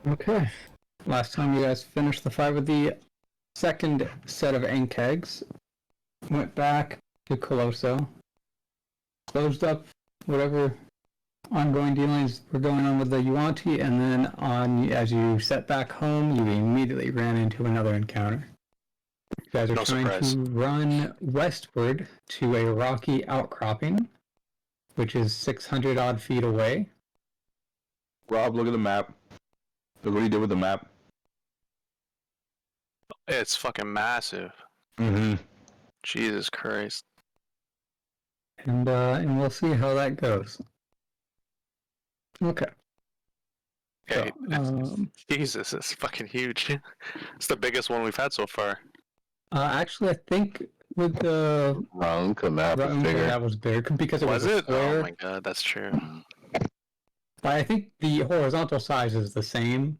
Okay. Last time you guys finished the fight with the second set of Ankegs, went back to Colosso, closed up whatever ongoing dealings were going on with the Yuanti, and then as you set back home, you immediately ran into another encounter. You guys are trying to run westward to a rocky outcropping, which is 600 odd feet away. Rob, look at the map. Look what he did with the map. It's fucking massive. Mm-hmm. Jesus Christ. And we'll see how that goes. Okay. Yeah, So, Jesus, it's fucking huge. It's the biggest one we've had so far. Actually, I think with the Runka map was bigger. That was big because it was a square. Oh my god, that's true. But I think the horizontal size is the same,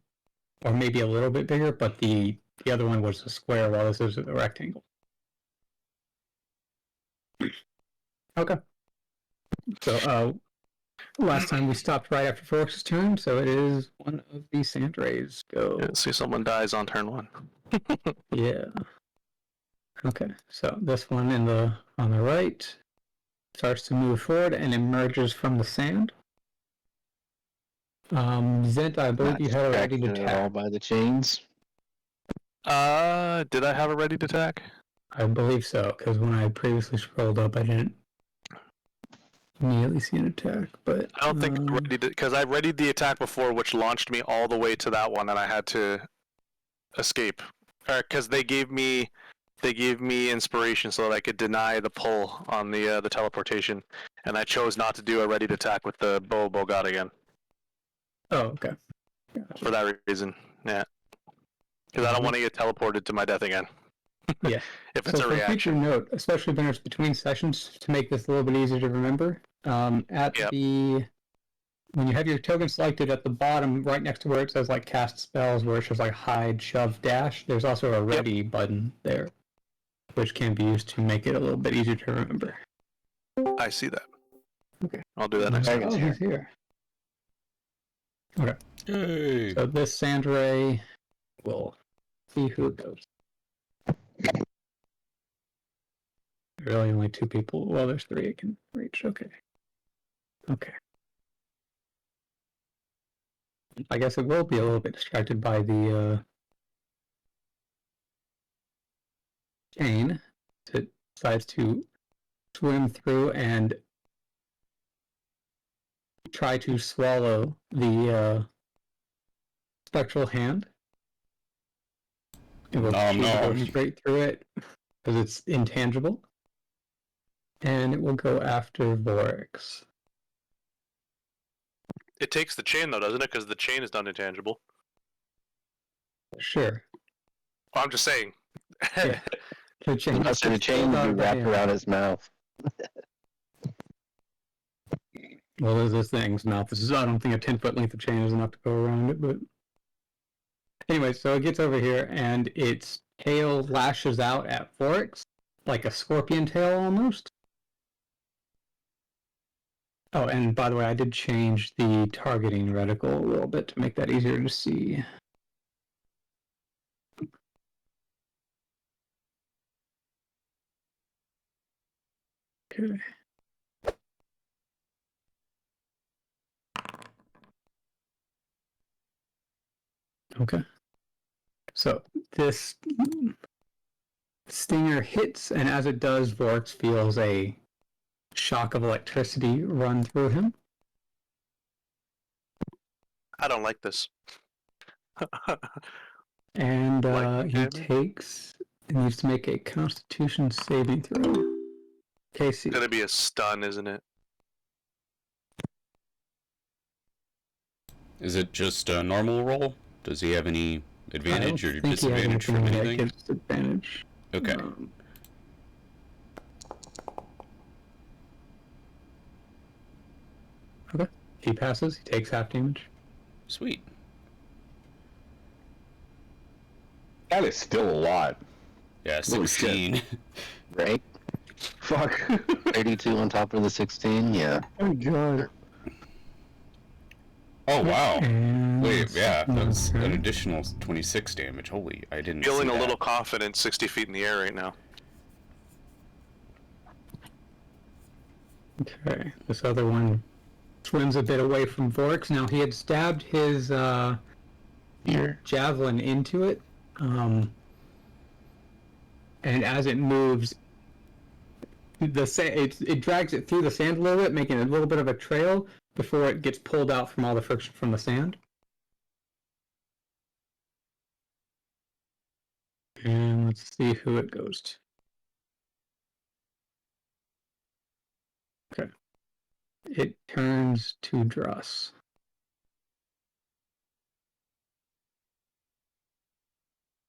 or maybe a little bit bigger, but the other one was a square while this is a rectangle. Okay. So, last time we stopped right after Forex's turn, so it is one of the Sandrays go. Yeah, see, someone dies on turn 1. Yeah. Okay, so this one on the right starts to move forward and emerges from the sand. Zent, I believe you had a ready to attack. All by the chains. Did I have a ready to attack? I believe so, because when I previously scrolled up, I didn't immediately see an attack. But I don't think I readied it, because I readied the attack before, which launched me all the way to that one, and I had to escape. Because they gave me inspiration so that I could deny the pull on the teleportation, and I chose not to do a ready to attack with the bow god again. Oh, okay. For that reason, yeah. Because I don't want to get teleported to my death again. Yeah. If it's a reaction. Future note, especially when it's between sessions, to make this a little bit easier to remember, when you have your token selected at the bottom, right next to where it says like cast spells, where it says like hide, shove, dash, there's also a ready button there, which can be used to make it a little bit easier to remember. I see that. Okay. I'll do that next time. Oh, he's here. Okay. Hey. So this Sandray will see who it goes. Really only 2 people. Well, there's 3 it can reach. Okay. Okay. I guess it will be a little bit distracted by the chain. It decides to swim through and try to swallow the spectral hand. It will go straight through it because it's intangible. And it will go after Vorex. It takes the chain though, doesn't it? Because the chain is not intangible. Sure. Well, I'm just saying. Yeah. The chain will be wrapped around his mouth. Well, there's this thing's mouth. I don't think a 10-foot length of chain is enough to go around it, but anyway, so it gets over here and its tail lashes out at Vorex, like a scorpion tail almost. Oh, and by the way, I did change the targeting reticle a little bit to make that easier to see. Okay. Okay. So this stinger hits, and as it does, Vorex feels a shock of electricity run through him. I don't like this. And he needs to make a Constitution saving throw. Casey. It's gonna be a stun, isn't it? Is it just a normal roll? Does he have any advantage or disadvantage from anything? Disadvantage. Okay. Okay. He passes. He takes half damage. Sweet. That is still a lot. Yeah, 16. Right? Fuck. 32 on top of the 16, yeah. Oh god. Oh wow! And Wait, yeah, that was an okay. additional 26 damage. Holy, I didn't Feeling see a that. little confident 60 feet in the air right now. Okay, this other one swims a bit away from Vorx. Now he had stabbed his javelin into it, and as it moves, it drags it through the sand a little bit, making a little bit of a trail before it gets pulled out from all the friction from the sand. And let's see who it goes to. Okay. It turns to Druss.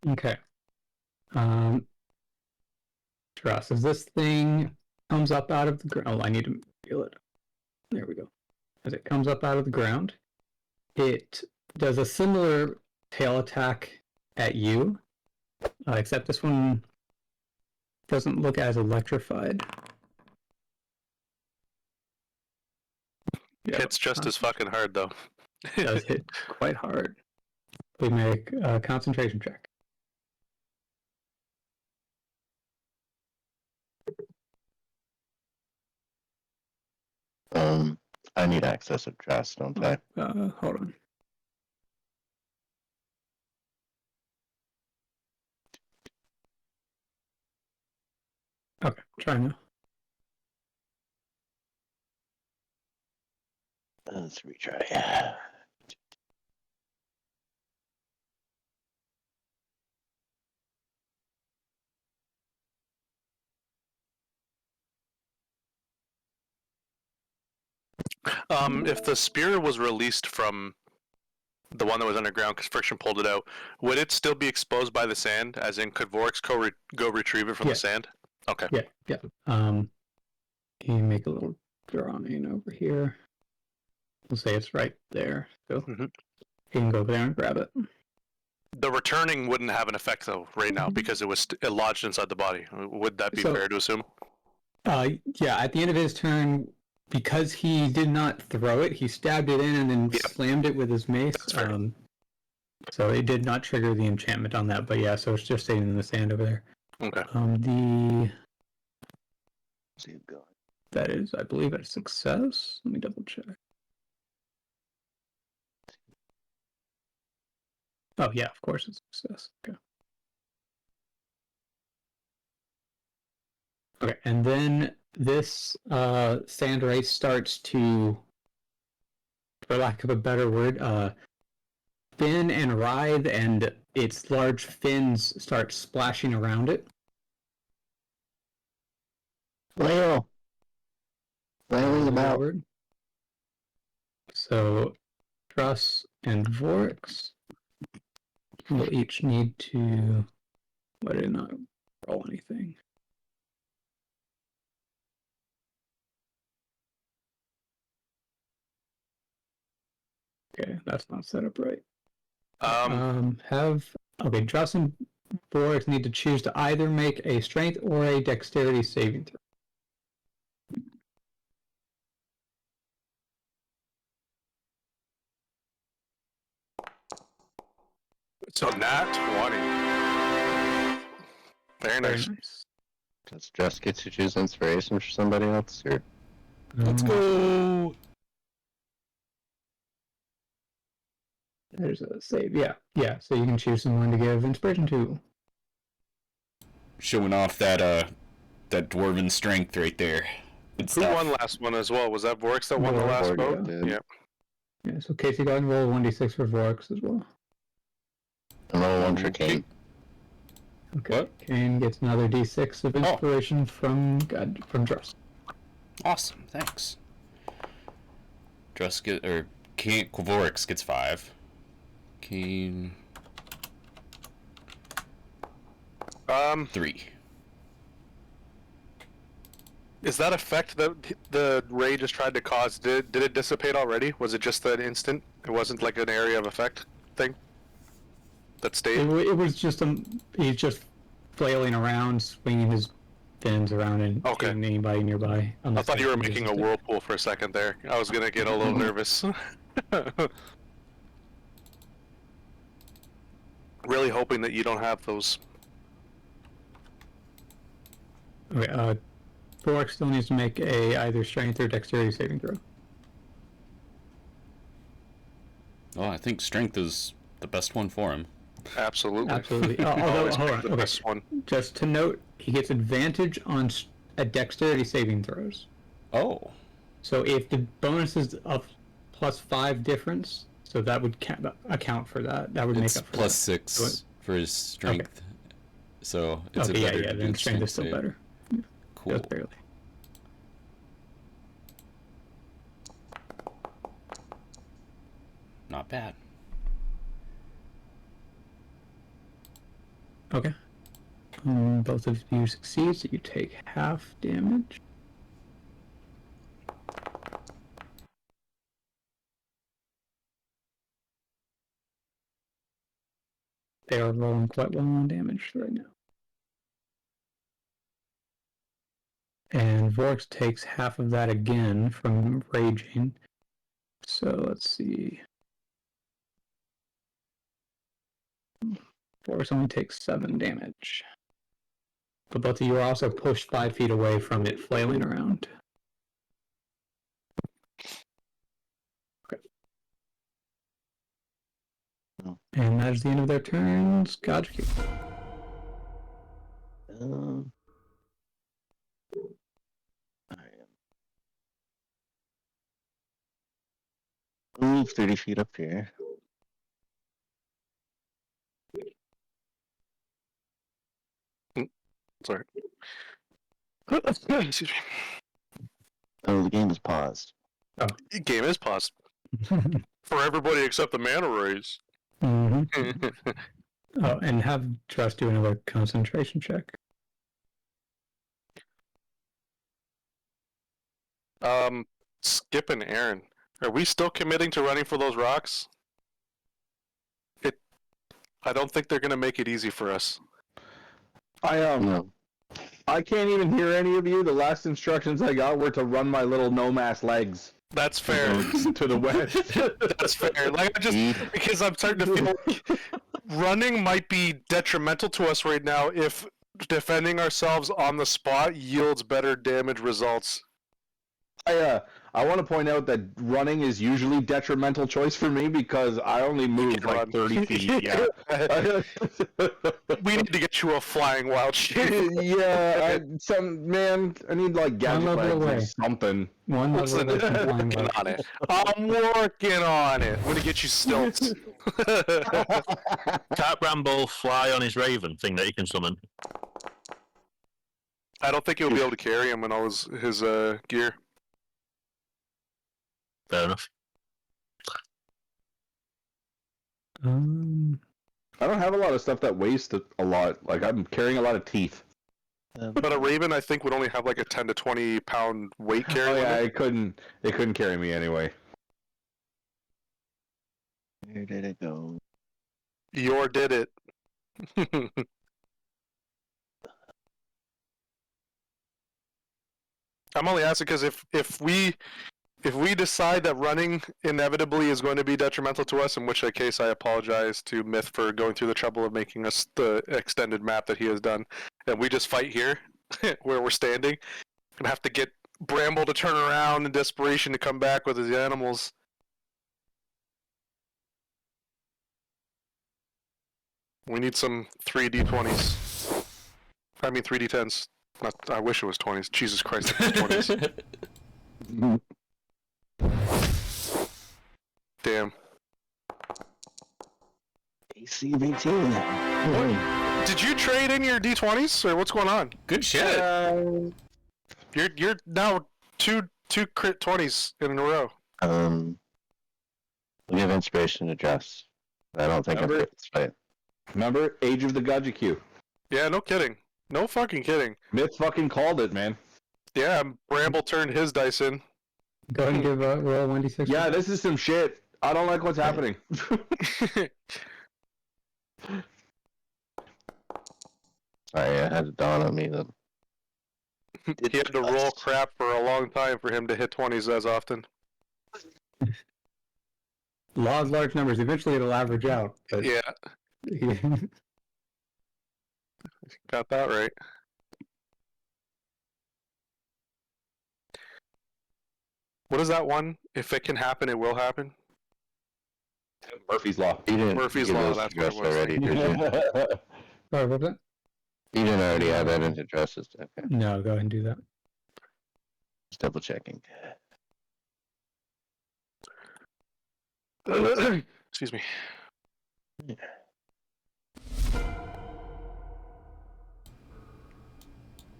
Okay. Druss, as this thing comes up out of the ground, I need to feel it. There we go. As it comes up out of the ground, it does a similar tail attack at you, except this one doesn't look as electrified. Yeah, Hits just as fucking hard though. It does hit quite hard. We make a concentration check. I need access of trust, don't I? Hold on. Okay, try now. Let's retry. If the spear was released from the one that was underground because friction pulled it out, would it still be exposed by the sand? As in, could Vorix go retrieve it from the sand? Okay. Yeah. You make a little drawing over here. We'll say it's right there. So you can go there and grab it. The returning wouldn't have an effect though right now because it was lodged inside the body. Would that be fair to assume? Yeah. At the end of his turn, because he did not throw it, he stabbed it in and then slammed it with his mace. So it did not trigger the enchantment on that. But yeah, so it's just staying in the sand over there. Okay. That is, I believe, a success. Let me double check. Oh yeah, of course it's a success. Okay. Okay, and then this sand race starts to, for lack of a better word, spin and writhe, and its large fins start splashing around it. Flailing about. So, Truss and Vorix will each need to. Why did it not roll anything? Okay, that's not set up right. Truss and Vorix need to choose to either make a strength or a dexterity saving throw. So nat 20. Very nice. Does Jess get to choose inspiration for somebody else here? Let's go. There's a save. Yeah. So you can choose someone to give inspiration to. Showing off that dwarven strength right there. Who won last one as well? Was that Vorix that won the last vote? Yeah. Yeah. So Casey, go ahead and roll 1d6 for Vorix as well. And roll one for Kane. Okay. What? Kane gets another d6 of inspiration from Druss. Awesome, thanks. Vorix gets 5. Kane 3. Is that effect that the ray just tried to cause? Did it dissipate already? Was it just that instant? It wasn't like an area of effect thing that stayed. It was just he's just flailing around, swinging his fins around and hitting anybody nearby. I thought you were making a whirlpool for a second there. I was gonna get a little nervous. Really hoping that you don't have those. Okay, Bork still needs to make a either strength or dexterity saving throw. Oh, I think strength is the best one for him. Absolutely. Absolutely. Although, hold on. The Okay. best one. Just to note, he gets advantage on dexterity saving throws. Oh. So if the bonus is of +5 difference, so that would account for that. That would It's make up for plus that. 6 for his strength. Okay. So it's okay, a better yeah, to then do strength is still save. better. Cool. Just barely. Not bad. Okay. Both of you succeed, so you take half damage. They are rolling quite well on damage right now. And Vorx takes half of that again from raging. So let's see. Vorx only takes 7 damage. But both of you are also pushed 5 feet away from it flailing around. Okay. And that is the end of their turns. Gotcha. Move 30 feet up here. Sorry. Excuse me. Oh, the game is paused. Oh. The game is paused. For everybody except the mana rays. Mm-hmm. Oh, and have Trust do another concentration check. Skip and Aaron. Are we still committing to running for those rocks? I don't think they're gonna make it easy for us. No. I can't even hear any of you. The last instructions I got were to run my little no-mass legs. That's fair. To the west. That's fair. Like, because I'm starting to feel like running might be detrimental to us right now if defending ourselves on the spot yields better damage results. I want to point out that running is usually detrimental choice for me because I only move like run. 30 feet. Yeah. We need to get you a flying wild shape. Yeah, I need like gadget level legs or something. One level away from flying Working wild. on it. I'm working on it. I'm gonna get you stilts. Can't Bramble fly on his raven thing that he can summon? I don't think he'll be able to carry him in all his gear. Fair enough. I don't have a lot of stuff that weighs a lot. Like, I'm carrying a lot of teeth. But a raven, I think, would only have like a 10 to 20 pound weight carry. Oh yeah, limit. it couldn't carry me anyway. Where did it go? Yor did it. I'm only asking because if we decide that running inevitably is going to be detrimental to us, in which case I apologize to Myth for going through the trouble of making us the extended map that he has done, and we just fight here where we're standing and have to get Bramble to turn around in desperation to come back with his animals. We need some 3d20s. I mean 3d10s. I wish it was 20s. Jesus Christ, it was 20s. Damn. AC 18. Did you trade in your d20s, or what's going on? Good shit. You're now two crit 20s in a row. We have inspiration to dress. I don't think I'm fit this fight. Remember, Age of the Gajikyu. Yeah, no kidding. No fucking kidding. Myth fucking called it, man. Yeah, Bramble turned his dice in. Go ahead and give a roll 1d6. Yeah, this is some shit. I don't like what's happening. Sorry, I had to dawn on me that. He had to roll crap for a long time for him to hit 20s as often. law of large numbers. Eventually, it'll average out. But Yeah, got that right. What is that one? If it can happen, it will happen. Murphy's Law. You didn't Murphy's give Law, those that's what it address was. already, did you? Sorry, what was that? You didn't already have that into addresses. Okay. No, go ahead and do that. Just double checking. Excuse me.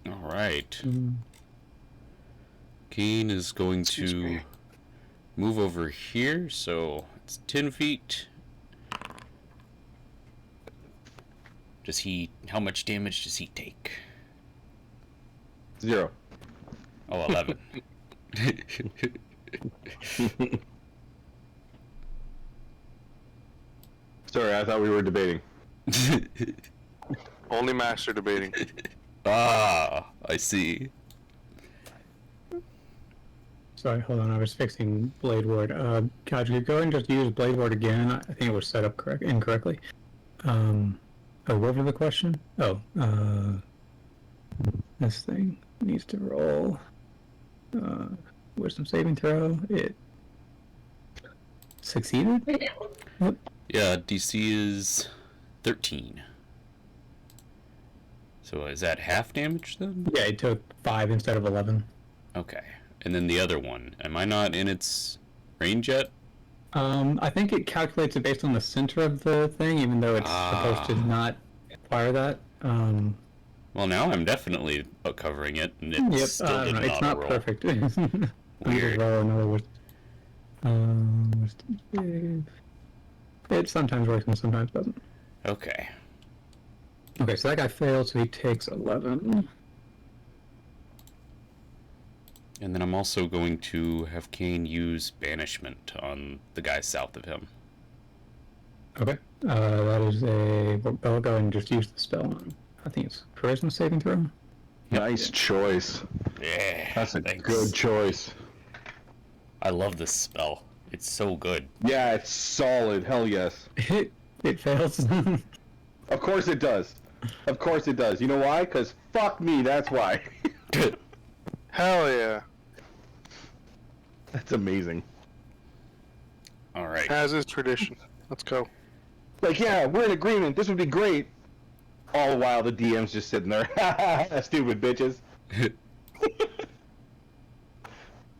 All right. Mm. Keen is going Excuse to me. move over here, so it's 10 feet. Does he... How much damage does he take? 0. Oh, 11. Sorry, I thought we were debating. Only master debating. Ah, I see. Sorry, hold on. I was fixing Blade Ward. God, you go and just use Blade Ward again. I think it was set up incorrectly. What was the question? Oh, this thing needs to roll. Wisdom saving throw. It succeeded. Yeah, DC is 13. So is that half damage then? Yeah, it took 5 instead of 11. Okay. And then the other one. Am I not in its range yet? I think it calculates it based on the center of the thing, even though it's supposed to not acquire that. Well, now I'm definitely covering it, and it Yep, still didn't it's not auto-roll. perfect. Let me just Weird. roll another wisdom save. It sometimes works and sometimes doesn't. Okay. Okay, so that guy failed, so he takes 11. And then I'm also going to have Kane use Banishment on the guy south of him. Okay, that is a... I'll go and just use the spell on him. I think it's Charisma saving throw. Nice choice. Yeah, That's a thanks. good choice. I love this spell. It's so good. Yeah, it's solid. Hell yes. It fails. Of course it does. Of course it does. You know why? Because fuck me, that's why. Hell yeah. That's amazing. All right. As is tradition. Let's go. Like, yeah, we're in agreement. This would be great. All the while the DM's just sitting there. Stupid bitches.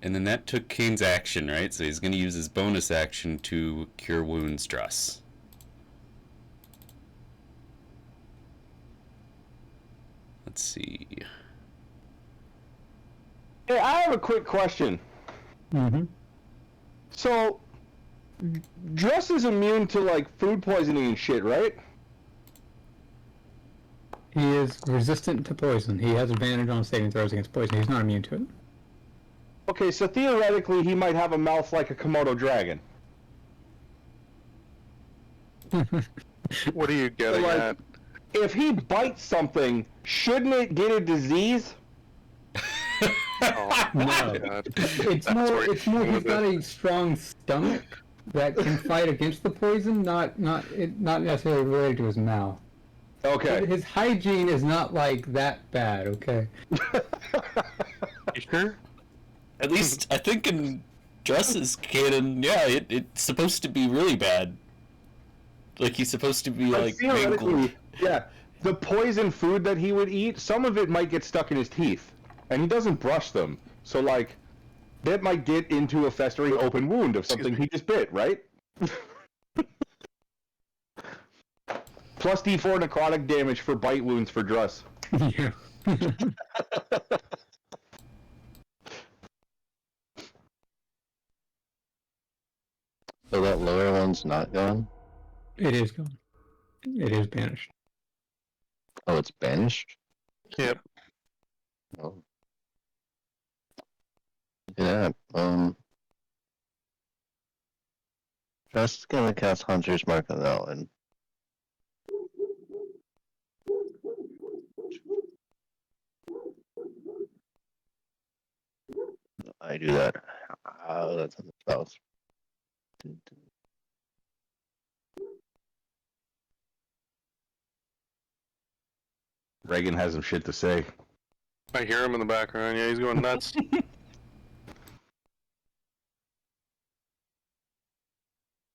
And then that took Kane's action, right? So he's going to use his bonus action to Cure Wounds Druss. Let's see. Hey, I have a quick question. Mm-hmm. So, Druss is immune to, like, food poisoning and shit, right? He is resistant to poison. He has advantage on saving throws against poison. He's not immune to it. Okay, so theoretically he might have a mouth like a Komodo dragon. What are you getting Like- at? If he bites something, shouldn't it get a disease? Oh, No. God. It's That's more. where It's you're more. going He's with got it. a strong stomach that can fight against the poison. Not necessarily related to his mouth. Okay. His hygiene is not like that bad. Okay. You sure? At least, I think in Druss's canon, yeah, it's supposed to be really bad. Like, he's supposed to be, like, Theoretically, mangled. yeah. The poison food that he would eat, some of it might get stuck in his teeth. And he doesn't brush them. So, like, that might get into a festering open wound of something he just bit, right? Plus D4 necrotic damage for bite wounds for Druss. Yeah. So that lower one's not gone? It is gone. It is banished. Oh, it's banished? Yep. Oh. Yeah, just gonna cast Hunter's Mark on that one. I do that. Oh, that's on the spells. Reagan has some shit to say. I hear him in the background. Yeah, he's going nuts.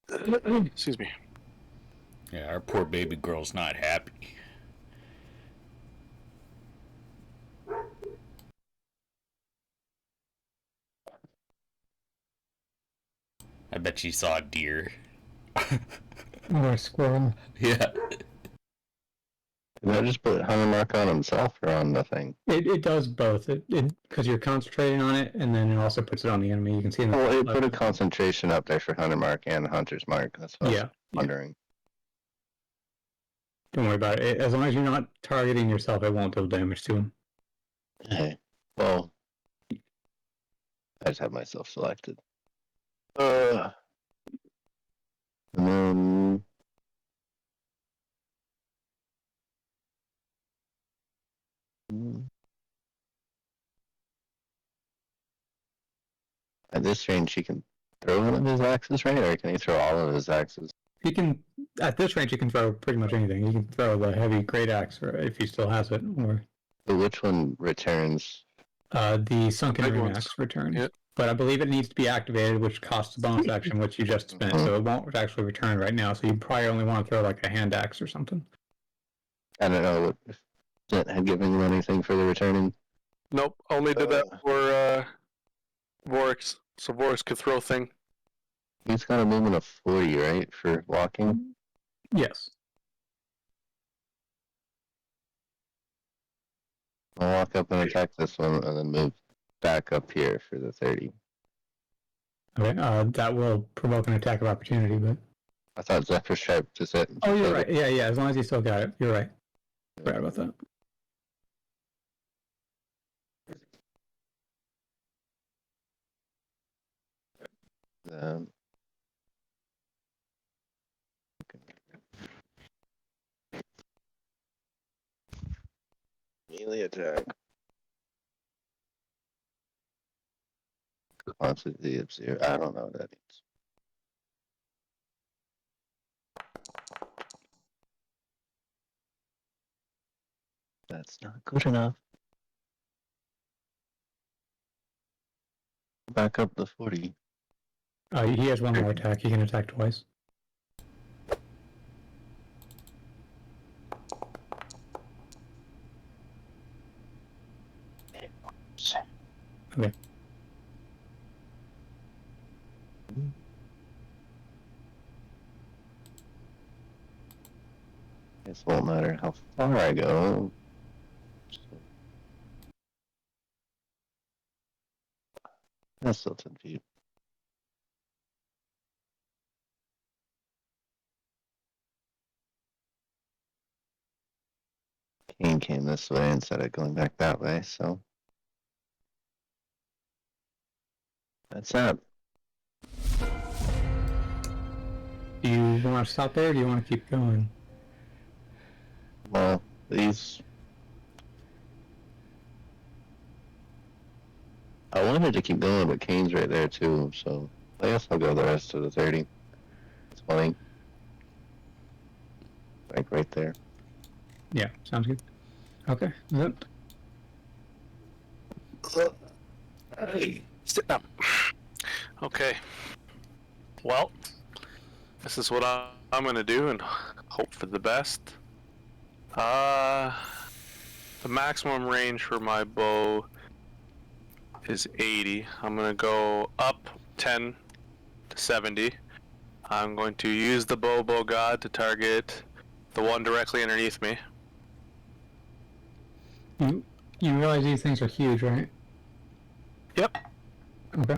Excuse me. Yeah, our poor baby girl's not happy. I bet she saw a deer. Or a squirrel. Yeah. Did I just put hunter mark on himself or on the thing? It does both. It because you're concentrating on it, and then it also puts it on the enemy. You can see in the Well, it put a concentration up there for hunter mark and hunter's mark. That's what I was wondering. Don't worry about it. As long as you're not targeting yourself, it won't deal damage to him. Hey, well, I just have myself selected. And then at this range, he can throw one of his axes, right? Or can he throw all of his axes? He can at this range. You can throw pretty much anything. You can throw the heavy great axe, or if he still has it, or But which one returns? the sunken Big ring ones. axe returns. Yep. But I believe it needs to be activated, which costs a bonus action, which you just spent, so it won't actually return right now. So you probably only want to throw like a hand axe or something. I don't know if it had given you anything for the returning. Nope, only did that for Vorix. So Vorix could throw thing. He's got a movement of 40, right, for walking? Yes. I'll walk up and attack this one and then move back up here for the 30. Okay. That will provoke an attack of opportunity, but. I thought Zephyr Stripe just hit. Oh, you're right. Yeah. As long as you still got it, you're right. Forgot about that. Melee attack. Quantity of 0. I don't know what that means. That's not good enough. Back up the 40. He has one more attack. He can attack twice. Okay. It won't matter how far I go. That's still 10 feet. Kane came this way instead of going back that way, so. That's that. Do you want to stop there, or do you want to keep going? Well, these. I wanted to keep going, but Kane's right there too, so I guess I'll go the rest of the 30. It's funny. Like right there. Yeah, sounds good. Okay. Yep. Sit down. Okay. Well, this is what I'm gonna do and hope for the best. The maximum range for my bow is 80. I'm gonna go up 10 to 70. I'm going to use the bow god to target the one directly underneath me. You realize these things are huge, right? Yep. Okay.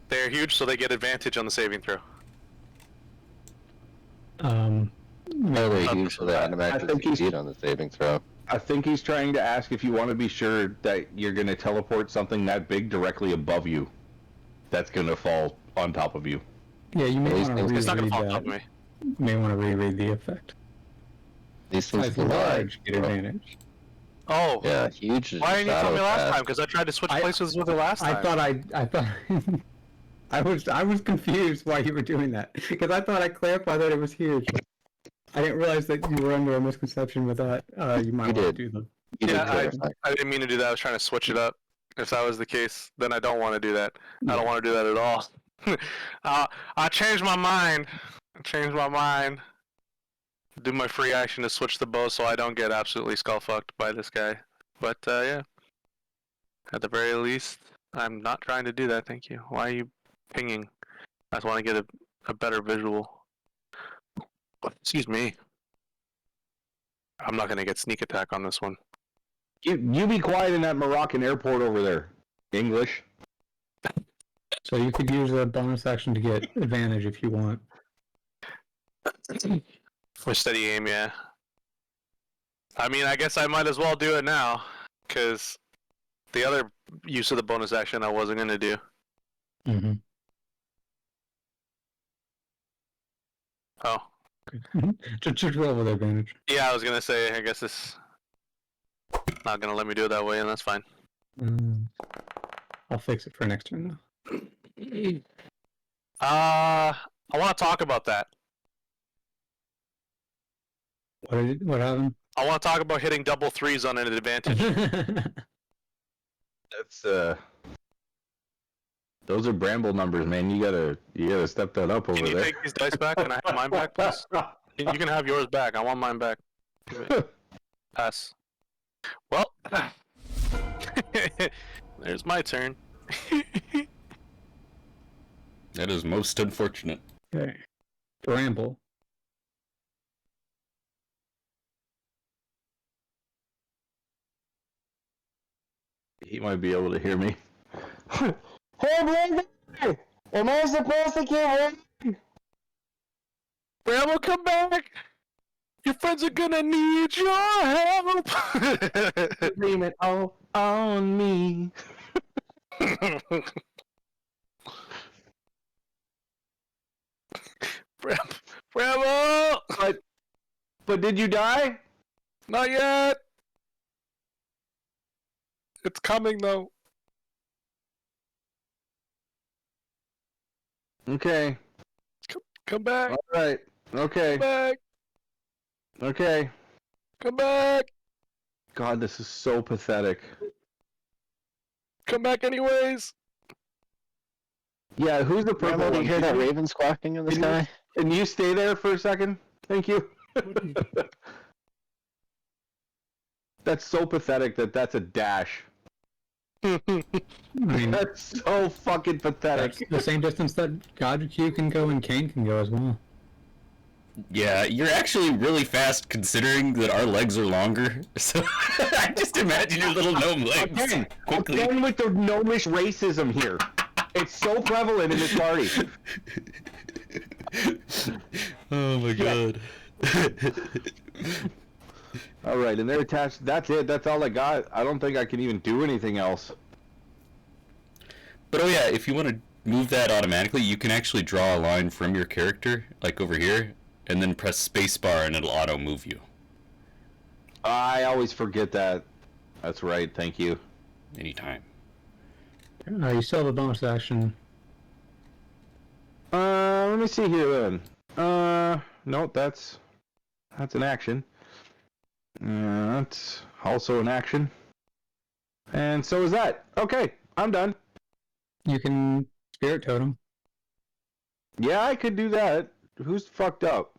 They're huge, so they get advantage on the saving throw. Really huge, so they automatically think he's- succeed on the saving throw. I think he's trying to ask if you want to be sure that you're going to teleport something that big directly above you. That's going to fall on top of you. Yeah, you may These want to things- It's not gonna reread fall on that. top of me. You may want to reread the effect. These things Size can large, get lie. advantage. Oh. Yeah, huge. is Why didn't you tell me shadow last path. time? Because I tried to switch places with it last time. I thought I was confused why you were doing that because I thought I clarified that it was huge. I didn't realize that you were under a misconception with that. You might You want to did. do them. You did Yeah, clarify. I didn't mean to do that. I was trying to switch it up. If that was the case, then I don't want to do that. I don't want to do that at all. I changed my mind. Do my free action to switch the bow so I don't get absolutely skull fucked by this guy. But yeah, at the very least, I'm not trying to do that. Thank you. Why are you pinging? I just want to get a better visual. Excuse me. I'm not gonna get sneak attack on this one. You be quiet in that Moroccan airport over there. English. So you could use a bonus action to get advantage if you want. For steady aim, yeah. I mean, I guess I might as well do it now, because the other use of the bonus action I wasn't gonna do. Mm-hmm. Oh. Just roll with advantage. Yeah, I was gonna say, I guess it's not gonna let me do it that way, and that's fine. I'll fix it for next turn, though. I want to talk about that. What happened? I want to talk about hitting double threes on an advantage. That's those are Bramble numbers, man. You gotta step that up over Can you there. take these dice back? Can I have mine back, please? You can have yours back. I want mine back. Pass. Well, there's my turn. That is most unfortunate. Okay. Bramble. He might be able to hear me. Hey, Bramble! Am I supposed to get one? Bramble, come back! Your friends are gonna need your help! Blame it all on me. Bramble! But did you die? Not yet! It's coming, though. Okay. Come back! All right. Okay. Come back! Okay. Come back! God, this is so pathetic. Come back anyways! Yeah, who's the purple Bramble, do one? you hear that raven squawking in the Can you- sky? Can you stay there for a second? Thank you. That's so pathetic that's a dash. I mean, That's so fucking pathetic. that's the same distance that God Q can go and Kane can go as well. Yeah, you're actually really fast considering that our legs are longer. So I just imagine your little gnome legs quickly. Again with the gnomish racism here. It's so prevalent in this party. Oh my god. Alright, and they're attached. That's it. That's all I got. I don't think I can even do anything else. But oh yeah, if you want to move that automatically, you can actually draw a line from your character, like over here, and then press spacebar and it'll auto move you. I always forget that. That's right. Thank you. Anytime. You still have a bonus action. Let me see here then. Nope, that's an action. That's also an action. And so is that. Okay, I'm done. You can spirit totem. Yeah, I could do that. Who's fucked up?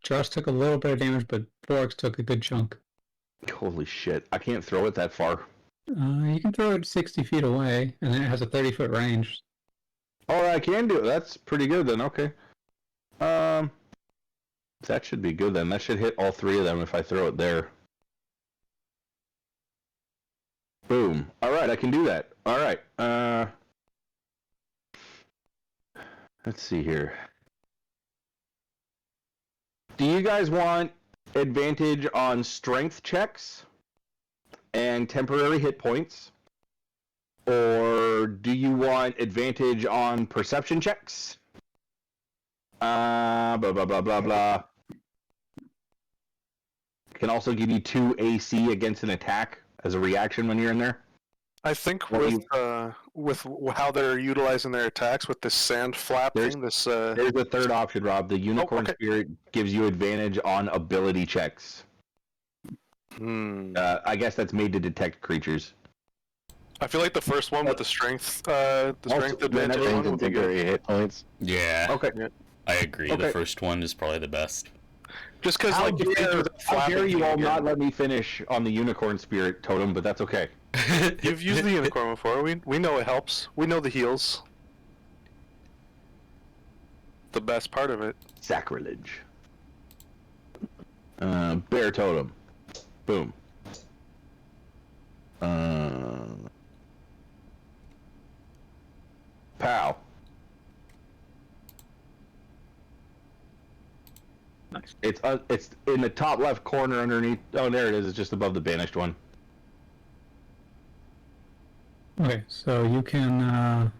Josh took a little bit of damage, but Borix took a good chunk. Holy shit, I can't throw it that far. You can throw it 60 feet away, and then it has a 30-foot range. Oh, I can do it. That's pretty good then, okay. That should be good then. That should hit all three of them if I throw it there. Boom. Alright, I can do that. Alright, let's see here. Do you guys want advantage on strength checks and temporary hit points? Or do you want advantage on perception checks? Blah, blah, blah, blah, blah. Can also give you 2 AC against an attack as a reaction when you're in there. I think Well, with how they're utilizing their attacks with this sand flap There's- thing, this There's a third option, Rob. The Unicorn okay. Spirit gives you advantage on ability checks. I guess that's made to detect creatures. I feel like the first one with the strength Also, advantage whenever- one would be good. temporary hit points. Yeah, Okay. I agree. The Okay. first one is probably the best. Just because, How like, if they do dare, the how dare flapping you thing all again- not let me finish on the Unicorn Spirit totem, but that's okay. You've used the unicorn before. We know it helps. We know the heals. The best part of it. Sacrilege. Bear totem. Boom. Pow. Nice. It's in the top left corner underneath. Oh, there it is. It's just above the banished one. Okay, so you can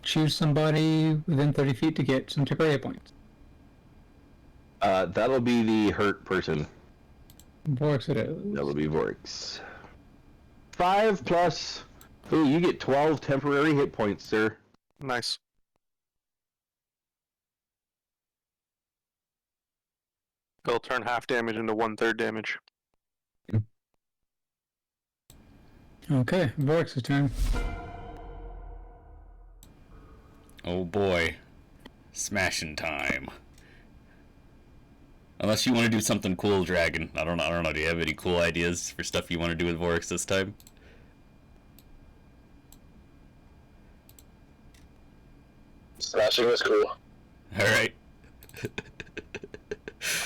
choose somebody within 30 feet to get some temporary hit points. That'll be the hurt person. Vorx it is. That'll be Vorix. 5 plus. Ooh, you get 12 temporary hit points, sir. Nice. It'll turn half damage into 1/3 damage. Okay, Vorx's turn. Oh boy, smashing time. Unless you want to do something cool, Dragon. I don't know. Do you have any cool ideas for stuff you want to do with Vorix this time? Smashing was cool. All right.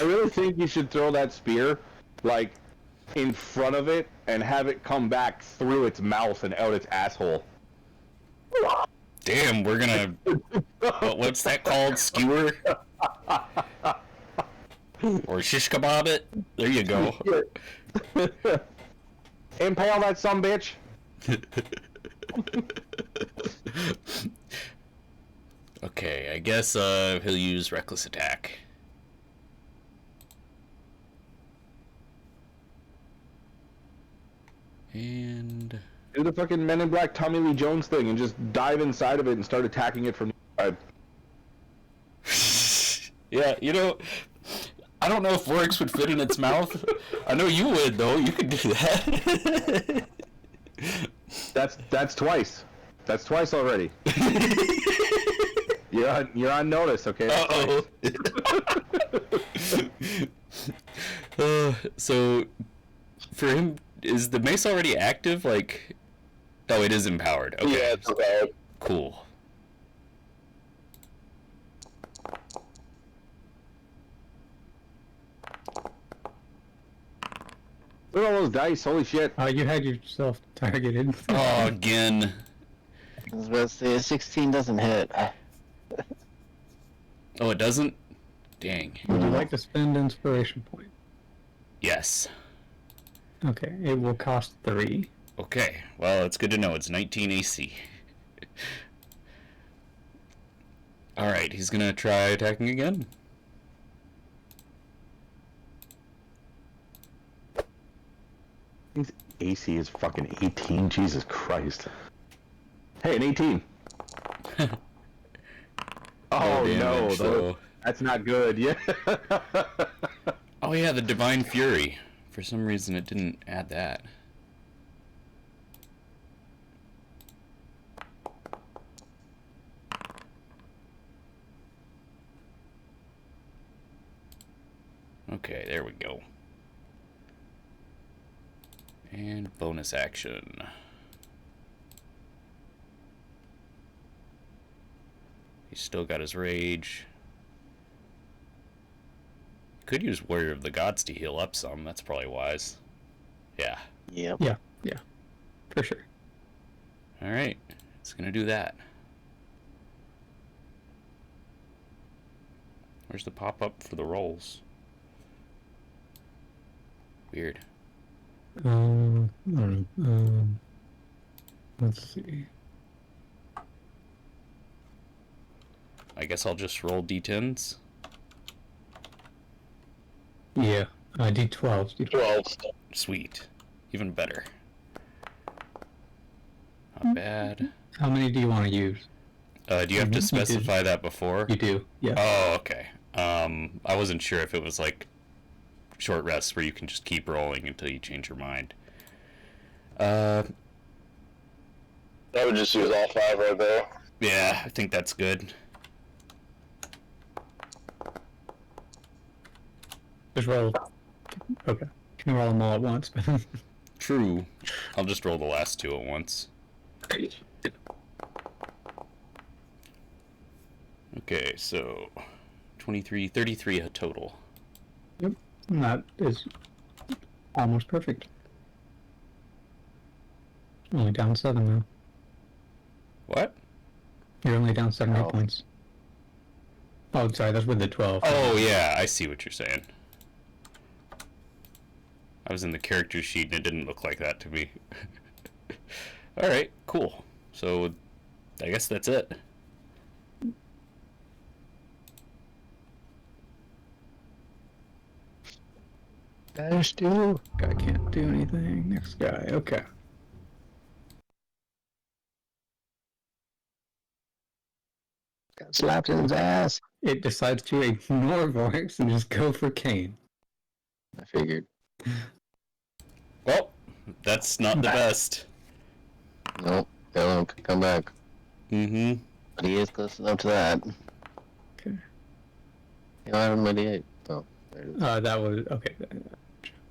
I really think you should throw that spear, like, in front of it and have it come back through its mouth and out its asshole. Damn, we're gonna. What's that called? Skewer? Or shish kebab it? There you go. Impale that sumbitch. Okay, I guess he'll use reckless attack. And Do the fucking Men in Black Tommy Lee Jones thing and just dive inside of it and start attacking it from the side. yeah, you know, I don't know if Vorix would fit in its mouth. I know you would though. You could do that. That's twice. That's twice already. You're on notice, okay? Uh-oh. So, for him, is the mace already active? Like, oh, it is empowered. Okay. Yeah, it's okay. Cool. Look at all those dice, holy shit. You had yourself targeted. Oh, again. I was about to say, a 16 doesn't hit. Oh, it doesn't? Dang. Would you like to spend inspiration point? Yes. Okay, it will cost 3. Okay. Well, it's good to know. It's 19 AC. Alright, he's gonna try attacking again. His AC is fucking 18, Jesus Christ. Hey, an 18. Oh no, damage, so- that's not good. Yeah. Oh yeah, the Divine Fury. For some reason it didn't add that. Okay, there we go. And bonus action. He's still got his rage. Could use Warrior of the Gods to heal up some. That's probably wise. Yeah. Yep. Yeah, for sure. Alright. It's gonna do that. Where's the pop-up for the rolls? Weird. Let's see. I guess I'll just roll d10s. Yeah, D12s. 12. Sweet. Even better. Not bad. How many do you want to use? Do you have to You specify that before? You do, yeah. Oh, okay. I wasn't sure if it was like short rests where you can just keep rolling until you change your mind. I would just use all 5 right there. Yeah, I think that's good. Just roll. Okay. You can roll them all at once. True. I'll just roll the last 2 at once. Okay, so 23, 33 total. Yep. That is almost perfect. Only down 7 now. What? You're only down 7 hit Oh. points. Oh, sorry, that's with the 12. Oh, yeah, I see what you're saying. I was in the character sheet and it didn't look like that to me. Alright, cool. So, I guess that's it. Dash 2. Guy can't do anything. Next guy. Okay. Got slapped in his ass. It decides to ignore Voix and just go for Kane. I figured. Well, that's not the best. Nope. Dylan could come back. Mm-hmm. But he is close enough to that. Okay. You know, I have him at 88. Oh, there it is. That was okay.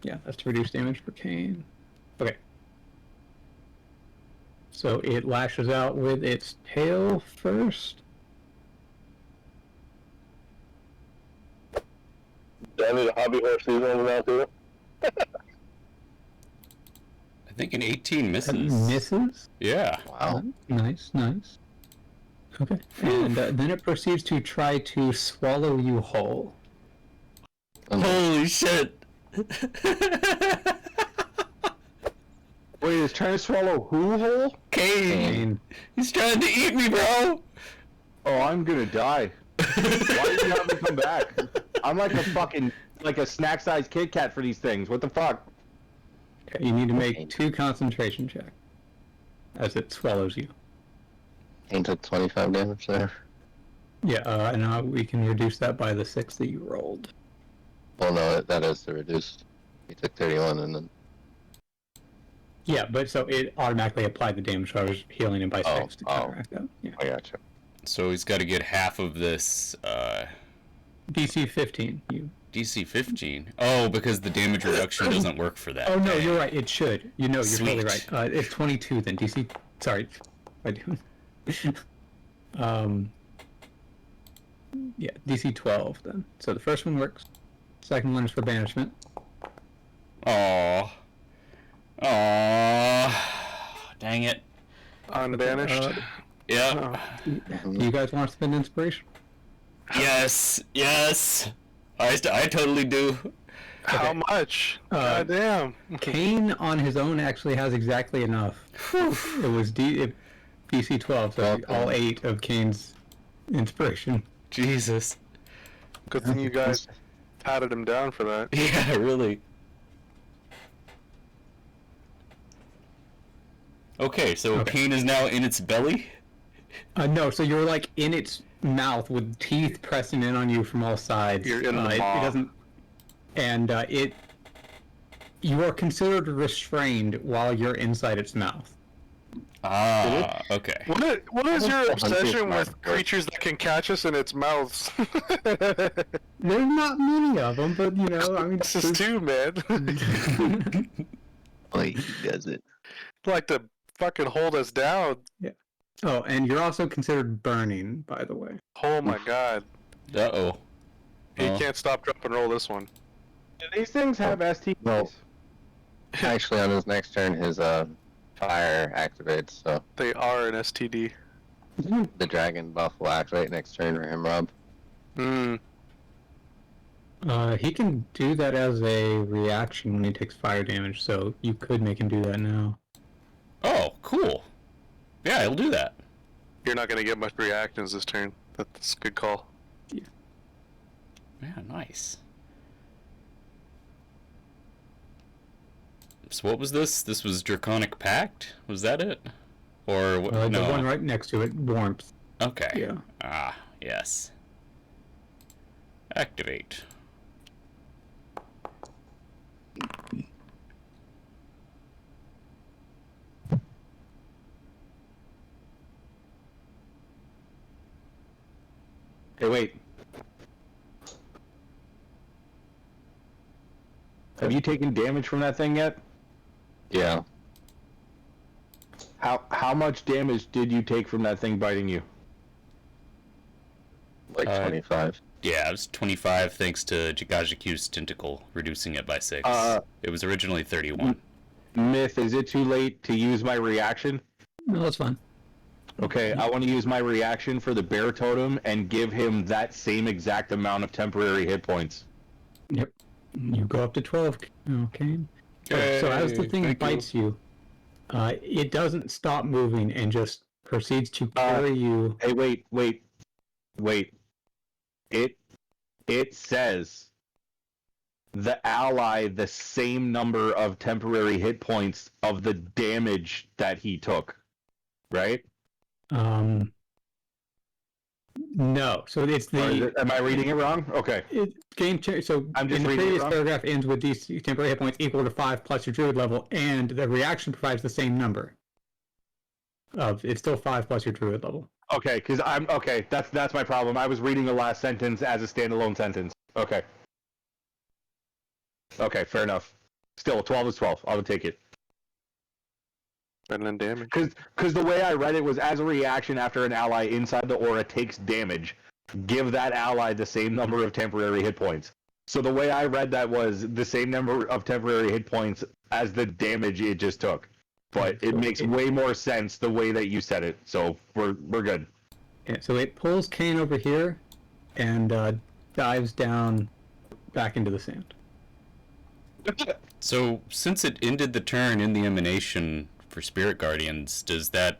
Yeah, that's to reduce damage for Kane. Okay. So it lashes out with its tail first. Do I need a hobby horse these ones now too? I think an 18 That misses. misses. Yeah. Wow. Nice, nice. Okay. And then it proceeds to try to swallow you whole. Holy shit! Wait, is trying to swallow who whole? Kane! Kane. He's trying to eat me, bro! Oh, I'm gonna die. Why did you have me come back? I'm like a fucking, like a snack-sized Kit Kat for these things. What the fuck? Okay, you need to make 2 concentration checks as it swallows you. Kane took 25 damage there. Yeah, and we can reduce that by the 6 that you rolled. Well, no, that is the reduced. He took 31 and then. Yeah, but so it automatically applied the damage, so I was healing him by 6 to counteract that. Yeah. I gotcha. So he's got to get half of this, DC 15. You. DC 15. Oh, because the damage reduction doesn't work for that. Oh no, Dang. you're right. It should. You know, you're totally Sweet. right. It's 22 then. DC. Sorry, I do. Yeah, DC 12 then. So the first one works. Second one is for banishment. Aww. Aww. Dang it. Unbanished. Yep. Do you guys want to spend inspiration? Yes. Yes. I totally do. How much? Uh, God damn. Kane on his own actually has exactly enough. It was DC 12, so Okay. all 8 of Kane's inspiration. Jesus. Good thing you guys patted him down for that. Yeah, really. Okay, so Okay. Kane is now in its belly? No, so you're like in its mouth with teeth pressing in on you from all sides. You're in the it maw. doesn't, and you are considered restrained while you're inside its mouth. Ah, okay. What is your Hundred obsession miles with per- creatures that can catch us in its mouths? There's not many of them, but you know, I mean, This is too, man. Like, he does it. Like to fucking hold us down. Oh, and you're also considered burning, by the way. Oh my god. Uh-oh. He Oh. can't stop, drop, and roll this one. Do these things have STDs? No. Actually, on his next turn, his fire activates, so They are an STD. the dragon buff will activate next turn for him, Rob. Hmm. He can do that as a reaction when he takes fire damage, so you could make him do that now. Oh, cool. Yeah, I'll do that. You're not gonna get much reactions this turn. That's a good call. Yeah, nice. So what was this? This was Draconic Pact? Was that it? Or The no? one right next to it, warmth. Okay. Yeah. Ah, yes. Activate. Hey, wait. Have you taken damage from that thing yet? Yeah. How much damage did you take from that thing biting you? Like 25. Yeah, it was 25 thanks to Jagajaku's tentacle, reducing it by 6. It was originally 31. Myth, is it too late to use my reaction? No, that's fine. Okay, I want to use my reaction for the bear totem and give him that same exact amount of temporary hit points. Yep. You go up to 12. Okay. So as the thing bites you, it doesn't stop moving and just proceeds to carry you. Hey, wait. It says the ally the same number of temporary hit points of the damage that he took, right? No. So it's the. Am I reading it wrong? Okay. Game change. So I'm just in the reading it previous wrong? paragraph ends with these temporary hit points equal to 5 plus your druid level, and the reaction provides the same number. It's still 5 plus your druid level. Okay, because that's my problem. I was reading the last sentence as a standalone sentence. Okay. Okay, fair enough. Still, 12 is 12. I would take it. Better than damage. Because the way I read it was as a reaction after an ally inside the aura takes damage, give that ally the same number of temporary hit points. So the way I read that was the same number of temporary hit points as the damage it just took. But it makes way more sense the way that you said it. So we're good. Yeah, so it pulls Kane over here and dives down back into the sand. So, since it ended the turn in the emanation for Spirit Guardians, does that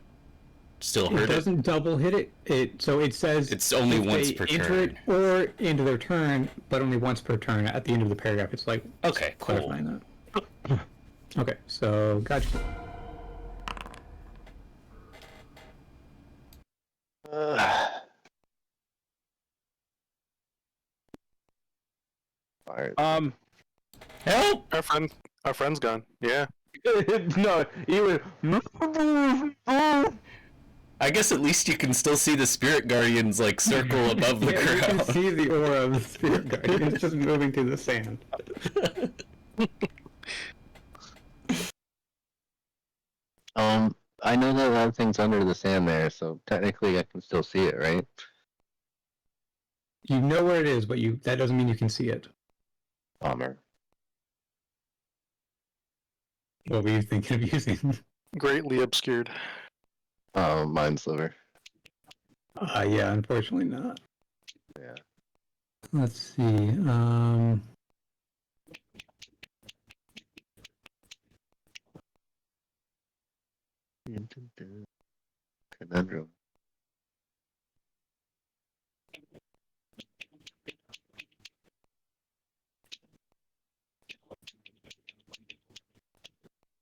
still hurt It doesn't double hit it. So it says It's only if once they per enter turn. it or into their turn, but only once per turn. At the end of the paragraph, it's like Okay, cool. clarifying that. Okay, so gotcha. Fire. Help! Our friend's gone. Yeah. No, you I guess at least you can still see the Spirit Guardians, like, circle above the Yeah, you can crowd. see the aura of the spirit guardian. It's just moving through the sand. I know that thing's under the sand there, so technically I can still see it, right? You know where it is, but that doesn't mean you can see it. Bummer. What were you thinking of using? Greatly obscured. Oh, Mind Sliver. Yeah, unfortunately not. Yeah. Let's see. Conundrum.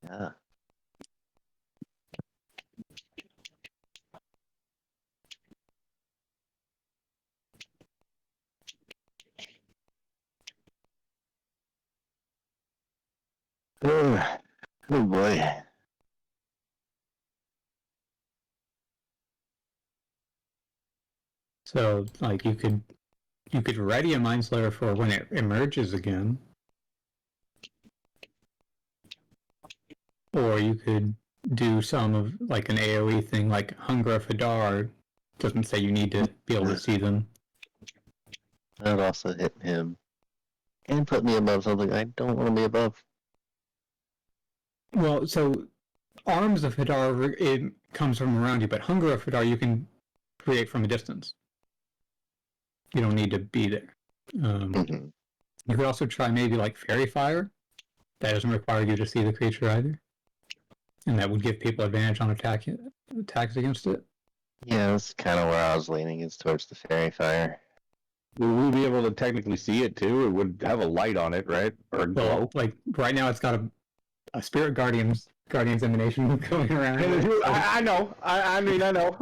Yeah. Oh boy. So, like, you could ready a Mind Slayer for when it emerges again. Or you could do some of, like, an AoE thing, like Hunger of Hadar. Doesn't say you need to be able to see them. That also hit him. And put me above something I don't want to be above. Well, so Arms of Hadar, it comes from around you, but Hunger of Hadar you can create from a distance. You don't need to be there. Mhm. You could also try maybe like Fairy Fire. That doesn't require you to see the creature either. And that would give people advantage on attacks against it. Yeah, that's kind of where I was leaning, is towards the Fairy Fire. Will we be able to technically see it too? It would have a light on it, right? Or a glow? Well, like right now it's got a Spirit Guardian's Guardian's emanation going around. I know. I mean, I know.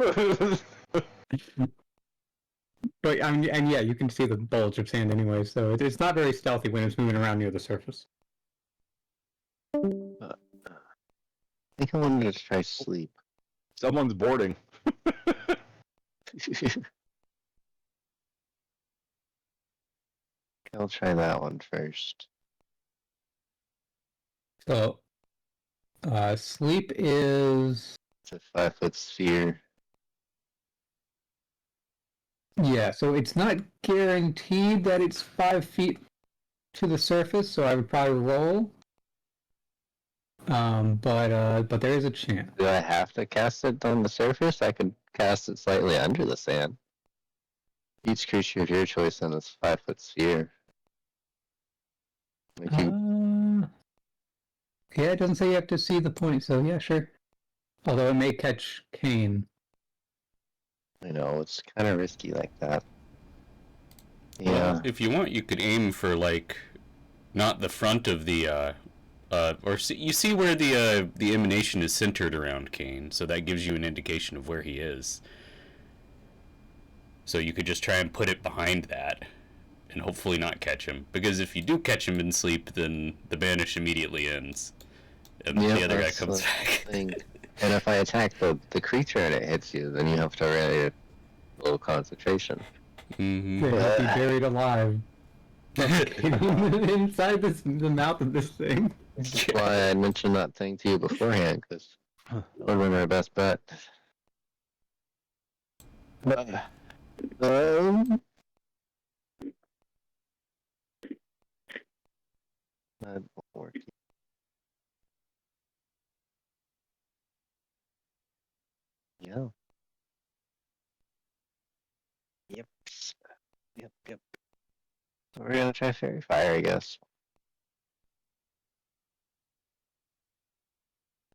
But I mean, and yeah, you can see the bulge of sand anyway, so it's not very stealthy when it's moving around near the surface. I think I wanted to try sleep. Someone's boarding. I'll try that one first. So, sleep is It's a 5-foot sphere. yeah. So it's not guaranteed that it's 5 feet to the surface. So I would probably roll. But there is a chance. Do I have to cast it on the surface? I could cast it slightly under the sand. Each creature of your choice in this 5-foot sphere. Like you, Yeah, it doesn't say you have to see the point, so yeah, sure. Although it may catch Kane. it's kind of risky like that. Yeah. Well, if you want, you could aim for like not the front of the you see where the emanation is centered around Kane, so that gives you an indication of where he is. So you could just try and put it behind that, and hopefully not catch him. Because if you do catch him in sleep, then the banish immediately ends, and the other guy comes back. And if I attack the creature and it hits you, then you have to really a little concentration. Mm-hmm. They will be buried alive. Inside the mouth of this thing. That's why I mentioned that thing to you beforehand, because that would have been our best bet. That won't work. Yeah. Yep. Yep. So we're gonna try Fairy Fire, I guess.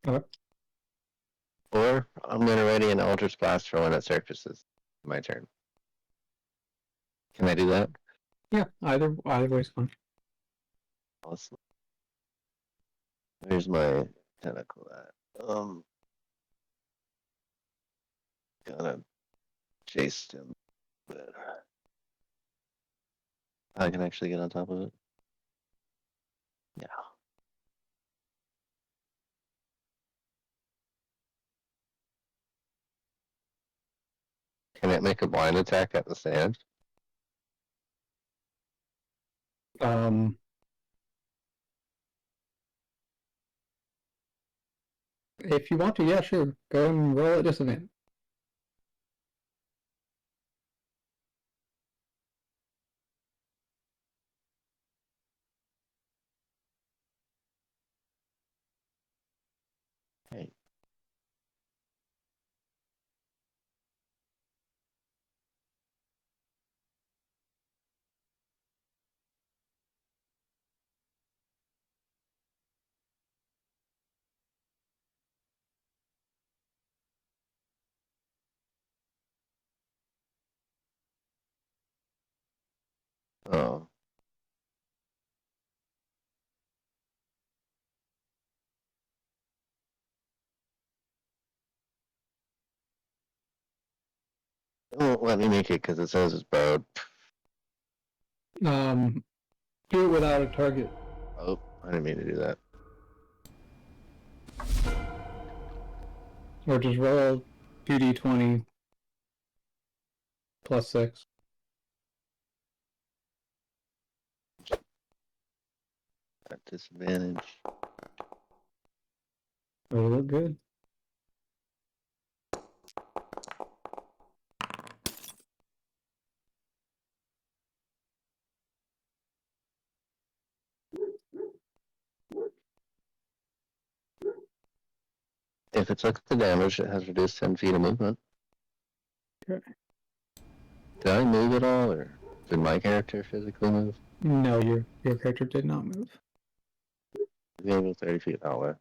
Okay. Or I'm gonna ready an Eldritch Blast for when it surfaces. My turn. Can I do that? Yeah, either way's fine. Awesome. Where's my tentacle at? Gotta chase him. But I can actually get on top of it. Yeah. Can it make a blind attack at the sand? If you want to, yeah, sure. Go and roll at disadvantage. Hey. Oh. It won't let me make it because it says it's bowed. Do it without a target. Oh, I didn't mean to do that. Or just roll 2d20 plus 6. At disadvantage. It'll look good. If it took the damage, it has reduced 10 feet of movement. Okay. Did I move at all, or did my character physically move? No, your character did not move. Maybe 30 feet that way.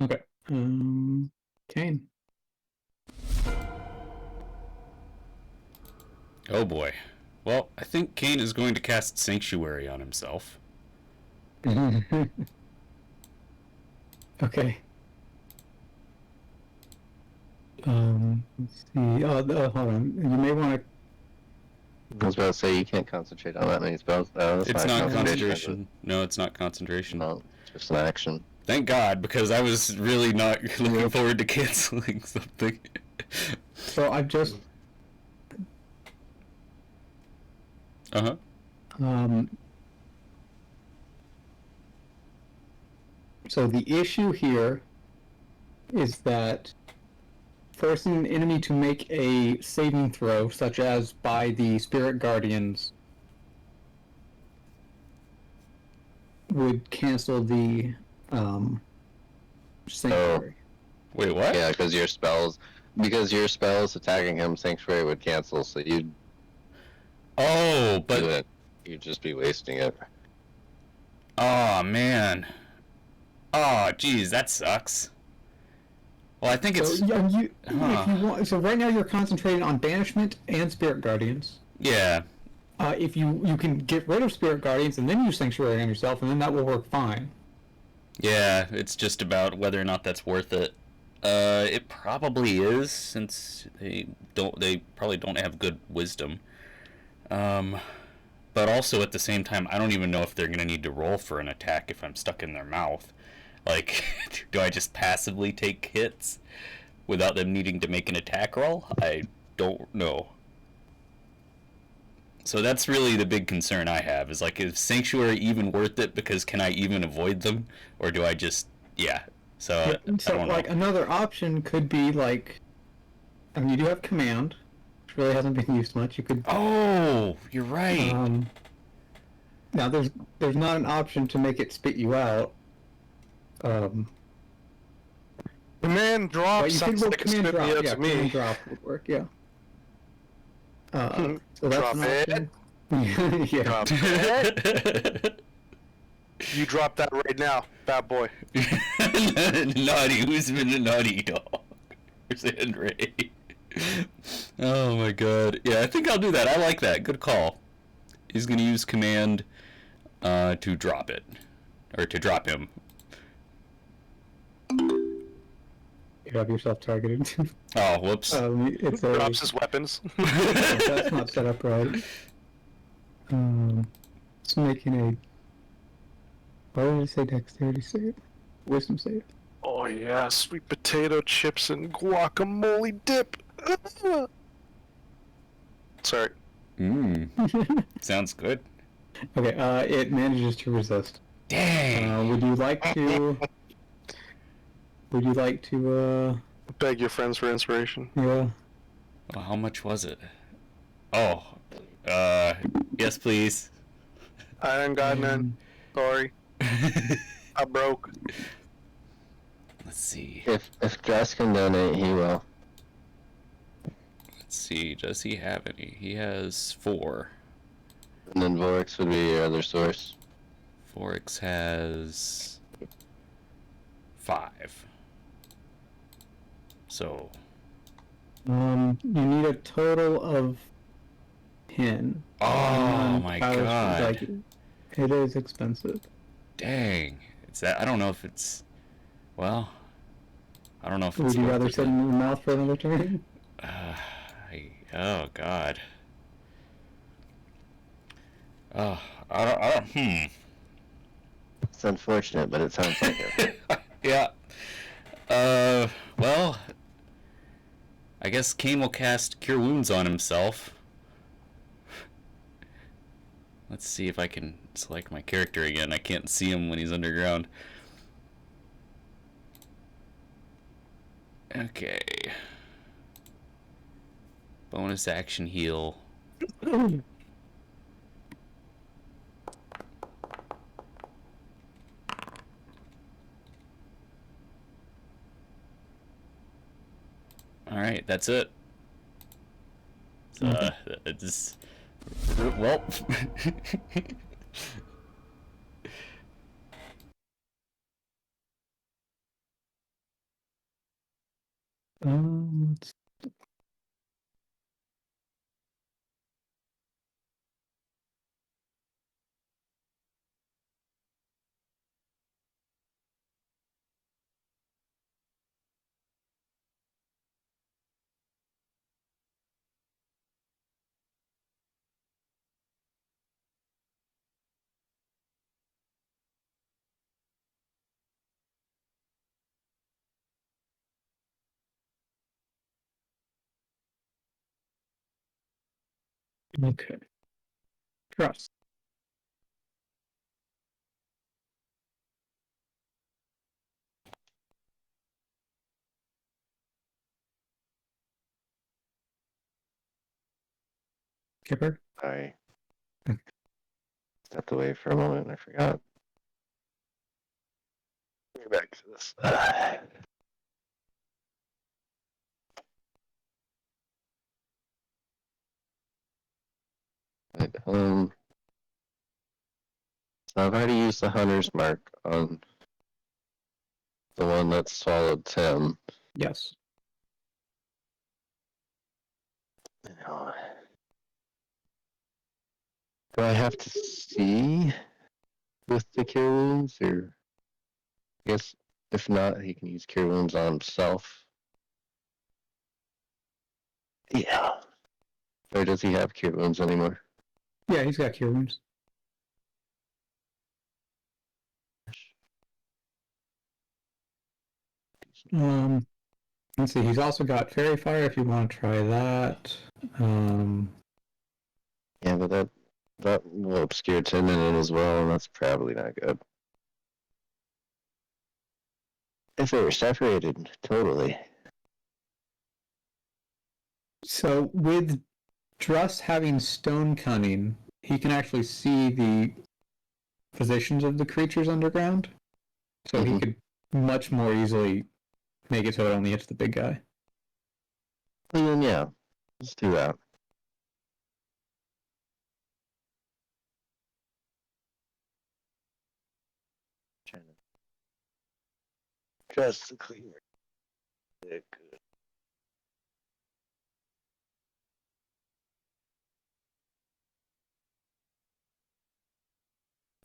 Okay. Kane. Oh boy. Well, I think Kane is going to cast Sanctuary on himself. Okay. Let's see. Hold on. You may want to. I was about to say you can't concentrate on that many spells. No, that's It's not concentration. concentration. No, it's not concentration. No, just an action. Thank God, because I was really not looking forward to canceling something. So I've just. Uh-huh. So the issue here is that forcing an enemy to make a saving throw, such as by the Spirit Guardians, would cancel the Sanctuary. Wait, what? Yeah, because your spells attacking him, Sanctuary would cancel, so you'd Oh, do but it. You'd just be wasting it. oh man. Oh, geez, that sucks. Well, I think it's So yeah, if Huh. you want, so right now you're concentrating on Banishment and Spirit Guardians. yeah. If you can get rid of Spirit Guardians and then use Sanctuary on yourself, and then that will work fine. Yeah, it's just about whether or not that's worth it. It probably is, since they probably don't have good wisdom. But also at the same time, I don't even know if they're gonna need to roll for an attack if I'm stuck in their mouth. Like, do I just passively take hits without them needing to make an attack roll? I don't know. So that's really the big concern I have, is like, is Sanctuary even worth it, because can I even avoid them? Or do I just, yeah. So, I So don't know. like another option could be like, I mean, you do have Command, which really hasn't been used much. You could Oh, you're right. now there's not an option to make it spit you out. Command drop But you could sounds go like a Command spit Drop. me out Yeah, to me. Command Drop would work. Yeah. So that's Drop an it. option. Yeah. Drop it. You drop that right now, bad boy. Naughty, who's been a naughty dog? Sand Ray. Oh my god. Yeah, I think I'll do that. I like that. Good call. He's gonna use command to drop it. Or to drop him. You have yourself targeted. Oh, whoops. It's a. Drops his weapons. That's not set up right. It's making a. Why did I say dexterity save? Wisdom save. Oh yeah, sweet potato chips and guacamole dip. Sorry. Mmm. Sounds good. Okay, it manages to resist. Dang. Would you like to? Would you like to? Beg your friends for inspiration. Yeah. Well, how much was it? Oh. Yes, please. I ain't got none. Sorry, I broke. Let's see. If Josh can donate, he will. Let's see. Does he have any? He has 4. And then Vorix would be your other source. Forex has 5. So. You need a total of 10. Oh my god. Like, it is expensive. Dang. It's that. I don't know if it's. Well. I don't know if Would it's. you worth rather it. sit in your mouth for another turn? Oh god. Oh, I don't. It's unfortunate, but it sounds like it. Yeah. Well. I guess Kane will cast Cure Wounds on himself. Let's see if I can select my character again. I can't see him when he's underground. Okay. Bonus action heal. Alright, that's it. It's well. Um, let's Okay. Trust. Kipper. Sorry. Stepped away for a moment and I forgot. Get back to this. Right, so I've already used the hunter's mark on the one that swallowed Tim. Yes. Now, do I have to see with the cure wounds, or I guess if not, he can use cure wounds on himself. Yeah. Or does he have cure wounds anymore? Yeah, he's got cure wounds. Let's see. He's also got fairy fire. If you want to try that. Yeah, but that will obscure Tim in it as well, and that's probably not good. If they were separated, totally. So with Druss having stone cunning, he can actually see the positions of the creatures underground. So he could much more easily make it so it only hits the big guy. Well, then, yeah, let's do that. Just to clear. Good.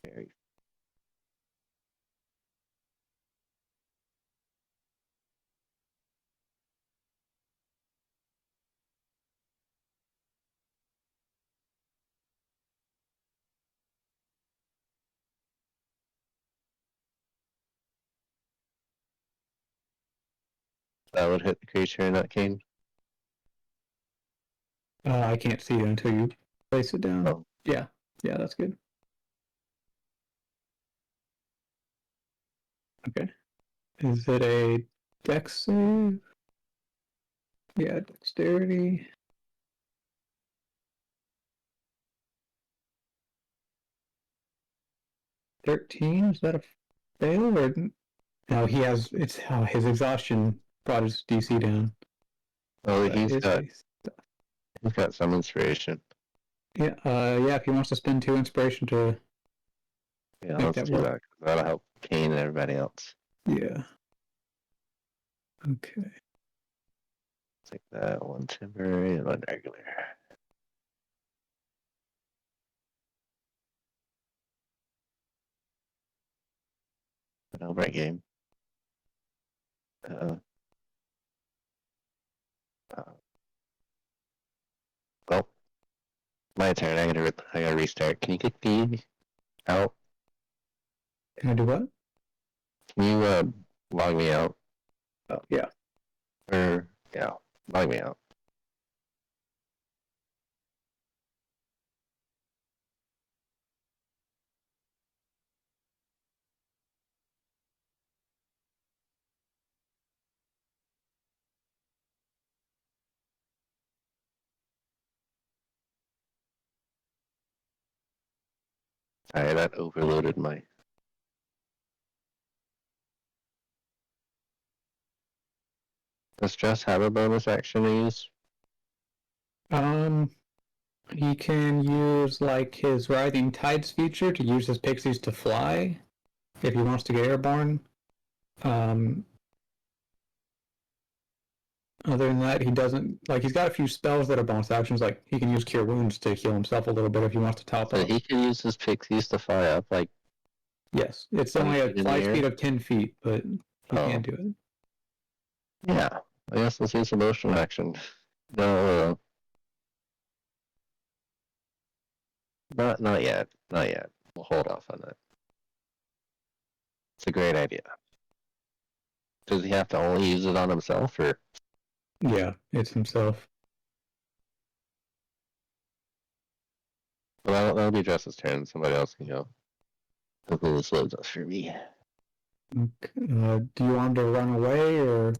Very. That would hit the creature in that cane. I can't see it until you place it down. Oh. Yeah, that's good. Okay. Is it a dex save? Yeah, dexterity. 13? Is that a fail or no? He has his exhaustion brought his DC down. Oh, But he's got some inspiration. Yeah, if he wants to spend 2 inspiration to Yeah, make let's that do work. that. That'll help Kane and everybody else. Yeah. Okay. Take that one temporary and one regular. Right game. Well, my turn. I gotta restart. Can you get me out? Can I do what? Can you log me out? Oh, yeah. Or yeah, log me out. Sorry, that overloaded my. Does Stress have a bonus action to use? He can use like his Writhing Tides feature to use his pixies to fly if he wants to get airborne. Other than that, he doesn't like. He's got a few spells that are bonus actions. Like he can use Cure Wounds to heal himself a little bit if he wants to top So up. he can use his pixies to fly up, like. Yes, it's 20 only a feet in the fly air? speed of 10 feet, but he can do it. Yeah, I guess let's use a motion action. No, not yet. Not yet. We'll hold off on that. It's a great idea. Does he have to only use it on himself, or? Yeah, it's himself. Well, that'll be Jess's turn. Somebody else can go. Hopefully this loads up for me. Do you want him to run away or?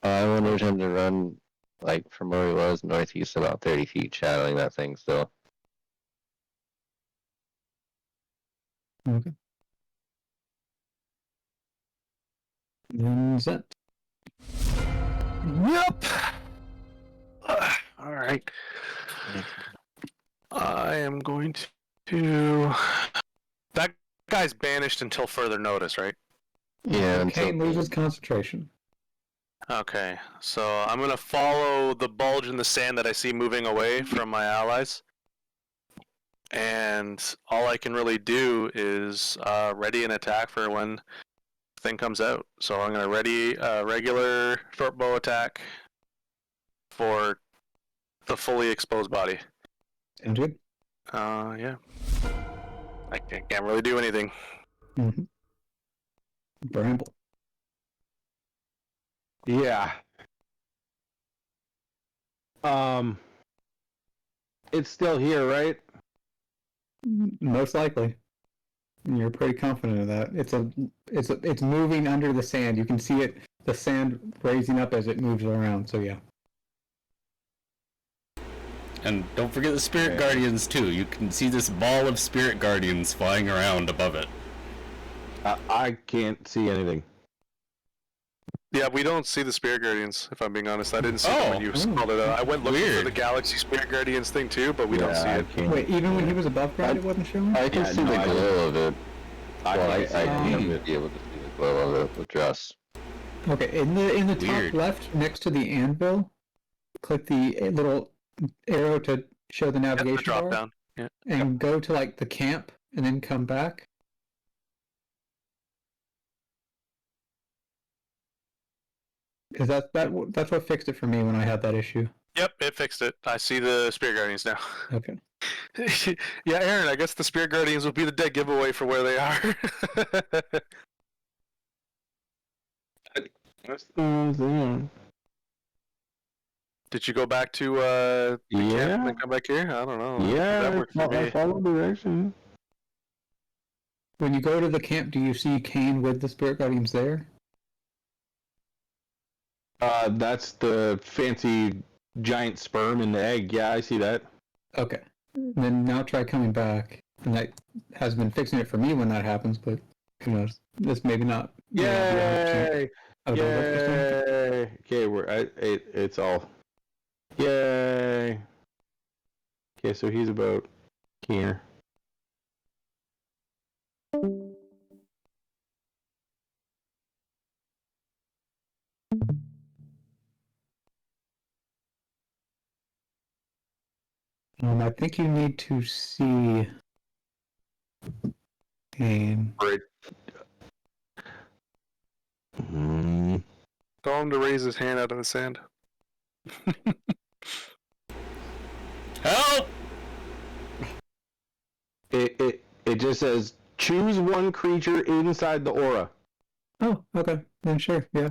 I wanted him to run, like, from where he was, northeast about 30 feet, shadowing that thing still. Okay. Then Zet. Yep. All right. I am going to. That guy's banished until further notice, right? Yeah, until Kane loses concentration. Okay, so I'm gonna follow the bulge in the sand that I see moving away from my allies, and all I can really do is ready an attack for when the thing comes out. So I'm gonna ready a regular short bow attack for the fully exposed body. Sounds good. Yeah. I can't really do anything. Mm-hmm. Bramble. Yeah. It's still here, right? Most likely. You're pretty confident of that. It's moving under the sand. You can see it, the sand raising up as it moves around. So yeah. And don't forget the Spirit Guardians, too. You can see this ball of Spirit Guardians flying around above it. I can't see anything. Yeah, we don't see the Spirit Guardians, if I'm being honest. I didn't see them when you called it out. I went looking for the Galaxy Spirit Guardians thing too, but we don't see it. Wait, even when he was above ground, it wasn't showing? I can see the glow of it. I can't can't be able to see the glow of it with Dress. Okay, in the top left, next to the anvil, click the little arrow to show the navigation the drop bar, down. Yeah. and go to like the camp, and then come back. Because that's what fixed it for me when I had that issue. Yep, it fixed it. I see the Spirit Guardians now. Okay. Yeah, Aaron, I guess the Spirit Guardians will be the dead giveaway for where they are. Did you go back to the camp and then come back here? I don't know. That worked for me. I follow direction. When you go to the camp, do you see Kane with the Spirit Guardians there? That's the fancy giant sperm in the egg. Yeah, I see that. Okay. Then now try coming back. And that has been fixing it for me when that happens, but who knows? This maybe not. Yay! Yay! Okay, it's all. Yay! Okay, so he's about here. I think you need to see Kane. Right. Tell him to raise his hand out of the sand. Help! It just says choose one creature inside the aura. Oh, okay. Then sure, yeah.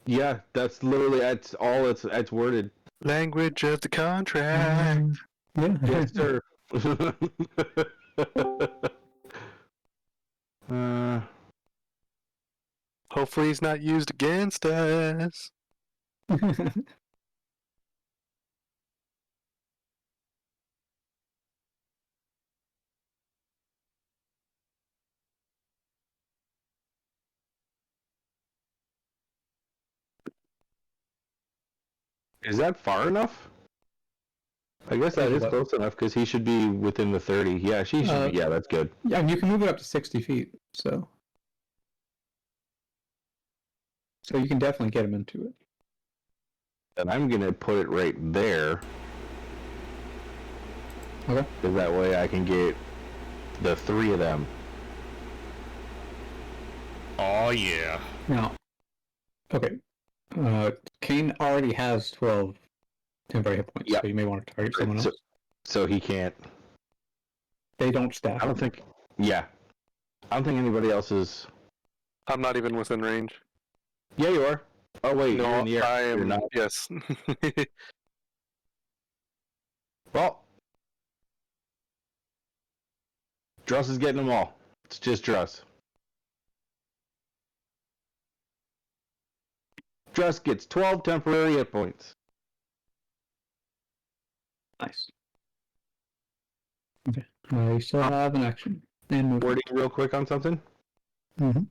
Yeah, that's literally that's all it's worded. Language of the contract. Yeah. Yes, sir. Hopefully he's not used against us. Is that far enough? I guess that is close enough because he should be within the 30. Yeah, she should be. Yeah, that's good. Yeah, and you can move it up to 60 feet, so you can definitely get him into it. And I'm gonna put it right there. Okay. Because that way I can get the 3 of them. Oh yeah. Now, okay. Kane already has 12 temporary hit points, so you may want to target someone else. So he can't. They don't stack. I don't think. Yeah. I don't think anybody else is. I'm not even within range. Yeah, you are. Oh wait, No, you're in the air. I am. You're not. Yes. Well, Druss is getting them all. It's just Druss. Druss gets 12 temporary hit points. Nice. Okay. You still have an action. And move. Wording real quick on something. Mm-hmm.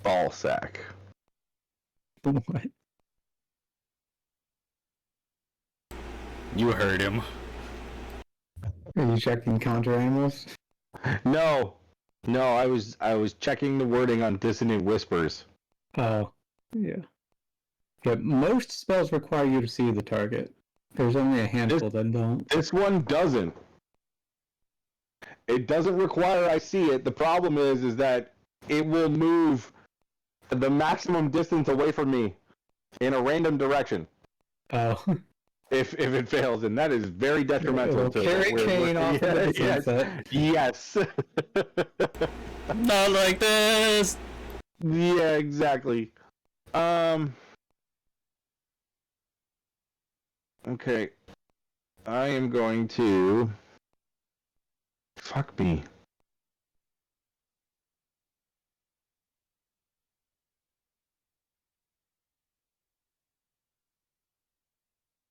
Ball sack. What? You heard him. Are you checking counter animals? No, I was checking the wording on Dissonant Whispers. Oh, yeah. Yeah, most spells require you to see the target. There's only a handful that don't. This one doesn't. It doesn't require I see it. The problem is that it will move the maximum distance away from me in a random direction Oh. if it fails, and that is very detrimental. It'll to carry Kane off of the sunset. Yes. Not like this. Yeah, exactly. Okay. I am going to... Fuck me.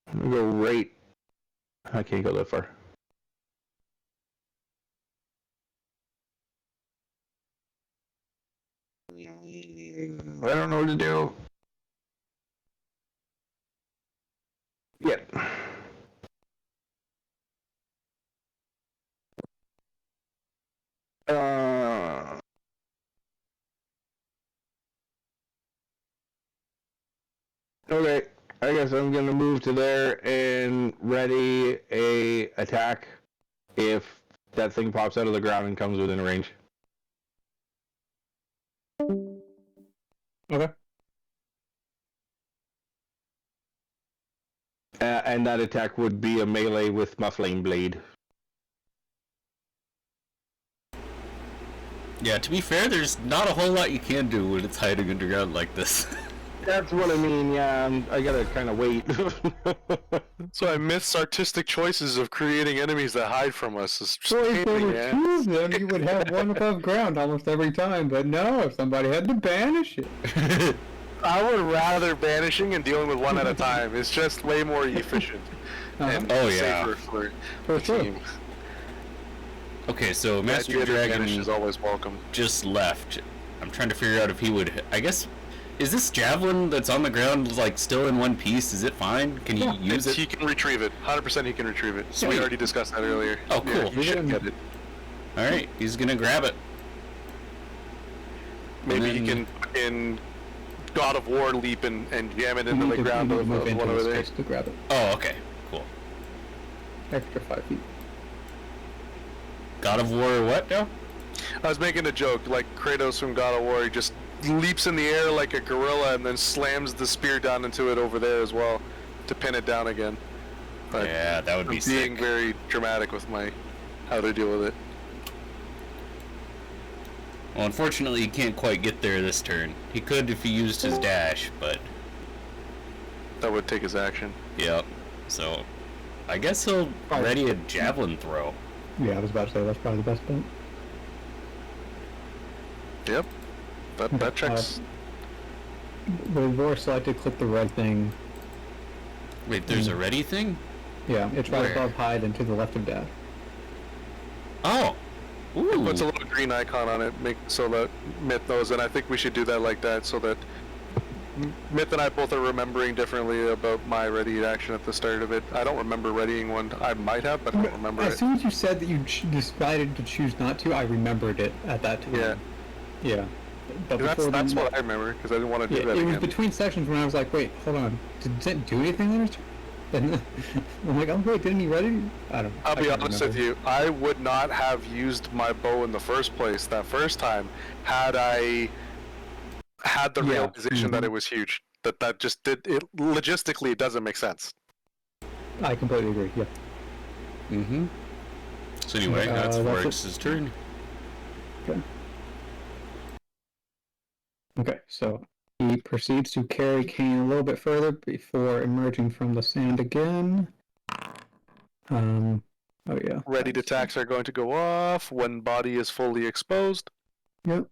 I'm gonna go right... I can't go that far. I don't know what to do. Yep. Okay, I guess I'm gonna move to there and ready a attack if that thing pops out of the ground and comes within range. Okay. And that attack would be a melee with my flame blade. Yeah, to be fair, there's not a whole lot you can do when it's hiding underground like this. That's what I mean, yeah, I gotta kind of wait. So I miss artistic choices of creating enemies that hide from us. It's just So if there pain in were the two ass. of them, you would have one above ground almost every time. But no, somebody had to banish it. I would rather banishing and dealing with one at a time. It's just way more efficient and Oh, yeah. safer for For the sure. team. Okay, so Master Master Dragon Banish is always welcome. just left. I'm trying to figure out if he would... I guess... Is this javelin that's on the ground, like, still in one piece? Is it fine? Can he use it? He can retrieve it. 100% he can retrieve it. Sweet. We already discussed that earlier. Oh, cool. Yeah, you should get it. Alright, he's gonna grab it. Maybe And he then- can put in God of War leap and jam it You into need the to ground of move into one over the there. space to grab it. Oh, okay. Cool. Extra 5 feet. God of War what now? I was making a joke, like Kratos from God of War, he just leaps in the air like a gorilla and then slams the spear down into it over there as well to pin it down again. But Yeah, that would I'm be being sick. very dramatic with my how to deal with it. Well, unfortunately, he can't quite get there this turn. He could if he used his dash, but... That would take his action. Yep. So, I guess he'll ready a javelin throw. Yeah, I was about to say that's probably the best bet. Yep. That checks. With Vor selected, click the red thing. Wait, there's a ready thing? Yeah, it's right Where? above hide and to the left of dash. Oh! Ooh! Puts a little green icon on it, so that Myth knows, and I think we should do that like that, so that Myth and I both are remembering differently about my ready action at the start of it. I don't remember readying one. I might have, but I don't remember As it. soon as you said that you decided to choose not to, I remembered it at that time. Yeah. Yeah. But That's before then- what I remember, because I didn't want to do Yeah, that it was again. between sessions when I was like, wait, hold on. Did it do anything on his turn? And I'm like, oh wait, didn't he ready? I don't know. I'll be honest with you. I would not have used my bow in the first place that first time had I had the realization that it was huge. That just did it logistically. It doesn't make sense. I completely agree. Yeah. Mm-hmm. So anyway, that's Forex's turn. Okay. Okay, so he proceeds to carry Kane a little bit further before emerging from the sand again. Oh yeah. Ready attacks are going to go off when body is fully exposed. Yep.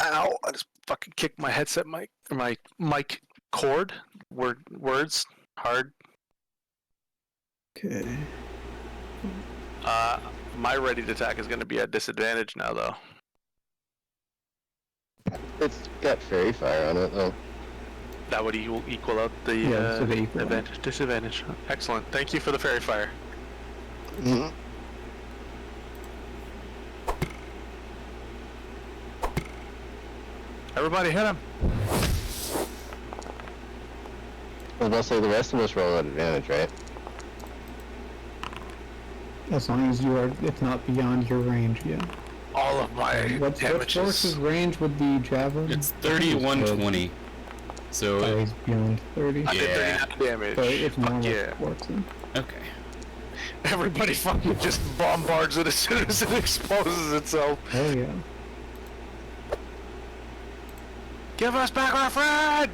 Ow! I just fucking kicked my headset mic cord. Words hard. Okay. My ready to attack is going to be at disadvantage now, though. It's got fairy fire on it, though. That would equal out the advantage, disadvantage. Excellent. Thank you for the fairy fire. Mm-hmm. Everybody hit him. I was about to say, the rest of us roll at advantage, right? As long as it's not beyond your range, yeah. All of my What's Force's range with the javelin? It's 3120. So Oh, he's beyond 30. I did 39 damage. So it's normal yeah. Force. okay. Everybody fucking just bombards it as soon as it exposes itself. Oh yeah. Give us back our friend!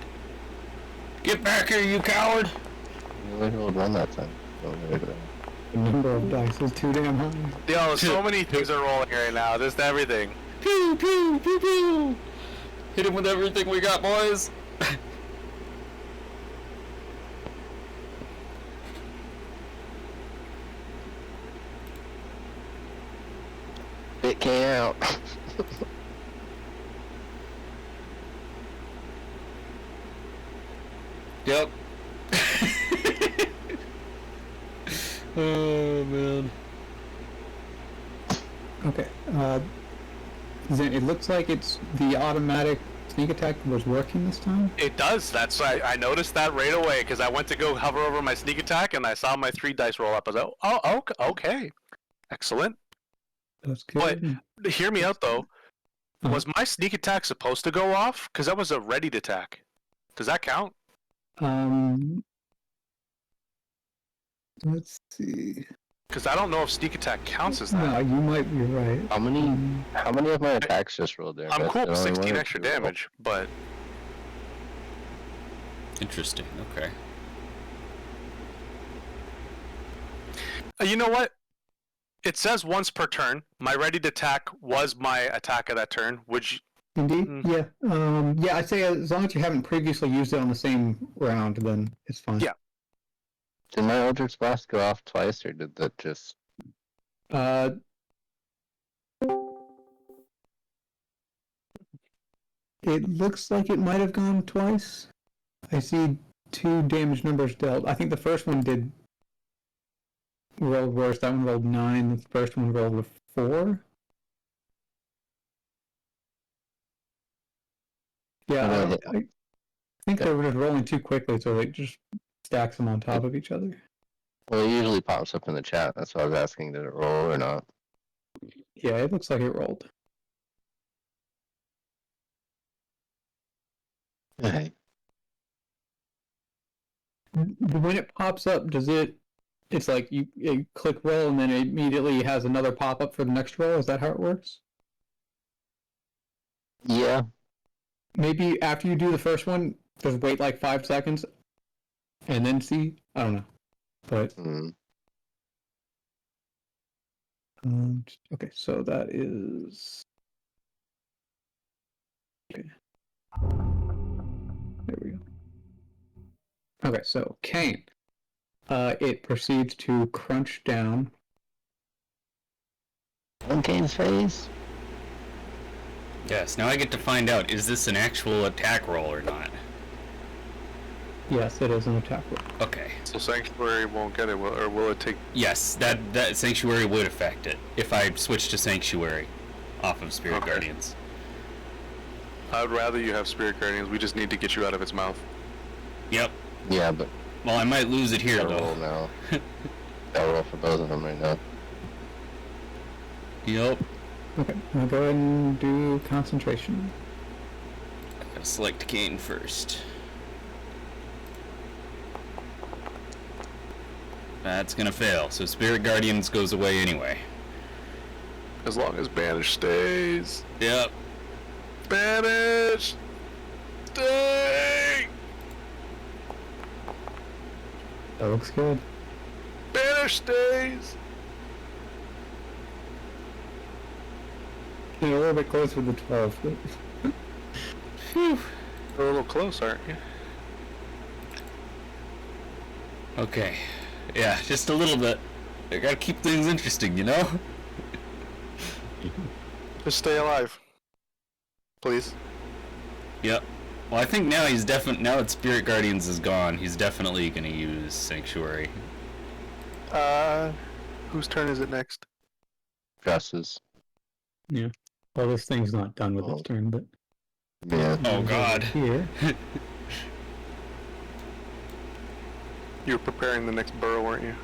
Get back here, you coward! We only rolled one that time. So The number of dice is too damn high. Yo, so many things are rolling right now. Just everything. Pew pew pew pew! Hit him with everything we got, boys! It came out. Yep. Oh man. Okay. Then it looks like it's the automatic sneak attack was working this time. It does. That's I noticed that right away because I went to go hover over my sneak attack and I saw my 3 dice roll up. I was like, oh, okay, excellent. That's good. But hear me out though. Was my sneak attack supposed to go off? Because that was a ready attack. Does that count? Let's see. Because I don't know if sneak attack counts as that. No, you might be right. How many of my attacks just rolled there? I'm That's cool the with only 16 one? extra damage, but Interesting. Okay. you know what? It says once per turn. My ready to attack was my attack of that turn. Would you? Indeed. Yeah. Yeah. I'd say as long as you haven't previously used it on the same round, then it's fine. Yeah. Did my Eldritch Blast go off twice, or did that just... It looks like it might have gone twice. I see 2 damage numbers dealt. I think the first one rolled worse. That one rolled 9. The first one rolled a 4. Yeah, I think they were just rolling too quickly, so it just stacks them on top of each other. Well, it usually pops up in the chat. That's why I was asking, did it roll or not? Yeah, it looks like it rolled. Okay. When it pops up, it's like you click roll and then it immediately has another pop up for the next roll? Is that how it works? Yeah. Maybe after you do the first one, just wait like 5 seconds and then see? I don't know. But okay, so that is okay. There we go. Okay, so Kane. It proceeds to crunch down on Kane's face. Yes. Now I get to find out: is this an actual attack roll or not? Yes, it is an attack roll. Okay. So Sanctuary won't get it, or will it take? Yes, that Sanctuary would affect it if I switch to Sanctuary off of Spirit Guardians. I'd rather you have Spirit Guardians. We just need to get you out of its mouth. Yep. Yeah, but Well, I might lose it here, gotta roll though. now. Gotta roll for both of them right now. Yup. Okay, I'll go ahead and do concentration. Gotta select Kane first. That's gonna fail, so Spirit Guardians goes away anyway. As long as Banish stays. Yep. Banish! Stay! That looks good. Banish stays! You're a little bit close with the 12. But... Phew. You're a little close, aren't you? Okay. Yeah, just a little bit. I gotta keep things interesting, you know? Just stay alive. Please. Yep. Well, I think now now that Spirit Guardians is gone, he's definitely gonna use Sanctuary. Whose turn is it next? Dresses. Yeah. Well, this thing's not done with its turn, but... Yeah. Oh god. Here. You were preparing the next burrow, weren't you?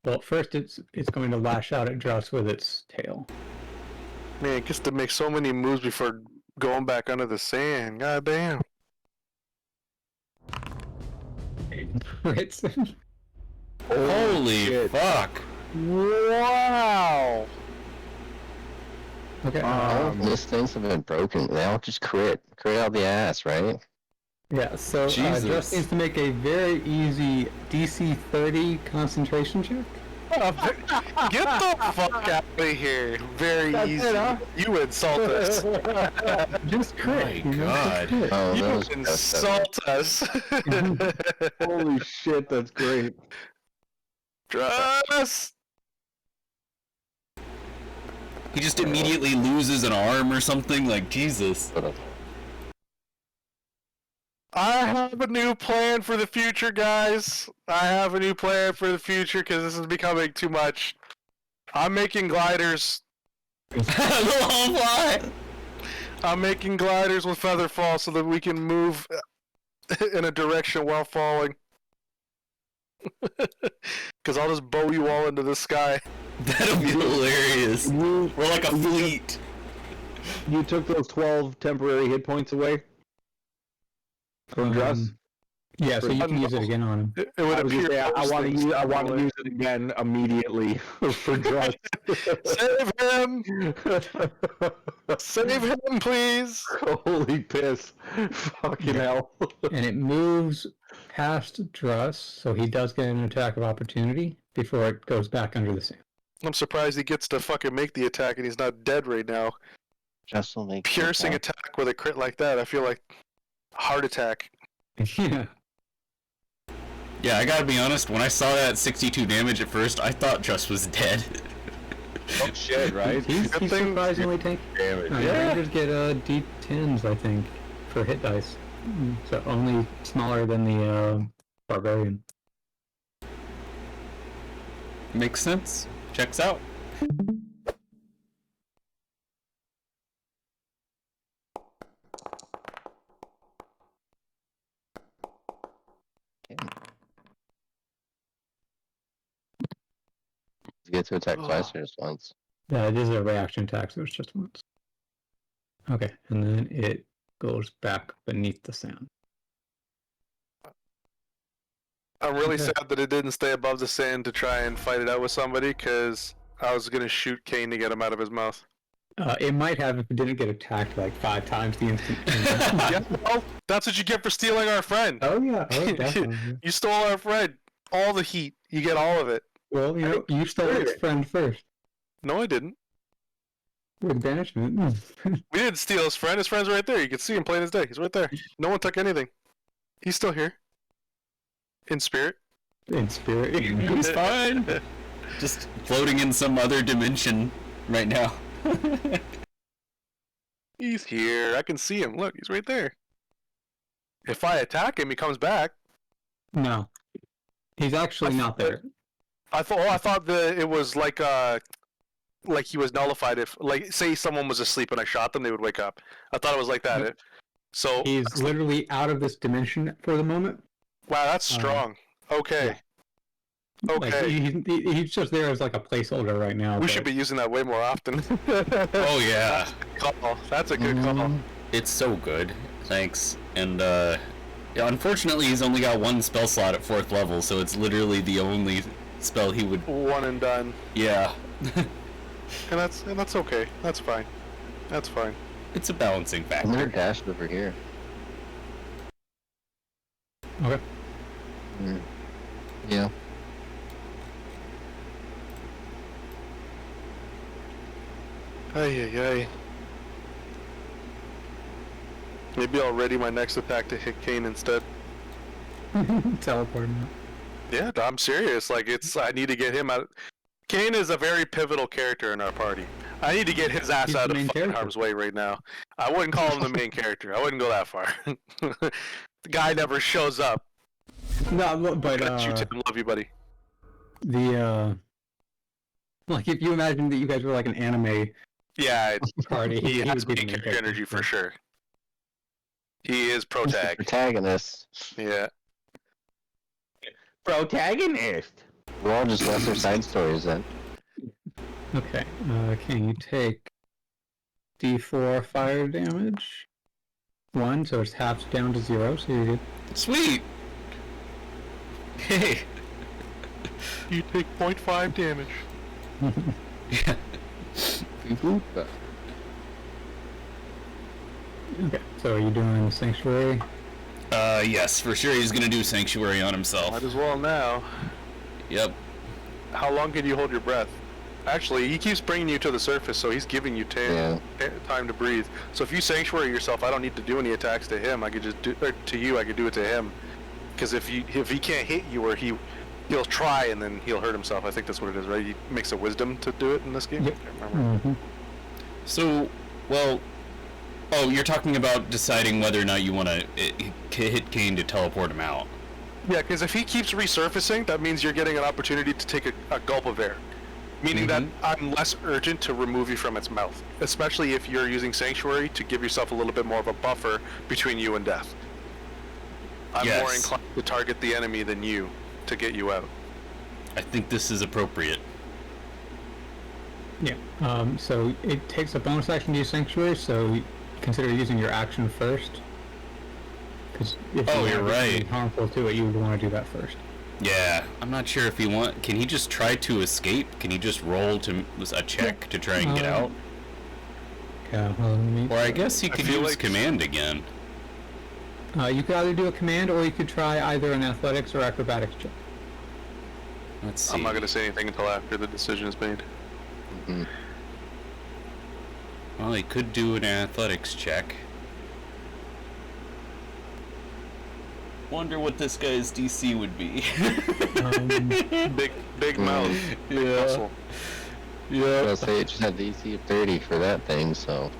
Well, first it's going to lash out at Dross with its tail. Man, it gets to make so many moves before going back under the sand. God damn. It's... Holy shit. fuck. Wow! Okay, All of these things have been broken. They all just crit out the ass, right? yeah, so Jesus. Dross needs to make a very easy DC 30 concentration check. Get the fuck out of here. Very That's easy. it, huh? You insult us. Just crit. My you know, God. just crit. Oh, You that was insult us. Holy shit, that's great. Trust. He just immediately loses an arm or something? Like, Jesus. I have a new plan for the future, guys. I have a new plan for the future because this is becoming too much. I'm making gliders. Little fly. I'm making gliders with feather fall so that we can move in a direction while falling. Because I'll just bow you all into the sky. That'll be hilarious. We're like a fleet. You took those 12 temporary hit points away from Dress? Yeah, so you can use it again on him. It would I was gonna appear. say, I those want to things use. I come want to away. use it again immediately for Dress. Save him! Save him, please! Holy piss! Fucking hell! And it moves past Druss, so he does get an attack of opportunity before it goes back under the sand. I'm surprised he gets to fucking make the attack and he's not dead right now. Just will make Piercing attack with a crit like that, I feel like heart attack. Yeah. Yeah, I gotta be honest, when I saw that 62 damage at first, I thought Just was dead. Oh shit! Right? He's Good thing- surprisingly tanky. Damage. Rangers get D10s, I think, for hit dice. So only smaller than the Barbarian. Makes sense. Checks out. You get to attack twice or just once. Yeah, it is a reaction attack, so it's just once. Okay, and then it goes back beneath the sand. I'm really Okay. sad that it didn't stay above the sand to try and fight it out with somebody, because I was gonna shoot Kane to get him out of his mouth. It might have if it didn't get attacked like 5 times the instant. Yeah, well, that's what you get for stealing our friend. Oh yeah, oh definitely. You stole our friend. All the heat. You get all of it. Well, you know, you stole its friend first No, I didn't. with banishment. We didn't steal his friend. His friend's right there. You can see him plain as day. He's right there. No one took anything. He's still here. In spirit. In spirit. He's fine. Just floating in some other dimension right now. He's here. I can see him. Look, he's right there. If I attack him, he comes back. No, he's actually not there. I thought that it was like he was nullified. If, like, say someone was asleep and I shot them, they would wake up. I thought it was like that. Nope. So He's literally out of this dimension for the moment. wow, that's strong. Okay. Like Okay. he's just there as like a placeholder right now. We but- should be using that way more often. Oh yeah, Call. That's a good call. it's so good. Thanks. And yeah, unfortunately, he's only got one spell slot at 4th level, so it's literally the only spell he would. One and done. Yeah, And that's okay. That's fine. That's fine. it's a balancing I'm gonna factor. dash over here. Okay. Yeah. Ay. Maybe I'll ready my next attack to hit Kane instead. Teleport him out. Yeah, I'm serious. Like I need to get him out. Kane is a very pivotal character in our party. I need to get his ass He's out the of main fucking character. harm's way right now. I wouldn't call him the main character. I wouldn't go that far. The guy never shows up. No, but Got you, Tim. Love you, buddy. like if you imagine that you guys were like an anime Yeah, party, he has would be main the main character energy for sure. He is pro He's the tag. protagonist. Yeah. Protagonist. We're all just lesser side stories then. Okay. Can you take D4 fire damage? 1, so it's halved down to 0, so you're good. Sweet. Hey. You take 0.5 damage. Yeah. Okay, so are you doing Sanctuary? Yes, for sure. He's gonna do Sanctuary on himself. Might as well now. Yep. How long can you hold your breath? Actually, he keeps bringing you to the surface, so he's giving you time to breathe. So if you sanctuary yourself, I don't need to do any attacks to him. I could just do or to you. I could do it to him, because if he can't hit you, or he'll try and then he'll hurt himself. I think that's what it is, right? He makes a wisdom to do it in this game. Yep. I can't remember. Mm-hmm. So, well, oh, you're talking about deciding whether or not you want to hit Kane to teleport him out. Yeah, because if he keeps resurfacing, that means you're getting an opportunity to take a gulp of air. Meaning that I'm less urgent to remove you from its mouth. Especially if you're using Sanctuary to give yourself a little bit more of a buffer between you and death. I'm more Yes. inclined to target the enemy than you to get you out. I think this is appropriate. Yeah. So it takes a bonus action to use Sanctuary, so consider using your action first. Because if Oh, you you're have anything right. harmful to it, you would want to do that first. Yeah, I'm not sure if can he just try to escape? Can he just roll to a check to try and get out? Yeah. Well, let me, Or I guess he could feel use like- command again. you could either do a command, or you could try either an athletics or acrobatics check. Let's see. I'm not going to say anything until after the decision is made. Well, he could do an athletics check. Wonder what this guy's DC would be. Big mouth, big muscle. I'll say it just had the DC of 30 for that thing, so.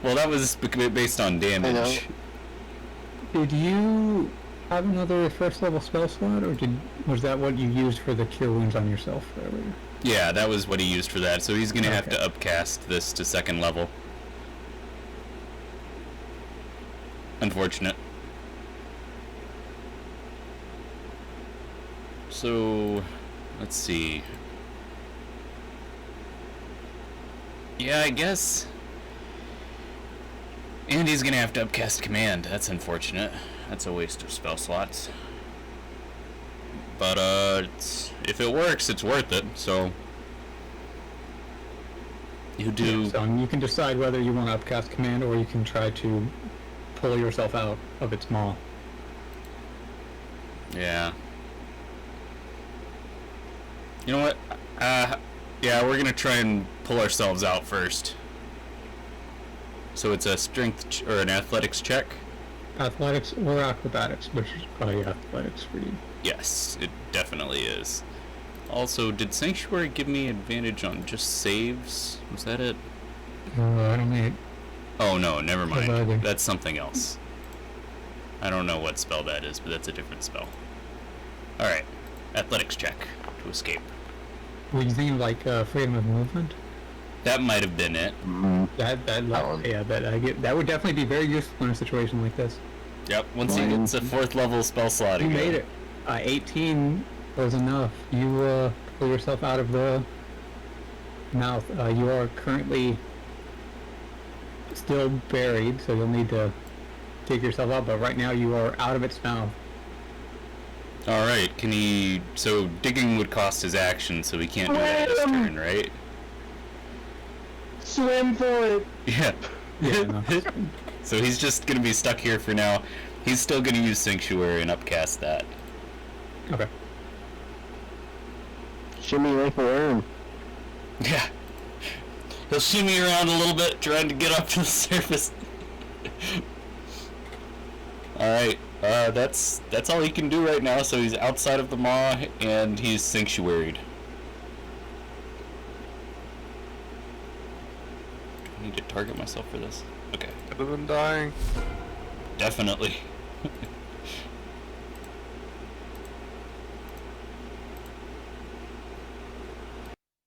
Well, that was based on damage. Did you have another first level spell slot, or was that what you used for the cure wounds on yourself earlier? Yeah, that was what he used for that. So he's gonna have Okay. to upcast this to 2nd level. Unfortunate. So, let's see. Yeah, I guess. And he's gonna have to upcast command. That's unfortunate. That's a waste of spell slots. But if it works, it's worth it. So you do. So you can decide whether you want to upcast command, or you can try to pull yourself out of its maw. Yeah. You know what? Yeah, we're gonna try and pull ourselves out first. So it's a strength or an athletics check. Athletics or acrobatics, which is probably athletics for you. Yes, it definitely is. Also, did Sanctuary give me advantage on just saves? Was that it? I don't know. Oh no, never bother. mind. That's something else. I don't know what spell that is, but that's a different spell. Alright. Athletics check to escape. Were you thinking like freedom of movement? That might have been it. That would definitely be very useful in a situation like this. Yep, once he gets a 4th level spell slot You again. made it. 18 was enough. You pull yourself out of the mouth. You are currently still buried, so you'll need to take yourself out, but right now you are out of its mouth. Alright, can he... So, digging would cost his action, so he can't do that this turn, right? Swim for it. Yeah. Yeah, no. So he's just gonna be stuck here for now. He's still gonna use Sanctuary and upcast that. Okay. Shimmy like a worm. Yeah. He'll shimmy around a little bit, trying to get up to the surface. Alright, that's all he can do right now, so he's outside of the maw, and he's sanctuaried. I need to target myself for this. Okay. Better than dying. Definitely.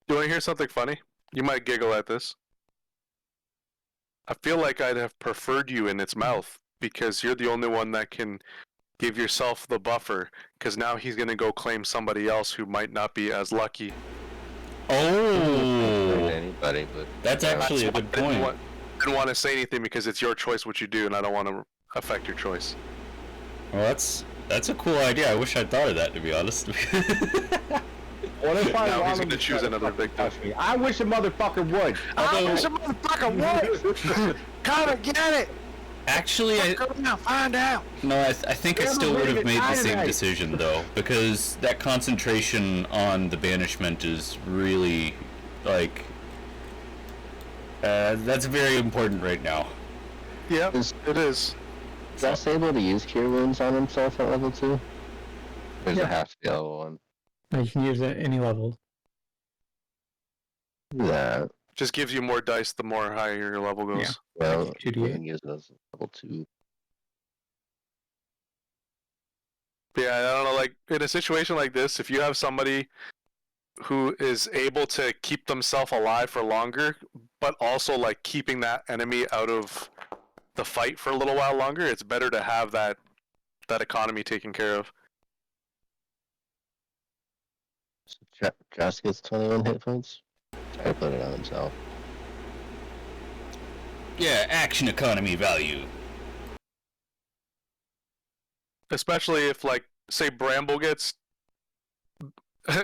You want to hear something funny? You might giggle at this. I feel like I'd have preferred you in its mouth, because you're the only one that can give yourself the buffer, because now he's going to go claim somebody else who might not be as lucky. Oh! Anybody, but That's actually a good point. I didn't want to say anything because it's your choice what you do, and I don't want to affect your choice. Well, that's a cool idea. I wish I'd thought of that, to be honest. What if I Now want he's him gonna to choose try to another fucking victim. touch me? I wish a motherfucker would. Although- I wish a motherfucker would. Come and get it. Actually, Find out. no, I think I Never still would have leave it made the same dynamite. decision, though, because that concentration on the banishment is really, like, that's very important right now. Yeah, Is it is. Gus able to use Cure Wounds on himself at level 2? Or does Yeah. it have to be level 1? You can use it at any level. That. Just gives you more dice the more higher your level goes. Yeah. Well, Like we 2d8. can use it as level 2. Yeah, I don't know, like, in a situation like this, if you have somebody who is able to keep themselves alive for longer, but also, like, keeping that enemy out of the fight for a little while longer, it's better to have that economy taken care of. So Josh gets 21 hit points. Try to put it on himself. Yeah, action economy value. Especially if, like, say Bramble gets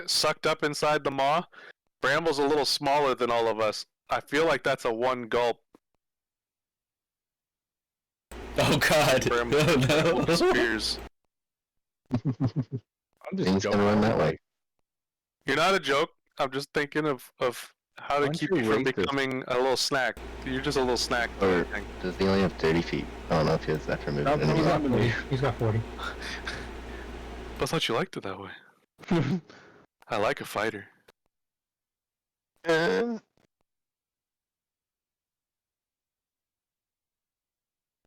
sucked up inside the maw. Bramble's a little smaller than all of us. I feel like that's a one gulp. Oh god. Bramble, Oh Bramble no. disappears. I'm just Things joking. gonna run that way. You're not a joke. I'm just thinking of how to Aren't keep you you from racist? becoming a little snack. You're just a little snack. Or thing. does he only have 30 feet? I don't know if he has that for movement No, he's anymore. not. He's got 40. But I thought you liked it that way. I like a fighter.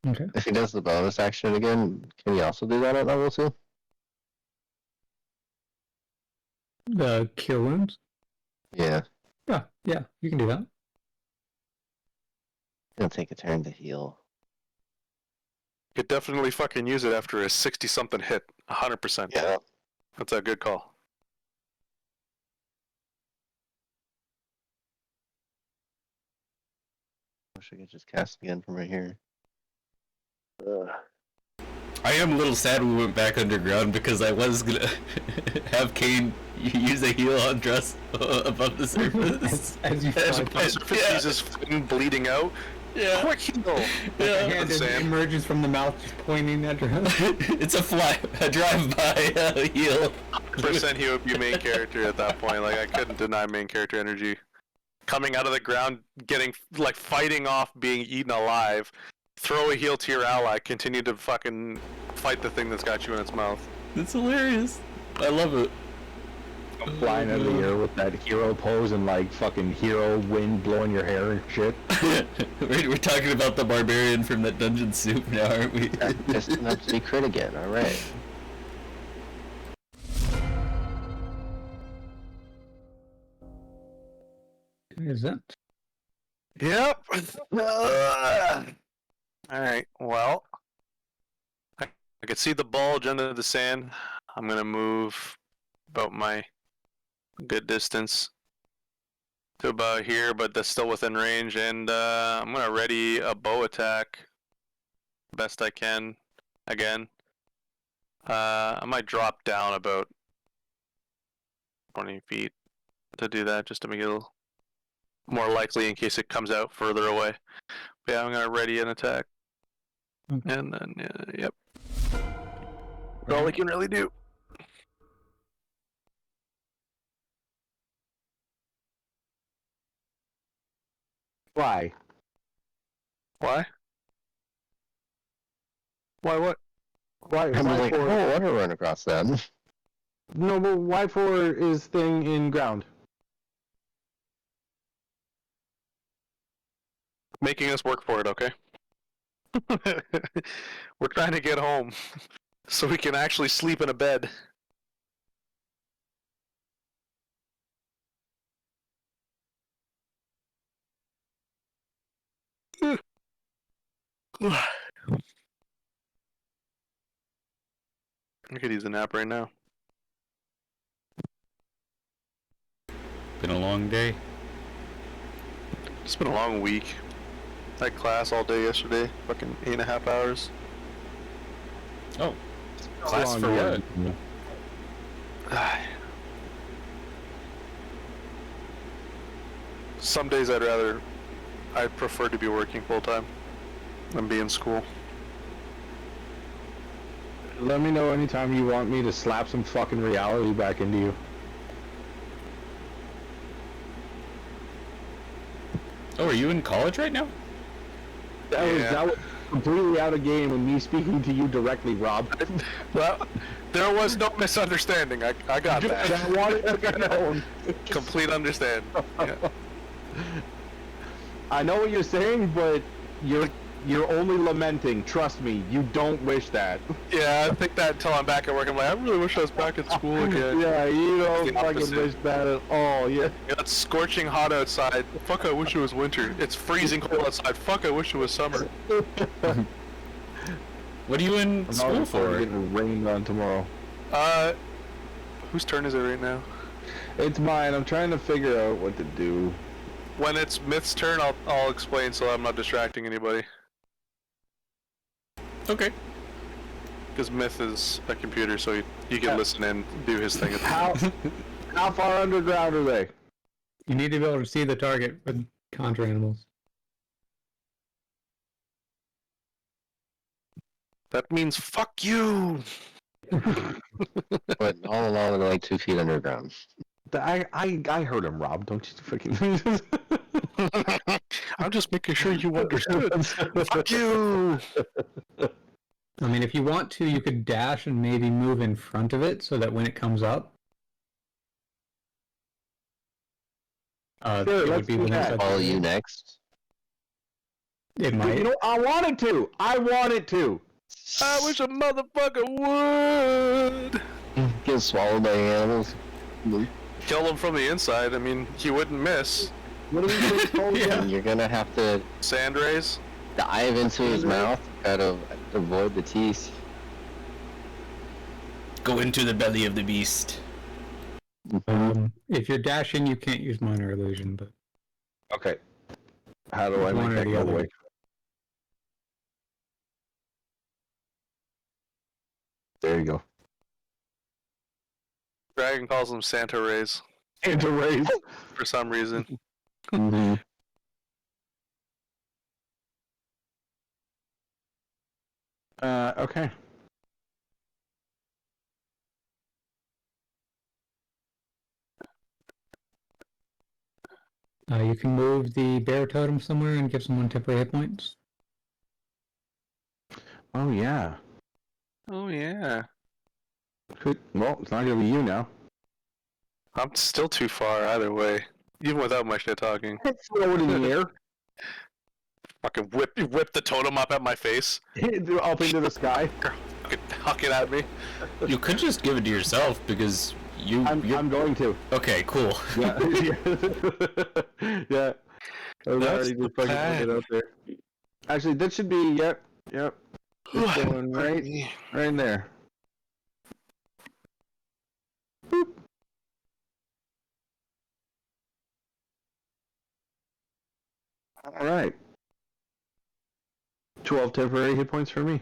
Okay. If he does the bonus action again, can he also do that at level 2? The cure wounds? Yeah. Yeah, you can do that. He'll take a turn to heal. Could definitely fucking use it after a 60-something hit. 100%. Yeah. That's a good call. Wish I could just cast again from right here. I am a little sad we went back underground because I was gonna have Kane use a heal on Dress above the surface. As you As fly a past, surface, Yeah. he's just fucking bleeding out. Yeah. Quick heal! the Yeah. hand Sam. emerges from the mouth, just pointing at your head. It's a drive-by heal. Percent he would be main character at that point. Like, I couldn't deny main character energy. Coming out of the ground, getting, like, fighting off being eaten alive, throw a heal to your ally, continue to fucking fight the thing that's got you in its mouth. It's hilarious. I love it. I'm flying out of the air with that hero pose and like fucking hero wind blowing your hair and shit. We're talking about the barbarian from that dungeon soup now, aren't we? Just enough to be crit again, alright. Is that? Yep. Alright, well. I can see the bulge under the sand. I'm gonna move about my good distance to about here, but that's still within range, and I'm gonna ready a bow attack best I can again. I might drop down about 20 feet to do that, just to make it a little more likely in case it comes out further away. But yeah, I'm gonna ready an attack. Okay. And then, yep. All we can really do. Why? Why? Why what? Why? I'm Why like, four? oh, I want to run across that. No, but why 4 is thing in ground? Making us work for it, okay? We're trying to get home so we can actually sleep in a bed. I could use a nap right now. Been a long day. It's been a long week. I had class all day yesterday, fucking 8.5 hours. Oh, class Long for day. what? Some days I'd prefer to be working full time than be in school. Let me know anytime you want me to slap some fucking reality back into you. Oh, are you in college right now? That was completely out of game and me speaking to you directly, Rob. Well, there was no misunderstanding. I got that. I wanted to be known. Complete understand. Yeah. I know what you're saying, but you're only lamenting. Trust me, you don't wish that. Yeah, I think that until I'm back at work, I'm like, I really wish I was back at school again. Yeah, you don't The fucking opposite. wish that at all. Yeah. Yeah, it's scorching hot outside. Fuck, I wish it was winter. It's freezing cold outside. Fuck, I wish it was summer. What are you in school for? Getting rained on tomorrow. Whose turn is it right now? It's mine. I'm trying to figure out what to do. When it's Myth's turn, I'll explain so I'm not distracting anybody. Okay. Because Myth is a computer, so he can listen and do his thing. At the How far underground are they? You need to be able to see the target with contra animals. That means fuck you! But all along, they're like 2 feet underground. I heard him, Rob. Don't you fucking... I'm just making sure you understood. Fuck you! I mean, if you want to, you could dash and maybe move in front of it so that when it comes up, Sure, it would let's be do within that. such- Follow you next. It might. You know, I wanted to. I wanted to. I wish a motherfucker would! Get swallowed by animals. Kill him from the inside. I mean, he wouldn't miss. What do we call Yeah. And you're gonna have to Sand rays? dive into his mouth, try to avoid the teeth. Go into the belly of the beast. If you're dashing, you can't use minor illusion, but Okay. How do I One make or that the go other. away? There you go. Dragon calls them Santa rays Into raise. for some reason. Mm-hmm. Okay. you can move the bear totem somewhere and give someone temporary hit points. Oh yeah. Oh yeah. Well, it's not gonna be you now. I'm still too far either way. Even without my shit talking. Throw it in the air. Fucking whip the totem up at my face. Up into the sky. Fucking huck it at me. You could just give it to yourself because you're... I'm going to. Okay, cool. Yeah. Yeah. Yeah. I was That's already the just fucking putting it plan. out there. Actually, that should be, yep. It's going right in there. Boop. Alright. 12 temporary hit points for me.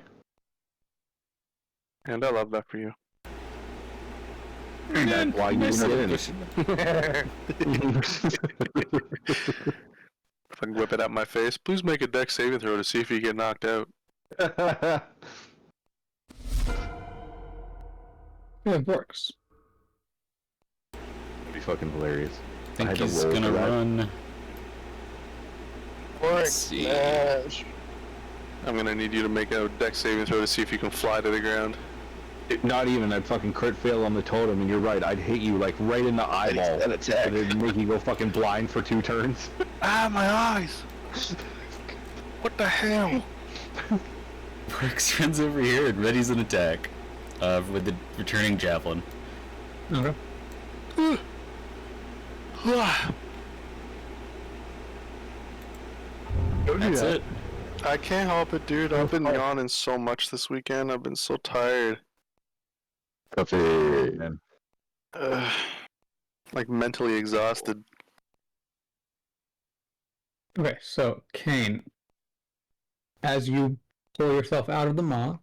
And I love that for you. That's why you Nice little win. cushion. If I can whip it at my face, please make a dex saving throw to see if you get knocked out. Yeah, it works. That'd be fucking hilarious. I think had to he's roll gonna for that. run. Let's see. I'm gonna need you to make a dex saving throw to see if you can fly to the ground. Not even, I'd fucking crit fail on the totem, and you're right, I'd hit you like right in the eyeball. An attack. And it'd make you go fucking blind for 2 turns. Ah, my eyes! What the hell? Brooks runs over here and readies an attack with the returning javelin. Okay. That's it. I can't help it, dude. I've been yawning so much this weekend. I've been so tired. Coffee. Like mentally exhausted. Okay, so Kane, as you pull yourself out of the maw,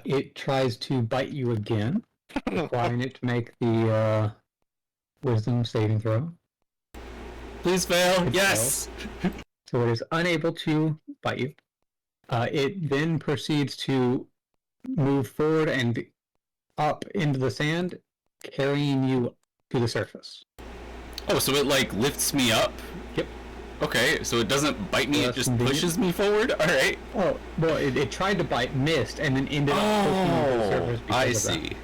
it tries to bite you again, requiring it to make the wisdom saving throw. Please fail. It Yes. So it is unable to bite you. It then proceeds to move forward and up into the sand, carrying you to the surface. Oh, so it like lifts me up? Yep. Okay, so it doesn't bite me, Well, it that's just convenient. pushes me forward? Alright. Oh, well, it tried to bite, missed, and then ended up pushing you to the surface because I of see. that.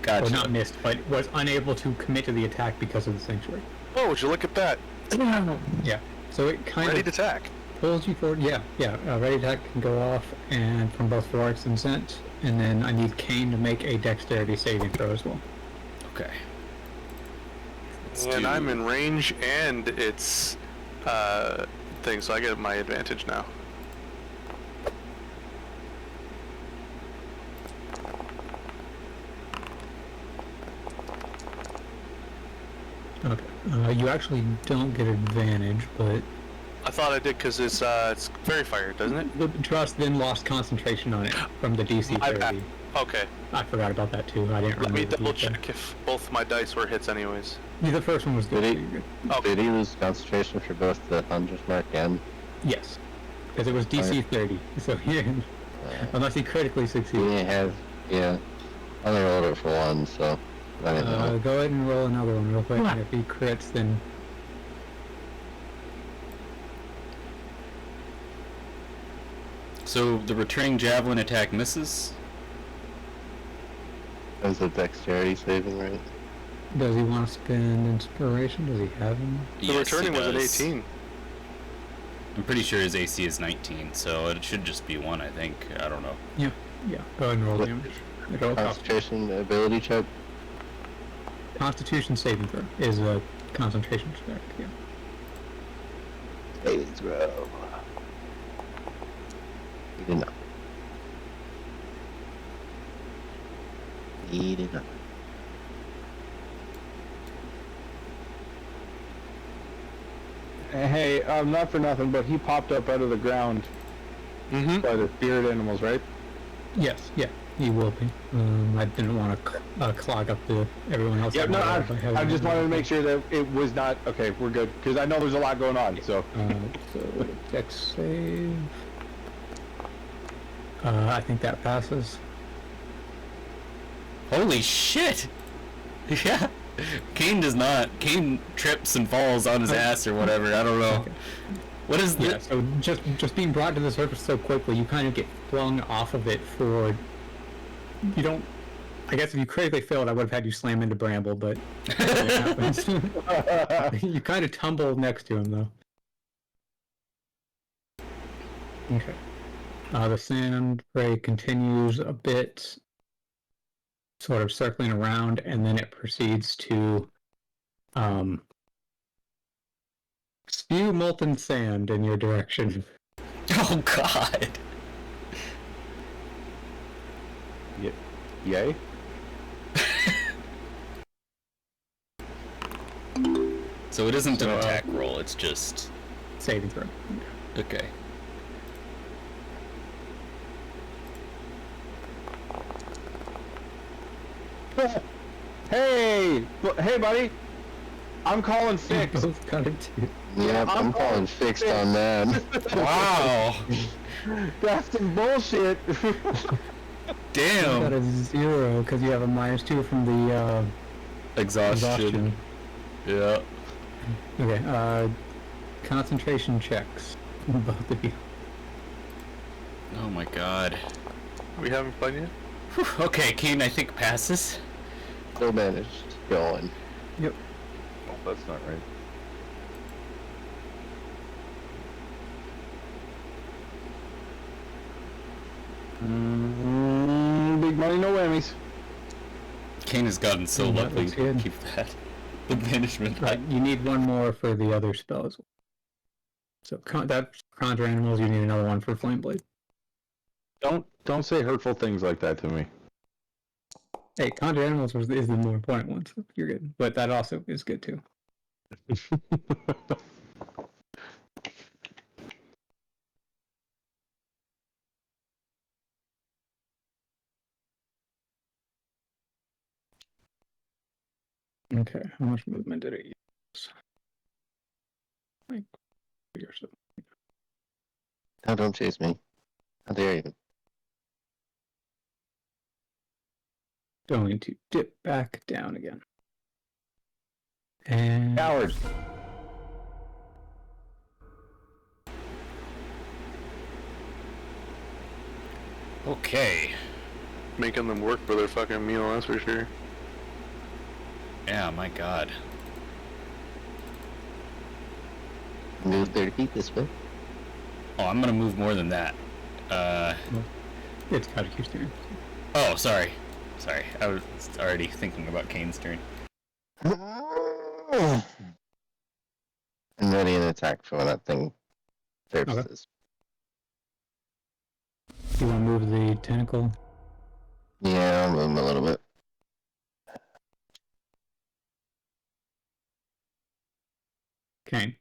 Gotcha. Well, not missed, but was unable to commit to the attack because of the sanctuary. Oh, would you look at that? Yeah. So it kind Ready of to attack. pulls you forward. Yeah. Ready attack can go off, and from both Thorax and Zent. And then I need Kane to make a dexterity saving throw as well. Okay. Let's And do- I'm in range and it's thing, so I get my advantage now. Okay. You actually don't get advantage, but I thought I did because it's fairy fire, doesn't it? the Trust then lost concentration on it from the DC My 30. bad. Okay, I forgot about that too. I didn't let me remember the double detail. check if both my dice were hits anyways. Yeah, the first one was good. Did so he- you're good. Okay. Did he lose concentration for both the 100 mark and? Yes, because it was DC 30. So yeah, unless he critically He succeeds. didn't have, yeah. I only rolled it for one, so I didn't know. Go ahead and roll another one real quick. And if he crits, then So the returning javelin attack misses? That was a dexterity saving, right? does he want to spend inspiration? Does he have any? The Yes, he returning was an does. 18. I'm pretty sure his AC is 19, so it should just be 1, I think. I don't know. Yeah. Go ahead and roll What- damage. Go Concentration ability check. Constitution saving throw is a concentration check. Yeah. Saving throw. He did not. He did not. Hey, not for nothing, but he popped up out of the ground Mm-hmm. by the spirit animals, right? Yes. Yeah. He will be. I didn't want to clog up everyone else. Yeah, no, by having I just him. wanted to make sure that it was not, okay, we're good, because I know there's a lot going on, so. So dex save. I think that passes. Holy shit! Yeah. Kane does not. Kane trips and falls on his ass or whatever. I don't know. Okay. What is Yeah. this? So just being brought to the surface so quickly, you kind of get flung off of it for. You don't. I guess if you critically failed, I would have had you slam into Bramble, but it happens. You kind of tumble next to him, though. Okay. The sand prey continues a bit, sort of circling around, and then it proceeds to spew molten sand in your direction. Oh God. Yay. So it isn't an So, attack roll. It's just Saving throw. okay. Hey, buddy. I'm calling You six. both got it too. Yep, I'm I'm calling fixed on that. Wow. That's some bullshit. You Damn. got a 0 because you have a -2 from the Exhaustion. exhaustion. Yeah. Okay, concentration checks. Both of you. Oh my God. We haven't played yet? Whew. Okay, Kane, I think passes. Still managed. Going. Oh, that's not right. Big money, no whammies. Kane has gotten so That lucky. looks good. Keep that. The banishment. You need one more for the other spells. So that's conjure animals. You need another one for flame blade. Don't say hurtful things like that to me. Hey, conjure animals is the more important one. So you're good, but that also is good too. Okay, how much movement did it use? Like 3 or so. No, don't chase me. How dare you? Going to dip back down again. And Coward. Okay. Making them work for their fucking meal, that's for sure. Yeah, my God. Move 30 feet this way. Oh, I'm gonna move more than that. it's Kajaku's turn. Oh, sorry. Sorry. I was already thinking about Kane's turn. I'm ready an attack for when that thing surfaces. You want to move the tentacle? Yeah, I'll move him a little bit. Okay.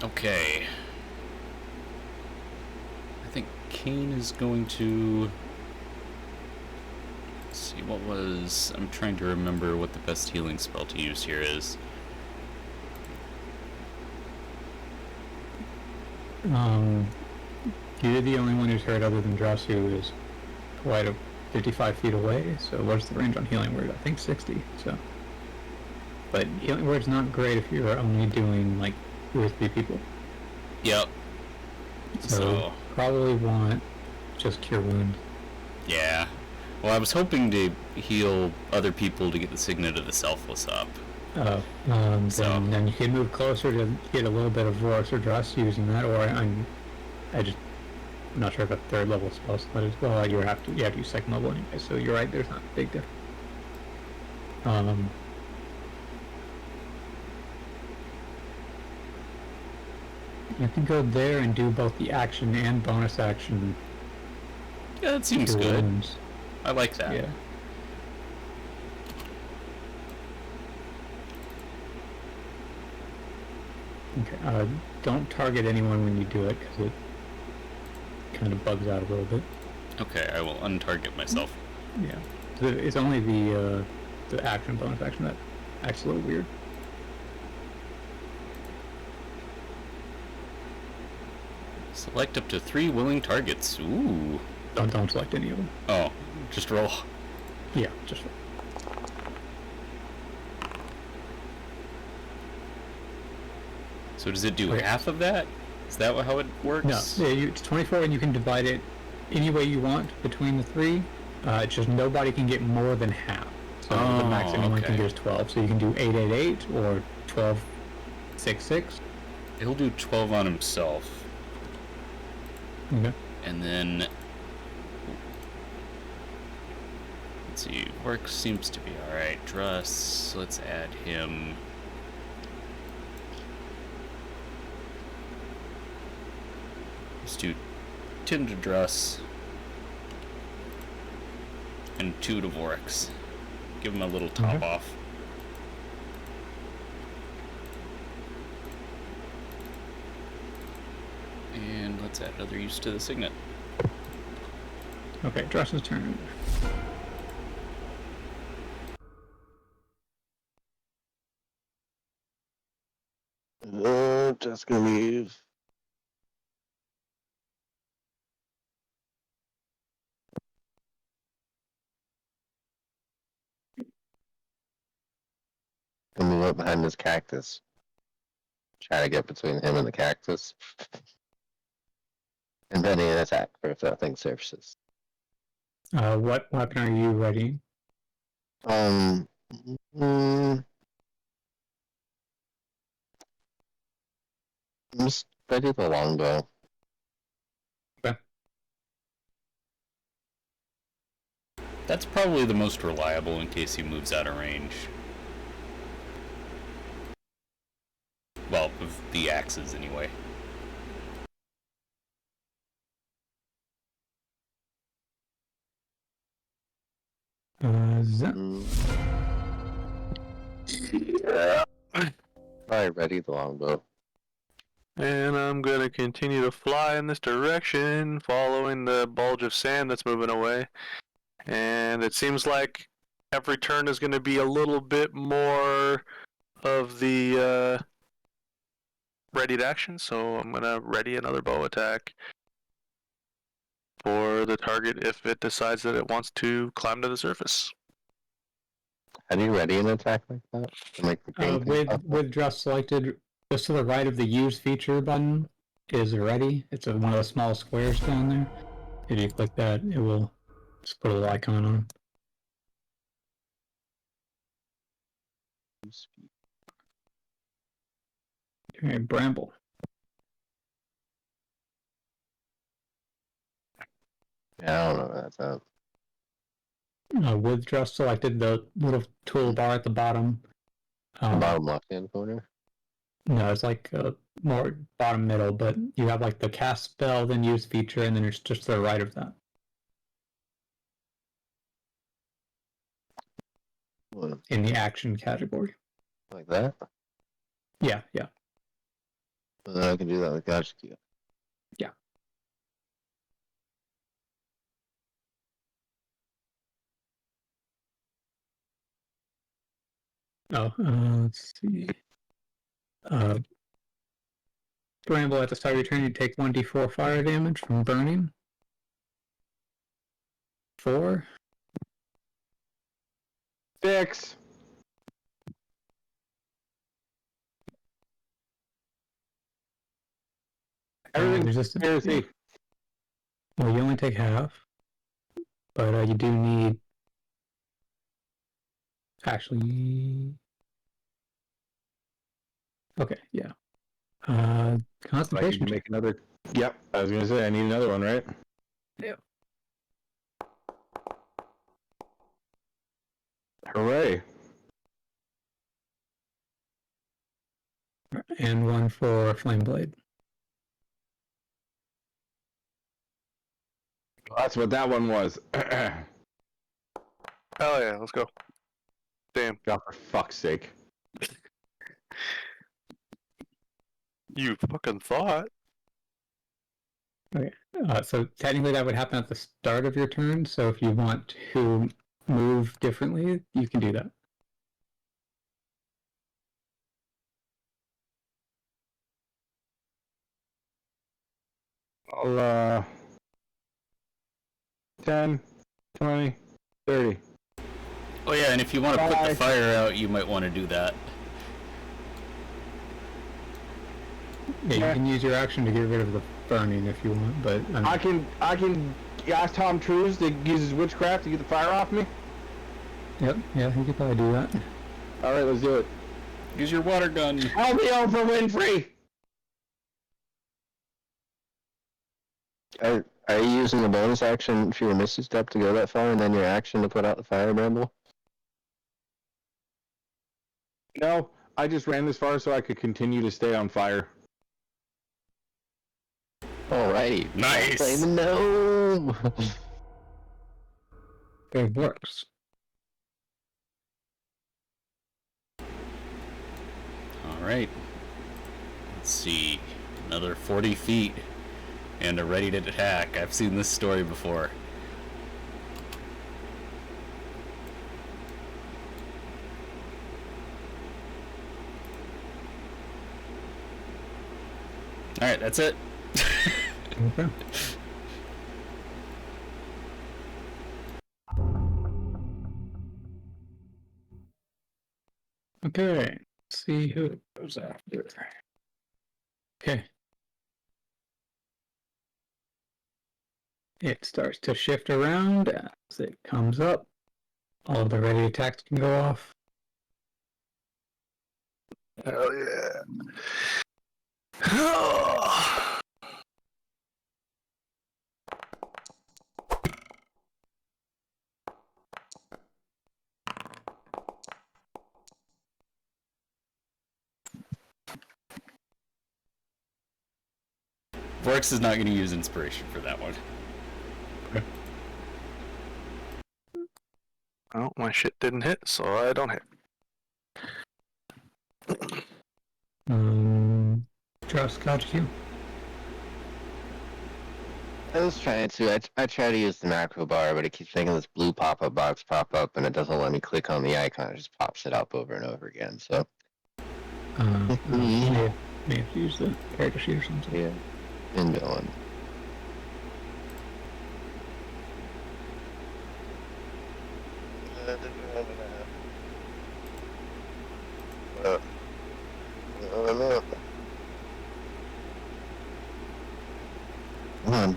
Okay. I think Kane is going to... Let's see, what was... I'm trying to remember what the best healing spell to use here is. You're the only one who's hurt other than Dross, who is quite 55 feet away. So what's the range on Healing Word? I think 60. So, but Healing Word's not great if you're only doing like 2 or 3 people. Yep. So probably want just Cure Wounds. Yeah. Well, I was hoping to heal other people to get the Signet of the Selfless up. Then you can move closer to get a little bit of Vorax or Dross using that, or I'm not sure if a 3rd level spell slot as well. You have to use 2nd level anyway. So you're right. There's not a big difference. You can go there and do both the action and bonus action. Yeah, that seems Cure good. Wounds. I like that. Yeah. Okay. Don't target anyone when you do it because it kind of bugs out a little bit. Okay, I will untarget myself. Yeah. So it's only the action bonus action that acts a little weird. Select up to 3 willing targets. Ooh. Don't select any of them. Oh, just roll. Yeah, just. So does it do Okay. half of that? Is that how it works? No, it's 24, and you can divide it any way you want between the 3. It's just nobody can get more than half. So the max anyone can okay. get is 12. So you can do 888 or 1266. He'll do 12 on himself. Okay. And then... Let's see, work seems to be alright. Druss, let's add him. substitute 10 to Druss and 2 to Vorax. Give him a little top off. And let's add another use to the signet. Okay, Druss's turn. Just gonna leave. And move up behind this cactus. Try to get between him and the cactus. And then he attack for if that thing surfaces. What weapon are you ready? Just ready the longbow. That's probably the most reliable in case he moves out of range. Well, of the axes anyway. Zep. Alright, ready the longbow. And I'm gonna continue to fly in this direction, following the bulge of sand that's moving away. And it seems like every turn is gonna be a little bit more of the readied action, so I'm gonna ready another bow attack for the target if it decides that it wants to climb to the surface. How do you ready an attack like that? To make the green thing pop up? With Druss selected, just to the right of the use feature button is ready. It's one of the small squares down there. If you click that, it will just put a little icon on. Okay, Bramble. Yeah, I don't know what that's at. With Druss selected, the little toolbar at the bottom. Bottom left hand corner. No, it's like more bottom middle, but you have like the cast spell, then use feature, and then it's just to the right of that. What, In the action category. like that? Yeah. And then I can do that with Gotcha Key. Yeah. Oh, let's see. Bramble, at the start of your turn, you take 1d4 fire damage from burning. 4. 6. Everything's Resistance. heresy. Well, you only take half, but you do need. Actually. Okay, yeah. I need Concentration. to make another. Yep, I was gonna say I need another one, right? Yep. Hooray! And 1 for Flame Blade. That's what that one was. Hell yeah, let's go. Damn. God, for fuck's sake. You fucking thought. Okay. So technically that would happen at the start of your turn, so if you want to move differently, you can do that. I'll 10, 20, 30. Oh yeah, and if you want to put Bye. the fire out, you might want to do that. Yeah, Yeah. you can use your action to get rid of the burning if you want, but I can ask Tom Cruise to use his witchcraft to get the fire off me. Yep, yeah, you could probably do that. All right, let's do it. Use your water gun. I'll be Oprah Winfrey. Are you using the bonus action for your Misty Step to go that far, and then your action to put out the fire, Bramble? No, I just ran this far so I could continue to stay on fire. Alrighty. Nice. Play the gnome. It works. All right. Let's see. Another 40 feet and a ready to attack. I've seen this story before. All right, that's it. Okay. Okay. Let's see who it goes after. Okay. It starts to shift around as it comes up. All the ready attacks can go off. Hell yeah. Vorx is not going to use inspiration for that one. Oh, my shit didn't hit, so I don't hit. Just got you. I was trying to. I try to use the macro bar, but it keeps making this blue pop-up box pop up, and it doesn't let me click on the icon. It just pops it up over and over again. So May have to use the character sheet or something. yeah, been going. Come on.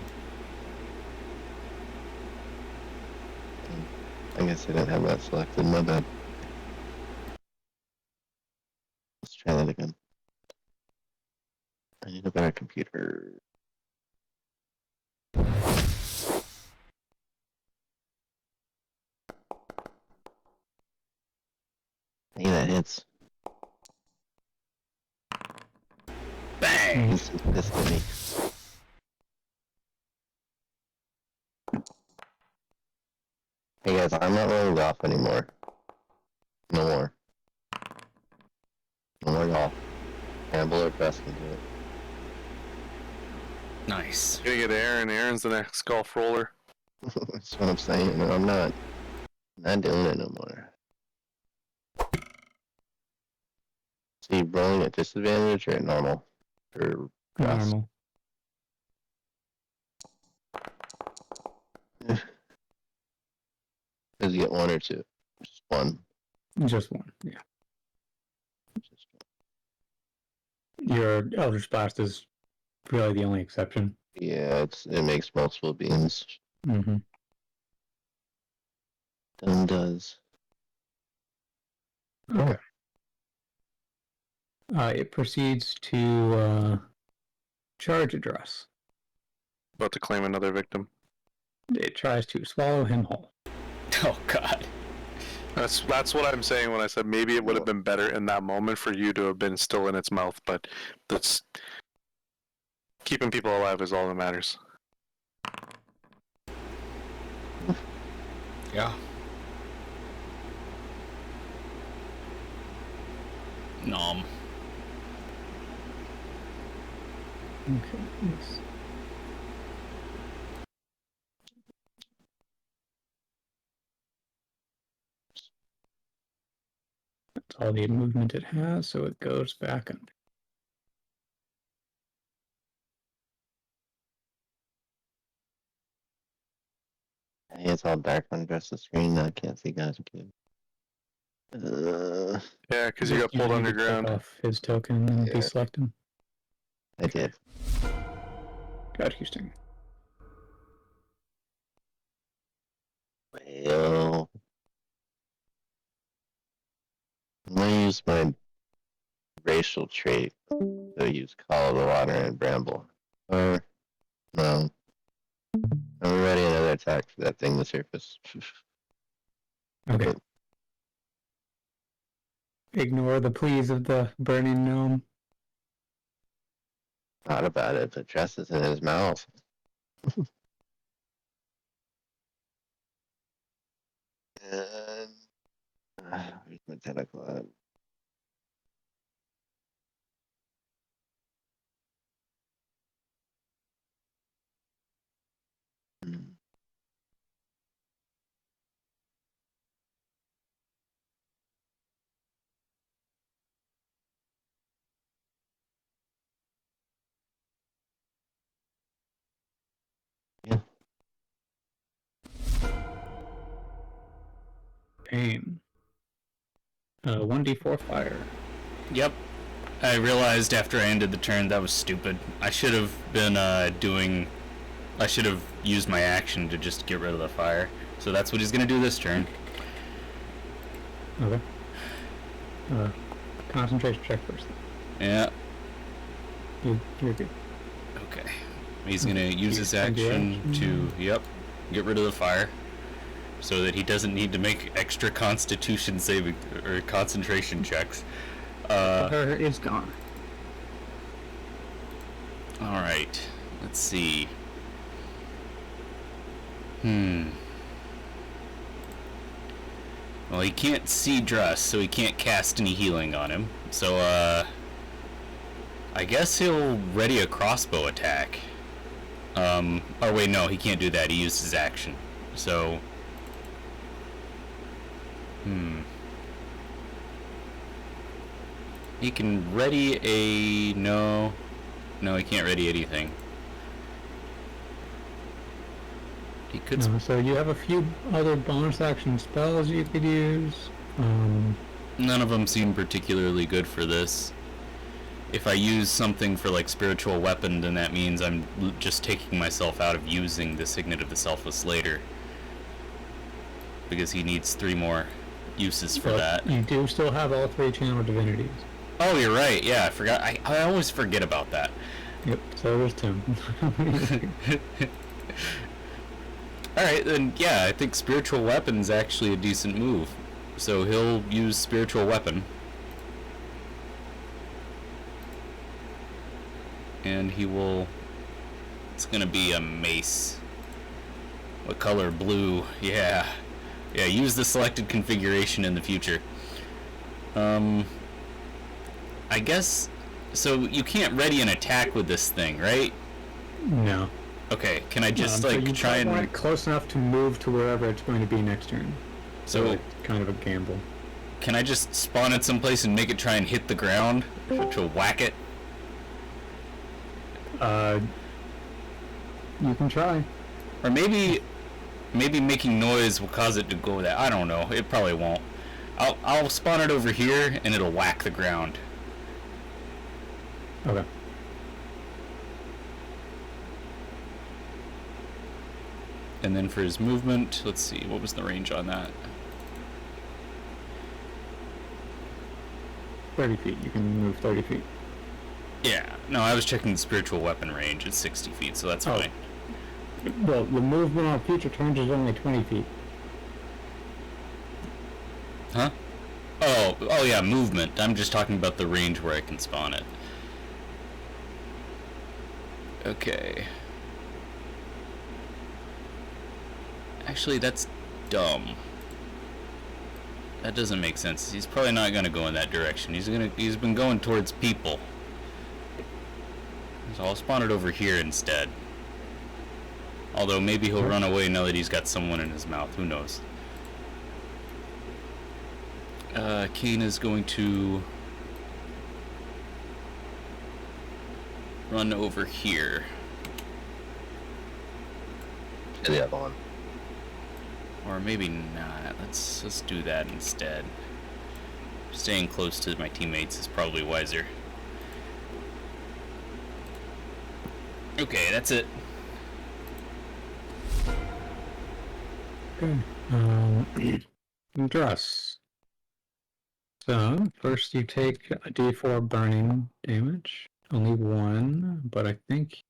I guess I didn't have that selected. My bad. Let's try that again. I need a better computer. Hey, that hits. Bang! Instant destiny. Hey guys, I'm not rolling golf anymore. No more. No more golf. Campbell or Preston do it. Nice. Gonna get Aaron. Aaron's the next golf roller. That's what I'm saying. No, I'm not. Not doing it no more. See, rolling at disadvantage or at normal? Or cross? Normal. Does he get one or two? Just one. Just one. Yeah. Just one. Your Eldritch Blast is really the only exception. Yeah, it makes multiple beams. Mm-hmm. Done does. Okay. It proceeds to charge address. About to claim another victim. It tries to swallow him whole. Oh god. That's what I'm saying when I said maybe it would have been better in that moment for you to have been still in its mouth, but that's keeping people alive is all that matters. Yeah. Nom. Okay. Yes. That's all the movement it has, so it goes back under. Hey, it's all dark on across the screen. I can't see guys. Yeah, because you got pulled Usually you click underground. off his token and Yeah. deselect him. I did. Got Houston. Well, I'm gonna use my racial trait to use Call of the Water and Bramble. Or, no. I'm ready another attack for that thing to surface. Okay. Ignore the pleas of the burning gnome. thought about it, but Dress is in his mouth. And where's my tentacle at? Hmm. Yeah. Pain. 1d4 fire. Yep. I realized after I ended the turn that was stupid. I should have been I should have used my action to just get rid of the fire. So that's what he's gonna do this turn. Okay. Concentration check first. Yeah. You're good. Okay. He's gonna use his Spend your action action. to, yep, get rid of the fire, so that he doesn't need to make extra Constitution saving or concentration checks. Fire is gone. All right. Let's see. Well, he can't see Druss, so he can't cast any healing on him. So, I guess he'll ready a crossbow attack. Or wait, no, he can't do that. He used his action. So, he can ready a... No, he can't ready anything. He could... So you have a few other bonus action spells you could use. None of them seem particularly good for this. If I use something for like spiritual weapon, then that means I'm just taking myself out of using the Signet of the Selfless later. Because he needs 3 more uses for that. You do still have all 3 channel divinities. Oh, you're right. Yeah, I forgot. I always forget about that. Yep, so there's Tim. Alright, then yeah, I think spiritual weapon's actually a decent move. So he'll use spiritual weapon. And he will... It's gonna be a mace. What color? Blue. Yeah. Yeah, use the selected configuration in the future. I guess... So you can't ready an attack with this thing, right? No. Okay, can I just so you try want and... it close enough to move to wherever it's going to be next turn. So it's kind of a gamble. Can I just spawn it someplace and make it try and hit the ground to whack it? You can try. Or maybe making noise will cause it to go that. I don't know. It probably won't. I'll spawn it over here and it'll whack the ground. Okay. And then for his movement, let's see, what was the range on that? 30 feet. You can move 30 feet. Yeah. No, I was checking the spiritual weapon range. It's 60 feet, so that's fine. Well, the movement on future turns is only 20 feet. Huh? Oh yeah, movement. I'm just talking about the range where I can spawn it. Okay. Actually, that's dumb. That doesn't make sense. He's probably not gonna go in that direction. He's been going towards people. So I'll spawn it over here instead. Although maybe he'll run away now that he's got someone in his mouth. Who knows? Kane is going to run over here. To the other one. Or maybe not. Let's do that instead. Staying close to my teammates is probably wiser. Okay, that's it. Okay. Dress. So, first you take a d4 burning damage. Only 1, but I think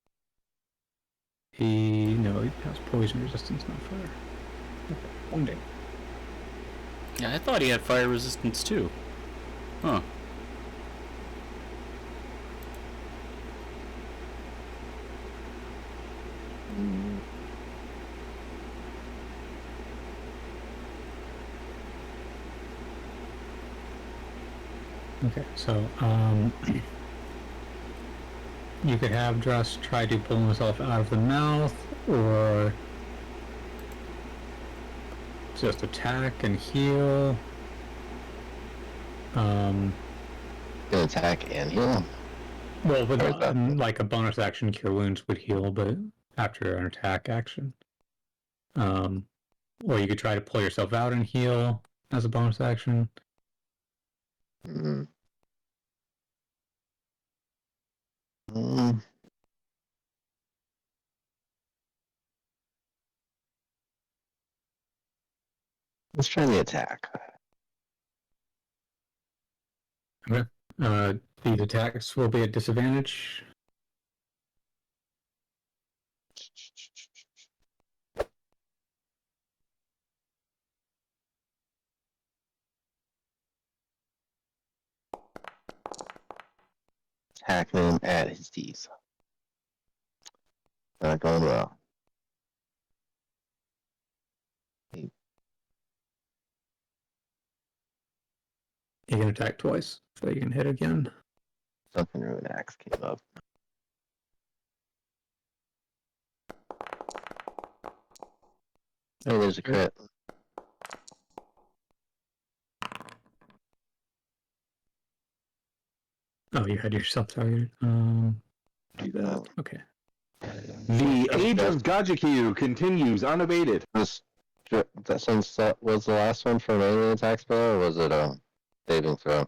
no, he has poison resistance, not fire. Okay, 1 day. Yeah, I thought he had fire resistance too. Huh. Okay, so you could have Drust try to pull himself out of the mouth, or just attack and heal. Can attack and heal. Well, with Or is that- like a bonus action, Cure Wounds would heal, but after an attack action. Or you could try to pull yourself out and heal as a bonus action. Mm. Mm. Let's try the attack. These attacks will be at disadvantage. Attacking him at his teeth. Not going well. You can attack twice, so you can hit again. Something Ruin Axe came up. Oh, there's a crit. Oh, you had yourself targeted. Do that. Okay. The Age of Gajikyu continues unabated. That since that was the last one for an alien attack spell, or was it a saving throw?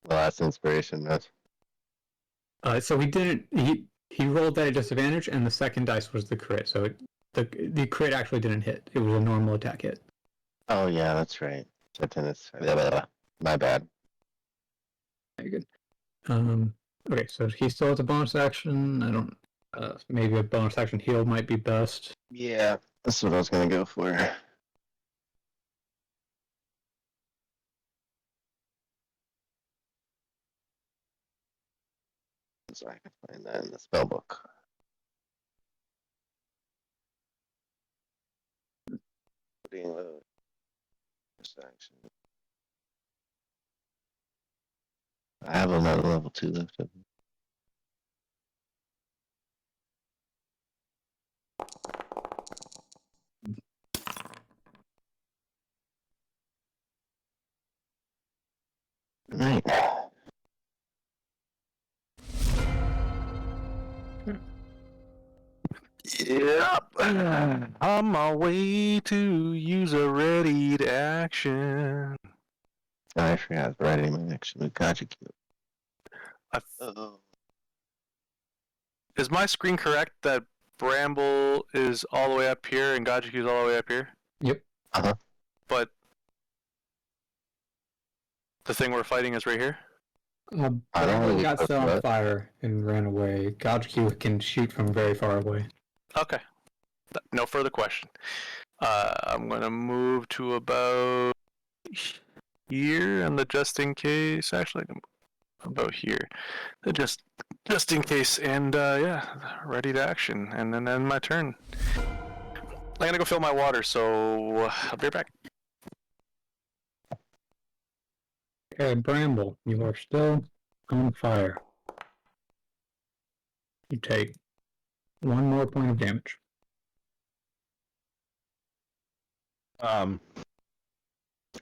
The last inspiration myth. So he didn't. He rolled that at disadvantage, and the second dice was the crit. So the crit actually didn't hit. It was a normal attack hit. Oh yeah, that's right. My bad. Very good. Okay, so he still has a bonus action. I don't. Maybe a bonus action heal might be best. Yeah, that's what I was gonna go for. So I can find that in the spell book. Putting first action. I have another level 2 left of them. Right. Yep. On my way to use a ready to action. I forgot the writing my action with Gotcha Cube. Is my screen correct that Bramble is all the way up here and Gajiku is all the way up here? Yep. Uh-huh. But the thing we're fighting is right here? I don't Bramble really got go set for on that. fire and ran away. Gajku can shoot from very far away. Okay. No further question. I'm going to move to about here, and the just in case. Actually, about here. Just in case, and yeah, ready to action, and then end my turn. I'm gonna go fill my water, so I'll be right back. Okay, Bramble, you are still on fire. You take 1 more point of damage.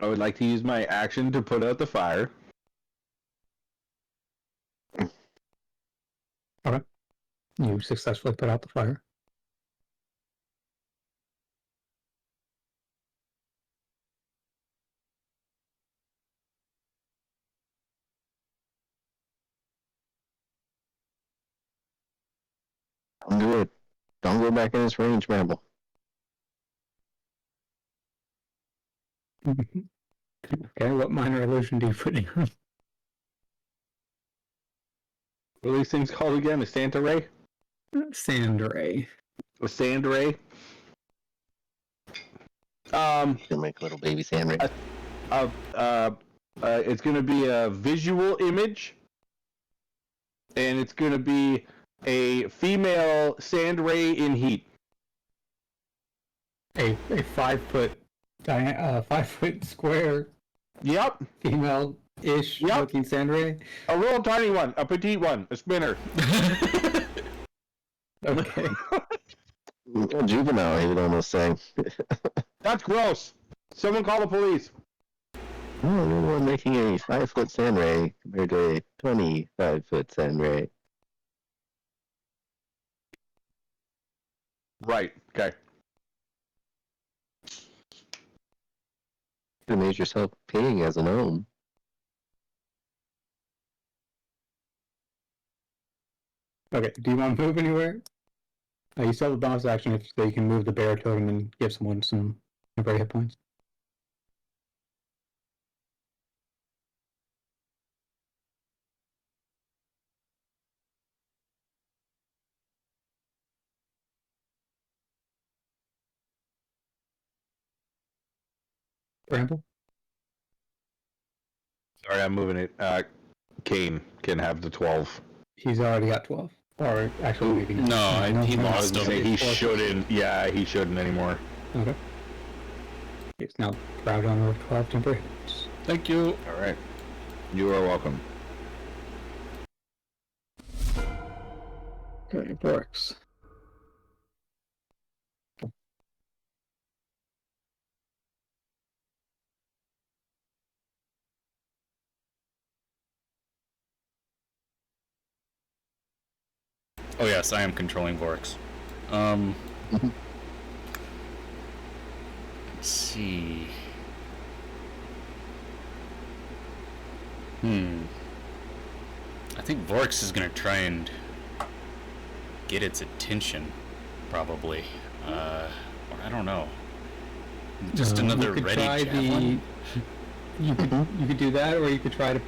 I would like to use my action to put out the fire. Okay. You successfully put out the fire. Don't do it. Don't go back in this range, Bramble. Okay, what minor illusion do you put down? What are these things called again? A Santa Ray? Sand ray. A Sand Ray? You'll make a little baby sand ray. It's going to be a visual image, and it's going to be a female Sand Ray in heat. A 5 foot 5 foot square Yep. Female-ish Yep. looking Sandray. A little tiny one, a petite one, a spinner. Okay. A juvenile, he would almost say. That's gross. Someone call the police. Oh, no one making a 5-foot sandray compared to a 25-foot sandray. Right. Okay. You made yourself paying as a gnome. Okay, do you want to move anywhere? You still have the bonus action if so you can move the bear totem and give someone some temporary hit points. Bramble? Sorry, I'm moving it. Kane can have the 12. He's already got 12. Or actually, maybe not. he I was lost gonna say him. he shouldn't. Yeah, he shouldn't anymore. Okay. It's now crowd on with 12 temporary hits. Thank you. All right. You are welcome. Okay, Borix. Oh yes, I am controlling Vorix. Let's see. I think Vorix is gonna try and get its attention, probably. Or I don't know. Just another you could ready try javelin. you could do that, or you could try to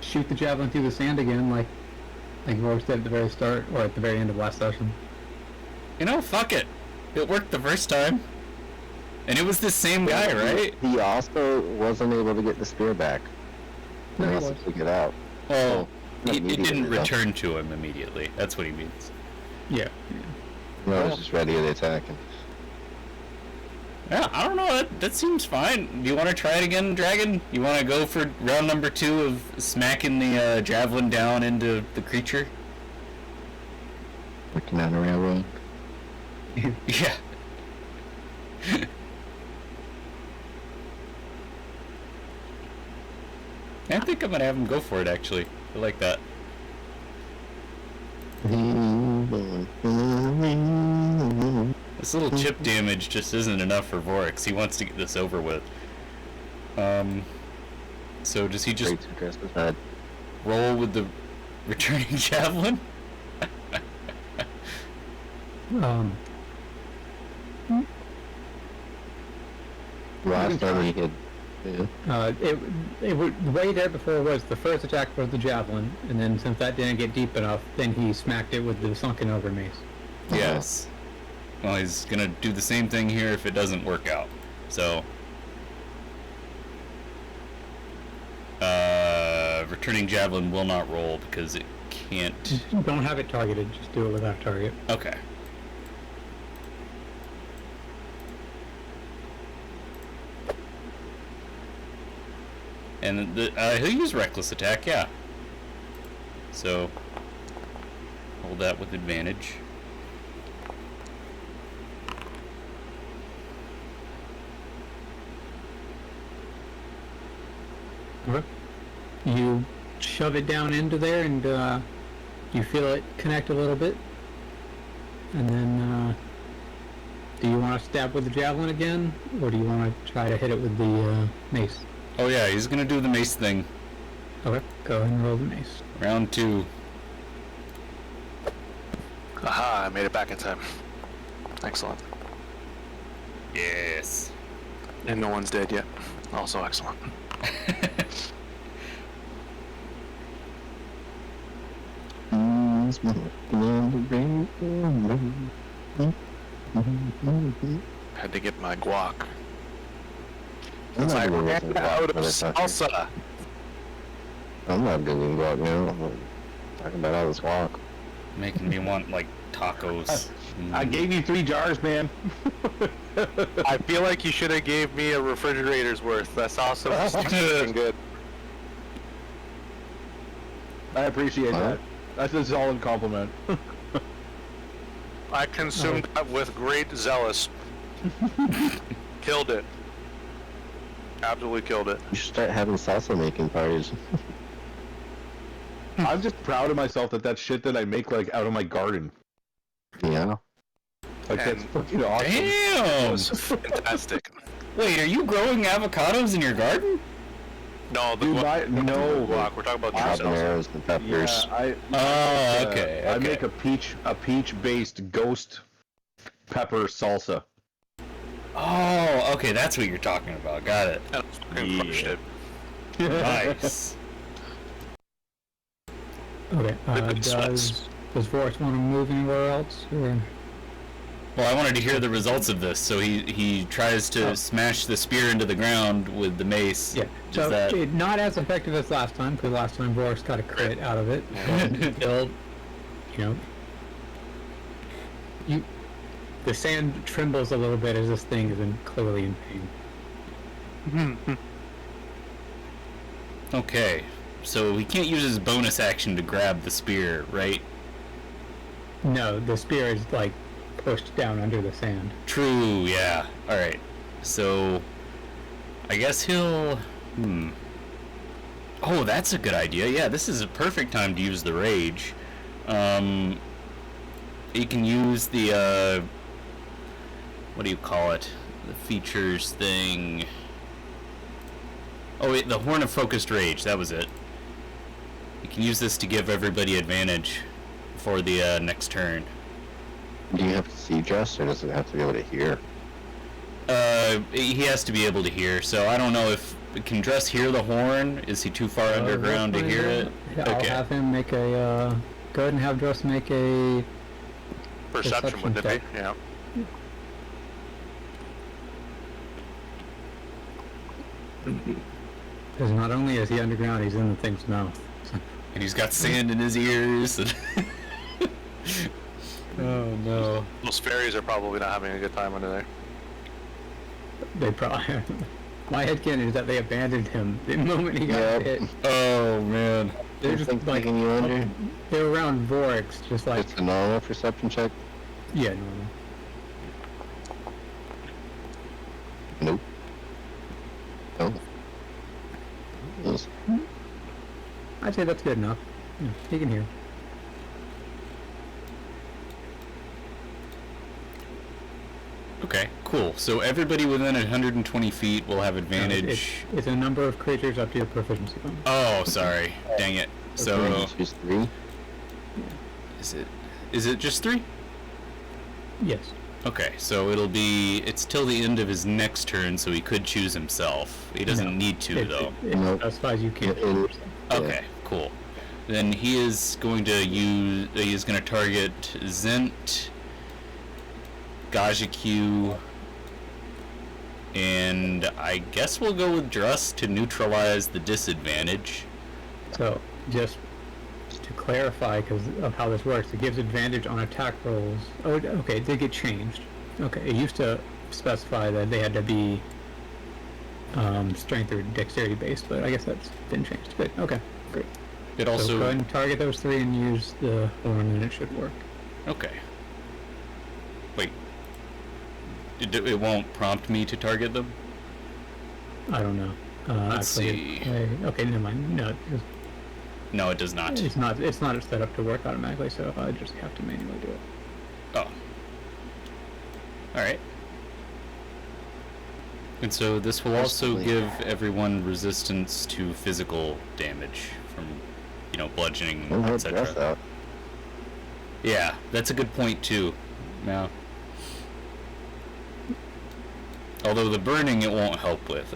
shoot the javelin through the sand again, like Borix did at the very start, or at the very end of last session. You know, fuck it. It worked the first time. And it was the same guy, right? He also wasn't able to get the spear back. No, He he has was. to pick it out. Well, not it immediately, didn't though. return to him immediately. That's what he means. Yeah. No, I was just ready to attack him. Yeah, I don't know. That seems fine. Do you want to try it again, Dragon? You want to go for round number 2 of smacking the javelin down into the creature? Working on a railroad. Yeah. I think I'm gonna have him go for it, actually. I like that. This little chip damage just isn't enough for Vorix. He wants to get this over with. So does he just Straight to address his head. roll with the returning javelin? Last time he hit. Yeah. The way he did it before was the first attack was the javelin, and then since that didn't get deep enough, then he smacked it with the sunken over mace. Yes. Well, he's gonna do the same thing here if it doesn't work out. So, returning javelin will not roll because it can't. Don't have it targeted, just do it without target. Okay. And he'll use reckless attack, yeah. So, hold that with advantage. Okay. You shove it down into there, and you feel it connect a little bit. And then, do you want to stab with the javelin again, or do you want to try to hit it with the mace? Oh yeah, he's gonna do the mace thing. Okay, go ahead and roll the mace. Round 2. Aha, I made it back in time. Excellent. Yes. And no one's dead yet. Also excellent. Had to get my guac. I'm I not gonna ran get out of motherfucker. salsa. I'm not doing guac now. I'm talking about all this guac. Making me want like Tacos. I gave you 3 jars, man. I feel like you should have gave me a refrigerator's worth. That sauce was fucking good. I appreciate that. That's a solid compliment. I consumed that with great zealous. Killed it. Absolutely killed it. You should start having salsa making parties. I'm just proud of myself that shit that I make like out of my garden. Yeah. Like that's And- fucking awesome. It Damn! was fantastic. Wait, are you growing avocados in your garden? No, the Dude, guac, no. we're talking about true salsa. Habaneros and peppers. Yeah, Oh, okay. I make a peach-based ghost pepper salsa. Oh, okay, that's what you're talking about. Got it. And I fucking crushed it. Nice. Okay. Big Does Vorax want to move anywhere else? Or? Well, I wanted to hear the results of this, so he tries to smash the spear into the ground with the mace. Yeah. Does So that... not as effective as last time, because last time Vorax got a crit out of it. Still, the sand trembles a little bit as this thing is clearly in pain. Okay, so he can't use his bonus action to grab the spear, right? No, the spear is like pushed down under the sand. True, yeah. Alright, so I guess he'll... Oh, that's a good idea. Yeah, this is a perfect time to use the rage. He can use the, what do you call it? The features thing. Oh, wait, the Horn of Focused Rage, that was it. You can use this to give everybody advantage for the next turn. Do you have to see Dress, or does it have to be able to hear? He has to be able to hear, so I don't know if... Can Dress hear the horn? Is he too far underground to hear it? I'll Okay. have him make a... go ahead and have Dress make a... Perception, wouldn't it check. be? Yeah. Because not only is he underground, he's in the thing's mouth. And he's got sand in his ears. And oh no. Those fairies are probably not having a good time under there. They probably... My headcanon is that they abandoned him the moment he got Yep. hit. Oh man. They're You just think like... taking you under? They're around Vorax, just like... It's a normal perception check? Yeah, normal. Nope. No. Yes. I'd say that's good enough. Yeah, he can hear. Okay, cool. So everybody within 120 feet will have advantage. It's a number of creatures up to your proficiency bonus. Oh, sorry. Dang it. So Choose 3? is it just 3? Yes. Okay, so it's till the end of his next turn, so he could choose himself. He doesn't No. need to, though. It Nope. specifies you can't. It- Okay, cool. Then he is going to target Zent, Gajiq, and I guess we'll go with Druss to neutralize the disadvantage. So, just to clarify, because of how this works, it gives advantage on attack rolls. Oh, okay, it did get changed. Okay, it used to specify that they had to be strength or dexterity based, but I guess that's been changed. Good. Okay, great. It So also go ahead and target those 3 and use the horn, and it should work. okay. Wait, it won't prompt me to target them. I don't know. Let's actually, see. Okay, never mind. No, No, it does not. it's not. It's not set up to work automatically, so I just have to manually do it. Oh. Alright. And so this will also Personally- give everyone resistance to physical damage from, bludgeoning, Don't help Dress etc. out. Yeah, that's a good point too. Now, although the burning it won't help with.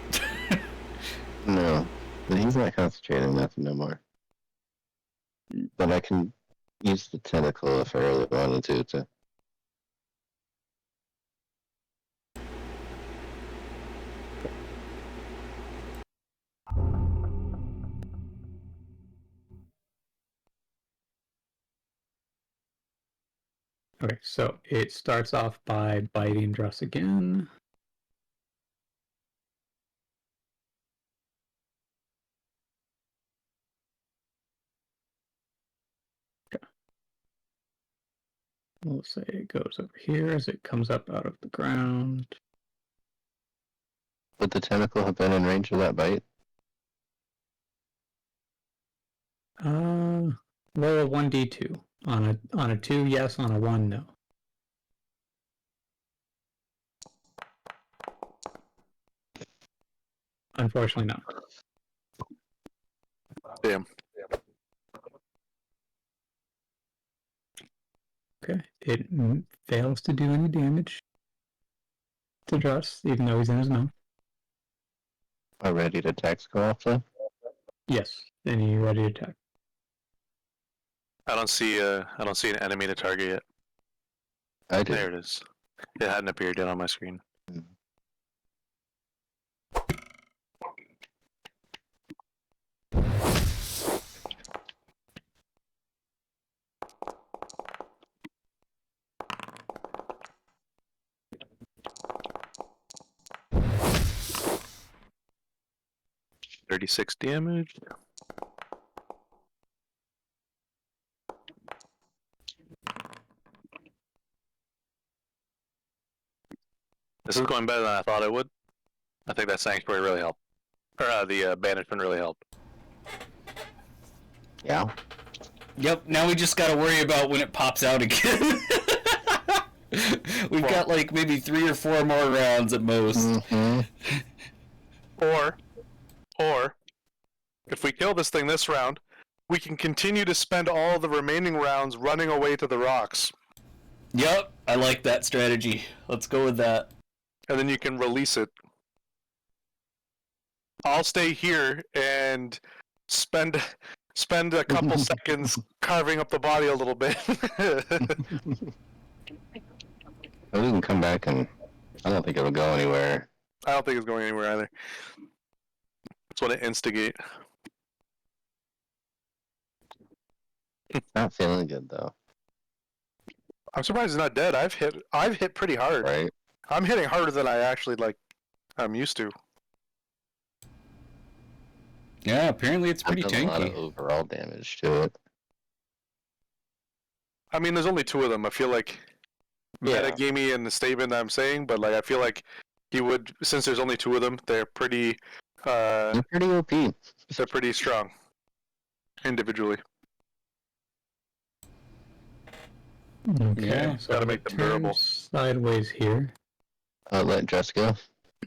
No. But he's not concentrating nothing no more. But I can use the tentacle if I really wanted to. Okay, so it starts off by biting Druss again. Okay. We'll say it goes over here as it comes up out of the ground. Would the tentacle have been in range of that bite? Roll a 1d2. On a 2, yes. On a 1, no. Unfortunately, not. Damn. Okay, it fails to do any damage to Druss, even though he's in his mouth. Are ready to attacks go off then? Yes, then you ready to attack. I don't see an enemy to target yet. I do. There it is. It hadn't appeared yet on my screen. $36 damage. This is going better than I thought it would. I think that sanctuary really helped. Or the banishment really helped. Yeah. Yep, now we just gotta worry about when it pops out again. We've got like maybe 3 or 4 more rounds at most. Mm-hmm. Or, if we kill this thing this round, we can continue to spend all the remaining rounds running away to the rocks. Yep, I like that strategy. Let's go with that. And then you can release it. I'll stay here and spend a couple seconds carving up the body a little bit. Well, we can come back and I don't think it'll go anywhere. I don't think it's going anywhere either. That's what it instigate. Not feeling good though. I'm surprised it's not dead. I've hit pretty hard. Right? I'm hitting harder than I actually I'm used to. Yeah, apparently it's pretty I've done a lot of tanky. overall damage to it. I mean, there's only 2 of them. I feel like metagamey in the statement I'm saying, but like I feel like he would, since there's only 2 of them, they're pretty They're pretty OP. they're pretty strong individually. Okay, Yeah, so gotta it make them turns durable. sideways here. Let Jess go.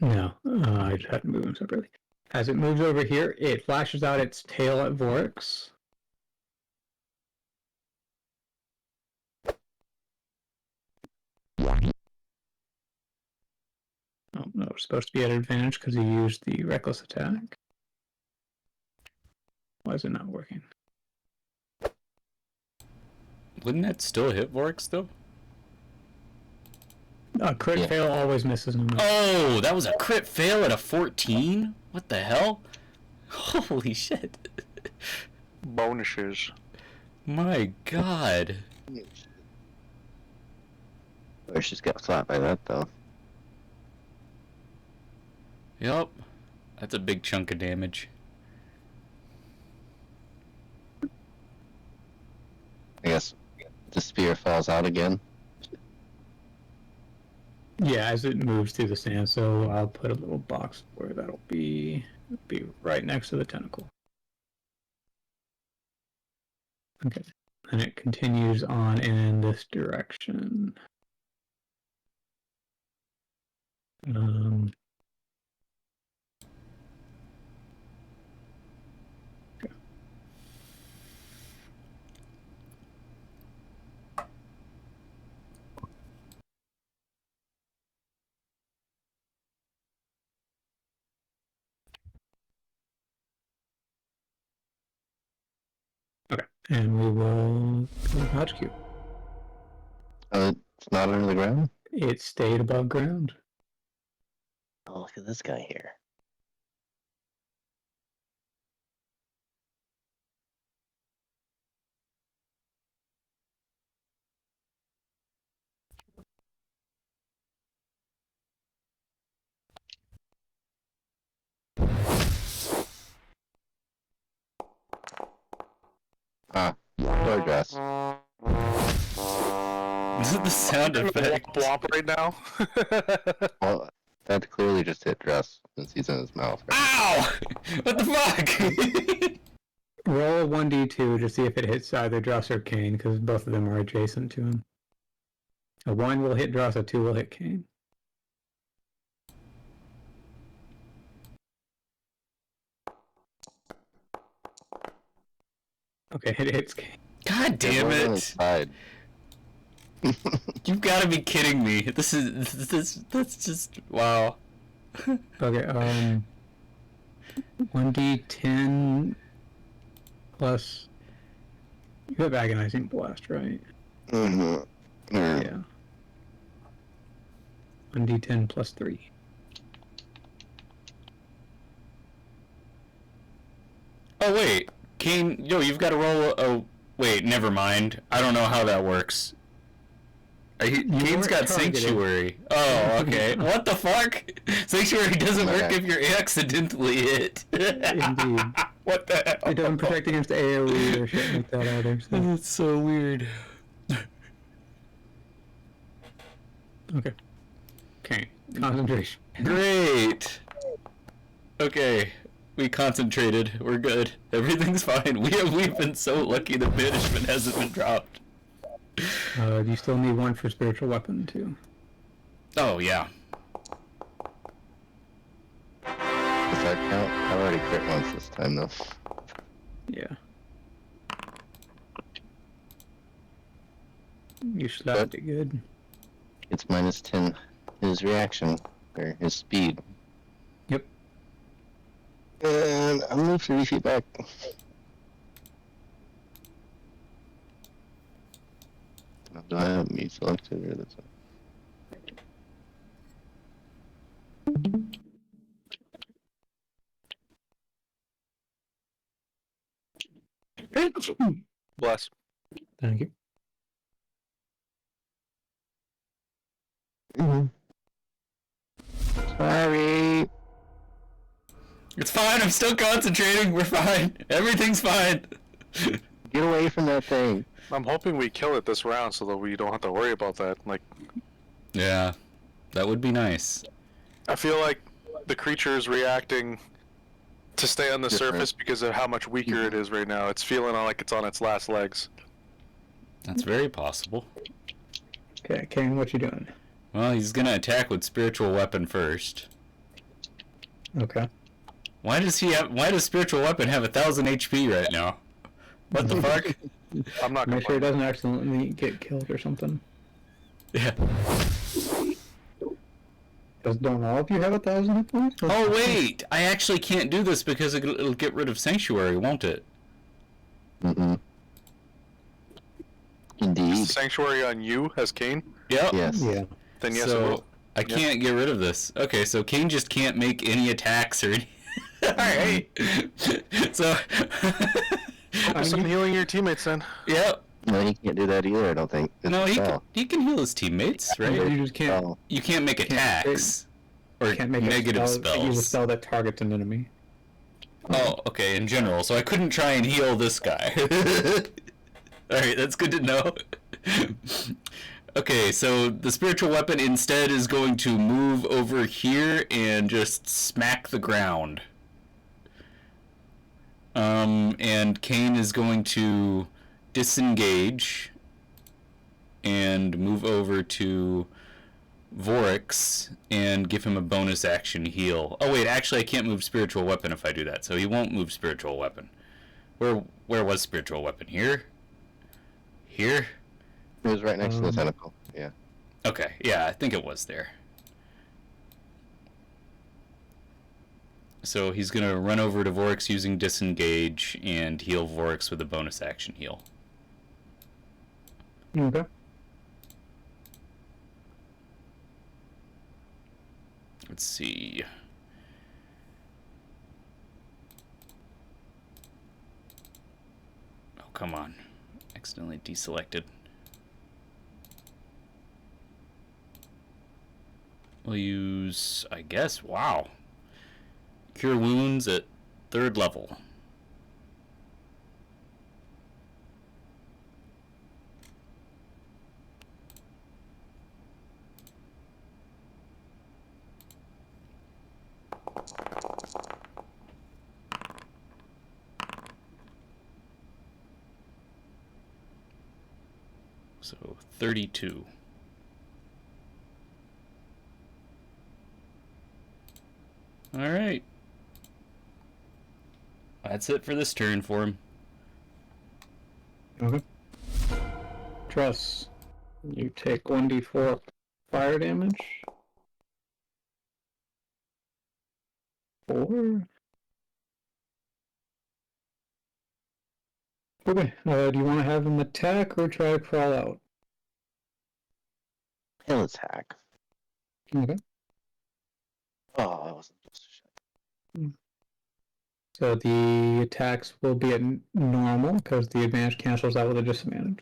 No, I just had to move him separately. As it moves over here, it flashes out its tail at Vorix. Oh no, it's supposed to be at advantage because he used the reckless attack. Why is it not working? Wouldn't that still hit Vorix though? Crit Yeah. fail always misses no matter. Oh, that was a crit fail at a 14? What the hell? Holy shit. Bonuses. My god. Or she's got slapped by that though. Yep. That's a big chunk of damage. I guess the spear falls out again. Yeah, as it moves through the sand, so I'll put a little box where that'll be right next to the tentacle. Okay, and it continues on in this direction. Okay, and we will Hodge Cube. It's not under the ground? It stayed above ground. Oh, look at this guy here. Door dress. Is it the sound effect? Blop right now. Well, that clearly just hit dress since he's in his mouth. Right? Ow! What the fuck? Roll 1d2 to see if it hits either Dross or Kane, because both of them are adjacent to him. A 1 will hit Dross, a 2 will hit Kane. Okay, it hits Kane. God damn Everyone on his it! side. You've got to be kidding me. That's just wow. Okay, 1d10 plus. You have agonizing blast, right? Mm-hmm. Yeah. 1d10 plus 3. Oh wait, Kane, yo, you've got to roll. Oh wait, never mind. I don't know how that works. Kane's weren't got targeted. Sanctuary. Oh, okay. What the fuck? Sanctuary doesn't work if you're accidentally hit. Indeed. What the hell? It doesn't protect against AoE or shit like that either. So. That's so weird. Okay. Okay. Concentration. Great. Okay, we concentrated. We're good. Everything's fine. We've been so lucky the banishment hasn't been dropped. You still need 1 for spiritual weapon too. Oh yeah. Does that count? I've already crit once this time though. Yeah. You slapped it good. It's minus 10 his reaction, or his speed. Yep. And I'm moved 30 feet back. Do I have me selected or this one? Bless. Thank you. Sorry. It's fine. I'm still concentrating. We're fine. Everything's fine. Get away from that thing. I'm hoping we kill it this round so that we don't have to worry about that. Like, Yeah, that would be nice. I feel like the creature is reacting to stay on the Different. surface because of how much weaker it is right now. It's feeling like it's on its last legs. That's very possible. Okay, Kane, what you doing? Well, he's gonna attack with spiritual weapon first. Okay. Why does spiritual weapon have 1,000 HP right now? What the fuck? I'm not gonna Make sure it doesn't accidentally get killed or something. Yeah. Don't all of you have 1,000 hit points? Oh wait, I actually can't do this because it'll get rid of Sanctuary, won't it? Mm-mm. Is Indeed. the sanctuary on you as Kane? Yep. Yes. Yeah. Then yes, it So will. I can't get rid of this. Okay, so Kane just can't make any attacks or any. Alright. So. Focus on healing your teammates then. Yep. No, he can't do that either, I don't think. It's No, a he spell. can heal his teammates, right? You just can't. Oh, You can't make attacks or Can't make negative a spell, use a spells. spell that targets an enemy. Oh, okay, in general. So I couldn't try and heal this guy. Alright, that's good to know. Okay, so the spiritual weapon instead is going to move over here and just smack the ground. And Kane is going to disengage and move over to Vorix and give him a bonus action heal. Oh wait, actually I can't move spiritual weapon if I do that, so he won't move spiritual weapon. Where was spiritual weapon? Here? Here? it was right next to the tentacle. Yeah. Okay, yeah, I think it was there. So he's gonna run over to Vorix using disengage and heal Vorix with a bonus action heal. Okay. Let's see. Oh, come on. Accidentally deselected. We'll use, I guess, wow. Cure wounds at 3rd level. So 32. All right. That's it for this turn for him. Okay. Truss. You take 1d4 fire damage. 4. Okay. Do you want to have him attack or try to crawl out? He'll attack. Okay. Oh, I wasn't supposed to shut. So the attacks will be at normal because the advantage cancels out with a disadvantage.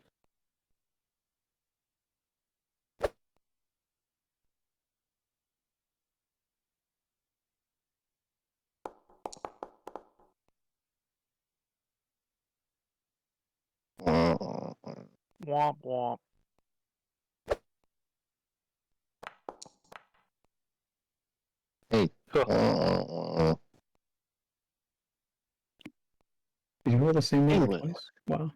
Womp womp. Hey. Huh. Did you roll the same number Penguin. twice? Wow.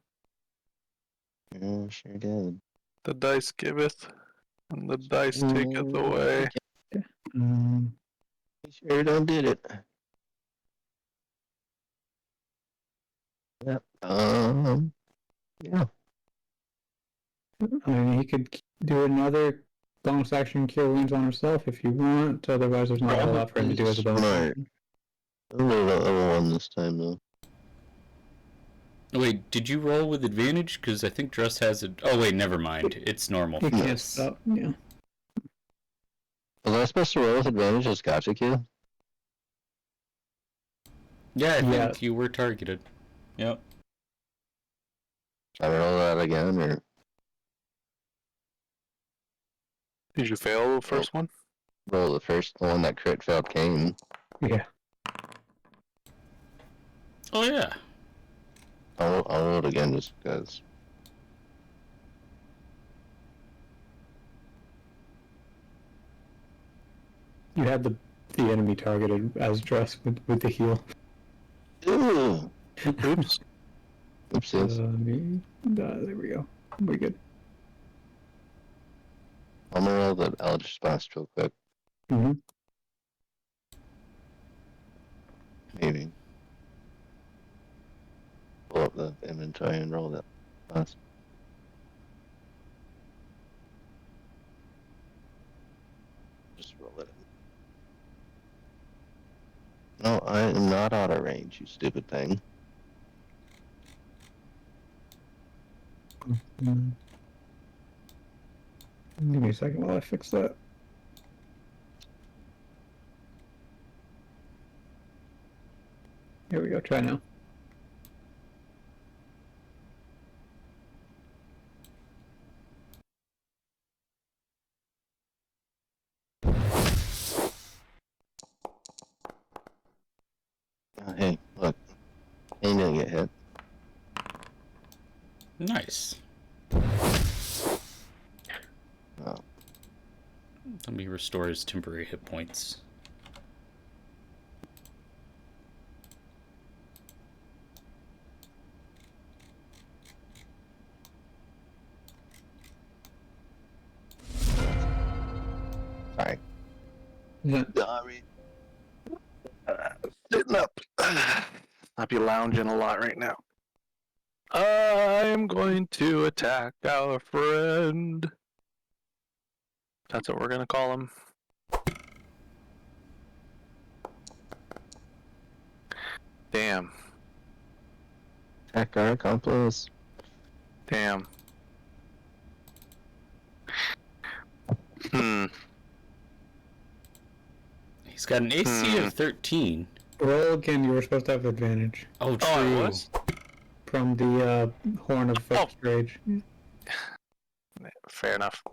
Yeah, sure did. The dice giveth, and the dice taketh away. Um, Sure done did it. Yep. Yeah. I mean, he could do another bonus action cure wounds on himself if you want. Otherwise, there's not a whole lot for him to do as a bonus Smart. action. I'll roll that level 1 this time, though. Wait, did you roll with advantage? Because I think Dress has it. Oh wait, never mind. It's normal. He can't Yes. stop. Yeah. Was I supposed to roll with advantage as gotcha kill? Yeah, I think Yeah. you were targeted. Yep. Should I roll that again, or? Did you fail the first one? Roll the first one that crit failed Kane. Yeah. Oh yeah. I'll roll it again just because. You had the enemy targeted as Dress with the heal. Ooh! Oops. Oopsies. There we go. We're good. I'm gonna roll the Eldritch Blast real quick. Mm-hmm. Maybe. Pull up the inventory and roll that blast. Just roll it. No, I am not out of range, you stupid thing. Mm-hmm. Give me a second while I fix that. Here we go. Try now. Hey, look. Ain't gonna get hit. Nice. Oh. Let me restore his temporary hit points. Sorry. Yeah. Sorry. Sitting up. I'll be lounging a lot right now. I'm going to attack our friend. That's what we're gonna call him. Damn. Attack our accomplice. Damn. He's got an AC of 13. Roll again. You were supposed to have advantage Oh, true. Oh, it was? from the Horn of Fixed Rage. Fair enough.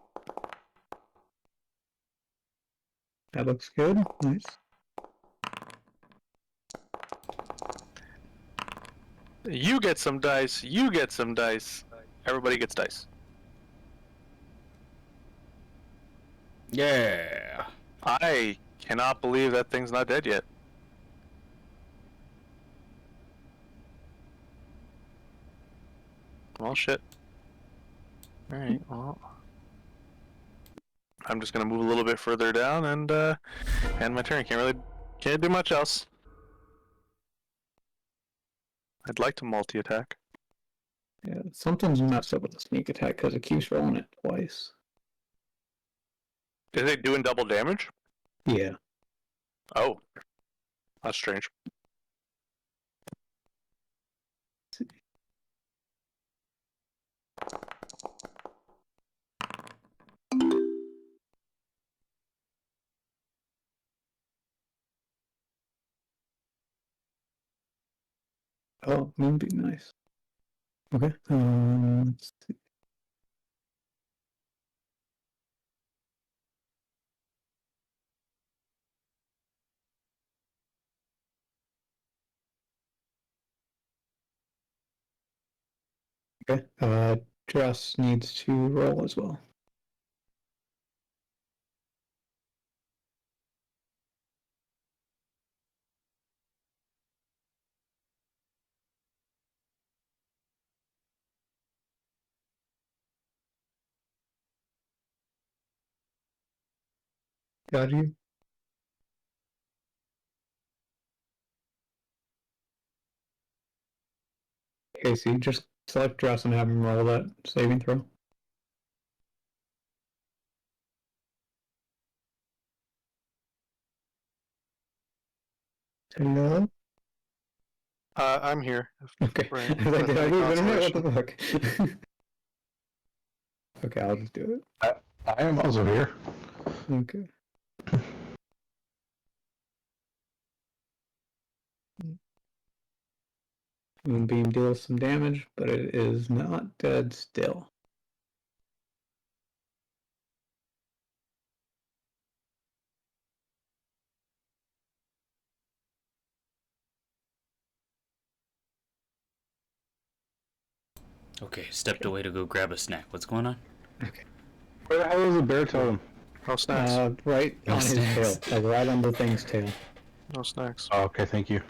That looks good. Nice. You get some dice. You get some dice. Everybody gets dice. Yeah. I cannot believe that thing's not dead yet. Well, shit. Alright, well. I'm just gonna move a little bit further down and end my turn. Can't do much else. I'd like to multi-attack. Yeah, sometimes messed up with the sneak attack because it keeps rolling it twice. Is it doing double damage? Yeah. Oh. That's strange. Oh, Moonbeam, nice. Okay. Let's see. Okay. Dress needs to roll as well. Got you. Casey, just select dress and have him roll that saving throw. Hello? I'm here. Okay. Right. I was like, did I Any lose internet? What consolation? the fuck? Okay, I'll just do I am also here. it. Okay. Moonbeam deals some damage, but it is not dead still. Okay, stepped away to go grab a snack. What's going on? Okay. Where the hell is the bear totem? No snacks. Right No on snacks. his tail, like right on the thing's tail. No snacks. Oh, okay, thank you.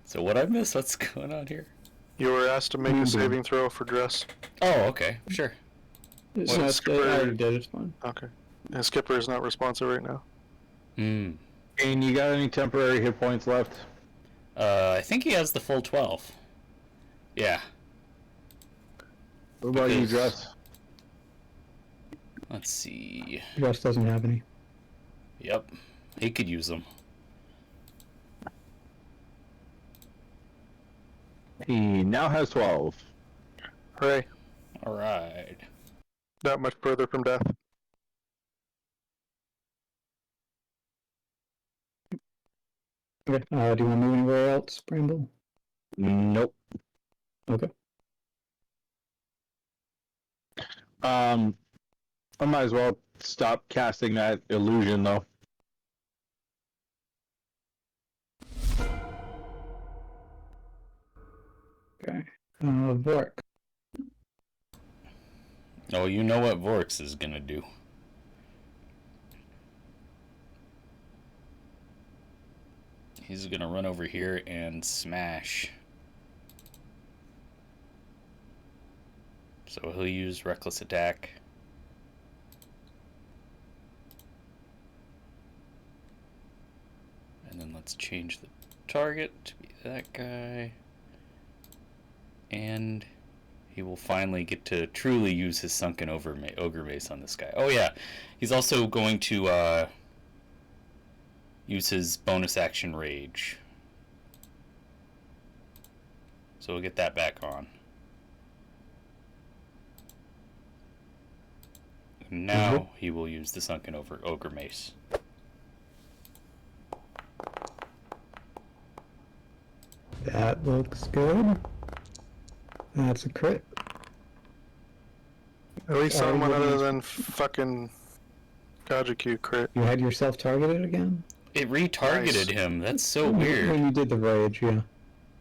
So what I missed? What's going on here? You were asked to make a saving throw for dress. Oh, okay, sure. No, Well, it's good. I already did. It's fine. Okay. And Skipper is not responsive right now. Hmm. And you got any temporary hit points left? I think he has the full 12. Yeah. What about you, Because- Dress? Let's see. Dress doesn't have any. Yep. He could use them. He now has 12. Hooray. Alright. Not much further from death. Okay. Do you want to move anywhere else, Bramble? Nope. Okay. I might as well stop casting that illusion, though. Okay. Vork. Oh, you know what Vorx is gonna do. He's gonna run over here and smash. So he'll use reckless attack. And then let's change the target to be that guy. And he will finally get to truly use his sunken ogre mace on this guy. Oh yeah, he's also going to use his bonus action rage. So we'll get that back on. Now he will use the sunken ogre mace. That looks good. That's a crit. At least Sorry, someone what other is- than fucking Kajaku crit. You had yourself targeted again? It retargeted Nice. him. That's so weird. When you did the rage, yeah.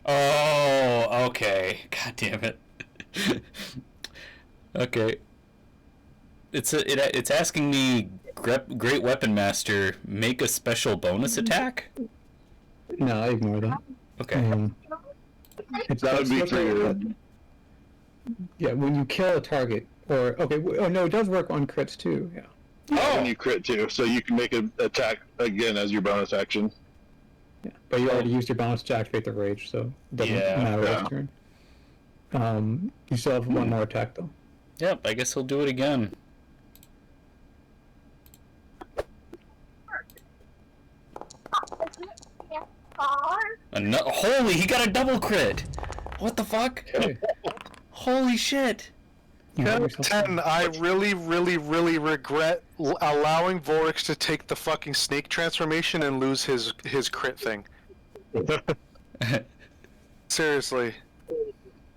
Oh, okay. God damn it. Okay. It's asking me, Great Weapon Master, make a special bonus attack? No, ignore that. Okay. That That would be for you. Yeah, when you kill a target, or oh no, it does work on crits too. Yeah. Yeah, when you crit too, so you can make an attack again as your bonus action. Yeah, but you already used your bonus to activate the rage, so it doesn't matter this turn. You still have one more attack though. Yep, I guess he'll do it again. Holy, he got a double crit! What the fuck? Okay. Holy shit! You have yourself 10, I really regret allowing Vorix to take the fucking snake transformation and lose his crit thing. Seriously.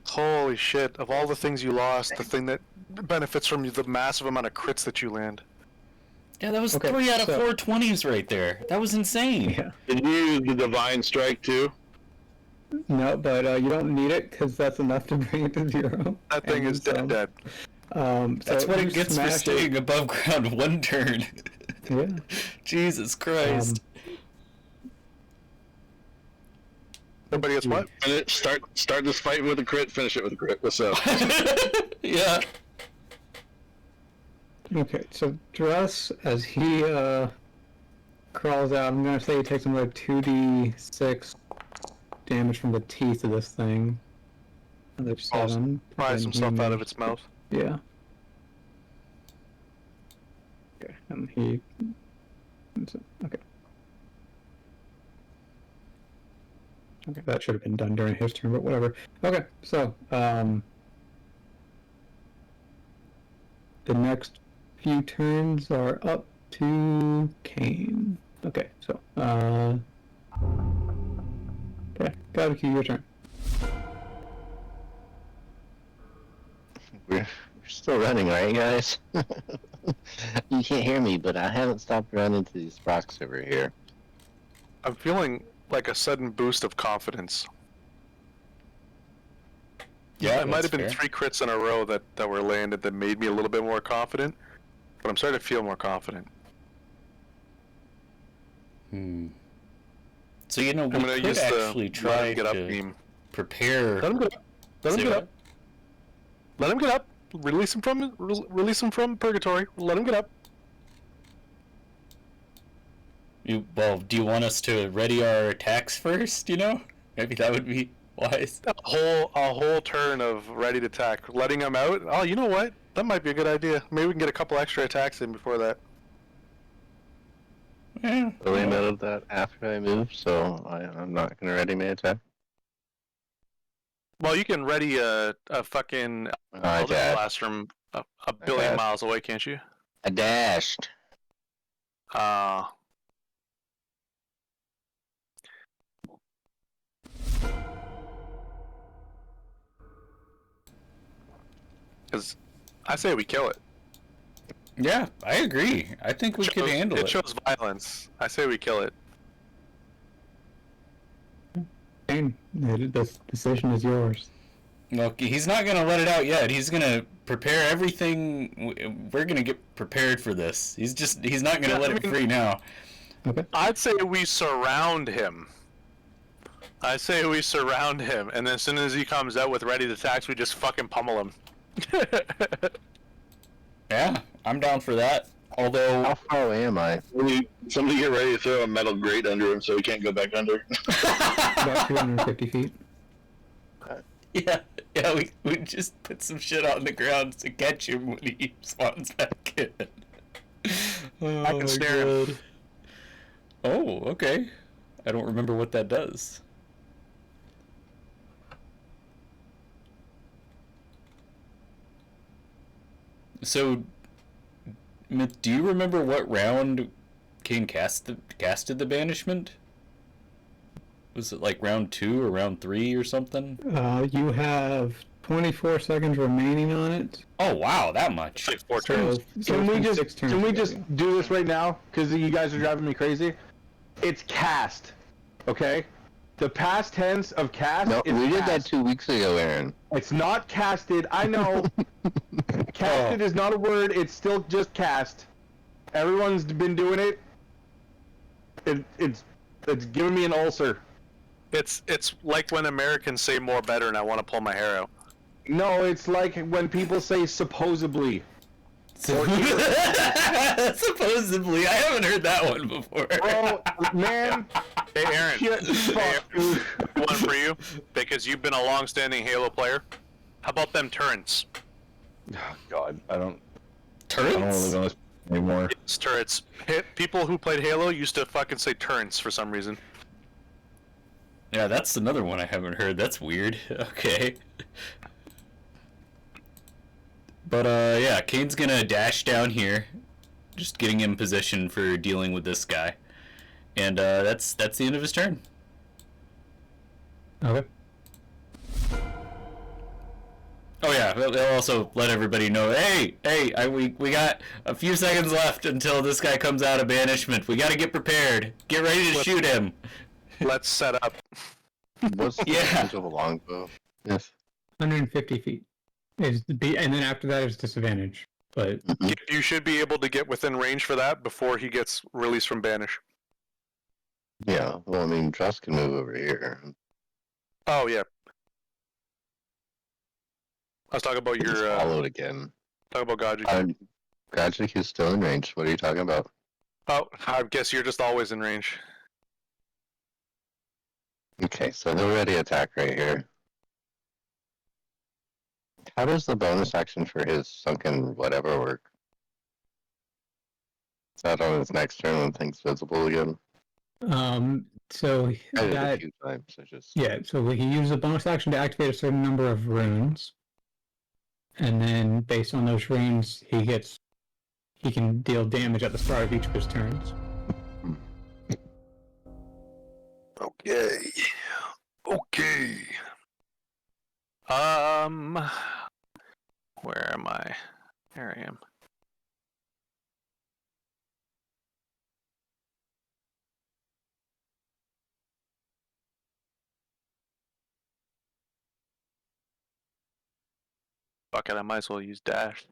Holy shit. Of all the things you lost, the thing that benefits from the massive amount of crits that you land. Yeah, that was 3 out of 4 20s right there. That was insane. Yeah. Did you use the divine strike too? No, but you don't need it because that's enough to bring it to 0. That thing is dead. That's what it gets for staying above ground 1 turn. Yeah. Jesus Christ. Nobody gets what? Start this fight with a crit, finish it with a crit. What's up? Yeah. Okay, so Dress, as he crawls out, I'm gonna say he takes another 2d6 damage from the teeth of this thing. Another 7. Pries himself out of its mouth. Yeah. Okay, and he... Okay. Okay, that should have been done during his turn, but whatever. Okay, so, the next few turns are up to Kane. Okay, so, okay, Gabuki, your turn. We're still running, right, guys? You can't hear me, but I haven't stopped running to these rocks over here. I'm feeling like a sudden boost of confidence. Yeah, it might have been fair. 3 crits in a row that were landed that made me a little bit more confident, but I'm starting to feel more confident. So, you know, we could actually try get up to beam. prepare... Let him get up. Let him get up. Let him get up. Release him from purgatory. Let him get up. Well, do you want us to ready our attacks first, you know? Maybe that would be wise. A whole turn of ready to attack. Letting him out? Oh, you know what? That might be a good idea. Maybe we can get a couple extra attacks in before that. Yeah. Really out of that after I move, so I'm not gonna ready my attack. Well, you can ready a fucking Eldritch Blast from a billion miles away, can't you? I dashed. Because I say we kill it. Yeah, I agree. I think we could handle it. It shows violence. I say we kill it. Kane, the decision is yours. Look, he's not going to let it out yet. He's going to prepare everything. We're going to get prepared for this. He's not going to let it free now. Okay. I'd say we surround him. I say we surround him, and then as soon as he comes out with ready to attack, we just fucking pummel him. Yeah, I'm down for that. Although... How far away am I? Somebody get ready to throw a metal grate under him so he can't go back under. About 250 feet. Yeah, we just put some shit on the ground to catch him when he spawns back in. I can snare him. Oh, okay. I don't remember what that does. So, Myth, do you remember what round Kane casted the banishment? Was it like round 2 or round 3 or something? You have 24 seconds remaining on it. Oh wow, that much. Like 4 turns. Can we it's just 6 turns do this right now? Because you guys are driving me crazy. It's cast, okay? The past tense of cast. No, is we did cast. that 2 weeks ago, Aaron. It's not casted. I know. Casted is not a word. It's still just cast. Everyone's been doing it. It's giving me an ulcer. It's like when Americans say more better and I want to pull my hair out. No, it's like when people say supposedly. Supposedly, I haven't heard that one before. Bro, man. Hey, Aaron. Shit, fuck, dude. One for you, because you've been a long-standing Halo player. How about them turrets? Oh, God, I don't Turrets? really know this anymore. It's turrets. People who played Halo used to fucking say turrets for some reason. Yeah, that's another one I haven't heard. That's weird. Okay. But, yeah, Kane's gonna dash down here. Just getting in position for dealing with this guy. And, that's the end of his turn. Okay. Oh yeah, they'll also let everybody know, hey, we got a few seconds left until this guy comes out of banishment. We gotta get prepared. Get ready to shoot him. Let's set up. What's the Yeah. range of a longbow? Yes. 150 feet is the B, and then after that is disadvantage. But You should be able to get within range for that before he gets released from banish. Yeah. Well, I mean, Trust can move over here. Oh yeah. I was talking about He's your followed again. talking about Gaji. Gragic is still in range. What are you talking about? Oh, I guess you're just always in range. Okay, so he'll ready attack right here. How does the bonus action for his sunken whatever work? Is that on his next turn when things visible again? so I did it a that few times. I just yeah, so he uses a bonus action to activate a certain number of runes, and then based on those runes, he can deal damage at the start of each of his turns. Okay. Okay. Where am I? There I am. Fuck it, I might as well use dash.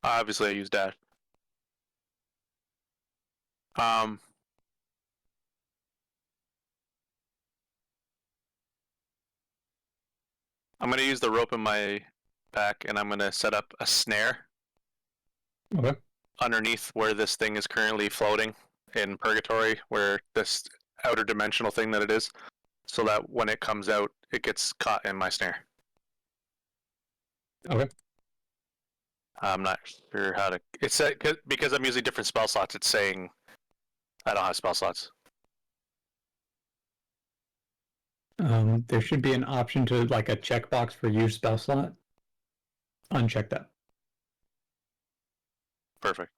Obviously, I use dash. I'm gonna use the rope in my pack, and I'm gonna set up a snare Okay. underneath where this thing is currently floating in purgatory, where this outer dimensional thing that it is, so that when it comes out, it gets caught in my snare. Okay. I'm not sure how to. It's because I'm using different spell slots. It's saying I don't have spell slots. There should be an option to like a checkbox for use spell slot. Uncheck that. Perfect.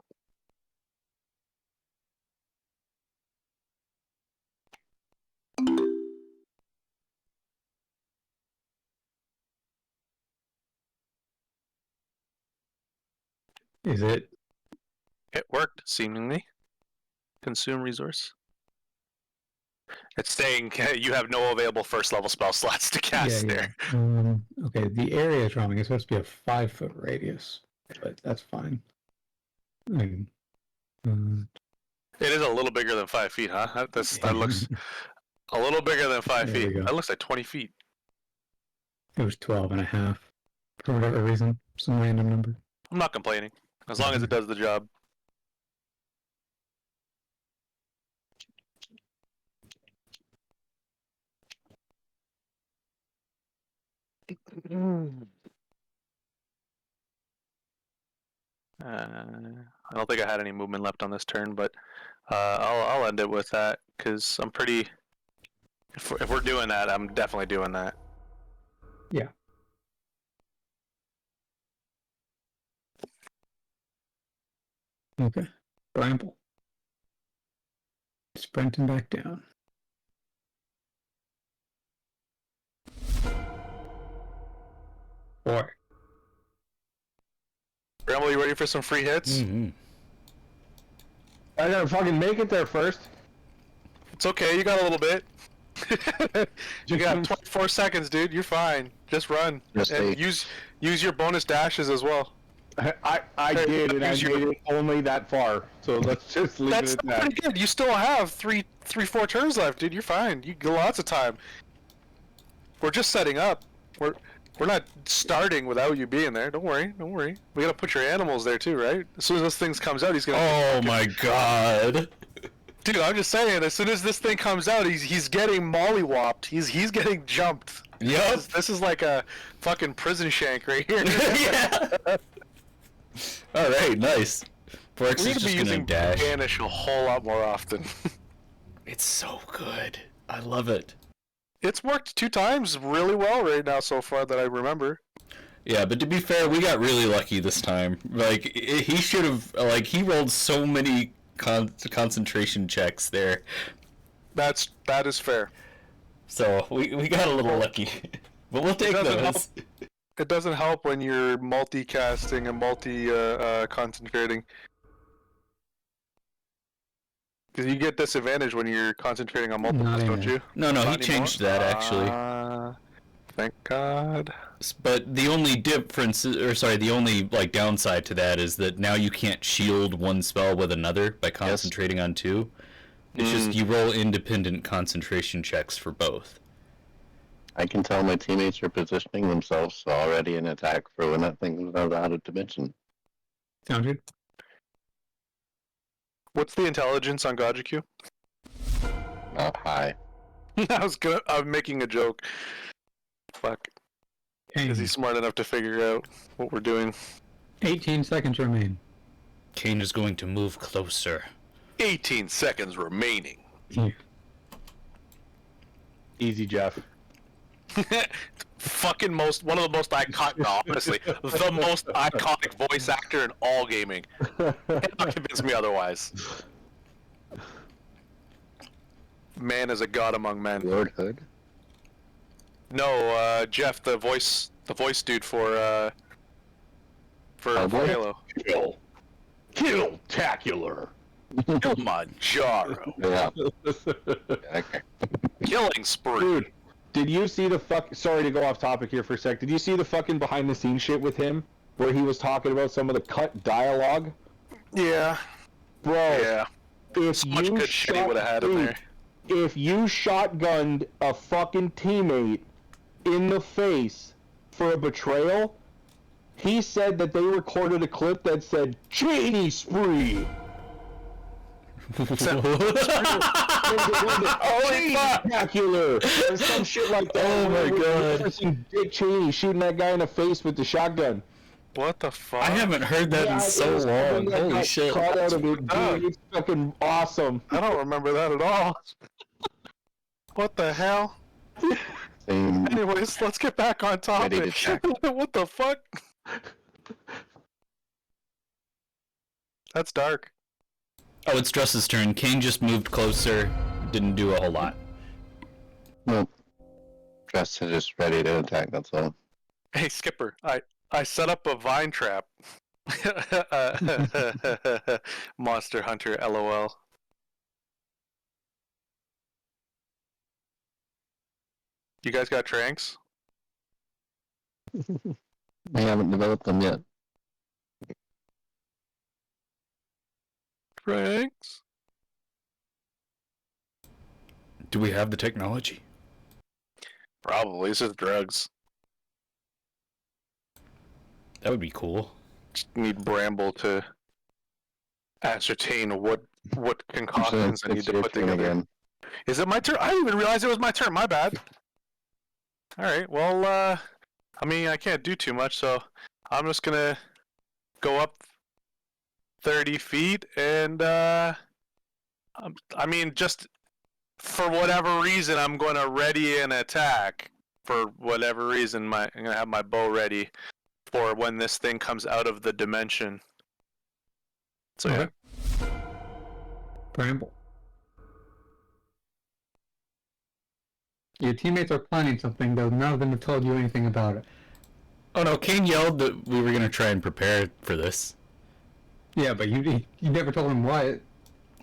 Is it? It worked, seemingly. Consume resource. It's saying you have no available first level spell slots to cast there. Okay, the area is wrong. It's supposed to be a 5-foot radius, but that's fine. I mean, It is a little bigger than 5 feet, huh? That looks a little bigger than 5 There we feet. go. That looks like 20 feet. It was 12 and a half. For whatever reason. Some random number. I'm not complaining, as long as it does the job. I don't think I had any movement left on this turn, but I'll end it with that because I'm pretty. If we're doing that, I'm definitely doing that. Yeah. Okay. Bramble. Sprinting back down. Four. Bramble, you ready for some free hits? Mm-hmm. I gotta fucking make it there first. It's okay, you got a little bit. You got 24 seconds, dude. You're fine. Just run Just and take- use your bonus dashes as well. I did, and I made it only that far. So let's just leave That's it at not that. pretty good. You still have 4 turns left, dude. You're fine. You get lots of time. We're just setting up. We're not starting without you being there. Don't worry. Don't worry. We gotta put your animals there too, right? As soon as this thing comes out, he's gonna. Oh my god. Dude, I'm just saying. As soon as this thing comes out, he's getting mollywopped. He's getting jumped. Yep. This is like a fucking prison shank right here. Yeah. All right, nice. Forks We're is gonna be just gonna using dash. Banish a whole lot more often. It's so good. I love it. It's worked 2 times really well right now so far that I remember. Yeah, but to be fair, we got really lucky this time. Like he should have. Like he rolled so many concentration checks there, That is fair. so we got a little lucky. But we'll take doesn't those. It doesn't help when you're multicasting and concentrating. Because you get disadvantage when you're concentrating on multiples, Not don't you? No, he Not changed anymore? that actually. Thank God. But the only difference, or sorry, the only like downside to that is that now you can't shield one spell with another by concentrating on 2. It's just you roll independent concentration checks for both. I can tell my teammates are positioning themselves already in attack for when that thing goes out of dimension. Sound good? What's the intelligence on Gojiku? High. I'm making a joke. Fuck. Is he smart enough to figure out what we're doing? 18 seconds remain. Kane is going to move closer. 18 seconds remaining. Easy, Jeff. Fucking one of the most iconic, no, honestly, the most iconic voice actor in all gaming. Cannot convince me otherwise. Man is a god among men. Lord Hood. No, Jeff, the voice dude for Halo. Kill-tacular. Kilimanjaro. Yeah. Okay. Killing spree. Dude, did you see the sorry to go off topic here for a sec. Did you see the fucking behind the scenes shit with him? Where he was talking about some of the cut dialogue? Yeah. Bro. Yeah. If So much good shit he would have had in there. If you shotgunned a fucking teammate in the face for a betrayal, he said that they recorded a clip that said, "Cheney spree!" Spectacular, or some shit like that. Oh my God. Dick Cheney shooting that guy in the face with the shotgun. What the fuck? I haven't heard that in so long. Holy shit. Caught out of it, dude. It's fucking awesome. I don't remember that at all. What the hell? Same. Anyways, let's get back on Ready to topic. check. What the fuck? That's dark. Oh, it's Dress's turn. Kane just moved closer. Didn't do a whole lot. Nope. Dress is just ready to attack, that's all. Hey, Skipper, I set up a vine trap. Monster Hunter, LOL. You guys got tranks? I haven't developed them yet. Tranks? Do we have the technology? Probably. This is drugs. That would be cool. Just need Bramble to ascertain what concoctions I need to put together. Again. Is it my turn? I didn't even realize it was my turn. My bad. Alright, well, I mean, I can't do too much, so I'm just gonna go up 30 feet and, I mean, just for whatever reason, I'm going to ready an attack. For whatever reason, I'm going to have my bow ready for when this thing comes out of the dimension. So, yeah. Okay. Bramble. Your teammates are planning something, though none of them have told you anything about it. Oh no, Kane yelled that we were gonna try and prepare for this. Yeah, but you never told him what.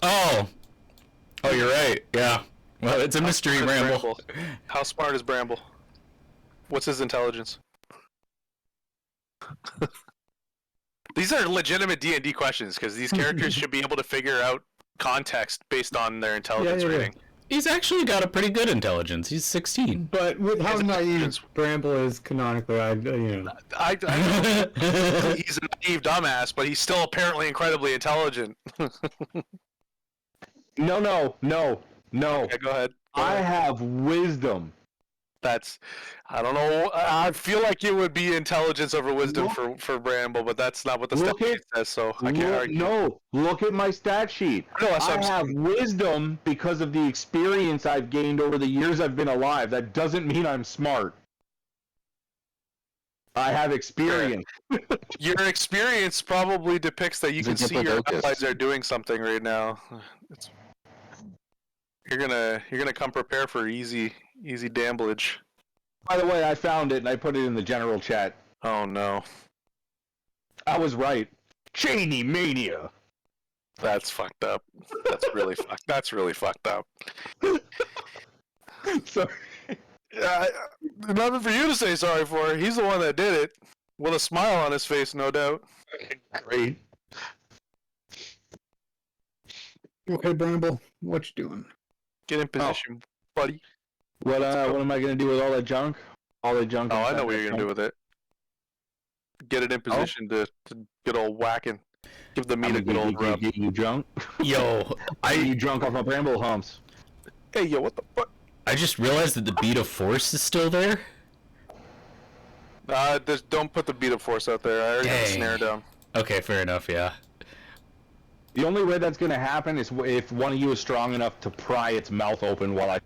Oh! Oh, you're right. Yeah. Well, it's a mystery, How smart is Bramble. How smart is Bramble? What's his intelligence? These are legitimate D&D questions because these characters should be able to figure out context based on their intelligence Yeah. rating. He's actually got a pretty good intelligence. He's 16. But with how His naive intelligence- Bramble is canonically, I know he's a naive dumbass, but he's still apparently incredibly intelligent. No. Okay, go ahead. I have wisdom. That's, I don't know. I feel like it would be intelligence over wisdom for Bramble, but that's not what the stat sheet says, so I can't argue. No, look at my stat sheet. No, that's what I I'm have saying. wisdom because of the experience I've gained over the years I've been alive. That doesn't mean I'm smart. I have experience. Your experience probably depicts that you It's can a see your Diplodocus. allies are doing something right now. You're gonna come prepare for easy damblage. By the way, I found it and I put it in the general chat. Oh no, I was right. Cheney mania. that's fucked up. That's really fucked. That's really fucked up. So, Nothing for you to say sorry for. He's the one that did it, with a smile on his face, no doubt. great. okay, Bramble, what you doing? Get in position, buddy. What am I gonna do with all that junk? All the junk. Oh, I inside know what that you're gonna do junk? with it. Get it in position to get all whacking. Give the meat I'm a good old rub. get you drunk. Yo, I you drunk off my bramble humps. Hey, yo, what the fuck? I just realized that the beat of force is still there. Don't put the beat of force out there. I already got the Dang. snare down. Okay, fair enough. Yeah. The only way that's gonna happen is if one of you is strong enough to pry its mouth open while I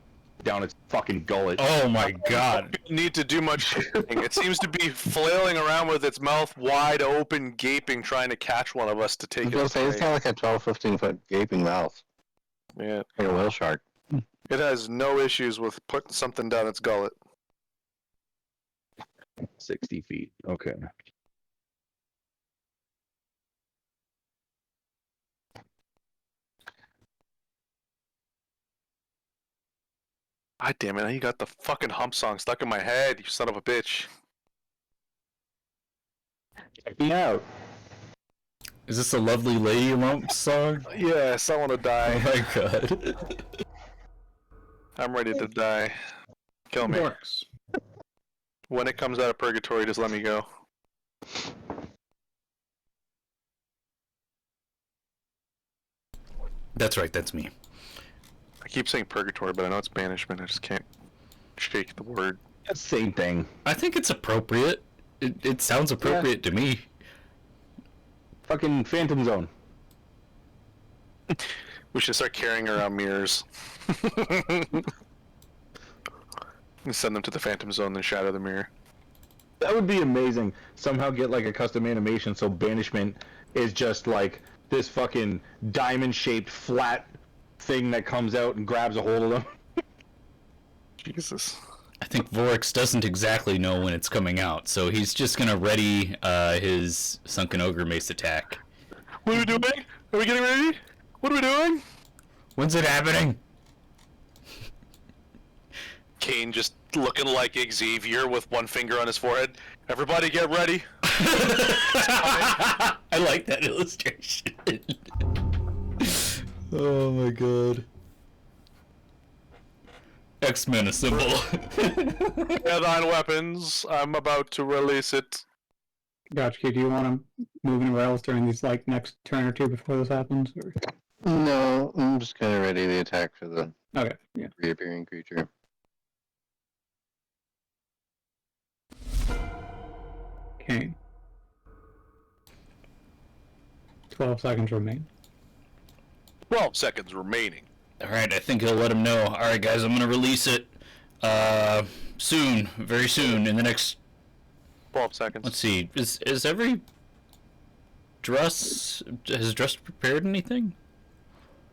down its fucking gullet. Oh my god. Need to do much. It seems to be flailing around with its mouth wide open, gaping, trying to catch one of us to I take was it. gonna say, it's got like a 12, 15 foot gaping mouth. Yeah, Like a whale shark. it has no issues with putting something down its gullet. 60 feet. Okay. God damn it! You got the fucking hump song stuck in my head. You son of a bitch. Check me out. Is this a lovely lady lump song? Yes, I want to Oh die. my god. I'm ready to die. Kill me. Works. When it comes out of purgatory, just let me go. That's right. That's me. I keep saying purgatory, but I know it's banishment. I just can't shake the word. Same thing. I think it's appropriate. It sounds appropriate to me. Fucking Phantom Zone. We should start carrying around mirrors. And send them to the Phantom Zone, then shatter the mirror. That would be amazing. Somehow get like a custom animation so banishment is just like this fucking diamond-shaped flat thing that comes out and grabs a hold of them. Jesus. I think Vorix doesn't exactly know when it's coming out, so he's just gonna ready his Sunken Ogre Mace attack. What are we doing? Are we getting ready? What are we doing? When's it happening? Kane just looking like Xavier with one finger on his forehead. Everybody get ready. I like that illustration. Oh my god. X-Men assemble. Get on weapons. I'm about to release it. Gotcha. Do you want to move anywhere else during these like next turn or two before this happens? Or... No, I'm just gonna ready the attack for the Okay. Yeah. reappearing creature. Okay. 12 seconds remain. 12 seconds remaining. Alright, I think he'll let him know. Alright guys, I'm gonna release it soon, very soon, in the next 12 seconds. let's see, is every has Dress prepared anything?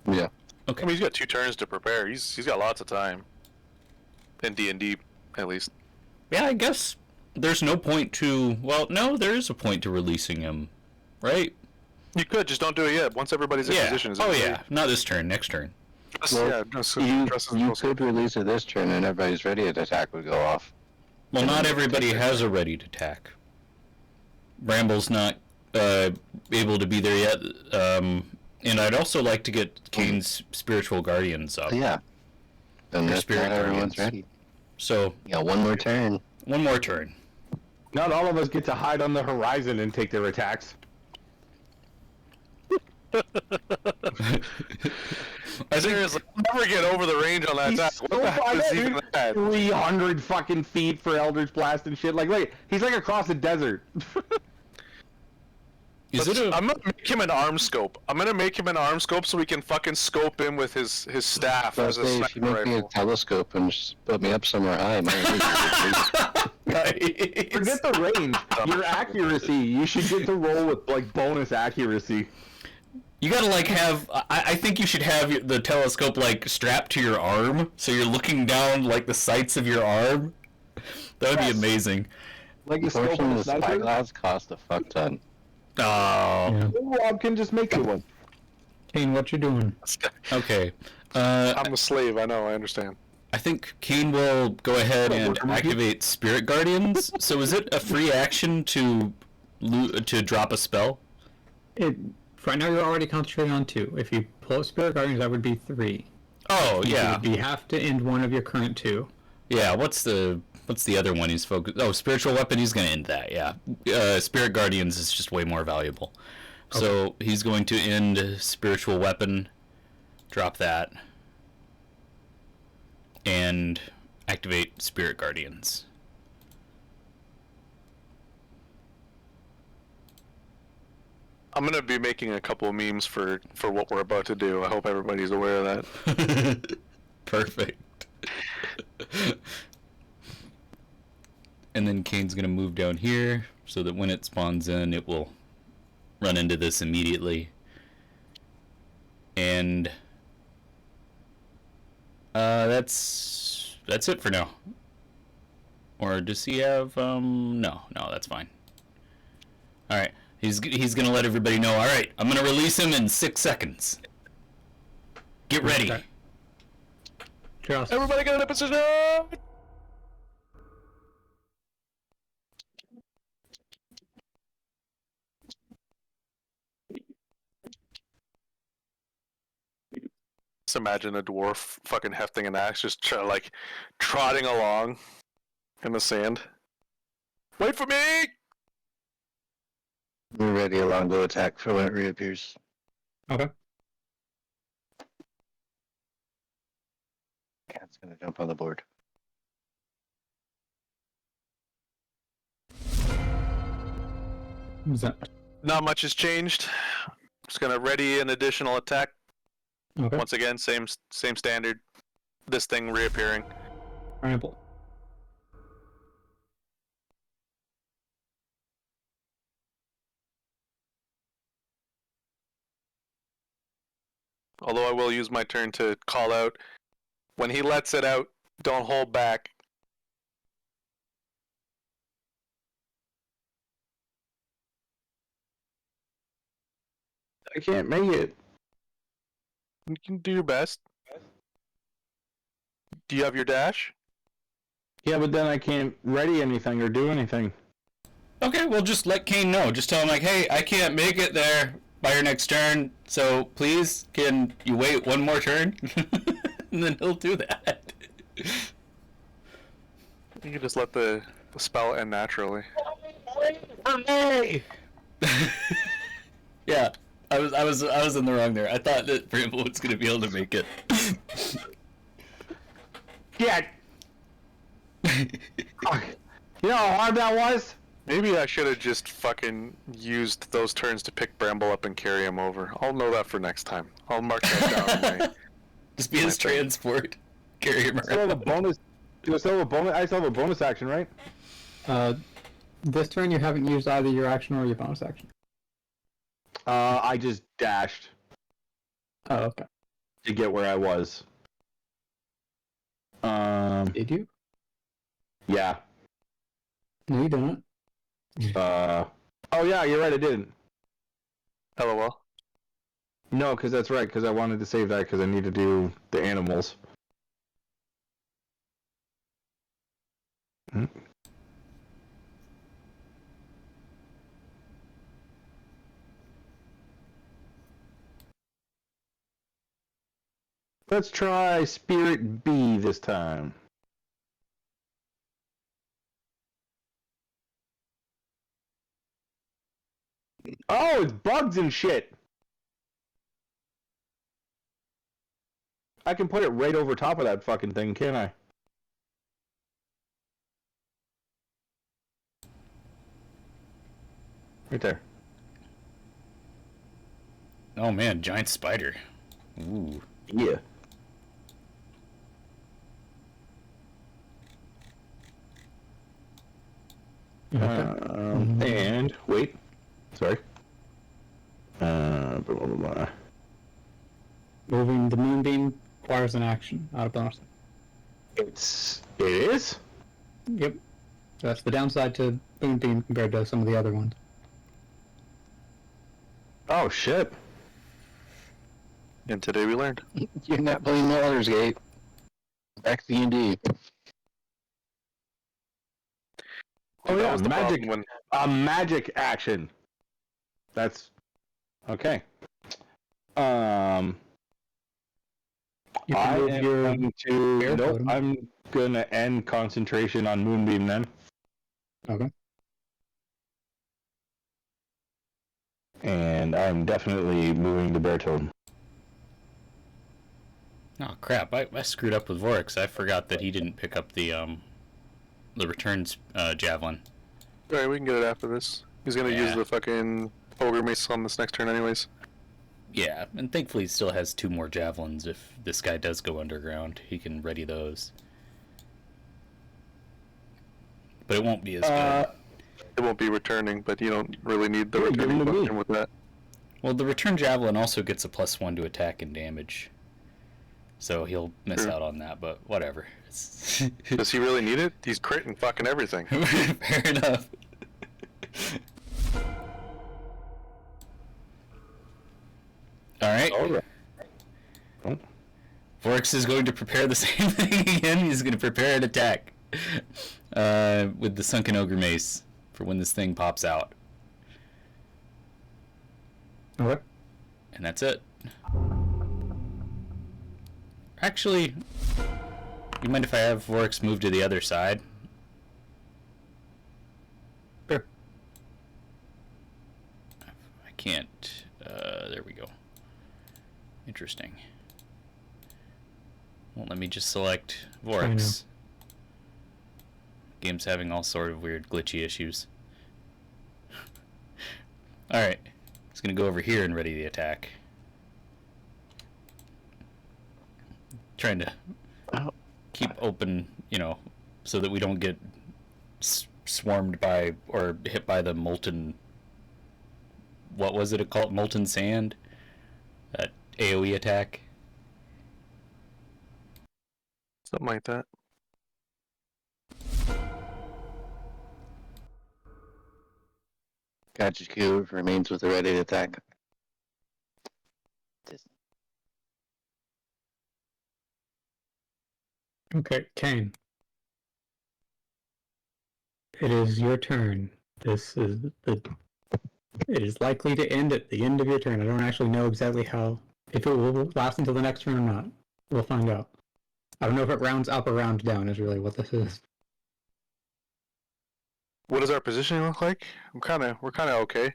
Yeah. I mean, he's got 2 turns to prepare. He's got lots of time. In D&D, at least. Yeah, I guess there's no point to, well, no, there is a point to releasing him, right? You could, just don't do it yet. Once everybody's in Yeah. position. Oh yeah, not this turn, next turn. Well, Yeah, just, You Dress is you supposed to- could release it this turn and everybody's ready. The attack would go off. Well, And not then everybody take has a ready to attack. Bramble's not able to be there yet. And I'd also like to get Kane's spiritual guardians up. Yeah. And Or that's spirit not everyone's guardians. ready. So Yeah, one more turn. one more turn. Not all of us get to hide on the horizon and take their attacks. Seriously, I'll never get over the range on that attack. What the heck is even that? 300 fucking feet for Eldritch Blast and shit. Like, wait, he's like across the desert. I'm gonna make him an arm scope. I'm gonna make him an arm scope so we can fucking scope him with his staff So as a if you sniper make me a rifle. telescope and just put me up somewhere high, Forget the range. Your accuracy. You should get to roll with, like, bonus accuracy. You gotta like have. I think you should have the telescope like strapped to your arm, so you're looking down like the sights of your arm. That would be amazing. Like a scope on Unfortunately, a the sniper. spyglass cost a fuck ton. Oh. Yeah. Rob can just make you one. Kane, what you doing? Okay. I'm a slave. I know. I understand. I think Kane will go ahead and activate Spirit Guardians. So is it a free action to drop a spell? Right now you're already concentrating on 2. If you pull up Spirit Guardians, that would be 3. Oh yeah. You have to end one of your current 2. Yeah. What's the other one he's focused? Oh, Spiritual Weapon. He's gonna end that. Yeah. Spirit Guardians is just way more valuable. Okay. So he's going to end Spiritual Weapon. Drop that. And activate Spirit Guardians. I'm gonna be making a couple of memes for what we're about to do. I hope everybody's aware of that. Perfect. And then Kane's gonna move down here so that when it spawns in, it will run into this immediately. And that's it for now. Or does he have no, that's fine. All right. He's gonna let everybody know. All right, I'm gonna release him in 6 seconds. Get ready. Okay. Just Everybody get in a position. Just imagine a dwarf fucking hefting an axe, just trotting along in the sand. Wait for me! We're ready a longbow attack for when it reappears. Okay. Cat's gonna jump on the board. Who's that? Not much has changed. Just gonna ready an additional attack. Okay. Once again, same standard. This thing reappearing. Ramble. Although I will use my turn to call out. When he lets it out, don't hold back. I can't make it. You can do your best. Do you have your dash? Yeah, but then I can't ready anything or do anything. Okay, well just let Kane know. Just tell him like, hey, I can't make it there by your next turn, so please can you wait one more turn? And then he'll do that. You can just let the spell end naturally. For me! Yeah, I was in the wrong there. I thought that Bramble was gonna be able to make it. Yeah. Fuck. You know how hard that was? Maybe I should have just fucking used those turns to pick Bramble up and carry him over. I'll know that for next time. I'll mark that down. Just be his transport. Carry him Still have a around. bonus. Do I still have a bonus? I still have a bonus action, right? This turn you haven't used either your action or your bonus action. I just dashed Oh, okay. to get where I was. Did you? Yeah. No, you don't. Oh yeah, you're right. I didn't. LOL. No, because that's right. Because I wanted to save that because I need to do the animals. Let's try Spirit B this time. Oh, it's bugs and shit. I can put it right over top of that fucking thing, can't I? Right there. Oh man, giant spider. Ooh. Yeah. And wait, sorry. Blah, blah, blah, blah. Moving the moonbeam requires an action, not a bonus. It is. Yep. That's the downside to moonbeam compared to some of the other ones. Oh shit. And today we learned. You're not playing Baldur's Gate. Back to D&D. Oh That yeah, was the magic. problem A magic action. That's okay. You can I move am your going to. air Nope. totem. I'm gonna end concentration on Moonbeam then. Okay. And I'm definitely moving the bear totem. Oh crap! I screwed up with Vorix. I forgot that he didn't pick up the returns javelin. Alright, we can get it after this. He's gonna use Yeah. the fucking ogre mace on this next turn anyways. Yeah, and thankfully he still has 2 more javelins. If this guy does go underground, he can ready those. But it won't be as good. It won't be returning, but you don't really need the Yeah, give returning him to me. function with that. Well, the return javelin also gets a +1 to attack and damage. So he'll miss True. out on that, but whatever. Does he really need it? He's critting fucking everything. Fair enough. Alright. Oh, yeah. Vorix is going to prepare the same thing again. He's going to prepare an attack with the Sunken Ogre Mace for when this thing pops out. Okay. And that's it. Actually, you mind if I have Vorix move to the other side? Sure. I can't. There we go. Interesting. Well, let me just select Vorix. Game's having all sort of weird glitchy issues. Alright. It's gonna go over here and ready the attack. Trying to keep open, so that we don't get swarmed by or hit by the molten. What was it called? Molten sand? That AoE attack? Something like that. Kajiku remains with a ready attack. Okay, Kane. It is your turn. This is it is likely to end at the end of your turn. I don't actually know exactly if it will last until the next turn or not. We'll find out. I don't know if it rounds up or rounds down is really what this is. What does our positioning look like? We're kind of okay.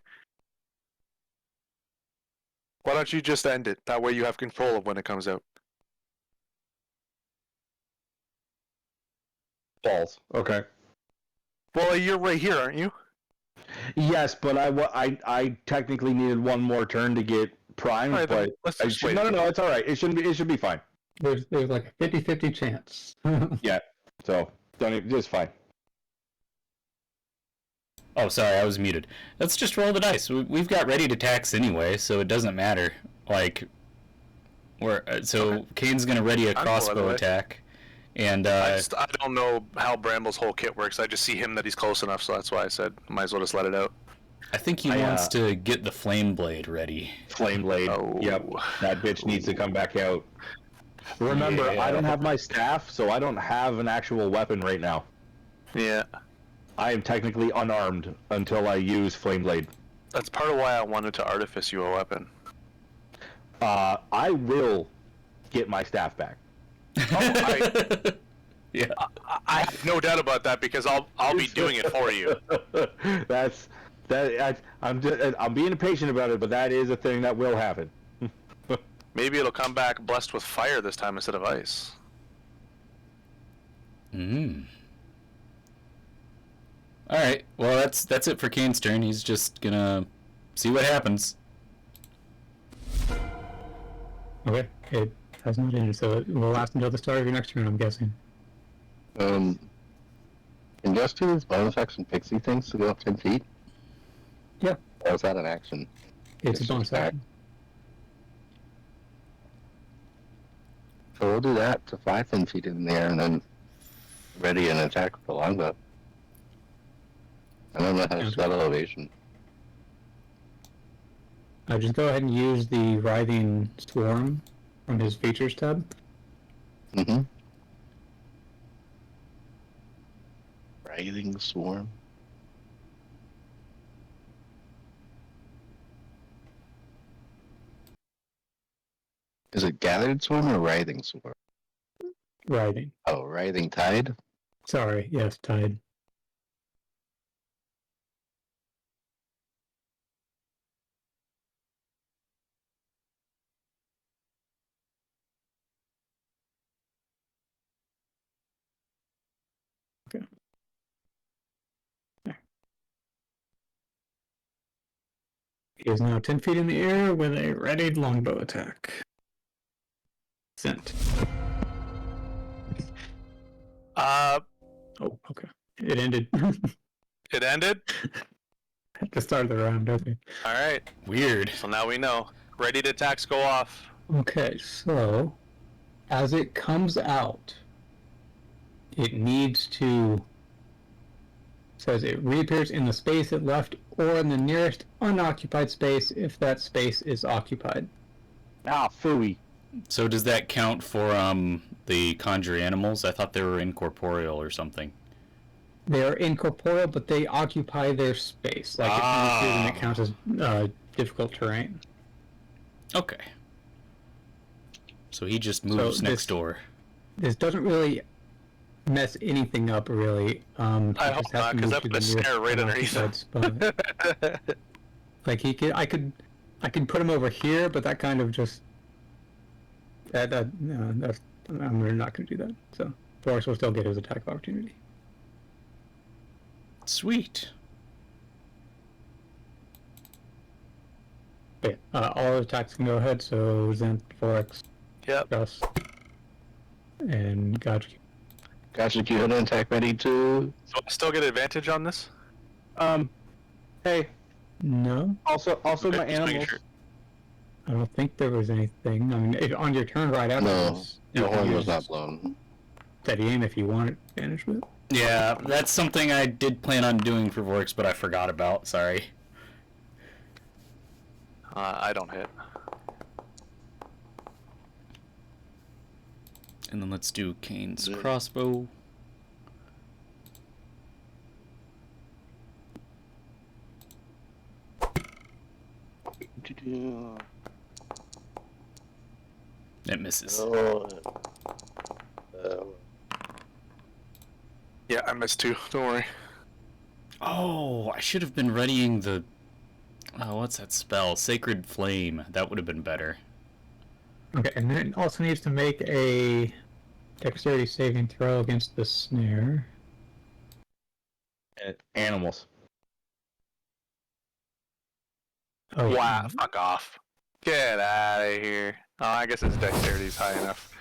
Why don't you just end it? That way you have control of when it comes out. Balls. Okay. Well, you're right here, aren't you? Yes, but I technically needed one more turn to get primed, Alright, then but let's just wait. no, it's all right. It should be fine. There's like a 50-50 chance. Yeah. So don't even, just fine. Oh, sorry, I was muted. Let's just roll the dice. We've got ready attacks anyway, so it doesn't matter. Kane's gonna ready a crossbow attack, and I don't know how Bramble's whole kit works. I just see him that he's close enough, so that's why I said might as well just let it out. I think he wants to get the flame blade ready. Flame blade. Oh. Yep. That bitch needs to come back out. Remember, Yeah. I don't have my staff, so I don't have an actual weapon right now. Yeah, I am technically unarmed until I use flame blade. that's part of why I wanted to artifice you a weapon. I will get my staff back. Yeah. I have no doubt about that because I'll be doing it for you. I'm being impatient about it, but that is a thing that will happen. Maybe it'll come back blessed with fire this time instead of ice. All right. Well, that's it for Kane's turn. He's just gonna see what happens. Okay, it has not ended, so it will last until the start of your next turn, I'm guessing. Can just do these bonus action pixie things to go up 10 feet? Yeah. Or is that an action? It's a bonus action. So we'll do that to fly 10 feet in the air and then ready an attack with the longbow. I don't know how to spell elevation. Just go ahead and use the Writhing Swarm from his Features tab. Mm-hmm. Writhing Swarm. Is it Gathered Swarm or Writhing Swarm? Writhing. Oh, Writhing Tide? Sorry, yes, Tide. Okay. There. He is now 10 feet in the air with a readied longbow attack. Sent. Oh, okay. It ended. It ended? At the start of the round, okay. Alright. Weird. So now we know. Ready to attacks go off. Okay, so as it comes out, it needs to says it reappears in the space it left or in the nearest unoccupied space if that space is occupied. Ah, phooey. So does that count for the conjure animals? I thought they were incorporeal or something. They are incorporeal, but they occupy their space. Like if you reappear, then it counts as difficult terrain. Okay. So he just moves next door. This doesn't really mess anything up, really. I hope not, because that put a snare right underneath him. Like I could put him over here, but that kind of just I'm really not going to do that. So Boris will still get his attack of opportunity. Sweet. Okay, all attacks can go ahead. So Zent, Forex, Yep. Gus, and Gotcha. Gotcha, you had an attack ready to... So I still get advantage on this? Hey, No, also Okay, my just making animals. sure. I don't think there was anything. I mean, on your turn right after No, this, the you can horn was use not blown. steady aim if you want it management. Yeah, that's something I did plan on doing for Vorks, but I forgot about. Sorry. I don't hit. And then let's do Kane's Good. crossbow. It misses. Yeah, I missed too. Don't worry. Oh, I should have been readying the... Oh, what's that spell? Sacred Flame. That would have been better. Okay, and then it also needs to make a dexterity saving throw against the snare. Animals. Oh, Wow, fuck off. Get out of here. Oh, I guess his dexterity's high enough.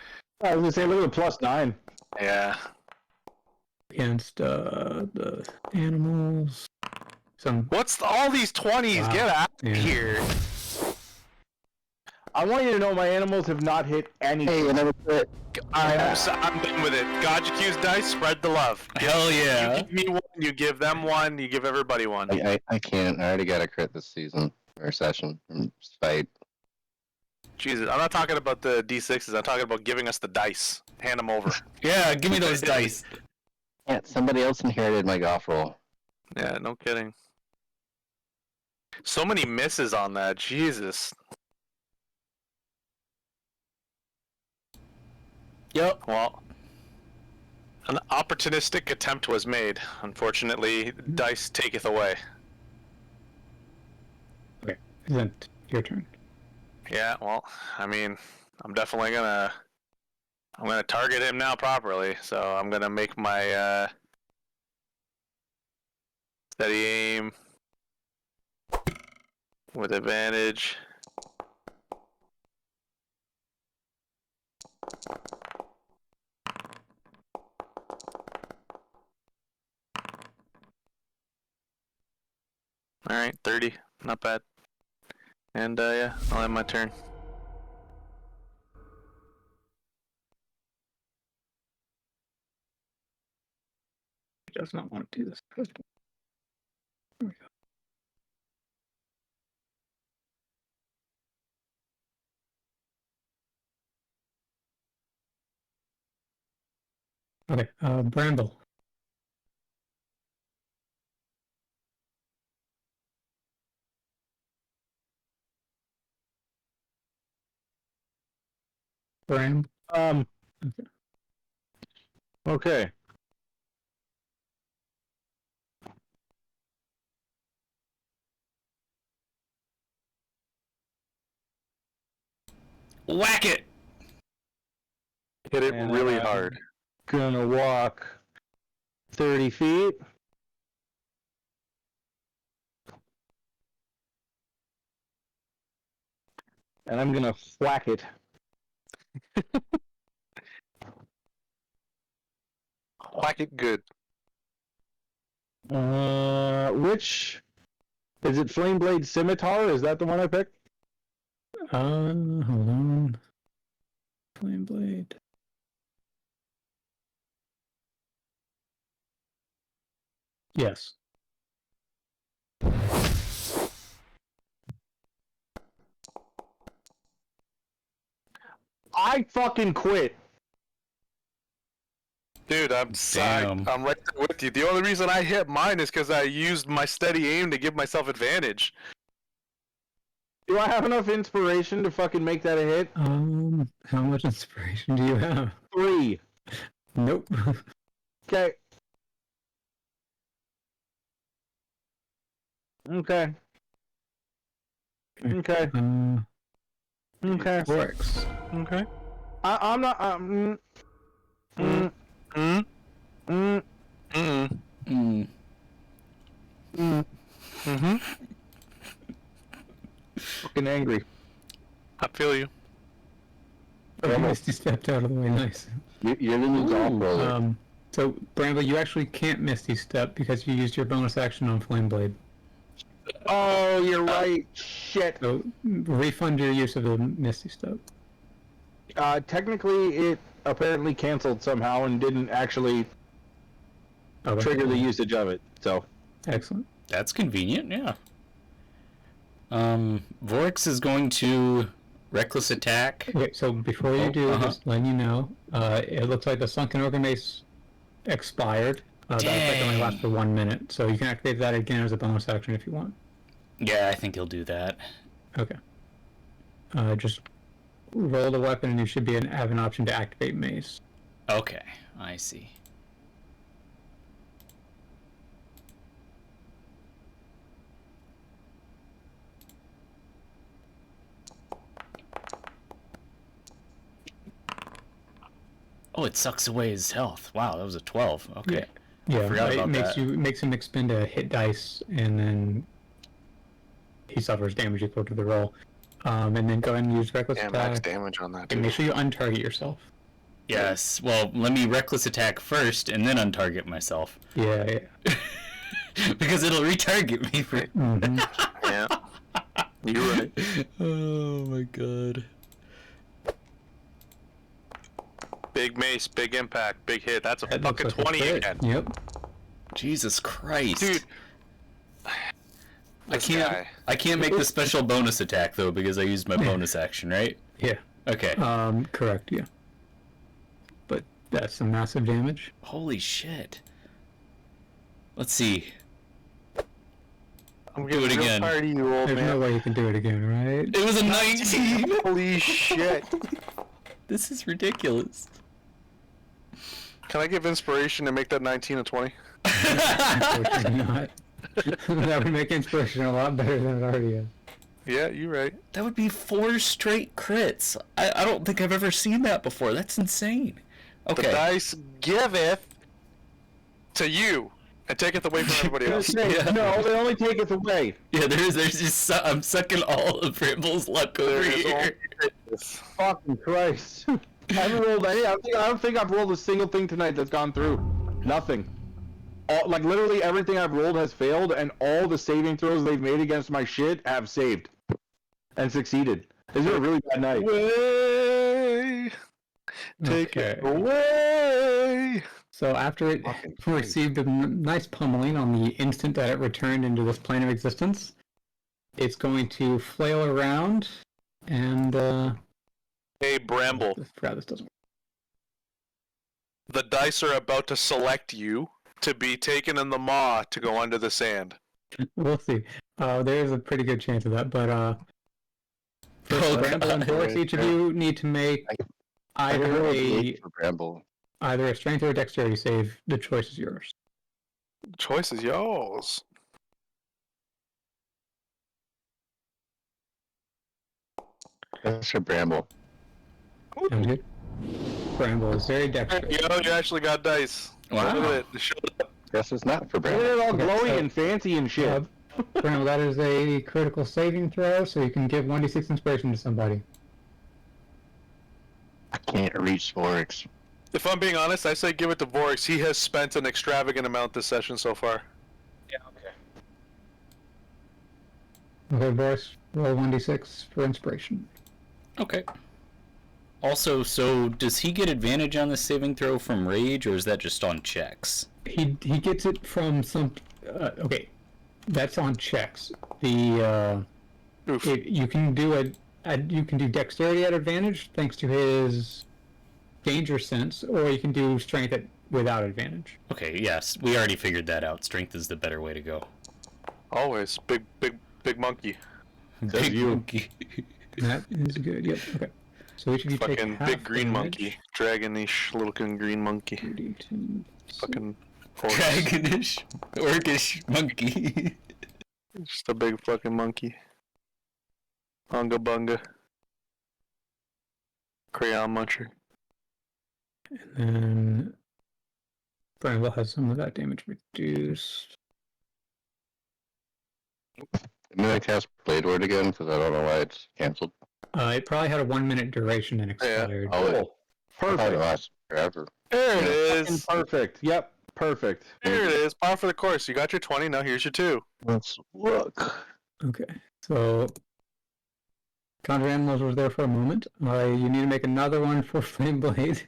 I was gonna say, look at the +9. Yeah. against the animals. What's all these 20s? Wow. Get out Yeah. of here. I want you to know my animals have not hit anything. Hey, another crit. I'm done with it. Gotcha Q's dice, spread the love. Hell yeah. You give me one, you give them one, you give everybody one. I can't. I already got a crit this season, or session, from Spite. Jesus, I'm not talking about the D6s, I'm talking about giving us the dice. Hand them over. Yeah, give me those dice. Yeah, somebody else inherited my golf roll. Yeah, no kidding. So many misses on that, Jesus. Yep. Well, an opportunistic attempt was made. Unfortunately, dice taketh away. Okay, is that your turn? Yeah, well, I mean, I'm definitely gonna target him now properly. So I'm gonna make my steady aim with advantage. All right, 30, not bad. And yeah, I'll end my turn. He does not want to do this. There we go. Okay, Bramble. Bram. Okay. Whack it. Hit it And, really hard. Gonna walk 30 feet. And I'm gonna whack it. Whack it good. Which is it? Flame Blade Scimitar? Is that the one I picked? Hold on. Flame Blade. Yes. I fucking quit. Dude, Damn. I'm right there with you. The only reason I hit mine is because I used my steady aim to give myself advantage. Do I have enough inspiration to fucking make that a hit? How much inspiration do you have? 3. Nope. Okay. Okay. Okay. Okay. Works. Okay. I'm not. Mm-hmm. Fucking angry. I feel you. At least you stepped out of the way. Nice. You're the new golf roller. So Bramble, you actually can't Misty Step because you used your bonus action on Flame Blade. Oh, you're right. Shit. So refund your use of the Misty Step. Technically, it apparently canceled somehow and didn't actually Okay. trigger the usage of it. So. Excellent. That's convenient, yeah. Vorix is going to reckless attack. Okay, so before you do, just letting you know, it looks like the Sunken Organ Mace expired. That effect only lasts for 1 minute, so you can activate that again as a bonus action if you want. Yeah, I think he'll do that. Okay. Just roll the weapon and you should have an option to activate Mace. Okay, I see. Oh, it sucks away his health. Wow, that was a 12. Okay. Yeah, forgot it about that. makes him expend a hit dice, and then he suffers damage equal to the roll. And then go ahead and use reckless Yeah, max attack. damage on that, And too. make sure you untarget yourself. Yes. Well, let me reckless attack first and then untarget myself. Yeah. Because it'll retarget me for. Mm-hmm. Yeah. You're right. Oh my god. Big mace, big impact, big hit. That's a That fucking looks like a 20 crit. again. Yep. Jesus Christ. Dude. I can't make the special bonus attack though because I used my bonus action, right? Yeah. Okay. Correct. Yeah. But that's some massive damage. Holy shit. Let's see. I'm Do it getting real again. tired of you, old There's no man. way you can do it again, right? It was a 19. Holy shit. This is ridiculous. Can I give inspiration and make that 19 and 20? Unfortunately not. That would make inspiration a lot better than it already is. Yeah, you're right. That would be 4 straight crits. I don't think I've ever seen that before. That's insane. The Okay. dice giveth to you and taketh away from everybody else. Yeah. No, they only take it away. Yeah, there's just I'm sucking all of Bramble's luck over There is here. Fucking Christ. I haven't rolled any. I don't think I've rolled a single thing tonight that's gone through. Nothing. Like literally everything I've rolled has failed, and all the saving throws they've made against my shit have saved and succeeded. It's been a really bad night. Away. Take it Okay. away. So after it Fucking Christ. received a nice pummeling on the instant that it returned into this plane of existence, it's going to flail around and Hey, Bramble. I forgot this doesn't work. The dice are about to select you to be taken in the maw to go under the sand. We'll see. There's a pretty good chance of that, but for Oh, Bramble and God. Boris, each of you need to make I can either roll a D8 for Bramble. strength or a dexterity save. The choice is yours. The choice is yours. That's for Bramble. Sounds good. Bramble is very dexterous. Yo, you actually got dice. Wow. Look at it. It showed up. Guess it's not for Look at Bramble. it all Okay, glowy so- and fancy and shit. Bramble, that is a critical saving throw, so you can give 1d6 inspiration to somebody. I can't reach Sporix. If I'm being honest, I say give it to Vorix. He has spent an extravagant amount this session so far. Okay, Boris, roll 1d6 for inspiration. Okay. Also, so does he get advantage on the saving throw from rage, or is that just on checks? He gets it from some. Okay, that's on checks. The Oof. you can do you can do dexterity at advantage thanks to his danger sense, or you can do strength without advantage. Okay, yes, we already figured that out. Strength is the better way to go. Always. Big monkey. Big you. monkey. That is good. Yep. Okay. So each of you take Fucking half big green damage. monkey. Dragonish looking green monkey. 2d10. Fucking horse. Dragonish, orcish monkey. Just a big fucking monkey. Unga bunga. Crayon muncher. And then Bramble has some of that damage reduced. I'm gonna cast Blade Ward again because I don't know why it's canceled. It probably had a 1 minute duration and expired. Oh, Cool. I thought it Perfect. lasts forever. There it Fucking is. perfect. Yep. Perfect. There it is. Par for the course. You got your 20. Now here's your 2. Let's look. Okay, so Conjure Animals was there for a moment. You need to make another one for Flame Blade.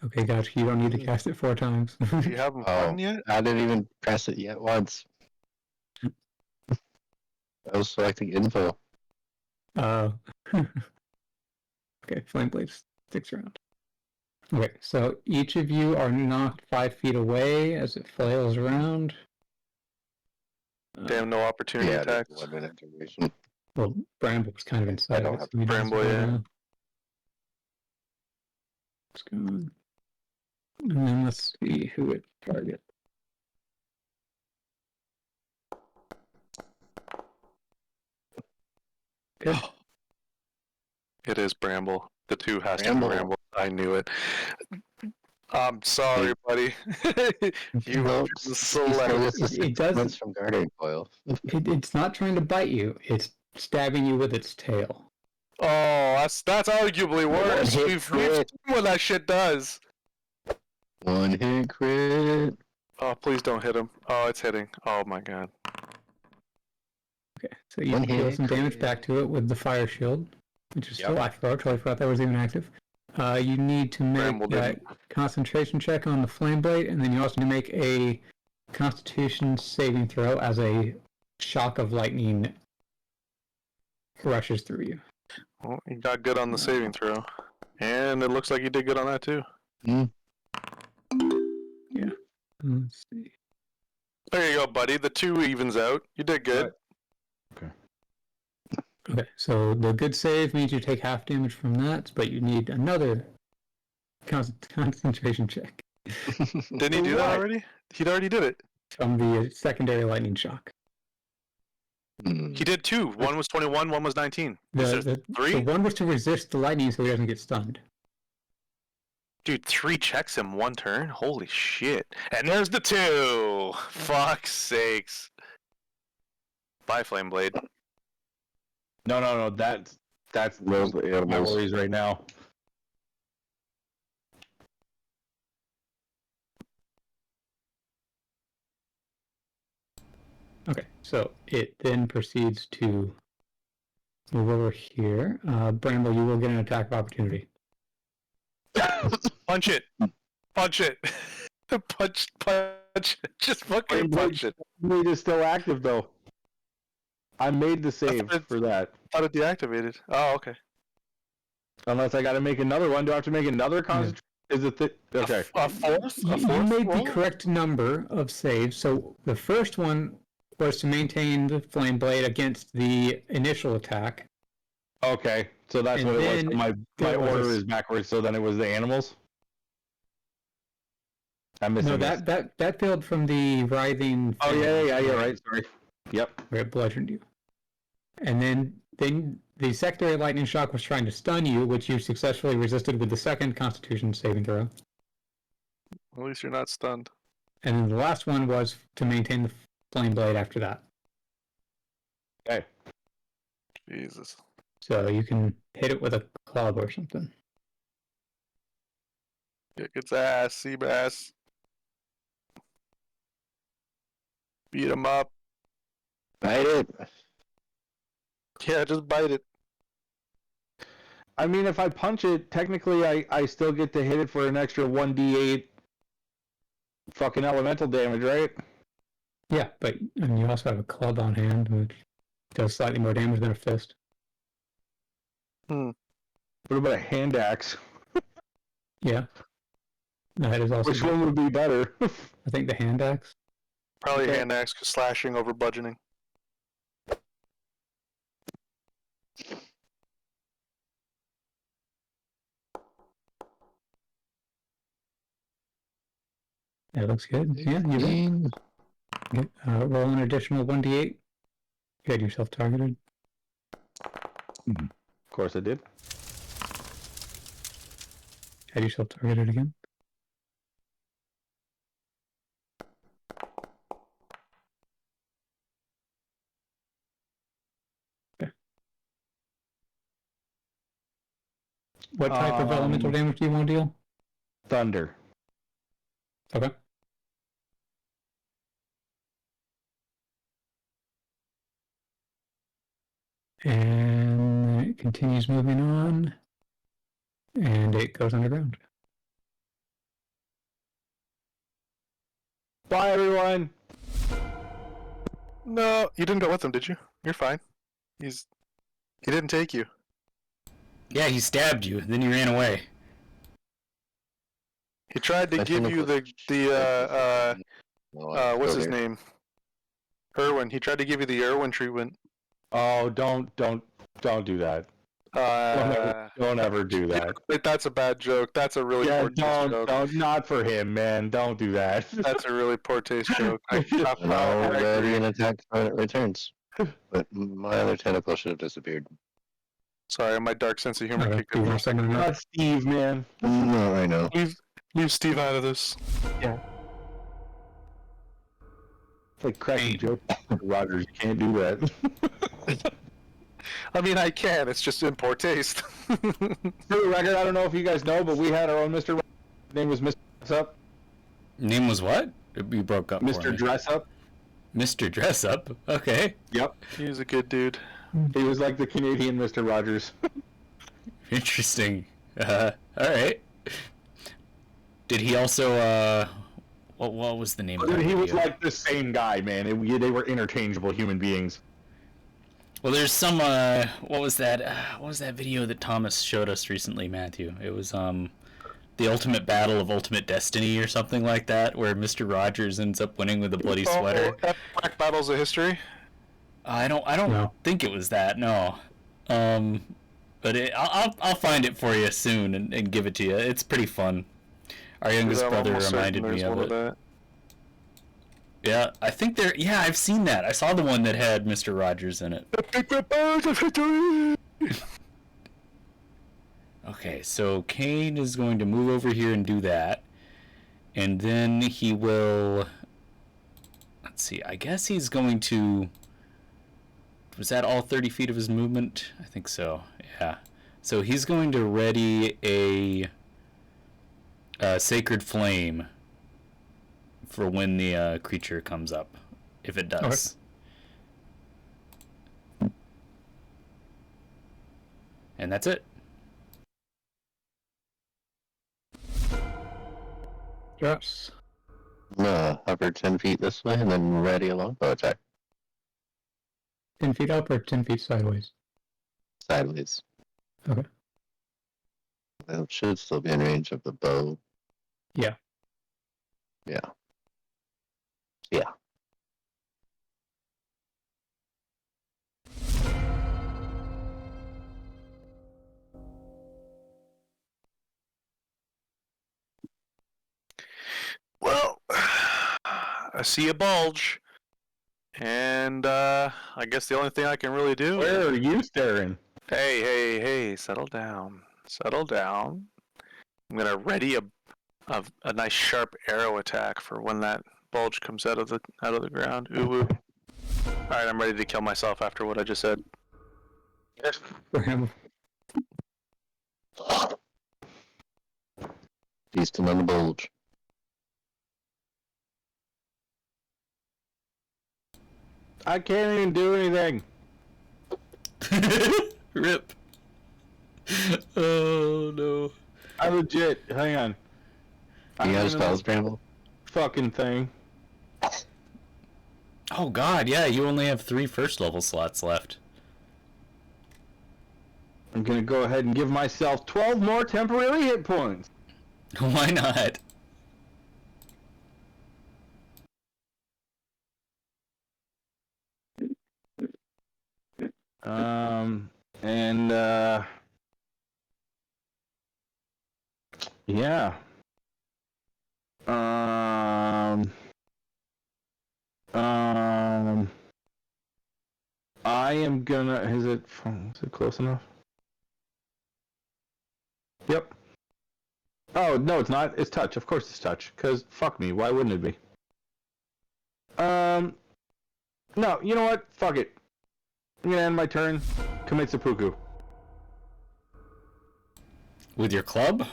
Okay, gotcha. You don't need to cast it 4 times. You haven't Oh, fun yet? I didn't even press it yet once. I was selecting info. Okay, Flame Blade sticks around. Okay, so each of you are knocked 5 feet away as it flails around. Damn, no opportunity Yeah, attacks. that's 1 minute duration. Well, Bramble was kind of inside. don't it, have so he doesn't Bramble, yeah. know. Let's go on. And then let's see who it targets. Good. It is Bramble. The 2 has Bramble. to be Bramble. I knew it. I'm sorry, buddy. You No, were he's select. still gets the It does. points from Guardian Coil. It's not trying to bite you. It's stabbing you with its tail. Oh, that's arguably worse. hit We've crit. seen what that shit does. 1 hit crit. Oh, please don't hit him. Oh, it's hitting. Oh my god. Okay, so you One deal hit. some damage back to it with the fire shield, which is still Yep. active. I totally forgot that was even active. You need to make Bramble that concentration check on the flame blade, and then you also need to make a Constitution saving throw as a shock of lightning rushes through you. Well, you got good on the saving throw. And it looks like you did good on that too. Let's see. There you go, buddy. The 2 evens out. You did good. Okay, so the good save means you take half damage from that, but you need another concentration check Didn't he do that already? He'd already did it. from the secondary lightning shock. He did 2. One was 21, one was 19. Was there 3? The one was to resist the lightning so he doesn't get stunned. Dude, 3 checks in 1 turn? Holy shit. And there's the 2! Fuck's sakes. Bye, Flame Blade. No. That's Those my animals. worries right now. Okay, so it then proceeds to move over here. Bramble, you will get an attack of opportunity. Punch it! Punch it! punch it! Just fucking punch it. Blade is still active though. I made the save That's- for that. Thought it deactivated. Oh, okay. Unless I got to make another one. Do I have to make another concentration? Is it okay? A fourth? You made the correct number of saves. So the first one was to maintain the flame blade against the initial attack. Okay, so that's And what it was. then My there was order a- is backwards. So then it was the animals. I'm missing. No, this. that failed from the writhing. Oh yeah. Right. Sorry. Yep. Where it bludgeoned you. And then the secondary lightning shock was trying to stun you, which you successfully resisted with the second Constitution saving throw. At least you're not stunned. And then the last one was to maintain the flame blade after that. Okay. Jesus. So you can hit it with a club or something. Kick its ass, Seabass. Beat him up. Bite it. Yeah, just bite it. I mean, if I punch it, technically I still get to hit it for an extra 1d8 fucking elemental damage, right? Yeah, but and you also have a club on hand, which does slightly more damage than a fist. What about a hand axe? Yeah. That is also. Which one would be better? I think the hand axe. Probably Okay. hand axe, slashing over bludgeoning. That looks good. Yeah, you win. Okay, roll an additional 1d8. You had yourself targeted. Of course I did. Had yourself targeted again. Okay. What type of elemental damage do you want to deal? Thunder. Okay. And then it continues moving on. And it goes underground. Bye, everyone. No, you didn't go with him, did you? You're fine. He didn't take you. Yeah, he stabbed you, then you ran away. He tried to I give think you what's his Here. name? Irwin. He tried to give you the Irwin treatment. Oh, don't do that. Don't ever do that. That's a bad joke. That's a really Yeah, poor taste joke. don't, not for him, man. Don't do that. That's a really poor taste joke. I And already an attack when it returns. But my other tentacle should have disappeared. Sorry, my dark sense of humor Okay, kicked do you in. want to summon it up? Not Steve, man. No, I know. Leave Steve out of this. It's like cracking joke. Rogers, you can't do that. I mean, I can. It's just in poor taste. For the record, I don't know if you guys know, but we had our own Mr. His name was Mr. Dress Up. Name was what? You broke up. For Mr. me. Dress Up. Mr. Dress Up. Okay. Yep. He's a good dude. He was like the Canadian Mr. Rogers. Interesting. All right. Did he also? What was the name of Dude, that he was video? like the same guy, man. They were interchangeable human beings. Well, there's some. What was that? What was that video that Thomas showed us recently, Matthew? It was the Ultimate Battle of Ultimate Destiny or something like that, where Mr. Rogers ends up winning with a bloody sweater. Epic Battles of History. I don't No. think it was that. No. But I'll find it for you soon and give it to you. It's pretty fun. Our youngest I'm brother almost reminded certain me there's of one it. that. Yeah, I think there. Yeah, I've seen that. I saw the one that had Mr. Rogers in it. Okay, so Kane is going to move over here and do that, and then he will. Let's see. I guess he's going to. Was that all 30 feet of his movement? I think so. Yeah. So he's going to ready a Sacred Flame for when the creature comes up, if it does. Okay. And that's it. Yes. Hover 10 feet this way and then ready a longbow attack. 10 feet up or 10 feet sideways? Sideways. Okay. It should still be in range of the bow. Yeah. Yeah. Yeah. Well, I see a bulge, and I guess the only thing I can really do. Where are you staring? Hey! Settle down. Settle down. I'm gonna ready a nice sharp arrow attack for when that bulge comes out of the ground. Ooh. All right, I'm ready to kill myself after what I just said. For him. Feasting on the bulge. I can't even do anything. Rip. Oh no. I legit. Hang on. You got I'm spells, gonna- Bramble? Fucking thing. Oh god, yeah, you only have 3 first level slots left. I'm gonna go ahead and give myself 12 more temporary hit points. Why not? And yeah. I am gonna. Is it close enough? Yep. Oh no, it's not. It's touch. Of course it's touch. Cause fuck me. Why wouldn't it be? No. You know what? Fuck it. I'm gonna end my turn. Commit seppuku. With your club?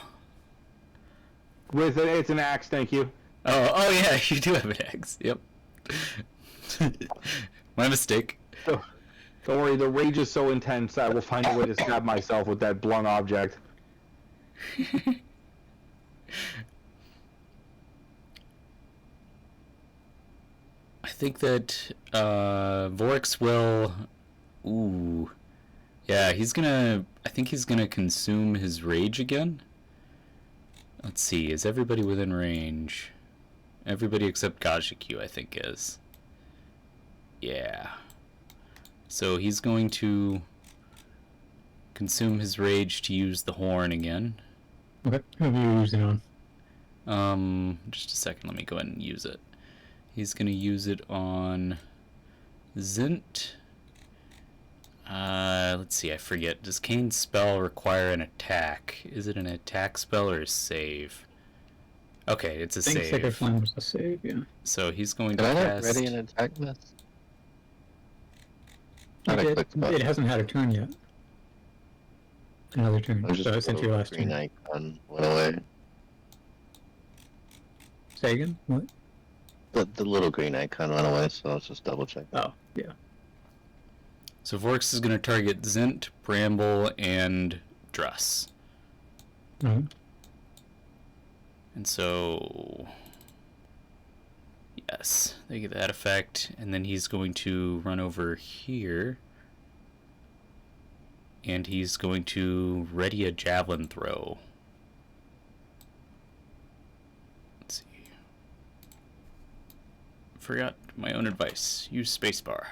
With it, it's an axe. Thank you. Oh yeah, you do have an axe. Yep. My mistake. Oh, don't worry. The rage is so intense. I will find a way to stab myself with that blunt object. I think that Vorix will. Ooh, yeah, I think he's gonna consume his rage again. Let's see. Is everybody within range? Everybody except Gajiku, I think, is. Yeah. So he's going to consume his rage to use the horn again. Okay. Who are you using on? Just a second. Let me go ahead and use it. He's gonna use it on Zint. Let's see. I forget. Does Kane's spell require an attack? Is it an attack spell or a save? Okay, it's a I think save. Sacred Flame was a save, yeah. So he's going to Can I not cast. ready an attack this? Not a quick spell. It hasn't had a turn yet. Another turn. I just So since your last green turn. icon went away. Say again? What? The little green icon went away, so let's just double check. Oh, yeah. So Vorix is going to target Zint, Bramble, and Druss. Mm-hmm. And so, yes, they get that effect, and then he's going to run over here, and he's going to ready a javelin throw. Let's see. Forgot my own advice. Use spacebar.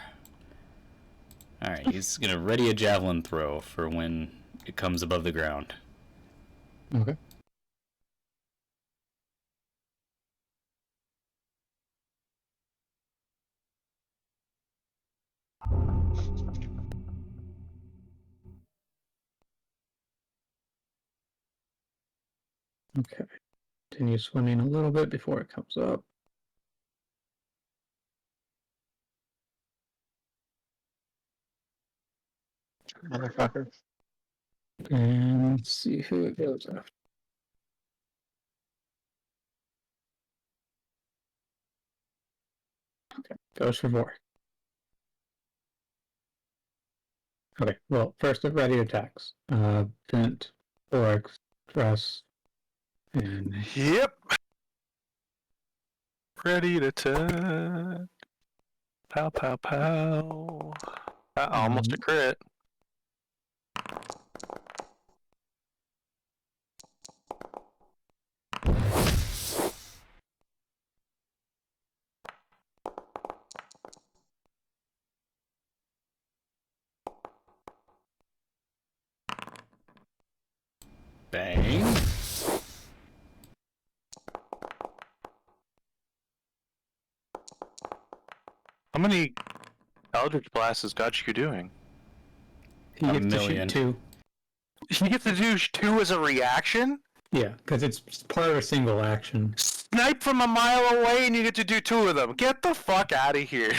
Alright, he's gonna ready a javelin throw for when it comes above the ground. Okay. Okay. Continue swimming a little bit before it comes up. Motherfucker. And let's see who it goes after. Okay, goes for 4. Okay, well, first it ready attacks. Vent, thorax, dress, and Yep. Ready to attack. Pow, pow, pow. Almost a crit. Bang. How many Eldritch Blasts has got you doing? he A gets to million. shoot 2. You get to do 2 as a reaction? Yeah, because it's part of a single action. Snipe from a mile away and you get to do 2 of them. Get the fuck out of here.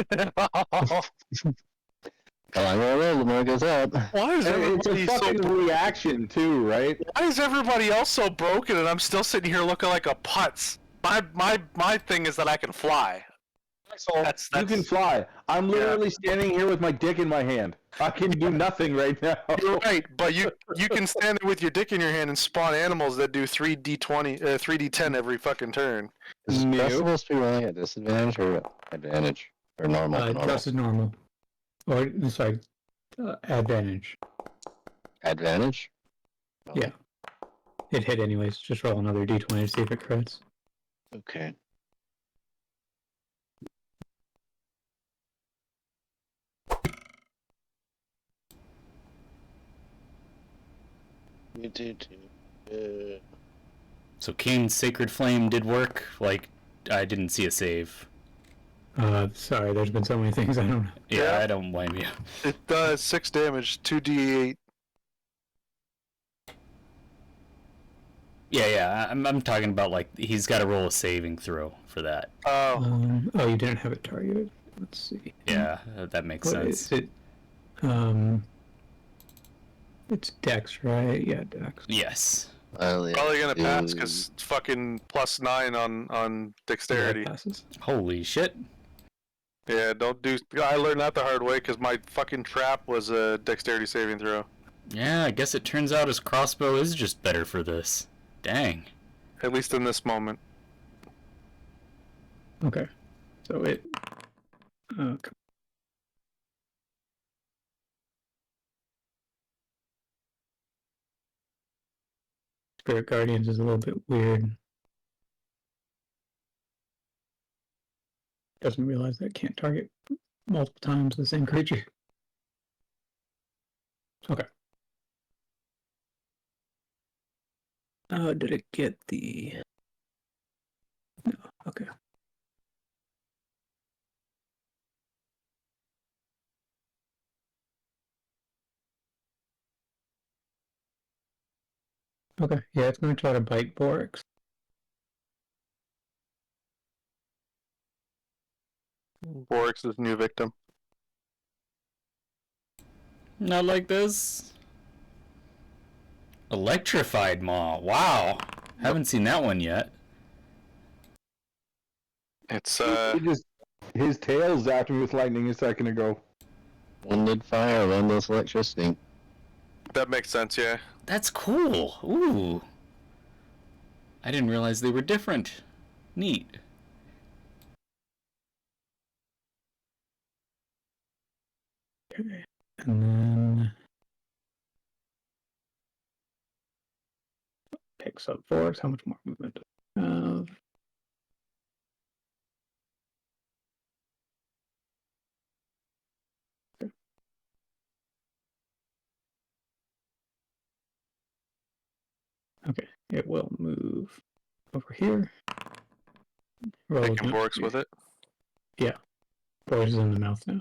The longer I live, the more it goes up. Why is It's a everybody so fucking reaction too, right? Why is everybody else so broken and I'm still sitting here looking like a putz? My thing is that I can fly. That's You can fly. I'm literally standing here with my dick in my hand. I can do nothing right now. You're right, but you can stand there with your dick in your hand and spawn animals that do 3d20, 3d10 every fucking turn. Is Nope. Dress supposed to be rolling at disadvantage or advantage? Or normal? Normal. Dress is normal. Or, sorry, advantage. Advantage? Oh, Yeah. It hit anyways. Just roll another d20 to see if it crits. Okay. So Kane's Sacred Flame did work. Like, I didn't see a save. Sorry, there's been so many things I don't know. Yeah, Yeah. I don't blame you. It does 6 damage, 2d8. Yeah, I'm talking about, like, he's got to roll a saving throw for that. Oh, You didn't have it targeted. Let's see. Yeah, that makes What sense. is it? It's Dex, right? Yeah, Dex. Yes. probably gonna pass because fucking +9 on dexterity. Yeah, passes. Holy shit. Yeah, don't do. I learned that the hard way because my fucking trap was a dexterity saving throw. Yeah, I guess it turns out his crossbow is just better for this. Dang. At least in this moment. Okay. So it. Spirit Guardians is a little bit weird. Doesn't realize that it can't target multiple times the same creature. Okay. Did it get the... No, okay. Okay, yeah, it's going to try to bite Borix. Borix's new victim. Not like this. Electrified Maw. Wow. Haven't seen that one yet. It's His tail zapped me with lightning a second ago. One did fire, one does electricity. that makes sense, yeah. That's cool. Ooh. I didn't realize they were different. Neat. Okay. And then... Picks up Borix. How much more movement does it have? Okay, it will move over here. Roll Taking again. Borks with it. Poison in the mouth now.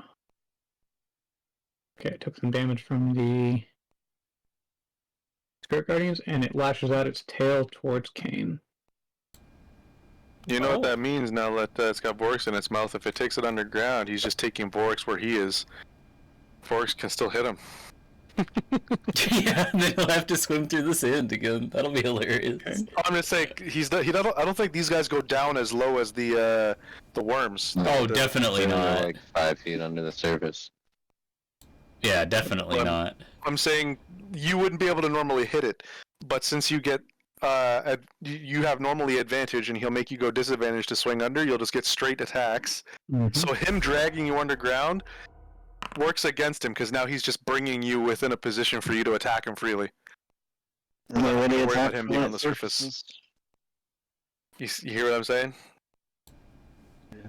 Okay, it took some damage from the Spirit Guardians, and it lashes out its tail towards Kane. You know what Oh. that means now that it's got Borks in its mouth? If it takes it underground, he's just taking Borks where he is. Borks can still hit him. Yeah, then he'll have to swim through the sand again. That'll be hilarious. Okay. I'm gonna say I don't think these guys go down as low as the worms. Oh, The- definitely They're not. like 5 feet under the surface. Yeah, definitely Um, not. I'm saying you wouldn't be able to normally hit it, but since you get you have normally advantage, and he'll make you go disadvantage to swing under. You'll just get straight attacks. Mhm. So him dragging you underground works against him because now he's just bringing you within a position for you to attack him freely. And they already Don't worry about attacked him from being that on the surface. surface. You hear what I'm saying?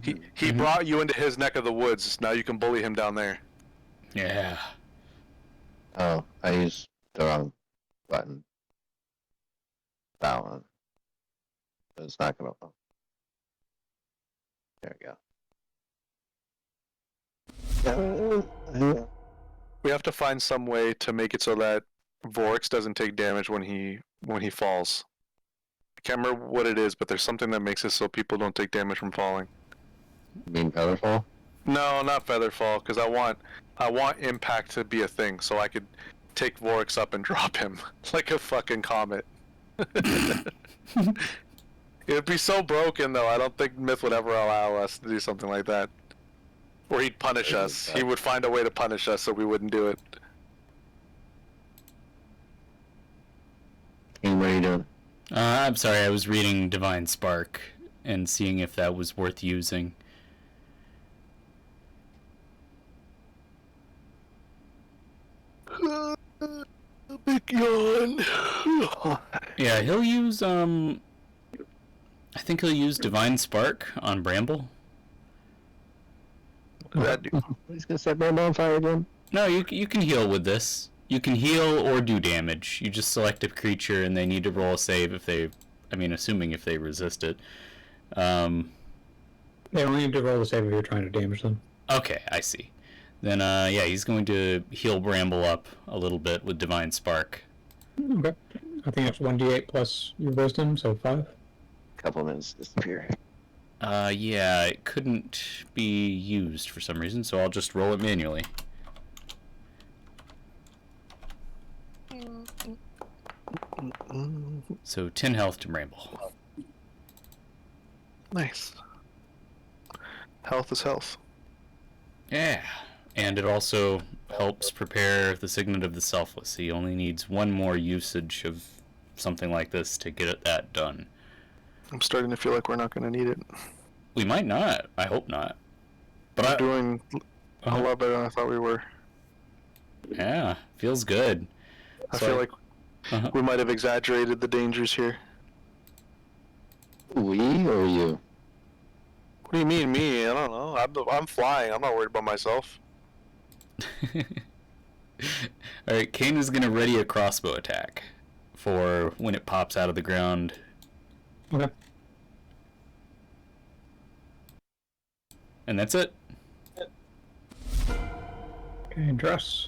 He Mhm. brought you into his neck of the woods. Now you can bully him down there. Yeah. Oh, I used the wrong button. That one. It's not gonna. Oh. There we go. We have to find some way to make it so that Vorix doesn't take damage when he falls. I can't remember what it is, but there's something that makes it so people don't take damage from falling. Mean Featherfall? No, not Featherfall, because I want impact to be a thing, so I could take Vorix up and drop him like a fucking comet. It'd be so broken, though. I don't think Myth would ever allow us to do something like that. Or he'd punish us. He would find a way to punish us so we wouldn't do it. Hey, what are you doing? I'm sorry, I was reading Divine Spark and seeing if that was worth using. Big yawn. Yeah, he'll use I think he'll use Divine Spark on Bramble. That dude. He's gonna set Bramble on fire again? No, you can heal with this. You can heal or do damage. You just select a creature and they need to roll a save if they, assuming if they resist it. They only need to roll the save if you're trying to damage them. Okay, I see. Then, yeah, he's going to heal Bramble up a little bit with Divine Spark. Okay. I think that's 1d8 plus your wisdom, so 5. Couple minutes disappear. Yeah, it couldn't be used for some reason, so I'll just roll it manually. So 10 health to Bramble. Nice. Health is health. Yeah, and it also helps prepare the Signet of the Selfless. He only needs one more usage of something like this to get that done. I'm starting to feel like we're not going to need it. We might not. I hope not. But We're doing a lot better than I thought we were. Yeah, feels good. I So feel like Uh-huh. we might have exaggerated the dangers here. We or you? What do you mean, me? I don't know. I'm flying. I'm not worried about myself. Alright, Kane is going to ready a crossbow attack for when it pops out of the ground. Okay. And that's it. Okay, dress.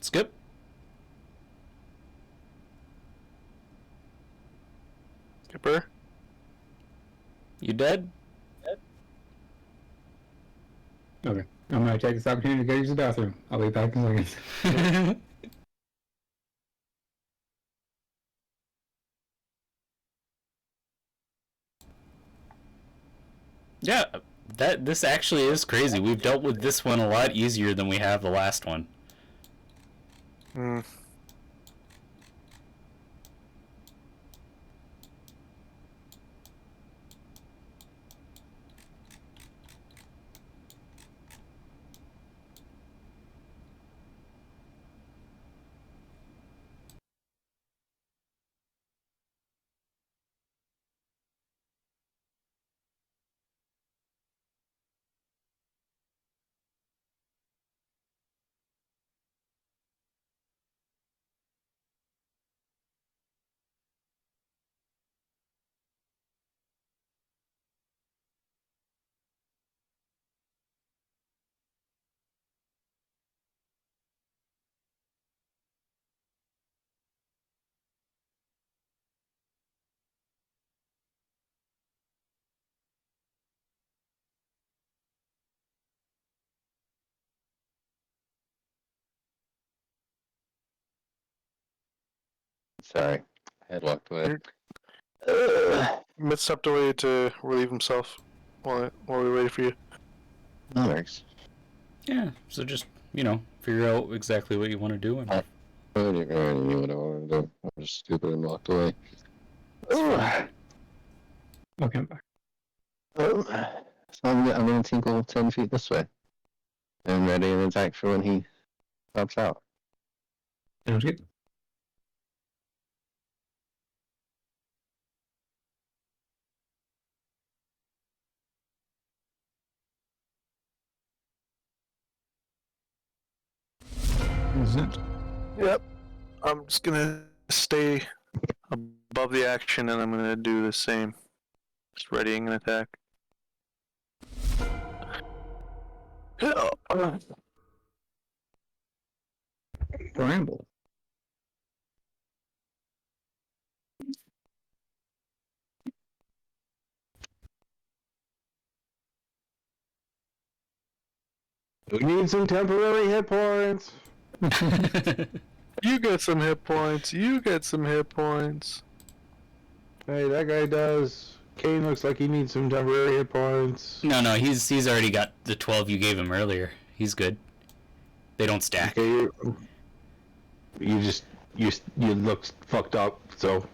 Skip. Skipper? You dead? Okay. I'm gonna take this opportunity to go use the bathroom. I'll be back in a second. Yeah, this actually is crazy. We've dealt with this one a lot easier than we have the last one. Hmm. Sorry, I had walked away. Mitt stepped away to relieve himself while we waited for you. That works. Yeah, so just, figure out exactly what you want to do. And I already knew what I wanted to do. I was stupid and walked away. Okay, I'm back. So I'm going to tinkle 10 feet this way. And ready an attack for when he pops out. Sounds good. Is it? Yep. I'm just gonna stay above the action, and I'm gonna do the same. Just readying an attack. Bramble. We need some temporary hit points. You get some hit points. You get some hit points. Hey, that guy does. Kane looks like he needs some temporary hit points. no, he's already got the 12 you gave him earlier. He's good. They don't stack. Okay, you look fucked up. So,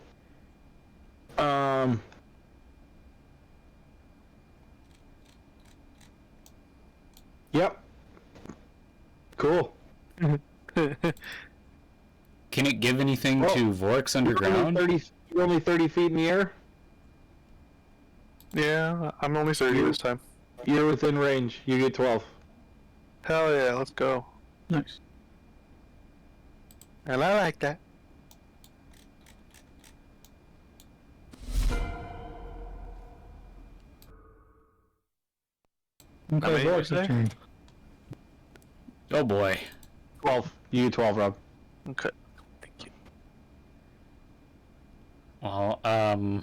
Yep. Cool. Can it give anything Oh, to Vork's underground? You're only 30 feet in the air. Yeah, I'm only 30 this time. You're within range. You get 12. Hell yeah, let's go. Nice. And I like that. Okay, many Vork's was there? turn. Oh boy. 12. You get 12, Rob. Okay. Thank you. Well,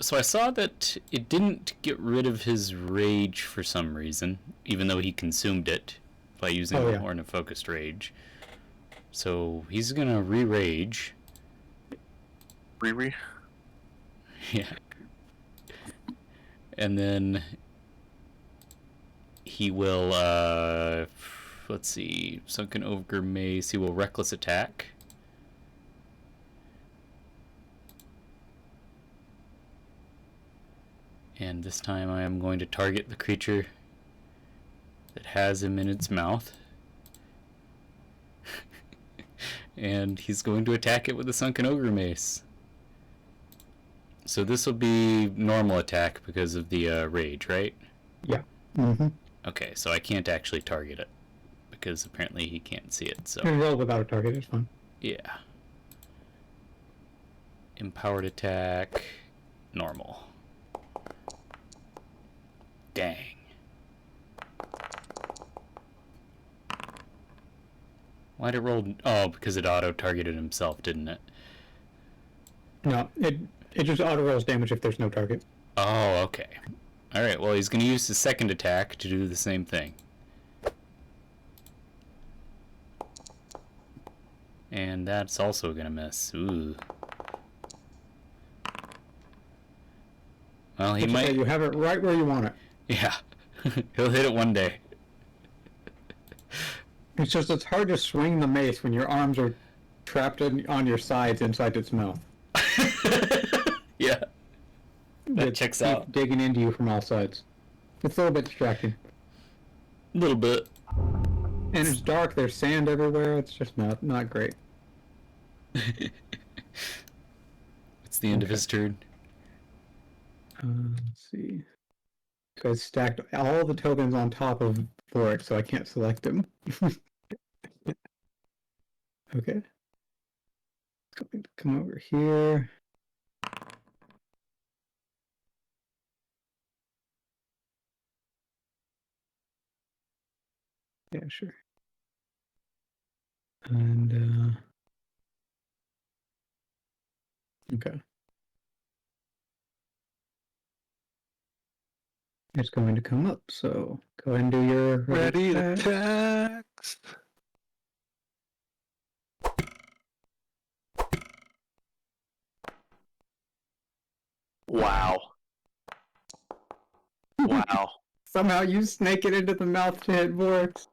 so I saw that it didn't get rid of his rage for some reason, even though he consumed it by using Oh, yeah. Horn of Focused Rage. So he's gonna re-rage. Riri. Yeah. And then he will, let's see, Sunken Ogre Mace, he will Reckless Attack. And this time I am going to target the creature that has him in its mouth. And he's going to attack it with a Sunken Ogre Mace. So this will be normal attack because of the rage, right? Yeah. Mm-hmm. Okay, so I can't actually target it because apparently he can't see it. So You can roll without a target, it's fine. yeah. Empowered attack, normal. Dang. Why'd it roll? Oh, because it auto-targeted himself, didn't it? No, it just auto rolls damage if there's no target. Oh, okay. Alright, well, he's going to use his second attack to do the same thing. And that's also going to miss. Ooh. Well, he It's might... okay, you have it right where you want it. Yeah. He'll hit it one day. It's just it's hard to swing the mace when your arms are trapped on your sides inside its mouth. Yeah. That It checks keeps out. digging into you from all sides. It's a little bit distracting. A little bit. And it's dark, there's sand everywhere, it's just not great. It's the end of his turn. Let's see. So I stacked all the tokens on top of Vorik, so I can't select them. Okay. Going to come over here. Yeah, sure. And okay. It's going to come up, so go ahead and do your Ready attack. attacks. Wow. Wow. Somehow you snake it into the mouth to hit Vorks.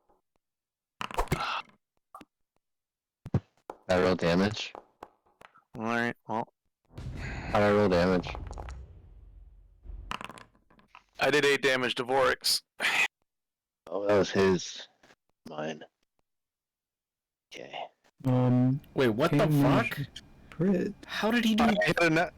I roll damage. Alright, well. How'd I roll damage? I did 8 damage to Vorix. Oh, that was his. Mine. Okay. Wait, what the King fuck? Crit. How did he do? I hit a net.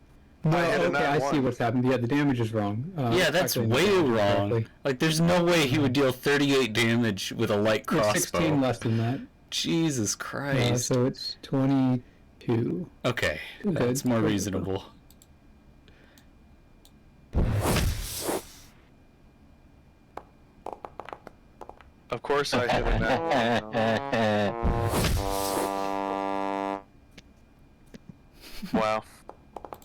No, I hit a okay, nat I see one. what's happened. Yeah, the damage is wrong. Yeah, that's actually, way not wrong. correctly. Like, there's no way he would deal 38 damage with a light Yeah, crossbow. 16 less than that. Jesus Christ. So it's 22. Okay, Good. that's more Good. reasonable. Of course I hit a net one. Wow.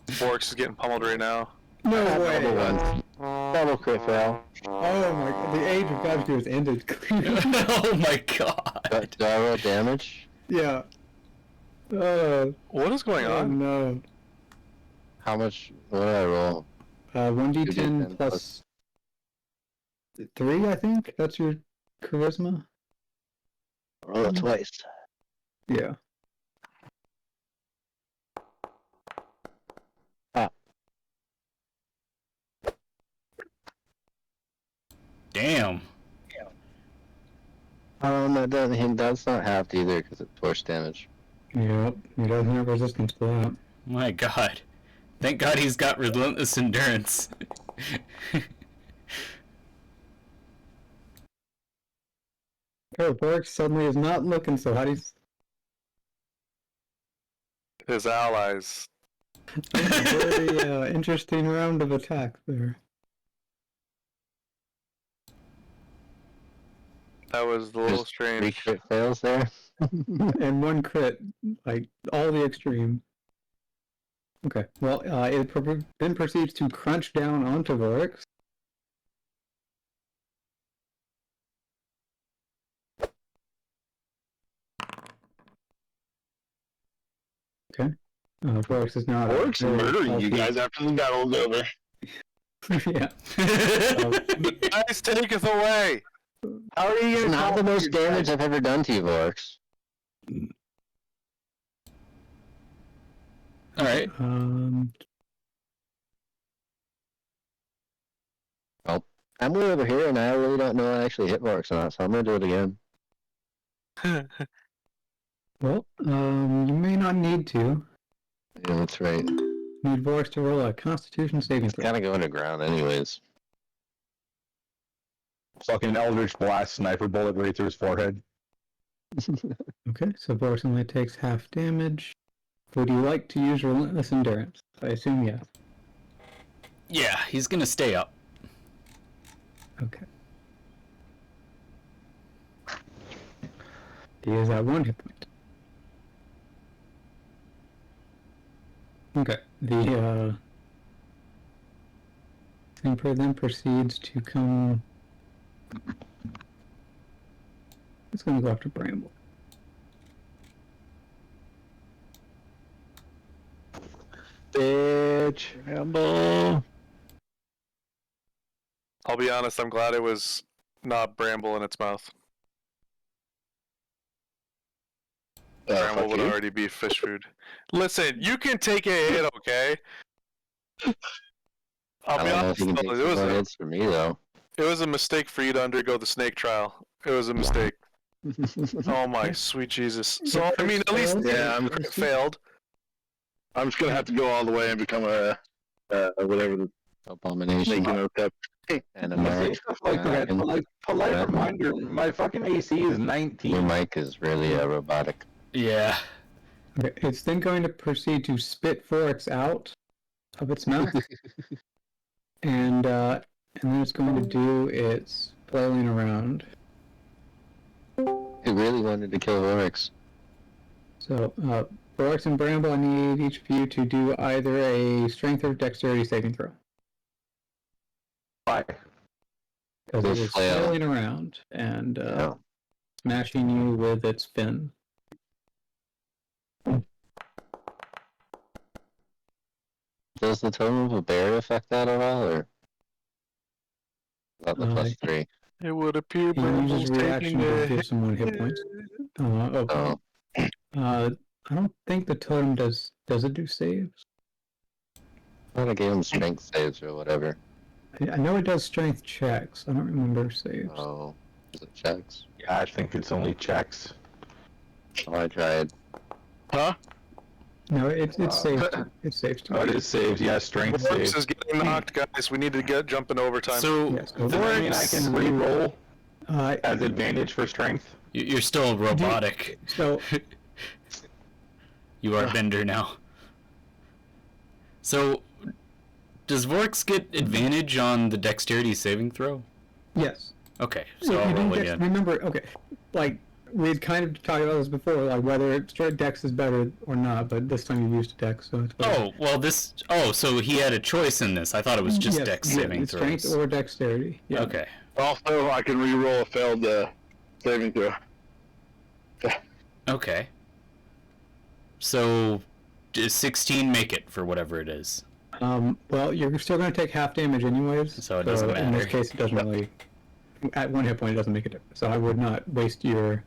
Vorix is getting pummeled right now. No way. Double one. Double crit fail. Oh my god, the age of God has ended. Oh my god. Do I roll damage? Yeah. What is going Oh on? no. How much? What did I roll? 1d10 2d10 plus 3, I think? That's your charisma? Roll it twice. Yeah. Damn. He does not have to either because it's force damage. Yep. He doesn't have resistance to that. My god. Thank god he's got relentless endurance. Oh, Bork suddenly is not looking so hot. He's His allies. a very interesting round of attack there. That was a little Just 3 strange. crit fails there. And 1 crit, like all the extreme. Okay, well, then proceeds to crunch down onto Vorix. Okay. Vorix is now. Orcs murdering you guys after the battle's over. Yeah. Guys, taketh away! How are you It's gonna not call the most your damage I've ever done to you, Vorks. Alright. I'm way over here, and I really don't know I actually hit Vorks or not, so I'm gonna do it again. Well, you may not need to. Yeah, that's right. Need Vorix to roll a Constitution saving It's throw. gotta go underground anyways. Fucking Eldritch Blast sniper bullet right through his forehead. Okay, so Vorix only takes half damage. Would you like to use Relentless Endurance? I assume yes. Yeah, he's gonna stay up. Okay. He is at 1 hit point. Okay, the Emperor then proceeds to come. It's going to go after Bramble. Bitch. Rambo. I'll be honest, I'm glad it was not bramble in its mouth. Bramble would already be fish food. Listen, you can take a hit, okay? I'll I be don't know if honest, you can take some more hits for me though. it was a mistake for you to undergo the snake trial. It was a mistake. Oh my sweet Jesus. So, I mean, at least Yeah, it failed. I'm just gonna have to go all the way and become a whatever the Abomination. snake tip. And a Say mic. stuff like that. Like, polite Yeah. reminder, my fucking AC is 19. Your mic is really robotic. Yeah. Okay, it's then going to proceed to spit Vorix out of its mouth. and then it's going to do its flailing around. It really wanted to kill Vorix. So, Vorix and Bramble, I need each of you to do either a strength or dexterity saving throw. Why? Because it With is flail. flailing around and Yeah. smashing you with its fin. Does the totem of a bear affect that at all, or about the plus 3? It would appear He Bramble's uses reaction taking to a give hit. someone hit points. Oh. Oh, I don't think the totem does. Does it do saves? I thought I gave him strength saves or whatever. I know it does strength checks. I don't remember saves. Oh, is it checks? Yeah, I think it's only checks. Oh, I tried. Huh? No, it's saves. It saves too. Oh, it is saves. Yeah, strength Vorx saves. is getting knocked, guys. We need to get jump in overtime. So Yes. So I mean, I can re-roll as advantage for strength. you're still robotic. So You are Bender now. So, does Vorx get advantage on the dexterity saving throw? yes. Okay, so You I'll didn't roll get- again. remember, okay, like we had kind of talked about this before, like whether straight dex is better or not. But this time you used dex, so it's better. Oh, well this... Oh, so he had a choice in this. I thought it was just Yes, dex yeah, saving it's throws. strength or dexterity. Yeah. Okay. Also, I can re-roll a failed saving throw. Okay. So, does 16 make it for whatever it is? Well, you're still going to take half damage anyways. So it doesn't In this matter. case, it doesn't really. At 1 hit point, it doesn't make a difference. So I would not waste your.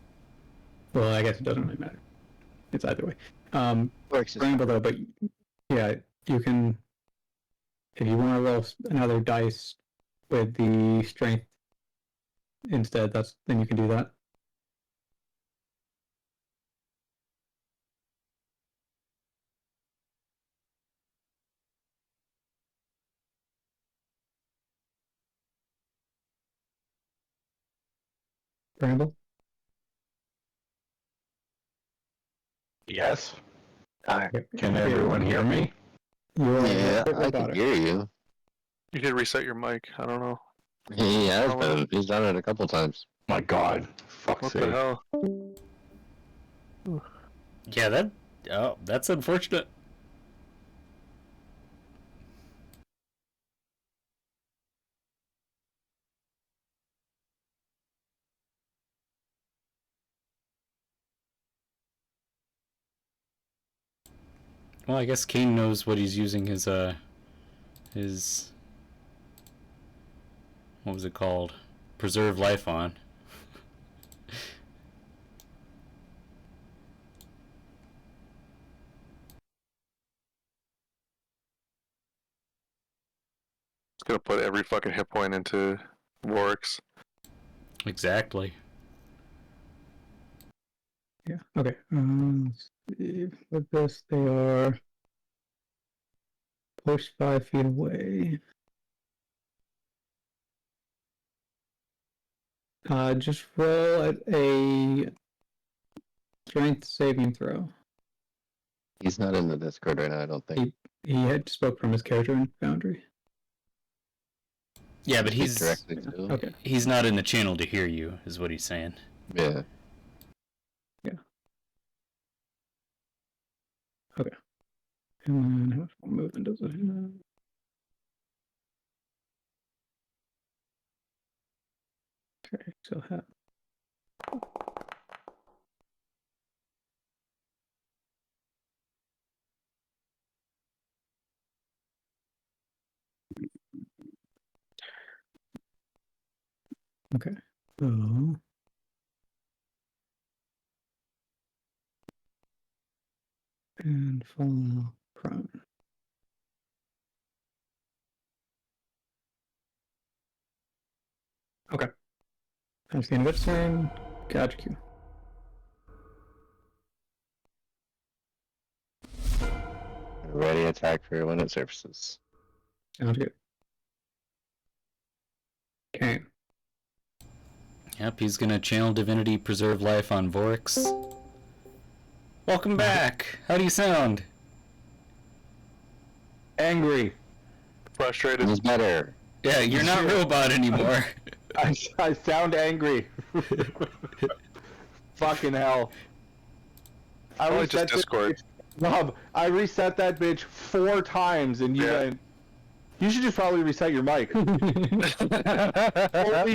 Well, I guess it doesn't really matter. It's either way. Works is Bramble though, but yeah, you can. If you want to roll another dice with the strength instead, then you can do that. Bramble. Yes. Yep. Can everyone hear me? You are Yeah, a bit I can robotic. hear you. You could reset your mic. I don't know. He has been. He's done it a couple times. My God. Fuck's What sake. the hell? Yeah, that's unfortunate. Well, I guess Kane knows what he's using his what was it called? Preserve life on. It's gonna put every fucking hit point into Vorx. Exactly. Yeah. Okay. Let's see. With this, they are pushed 5 feet away. Just roll at a strength saving throw. He's not in the Discord right now, I don't think. He had spoke from his character in Foundry. Yeah, but Speak he's directly to him. Okay. he's not in the channel to hear you, is what he's saying. Yeah. And how much more movement does it have? Okay, so have. Okay. So. And fall prone. Okay. That's the end of its turn. Gotcha. Q. Ready attack for when it surfaces. Sounds good. Okay. Yep, he's gonna channel divinity, preserve life on Vorix. Welcome back. How do you sound? Angry. Frustrated. He's better. Yeah, you're not robot anymore. I sound angry. Fucking hell. I Probably reset just Discord. Rob, I reset that bitch 4 times and you Yeah. went. You should just probably reset your mic. Holy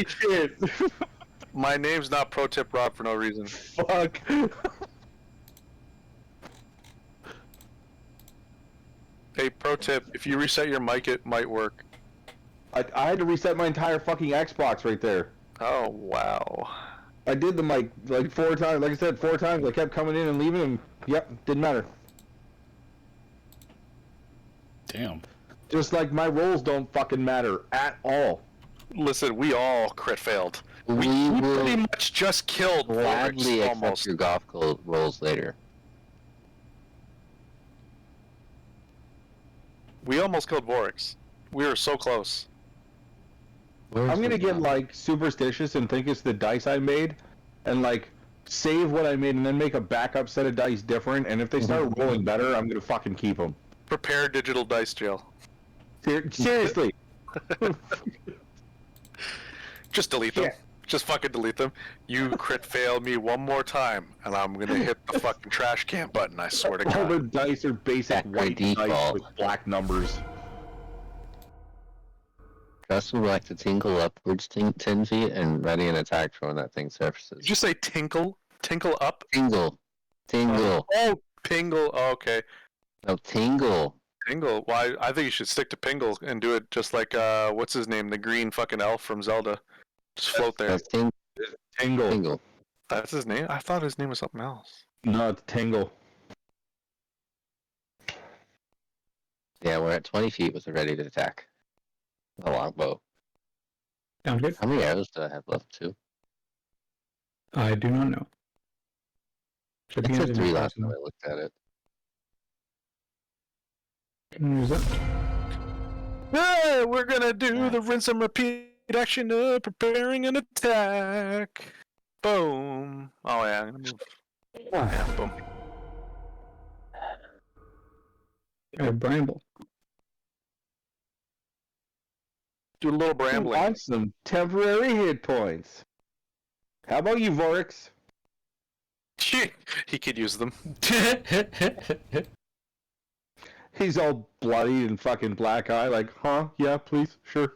shit. My name's not Pro Tip Rob for no reason. Fuck. Hey, pro tip: if you reset your mic, it might work. I had to reset my entire fucking Xbox right there. Oh wow. I did the mic like 4 times. Like I said, 4 times. I kept coming in and leaving, and yep, didn't matter. Damn. Just like my rolls don't fucking matter at all. Listen, we all crit failed. We We will pretty much just killed gladly Vorix, accept almost. your golf rolls later. We almost killed Vorix. We were so close. I'm gonna get like superstitious and think it's the dice I made, and like save what I made and then make a backup set of dice different. And if they start rolling better, I'm gonna fucking keep them. Prepare digital dice jail. Seriously. Just delete them. Yeah. Just fucking delete them. You crit fail me one more time, and I'm gonna hit the fucking trash can button. I swear to All the God. dice are basic Back by white dice default. with black numbers. Trust will like to tingle upwards 10 feet and ready an attack for when that thing surfaces. Did you say tinkle? Tinkle up? Tingle. Tingle. Oh, pingle. Oh, okay. No, tingle. Pingle. Why? I think you should stick to Pingle and do it just like what's his name, the green fucking elf from Zelda. Just float there. That's Tingle. tingle. That's his name. I thought his name was something else. No, it's Tingle. Yeah, we're at 20 feet with a ready to attack. A longbow. Sounds good. How many arrows do I have left? 2? I do not know. Should It be said in 3 the last time I looked at it. Can use that. Hey, we're gonna do the rinse and repeat action of preparing an attack. Boom. Oh yeah, I'm gonna move. Yeah, boom. Bramble. Do a little Who brambling. wants some temporary hit points? How about you, Vorix? He could use them. He's all bloody and fucking black eye, like, huh? Yeah, please, sure.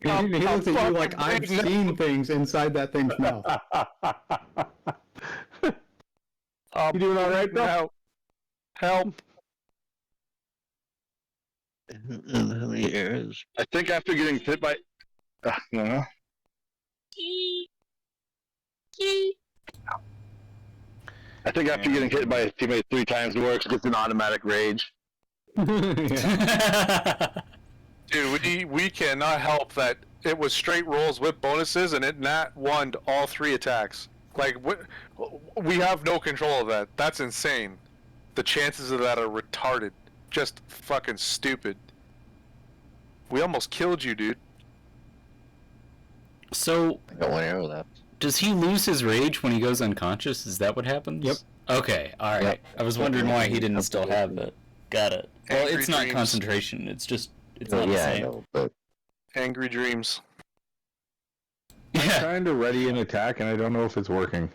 He looks at you like I've seen things inside that thing's mouth. You doing all right, bro? Help. Help. How many arrows? I think after getting hit by. No. I think after getting hit by his teammate 3 times, Works gets an automatic rage. Dude, we cannot help that it was straight rolls with bonuses and it nat won all 3 attacks. Like, we have no control of that. That's insane. The chances of that are retarded. Just fucking stupid. We almost killed you, dude. So, I got 1 arrow left. does he lose his rage when he goes unconscious? Is that what happens? Yep. Okay, alright. Yep. I was wondering why he didn't still have it. Got it. Well, Angry it's not dreams. concentration. It's just, it's Well, not the yeah, I same. know, but Angry dreams. I'm Yeah. trying to ready an attack, and I don't know if it's working.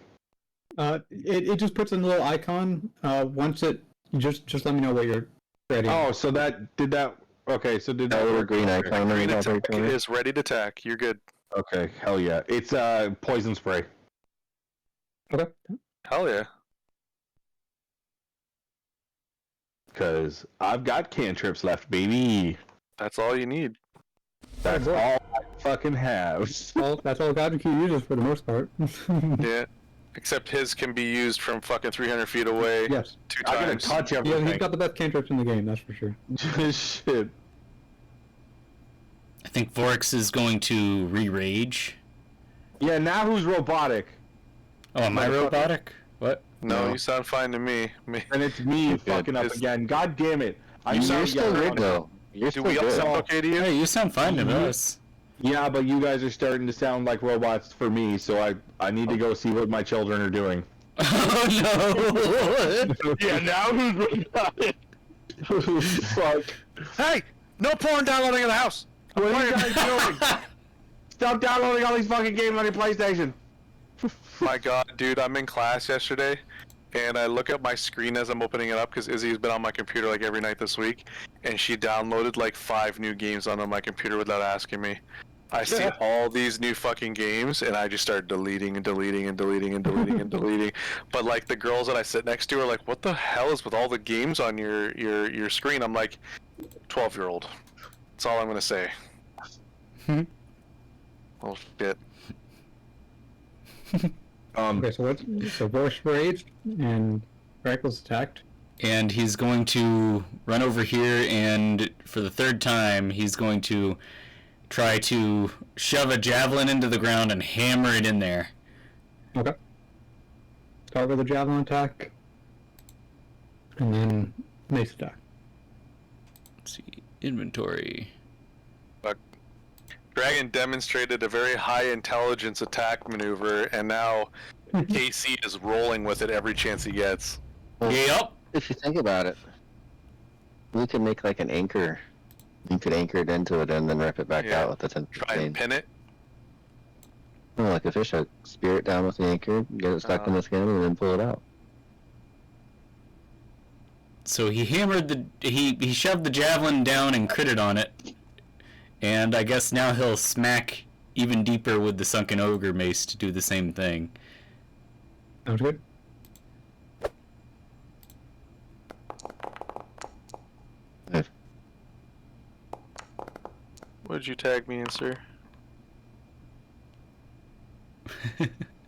It just puts in a little icon. Once it just let me know what you're ready. Oh, so that did that. Okay, so did that that little work? green icon on the Green top attack right corner. is ready to attack. You're good. Okay, hell yeah. It's poison spray. Okay. Hell yeah. Because I've got cantrips left, baby. That's all you need. That's boy. all I fucking have. That's all God Q uses for the most part. Yeah. Except his can be used from fucking 300 feet away Yes. 2 I'm gonna times. touch Yeah, everything. he's got the best cantrips in the game, that's for sure. Shit. I think Vorix is going to re-rage. Yeah, now who's robotic? Oh, am I Motherfucker. robotic? What? No, No. you sound fine to me. And it's me fucking up It's- again. God damn it. You know sound You're still y'all- good though. You're Do still we all good. sound okay to you? Hey, you sound fine to us. Yeah, but you guys are starting to sound like robots for me, so I need to go see what my children are doing. Oh no! Yeah, now who's robotic? Fuck. Hey! No porn downloading in the house! What are you guys doing? Stop downloading all these fucking games on your PlayStation. My god, dude, I'm in class yesterday, and I look at my screen as I'm opening it up because Izzy's been on my computer like every night this week, and she downloaded like 5 new games onto my computer without asking me. I see all these new fucking games, and I just start deleting and deleting and deleting and deleting and deleting. But like the girls that I sit next to are like, "What the hell is with all the games on your screen?" I'm like, 12-year-old. That's all I'm gonna say. Oh shit. Okay, so Vorsh raged and Grackle's attacked. And he's going to run over here, and for the third time, he's going to try to shove a javelin into the ground and hammer it in there. Okay. Start with a javelin attack, and then mace attack. Let's see, inventory. Dragon demonstrated a very high intelligence attack maneuver, and now KC is rolling with it every chance he gets. Yep. If you think about it, we could make like an anchor. You could anchor it into it and then rip it back out with the 10 Try and pin it. No, like a fish hook. Spear it down with the anchor, get it stuck in the skin, and then pull it out. So he hammered he shoved the javelin down and critted on it. And I guess now he'll smack even deeper with the Sunken Ogre mace to do the same thing. Sounds good. What did you tag me in, sir?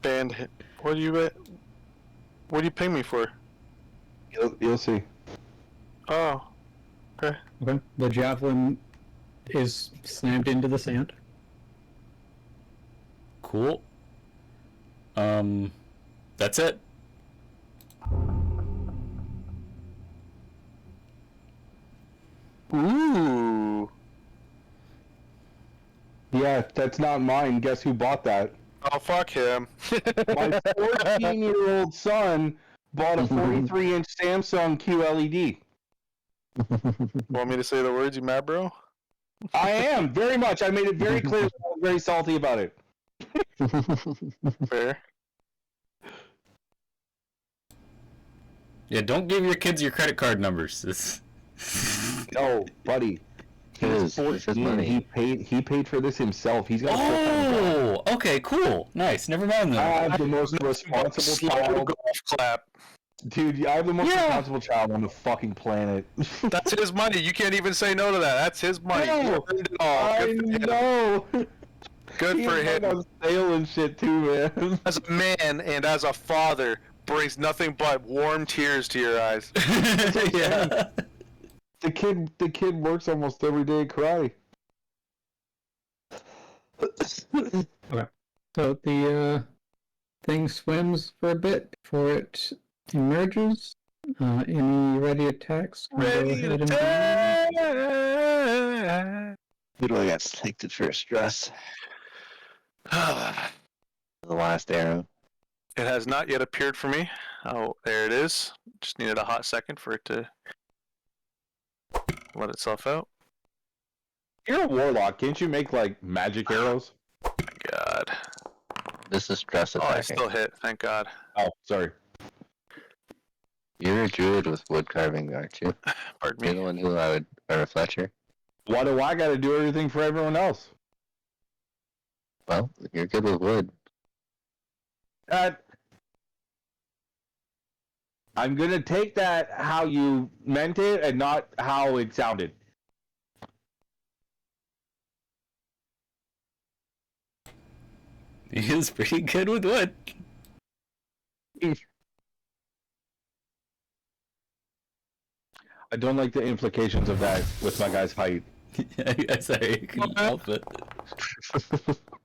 Band hit. What do you ping me for? You'll see. Oh. Okay. Okay. The javelin is slammed into the sand. Cool. That's it. Ooh. Yeah, that's not mine. Guess who bought that? Oh, fuck him. My 14-year-old son bought a 43-inch Samsung QLED. Want me to say the words, you mad, bro? I am, very much. I made it very clear that I was very salty about it. Fair. Yeah, don't give your kids your credit card numbers. Oh, buddy. This is money. He paid for this himself. He's got a full-time job. Oh, okay, cool. Nice. Never mind I then. have the most responsible Slow child. golf clap. Dude, I have the most responsible child on the fucking planet. That's his money. You can't even say no to that. That's his money. No, He earned it all. I Good for him. know. Good He for was him. on sale and shit too, man. As a man and as a father, brings nothing but warm tears to your eyes. Yeah. The kid works almost every day at karate. Okay. So the thing swims for a bit before it emerges. Any ready attacks? Ready to attack! attack. Dude, I got selected for a stress. The last arrow. It has not yet appeared for me. Oh, there it is. Just needed a hot second for it to let itself out. You're a warlock. Can't you make like magic arrows? God. This is stress Oh, I attacking. still hit. Thank God. Oh, sorry. You're a druid with wood carving, aren't you? Pardon You're me. the one who I would, or a Fletcher. Why do I gotta do everything for everyone else? Well, you're good with wood. I'm gonna take that how you meant it and not how it sounded. He is pretty good with wood. I don't like the implications of that with my guy's height. Yeah, sorry, I couldn't help it.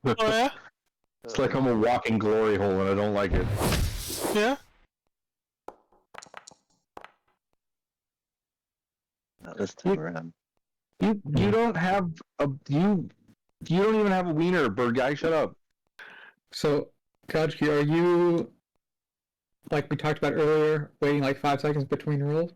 Oh, yeah? It's like I'm a walking glory hole and I don't like it. Yeah? Not this time around. You don't have a you don't even have a wiener, bird guy. Shut up. So, Kajki, are you, like we talked about earlier, waiting like 5 seconds between rolls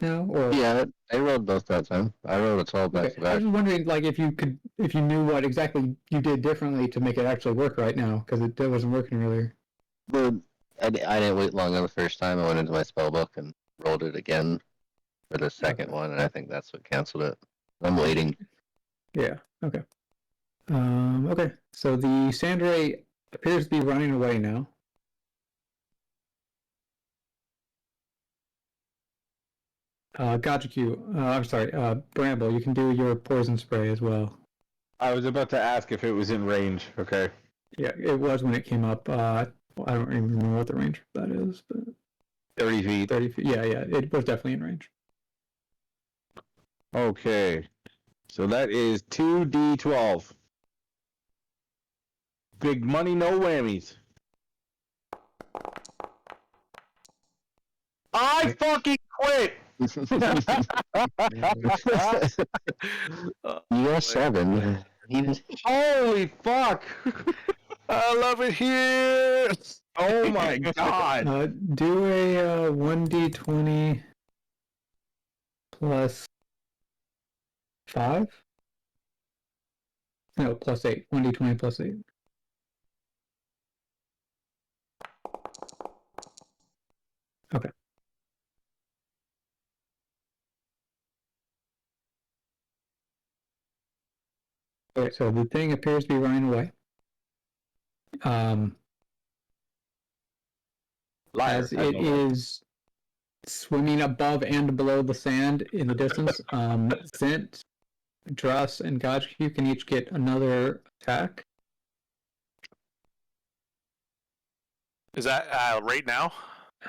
now? Or Yeah, I rolled both that time. I rolled a 12 back okay. to I back. was just wondering, like, if you knew what exactly you did differently to make it actually work right now, because it wasn't working earlier. But I didn't wait long on the first time. I went into my spell book and rolled it again for the second one, and I think that's what canceled it. I'm waiting. Yeah. Okay. Okay, so the Sandray appears to be running away now. Gajiku, I'm sorry, Bramble, you can do your poison spray as well. I was about to ask if it was in range. Okay. Yeah, it was when it came up. I don't even remember what the range of that is, but 30 feet. 30 feet. Yeah, it was definitely in range. Okay. So that is 2d12. Big money, no whammies. I fucking quit! You got 7. Holy fuck! I love it here. Oh my god! Do a 1d20 plus 5? No, plus 8. 1d20 plus 8. Okay. Okay, so the thing appears to be running away. Liar. As it is swimming above and below the sand in the distance, Zint, Druss, and Gajku can each get another attack. Is that right now?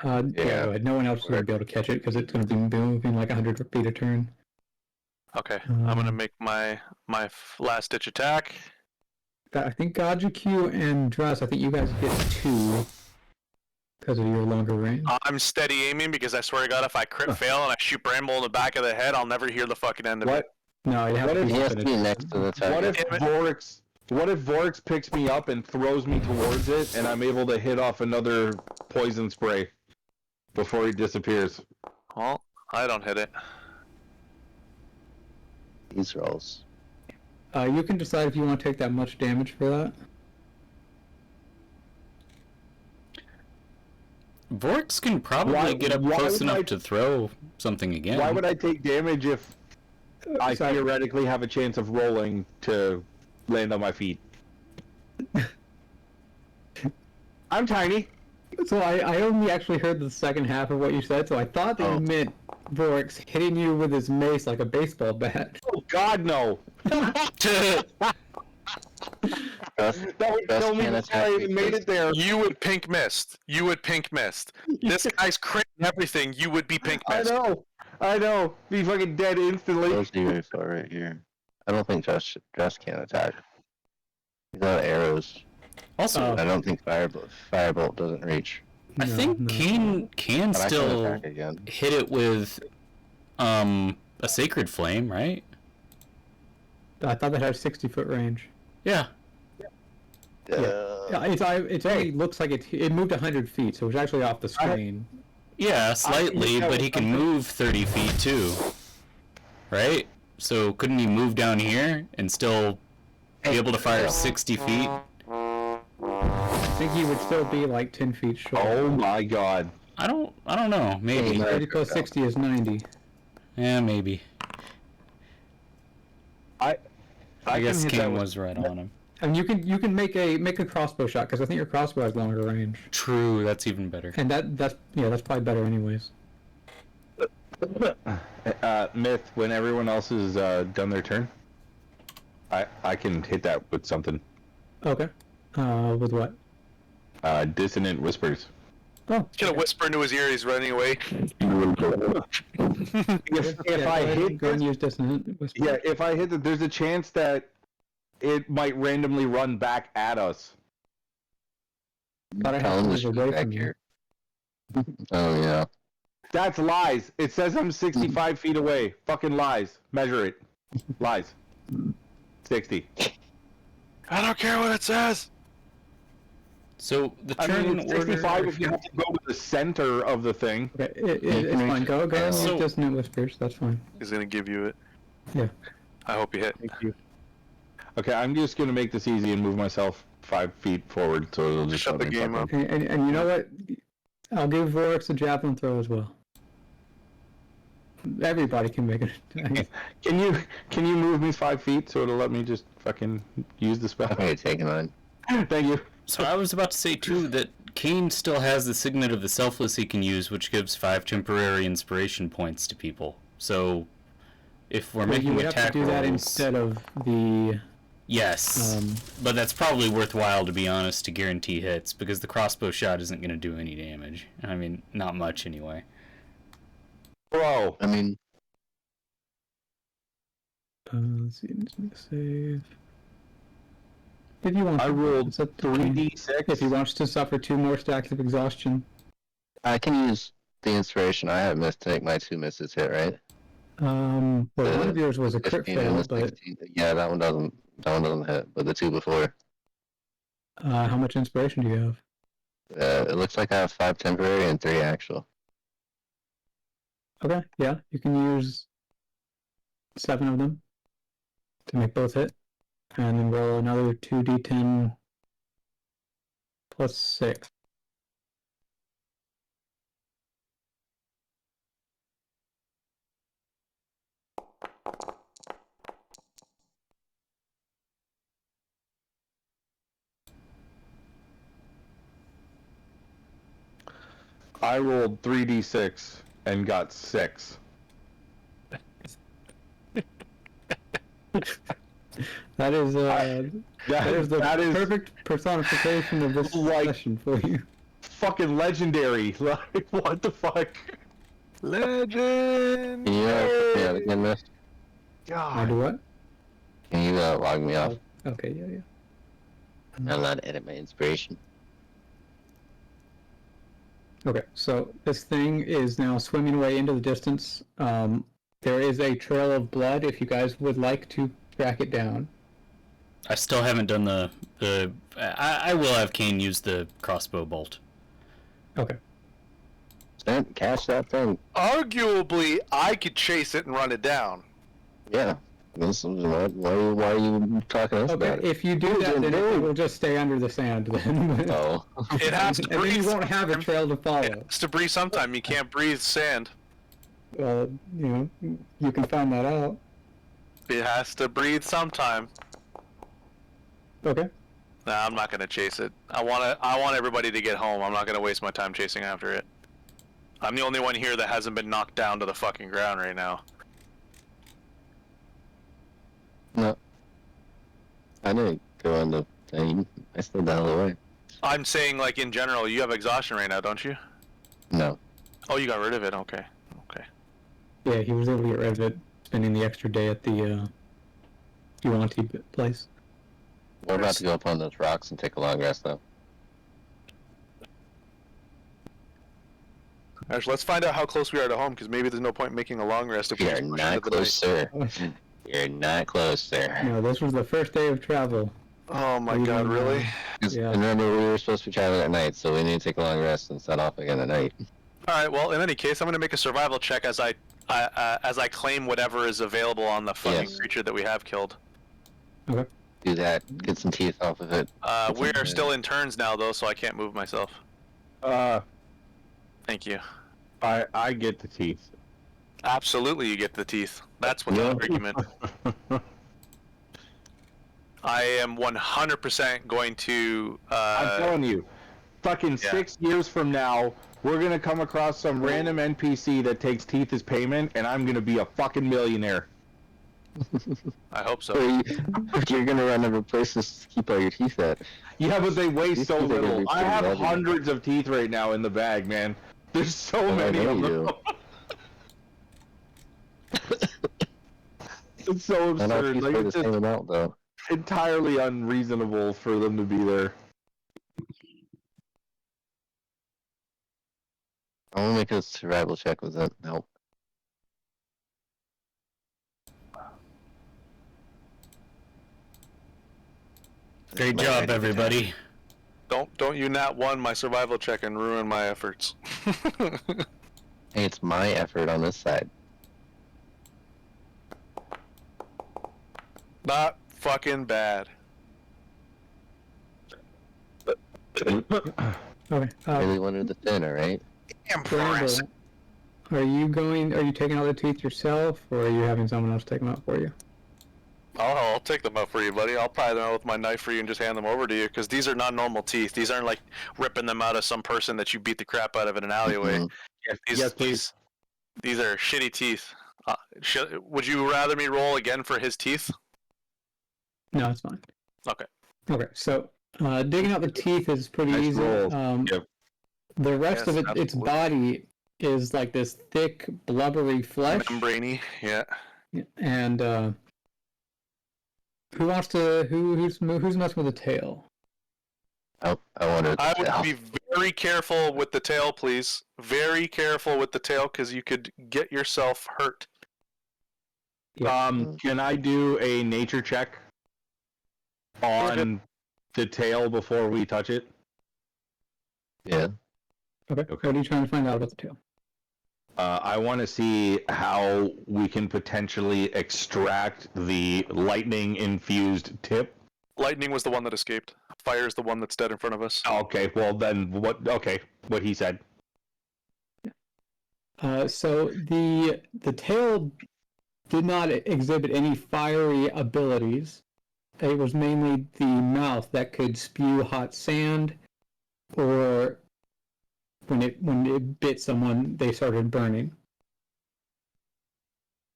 Yeah, no one else is going to be able to catch it because it's going to be moving like 100 feet a turn. Okay, I'm gonna make my last ditch attack. I think Gajku and Druss, I think you guys get 2 because of your longer range. I'm steady aiming because I swear to God, if I crit fail and I shoot Bramble in the back of the head, I'll never hear the fucking end of it. No, you have What to if be He has to be finished. next to the What target. if Vorix picks me up and throws me towards it, and I'm able to hit off another poison spray before he disappears? Well, I don't hit it. These rolls. You can decide if you want to take that much damage for that. Vorx can probably get up why close would enough I- to throw something again. Why would I take damage if I Sorry. theoretically have a chance of rolling to land on my feet? I'm tiny. So I only actually heard the second half of what you said, so I thought that you meant Vorix hitting you with his mace like a baseball bat. Oh God, no! That would Just kill me can't before I attack even made because- it there. You would pink mist. You would pink mist. This guy's critting everything. You would be pink I mist. know. Be fucking dead instantly. Those are very far right here. I don't think Josh can't attack. He's out of arrows. Also, I don't think Firebolt doesn't reach. I think Kane can But I can still attack again. hit it with a Sacred Flame, right? I thought that had 60-foot range. Yeah. Yeah, it only looks like it moved 100 feet, so it's actually off the screen. Yeah, slightly, but he can move 30 feet too. Right? So couldn't he move down here and still be able to fire 60 feet? I think he would still be like 10 feet short. Oh my God. I don't know. Maybe. 30 plus 60 is 90. Yeah, maybe. I guess can hit that Kane with- was right on him. And you can make a crossbow shot because I think your crossbow has longer range, True, that's even better. and that's probably better anyways. Myth, when everyone else has done their turn, I can hit that with something. Okay. With what? Dissonant whispers. Oh, Gonna whisper into his ear. He's running away. If I hit go and this, use dissonant whisper. yeah, if I hit it, there's a chance that it might randomly run back at us. Thought I had Tell to him to move shoot away back from you. here. Oh yeah. That's lies. It says I'm 65 feet away. Fucking lies. Measure it. Lies. 60. I don't care what it says. So the I turn mean, it's 65 order. if you have to go to the center of the thing. Okay, it's fine. Go and use So- dissonant whispers. That's fine. He's gonna give you it. Yeah. I hope you hit. Thank you. Okay, I'm just gonna make this easy and move myself 5 feet forward, so it'll just Shut let the me game fucking- up. And you know what? I'll give Vorix a javelin throw as well. Everybody can make an attack. Can you move me 5 feet so it'll let me just fucking use the spell? I'm gonna take him on. Thank you. So I was about to say too that Kane still has the signet of the selfless he can use, which gives 5 temporary inspiration points to people. So if we're But you making would have attack to do that rolls, instead of the. yes, but that's probably worthwhile to be honest to guarantee hits because the crossbow shot isn't going to do any damage. I mean, not much anyway. Bro. I mean, Let's see. Just make a save. If you want, I to, rolled it's up to Kane. 3d6. If he wants to suffer 2 more stacks of exhaustion. I can use the inspiration I have missed to make my 2 misses hit, right? Well, one of yours was a crit 15 and fail, the but 16. Yeah, that one doesn't hit, but the 2 before. how much inspiration do you have? It looks like I have 5 temporary and 3 actual. Okay, yeah, you can use 7 of them to make both hit, and then roll another 2d10 plus 6. I rolled 3d6 and got 6. That is that is the that is perfect personification of this session for you. fucking legendary. Like, what the fuck? Legend. Can you have again, miss? I do what? Can you log me off? Okay, yeah. I'm allowed to edit my inspiration. Okay, so this thing is now swimming away into the distance. There is a trail of blood if you guys would like to track it down. I still haven't done the I will have Kane use the crossbow bolt. Okay. Cash that thing. Arguably, I could chase it and run it down. Yeah. Why are you talking to us Okay, about it? if you do that, then it will just stay under the sand then. Oh. It has to And then breathe. you won't have a trail to follow. It has to breathe sometime. You can't breathe sand. You know, you can find that out. It has to breathe sometime. Okay. Nah, I'm not gonna chase it. I want everybody to get home. I'm not gonna waste my time chasing after it. I'm the only one here that hasn't been knocked down to the fucking ground right now. No. I didn't go on the thing. I slid the hell away. I'm saying, like, in general, you have exhaustion right now, don't you? No. Oh, you got rid of it. Okay. Okay. Yeah, he was able to get rid of it, spending the extra day at the Yuanti place. We're about to go up on those rocks and take a long rest, though. Actually, let's find out how close we are to home, because maybe there's no point making a long rest if we You're just push not into the close, night. sir. You're not close, sir. No, this was the first day of travel. Oh my We god, don't really? know. 'Cause Yeah. remember, we were supposed to be traveling at night, so we need to take a long rest and set off again at night. Alright, well, in any case, I'm gonna make a survival check as I claim whatever is available on the fucking Yes. creature that we have killed. Do that. Get some teeth off of it. We are still in turns now, though, so I can't move myself. Thank you. I get the teeth. Absolutely, you get the teeth. That's without argument. I am 100% going to. I'm telling you, fucking yeah. 6 years from now, we're gonna come across some random NPC that takes teeth as payment, and I'm gonna be a fucking millionaire. I hope so. You're gonna run out of places to keep all your teeth at. Yeah, but they weigh These so teeth are gonna little. be I pretty have heavy. hundreds of teeth right now in the bag, man. There's so Oh, I many know of you them. It's so And our absurd. teeth Like, weigh the it's just same amount, though. entirely unreasonable for them to be there. I want to make a survival check with that help. Great My job, ready everybody. Don't you nat one my survival check and ruin my efforts. Hey, it's my effort on this side. Not fucking bad. Okay. Really wanted the thinner, right? Bramble, Are you taking all the teeth yourself, or are you having someone else take them out for you? I'll take them out for you, buddy. I'll pry them out with my knife for you and just hand them over to you, because these are not normal teeth. These aren't like ripping them out of some person that you beat the crap out of in an alleyway. Mhm. Yes, please. These are shitty teeth. Would you rather me roll again for his teeth? No, it's fine. Okay. Okay, so digging out the teeth is pretty Nice easy. roll. Yep. The rest Yes, of its absolutely. body is like this thick, blubbery flesh. Membraney, yeah. And who's messing with the tail? I wanted I to would tell. be very careful with the tail, please. Very careful with the tail, because you could get yourself hurt. Can I do a nature check on the tail before we touch it? Yeah. Okay. Okay. What are you trying to find out about the tail? I want to see how we can potentially extract the lightning-infused tip. Lightning was the one that escaped. Fire is the one that's dead in front of us. Okay, well then, what? Okay, what he said. So the tail did not exhibit any fiery abilities. It was mainly the mouth that could spew hot sand, or when it bit someone, they started burning.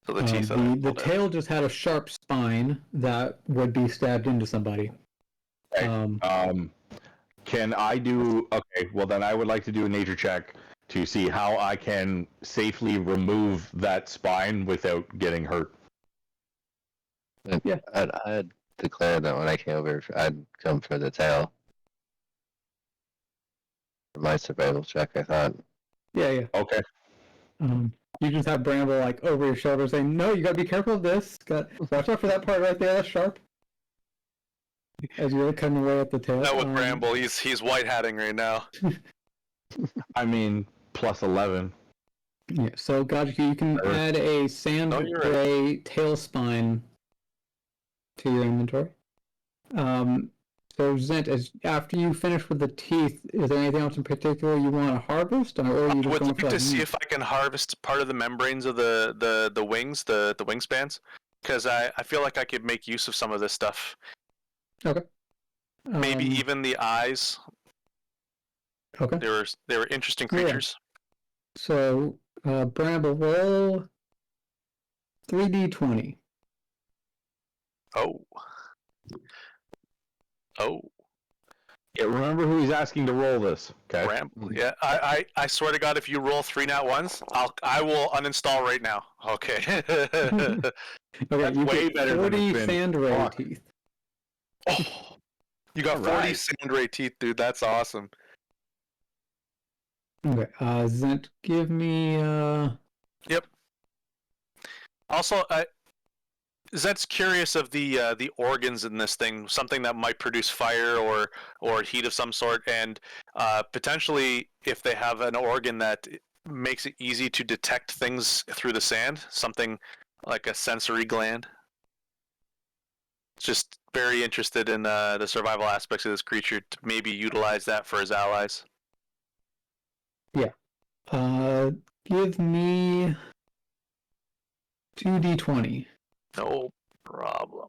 So the teeth. The tail just had a sharp spine that would be stabbed into somebody. Okay. Can I do? Okay, well then I would like to do a nature check to see how I can safely remove that spine without getting hurt. Yeah. I'd declared that when I came over, I'd come for the tail. For my survival check, I thought. Yeah. Okay. You just have Bramble like over your shoulder saying, "No, you gotta be careful of this. Watch out for that part right there. That's sharp." As you're cutting away at the tail. No, with Bramble, he's white hatting right now. I mean, plus 11. Yeah. So, Gotcha, you can add a sand No, you're gray tail spine to your inventory. So Zent, after you finish with the teeth, is there anything else in particular you want to harvest, or are you just Would going like for to that see meat? if I can harvest part of the membranes of the wings, the wingspans, because I feel like I could make use of some of this stuff. Okay. Maybe even the eyes. Okay. They were interesting creatures. So, Bramble, roll 3d20. Oh. Yeah, remember who he's asking to roll this. Okay. Bramble. Yeah, I swear to God, if you roll 3 nat ones, I will uninstall right now. Okay. Okay, That's you way get better than 40 it's been. sand ray Fuck. teeth. Oh, you got 40 Alright. sandray teeth, dude. That's awesome. Okay, Zent, give me Yep. Also, Zed's curious of the organs in this thing, something that might produce fire or heat of some sort, and potentially if they have an organ that makes it easy to detect things through the sand, something like a sensory gland. Just very interested in the survival aspects of this creature to maybe utilize that for his allies. give me 2d20. No problem.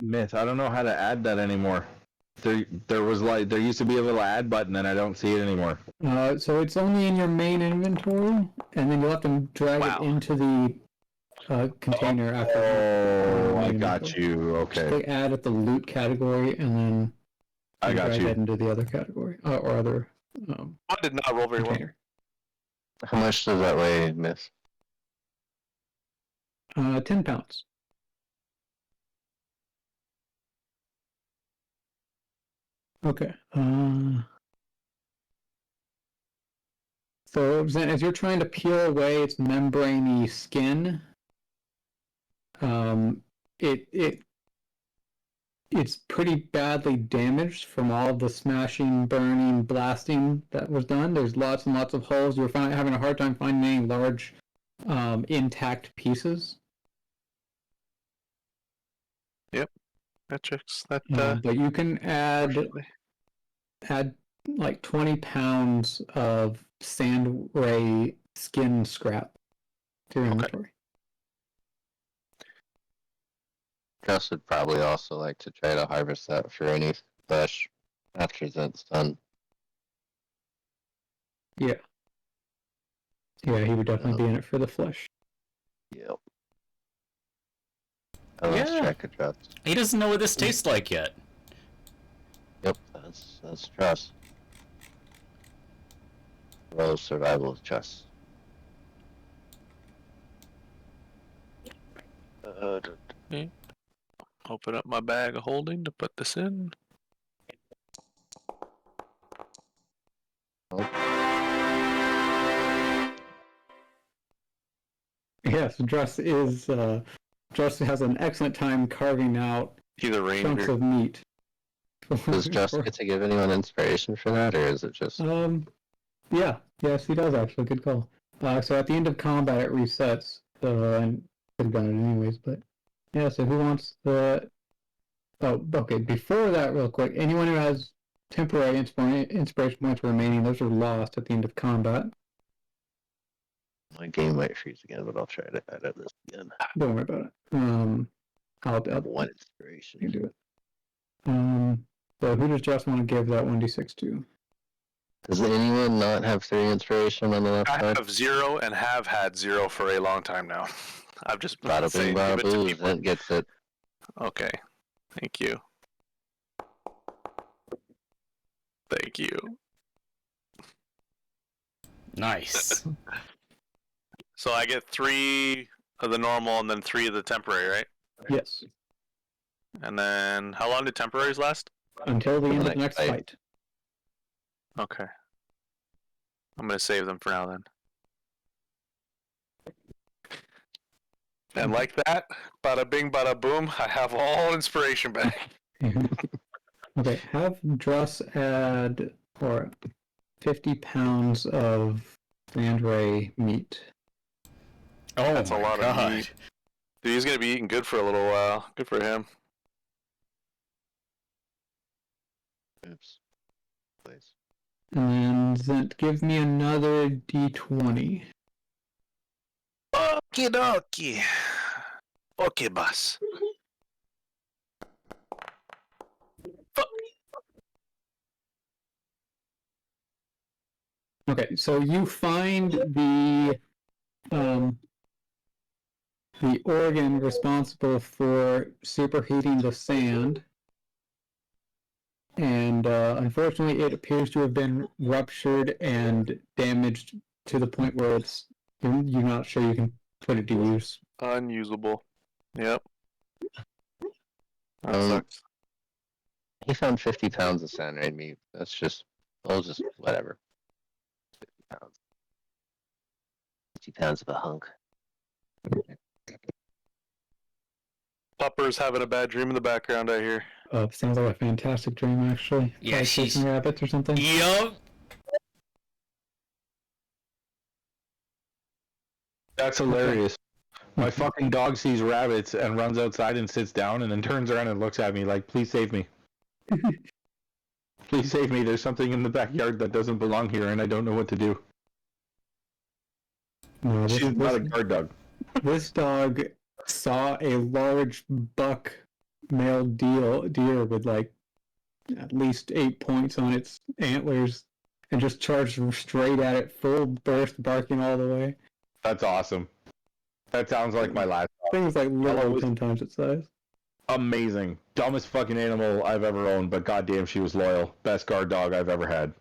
Myth. I don't know how to add that anymore. There used to be a little add button and I don't see it anymore. So it's only in your main inventory, and then you'll have to drag Wow. it into the container after. Oh, I main got inventory. you. Just Okay. click add at the loot category, and then I got drag you. that into the other category or other I did not roll very well. container. How much does that weigh, Miss? 10 pounds. Okay. So Zen, as you're trying to peel away its membraney skin, it's pretty badly damaged from all of the smashing, burning, blasting that was done. There's lots and lots of holes. You're having a hard time finding any large, intact pieces. That checks. That But you can add unfortunately. like 20 pounds of sand ray skin scrap to your Okay. inventory. Gus would probably also like to try to harvest that for any flesh after that's done. Yeah, he would definitely Oh. be in it for the flesh. Yep. I lost Yeah. track of trust. He doesn't know what this tastes like yet. Yep, that's trust. Well, survival of trust. Open up my bag of holding to put this in. Yes, Druss has an excellent time carving out He's a chunks ranger. of meat. Does Just get to give anyone inspiration for that, or is it just Yeah, yes, he does actually. Good call. So at the end of combat, it resets. And could have done it anyways, but yeah. So who wants the? Oh, okay. Before that, real quick, anyone who has temporary inspiration points remaining, those are lost at the end of combat. my game might freeze again? But I'll try to edit this again. Don't worry about it. I have I'll one inspiration. you do it. So who does Josh want to give that 1d6 to? Does anyone not have 3 inspiration on the left I side? have 0 and have had 0 for a long time now. I've just been Bada saying bing, give bada it to boo. people. Zent gets it. Okay. Thank you. Thank you. Nice. So I get 3 of the normal and then 3 of the temporary, right? Yes. And then how long do temporaries last? Until the end of the Next next fight. fight. Okay. I'm gonna save them for now then. And like that, bada bing, bada boom, I have all inspiration back. Okay, have Druss add 50 pounds of Landray meat. Oh That's a my lot of god. meat. Dude, he's gonna be eating good for a little while. Good for him. Oops. Please. And then Zent, give me another d20. Okie dokie. Okay, boss. Okay, so you find the organ responsible for superheating the sand, and unfortunately, it appears to have been ruptured and damaged to the point where you're not sure you can put it to use. Unusable. Yep. That Um, sucks. He found 50 pounds of sand meat. That's just, whatever. 50 pounds. 50 pounds of a hunk. Pupper's having a bad dream in the background, I hear. Sounds like a fantastic dream, actually. Yeah, Probably she's- chasing rabbits or something. Yup. That's hilarious. My fucking dog sees rabbits and runs outside and sits down and then turns around and looks at me like, please save me. Please save me. There's something in the backyard that doesn't belong here and I don't know what to do. No, She's not a guard dog. This dog saw a large buck male deer with like at least 8 points on its antlers and just charged straight at it, full burst, barking all the way. That's awesome. That sounds like my last dog. Thing was like literally was- 10 times its size. Amazing. Dumbest fucking animal I've ever owned, but goddamn she was loyal. Best guard dog I've ever had.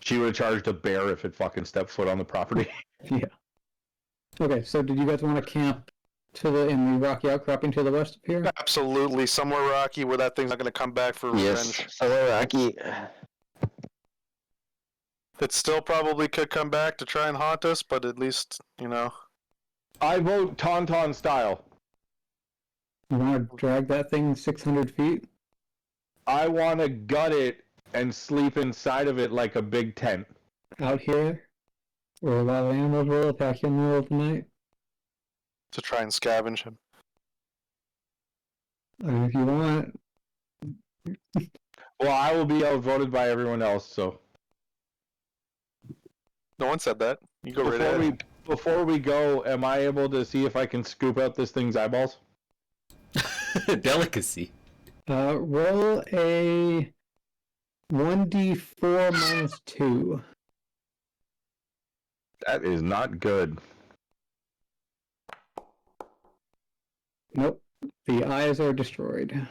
She would have charged a bear if it fucking stepped foot on the property. Yeah. Okay, so did you guys want to camp in the rocky outcropping to the west of here? Absolutely. Somewhere rocky where that thing's not going to come back for Yes. revenge. So Rocky. It still probably could come back to try and haunt us, but at least, you know. I vote Tauntaun style. You want to drag that thing 600 feet? I want to gut it and sleep inside of it like a big tent. Out here? Where a lot of animals will attack you in the middle of the night? To try and scavenge him. I mean, if you want, Well, I will be outvoted by everyone else, so. No one said that. You go right ahead. Before we go, am I able to see if I can scoop out this thing's eyeballs? Delicacy. Roll a 1d4 minus 2. That is not good. Nope. The eyes are destroyed.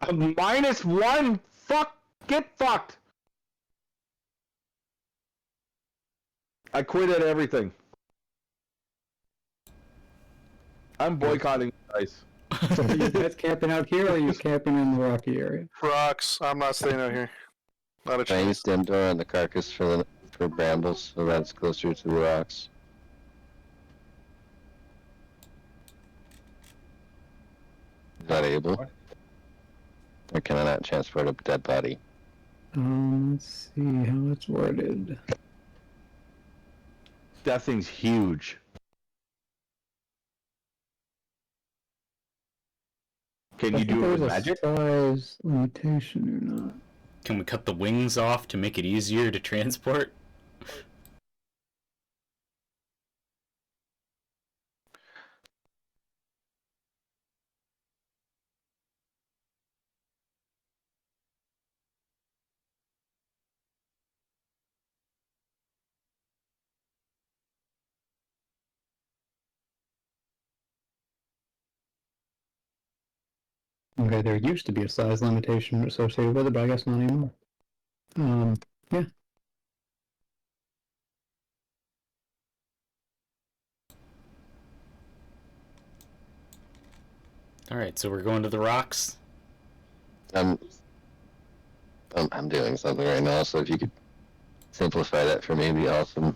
-1? Fuck! Get fucked! I quit at everything. I'm boycotting dice. So are you guys camping out here, or are you camping in the rocky area? Rocks. I'm not staying out here. Not a I chance. used Endor on the carcass for brambles, so that's closer to the rocks. Is that able? Or can I not transport a dead body? Let's see how it's worded. That thing's huge. Can you do it with magic? Size limitation or not? Can we cut the wings off to make it easier to transport? Okay, there used to be a size limitation associated with it, but I guess not anymore. Yeah. Alright, so we're going to the rocks. I'm doing something right now, so if you could simplify that for me, it'd be awesome.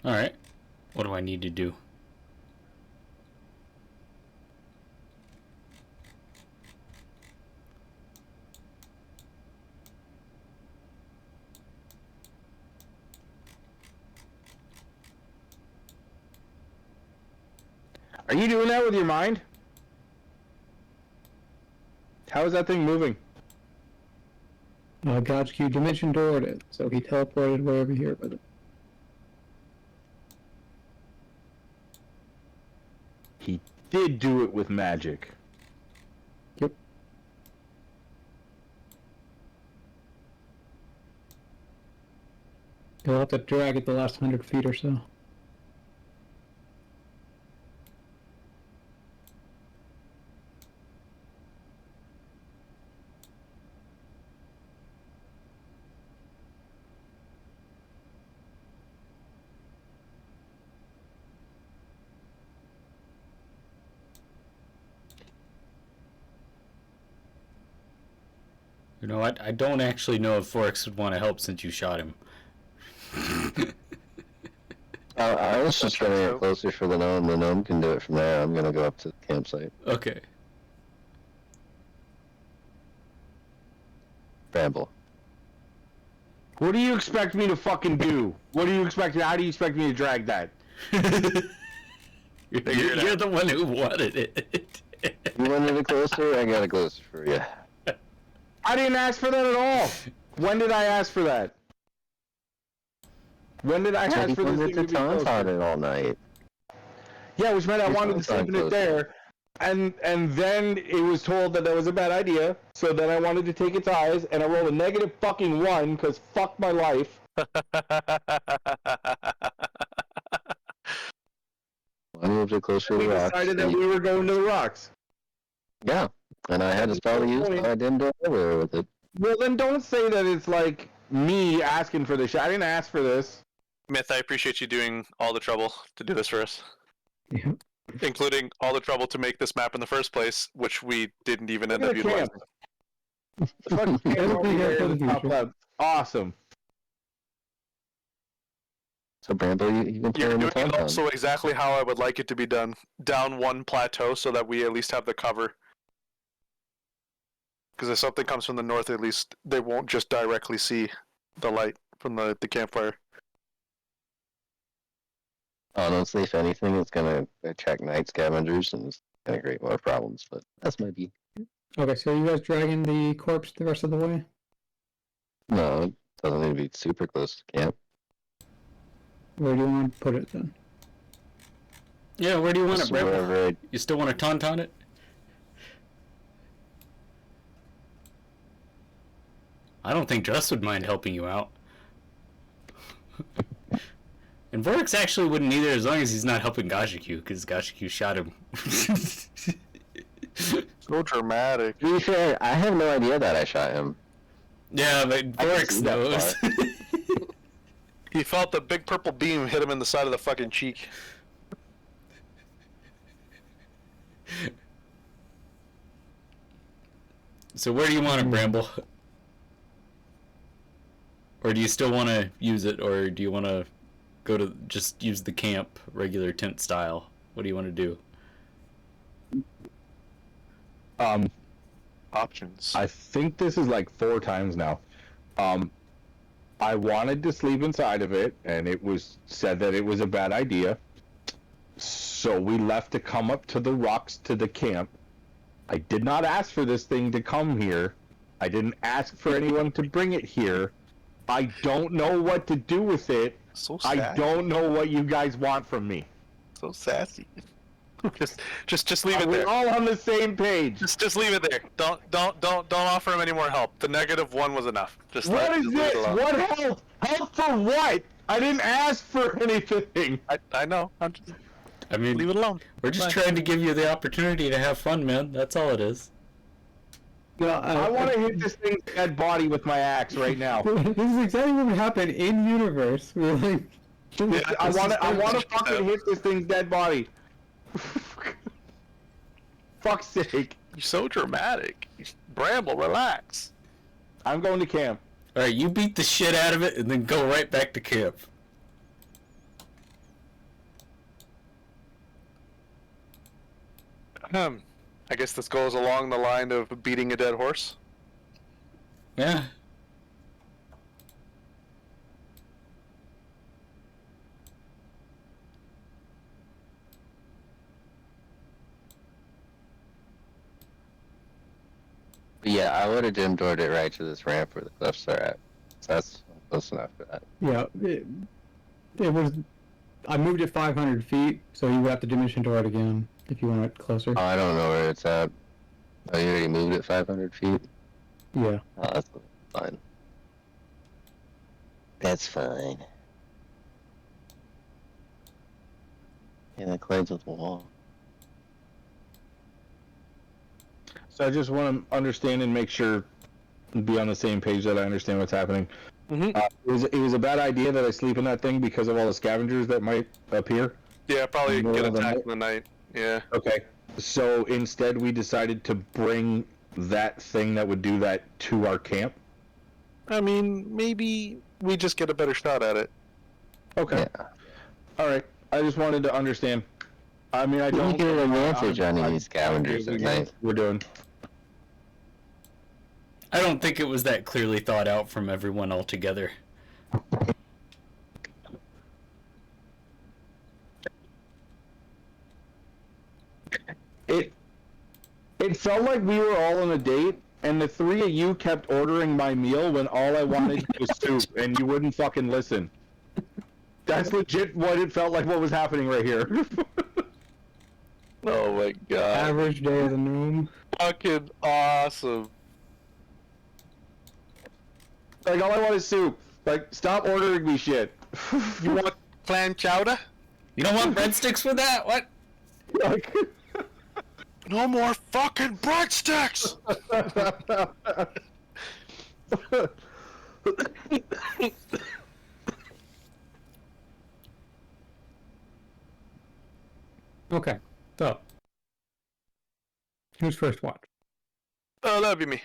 Alright. What do I need to do? Are you doing that with your mind? How is that thing moving? God's Q dimension doored it, so he teleported way over here with it. He did do it with magic. Yep. You'll have to drag it the last 100 feet or so. You know what? I don't actually know if Forex would want to help since you shot him. I was just trying to get closer for the gnome. The gnome can do it from there. I'm gonna go up to the campsite. Okay. Bramble. What do you expect me to fucking do? What do you expect? How do you expect me to drag that? You're the one who wanted it. You wanted it closer? I got it closer for you. I didn't ask for that at all. When did I ask for that? When did I ask for this thing to be taunt on closer? it all night. Yeah, which meant I Your wanted to phone's sleep on it there, and then it was told that was a bad idea. So then I wanted to take its eyes, and I rolled a negative fucking 1 because fuck my life. I moved it closer to We the rocks. decided that we were going to the rocks. Yeah, and I had a spell to use, so I didn't do it earlier with it. Well, then don't say that it's like me asking for this shit. I didn't ask for this. Myth, I appreciate you doing all the trouble to do this for us. Yeah. Including all the trouble to make this map in the first place, which we didn't even end up Look at utilizing. Fucking camp It'll over be here there for in the the top future. left. Awesome. So Bramble, you can play You're in the doing it tauntaun. also exactly how I would like it to be done. Down one plateau so that we at least have the cover. Because if something comes from the north, at least they won't just directly see the light from the campfire. Honestly, if anything, it's gonna attract night scavengers and it's gonna create more problems. But that's my view. Okay, so you guys dragging the corpse the rest of the way? No, it doesn't need to be super close to camp. Where do you want to put it then? Yeah, where do you want it, Just Bramble? wherever You still want to tauntaun it? I don't think Just would mind helping you out. And Vorix actually wouldn't either, as long as he's not helping Gashiku, because Gashiku shot him. So dramatic. To be fair, I have no idea that I shot him. Yeah, but I can Vorix see that knows. He felt the big purple beam hit him in the side of the fucking cheek. So where do you want it, Bramble? Or do you still want to use it, or do you want to go to just use the camp regular tent style? What do you want to do? Options. I think this is like 4 times now. I wanted to sleep inside of it, and it was said that it was a bad idea. So we left to come up to the rocks to the camp. I did not ask for this thing to come here. I didn't ask for anyone to bring it here. I don't know what to do with it. So sassy. I don't know what you guys want from me. So sassy. just leave Are it we there. all on the same page? Just leave it there. Don't offer him any more help. The -1 was enough. Just What is just leave it this? alone. What help? Help for what? I didn't ask for anything. I know. I'm just I mean, leave it alone. we're just trying to give you the opportunity to have fun, man. That's all it is. Well, I want to hit this thing's dead body with my axe right now. This is exactly what would happen in universe. We're like, I want to fucking hit this thing's dead body. Fuck's sake. You're so dramatic. Bramble, relax. I'm going to camp. All right, you beat the shit out of it, and then go right back to camp. I guess this goes along the line of beating a dead horse. Yeah. But yeah, I would have dim doored it right to this ramp where the cliffs are at. So that's close enough for that. yeah, it was. I moved it 500 feet, so you would have to dimension door it again if you want it closer. Oh, I don't know where it's at. Oh, you already moved it 500 feet? Yeah. Oh, that's fine. That's fine. Yeah, that collides with the wall. So I just want to understand and make sure, be on the same page that I understand what's happening. Mhm. It was a bad idea that I sleep in that thing because of all the scavengers that might appear. Yeah, probably More get of a attacked night. in the night. Yeah. Okay. So instead, we decided to bring that thing that would do that to our camp. I mean, maybe we just get a better shot at it. Okay. Yeah. All right. I just wanted to understand. I mean, I You don't get an advantage on I- these scavengers at night. We're doing. I don't think it was that clearly thought out from everyone altogether. It felt like we were all on a date, and the 3 of you kept ordering my meal when all I wanted was soup, and you wouldn't fucking listen. That's legit what it felt like. What was happening right here? Oh my god. Average day of the gnome. Fucking awesome. Like all I want is soup. Like stop ordering me shit. You want clam chowder? You don't want breadsticks with that? What? Like. No more fucking breadsticks! Okay, so who's first watch? Oh, that'd be me.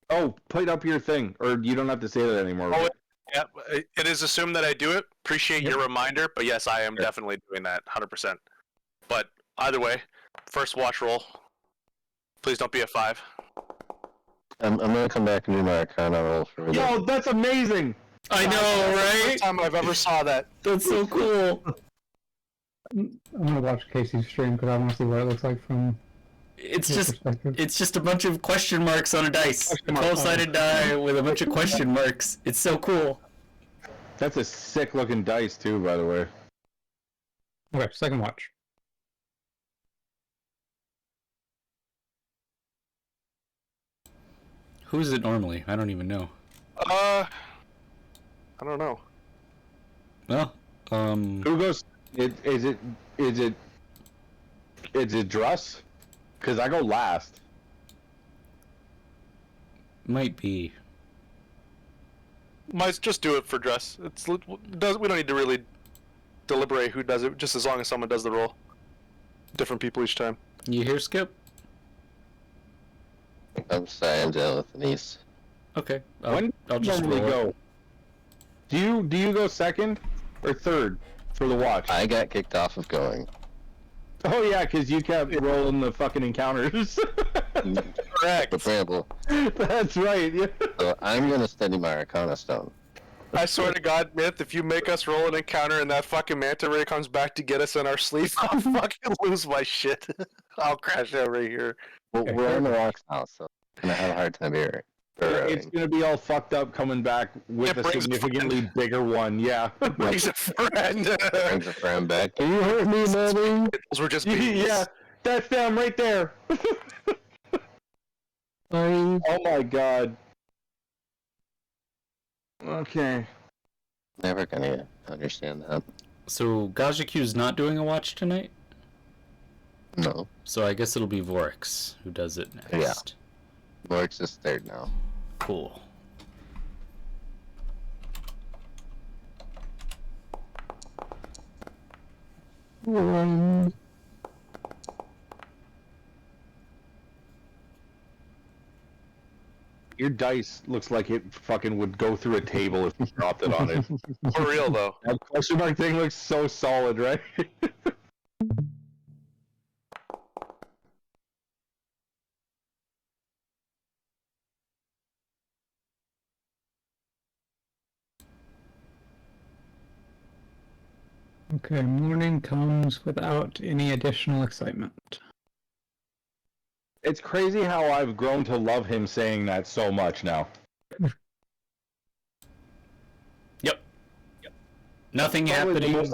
Oh, put up your thing, or you don't have to say that anymore. Oh, right? Yeah, it is assumed that I do it. Appreciate your reminder, but yes, I am definitely doing that, 100%. But either way, first watch roll. Please don't be a 5. I'm gonna come back and do my Arcana roll for this. Yo, that's amazing. I know, right? First time I've ever saw that. That's so cool. I'm gonna watch Casey's stream because I want to see what it looks like from It's Your just perspective. it's just a bunch of question marks on a dice. A Question mark. 12-sided die with a bunch of question marks. It's so cool. That's a sick looking dice too, by the way. Okay, second watch. Who is it normally? I don't even know. I don't know. Well, Who goes? Is it Druss? Because I go last. might be. Might just do it for dress. We don't need to really deliberate who does it, just as long as someone does the roll. Different people each time. You hear, Skip? I'm sorry, I'm dealing with Denise. Okay. When I'll do you just normally roll it. go? Do you go second or third for the watch? I got kicked off of going. Oh yeah, because you kept rolling the fucking encounters. Correct. The bramble. That's right. Yeah. So I'm gonna study my Arcana Stone. I swear to God, Myth, if you make us roll an encounter and that fucking manta ray comes back to get us in our sleep, I'll fucking lose my shit. I'll crash out right here. Well, we're on the rocks now, so I'm gonna have a hard time here. It's gonna be all fucked up coming back with It a brings a significantly bigger one. Yeah. He's a friend. Brings a friend back. Can you hurt me, mommy? Those were just babies. Yeah, that's them right there. Oh my god. Okay. Never gonna understand that. So Gajaku's not doing a watch tonight? No. So I guess it'll be Vorix who does it next. Yeah. Vorix is third now. Cool. Your dice looks like it fucking would go through a table if you dropped it on it. For real, though. That question mark thing looks so solid, right? Okay, morning comes without any additional excitement. It's crazy how I've grown to love him saying that so much now. Yep. Nothing Probably the happening most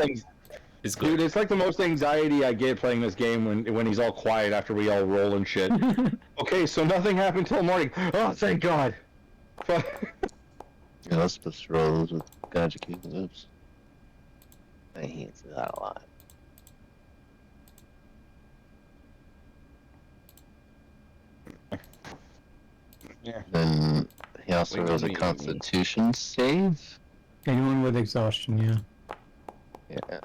is Dude, good. it's like the most anxiety I get playing this game when he's all quiet after we all roll and shit. Okay, so nothing happened till morning. Oh, thank God. Yeah, I was supposed to roll those with Gajaku. Oops. I hate that a lot. Yeah. Then he also Wait, rolls a wait, Constitution save. Anyone with exhaustion, yeah. Yeah.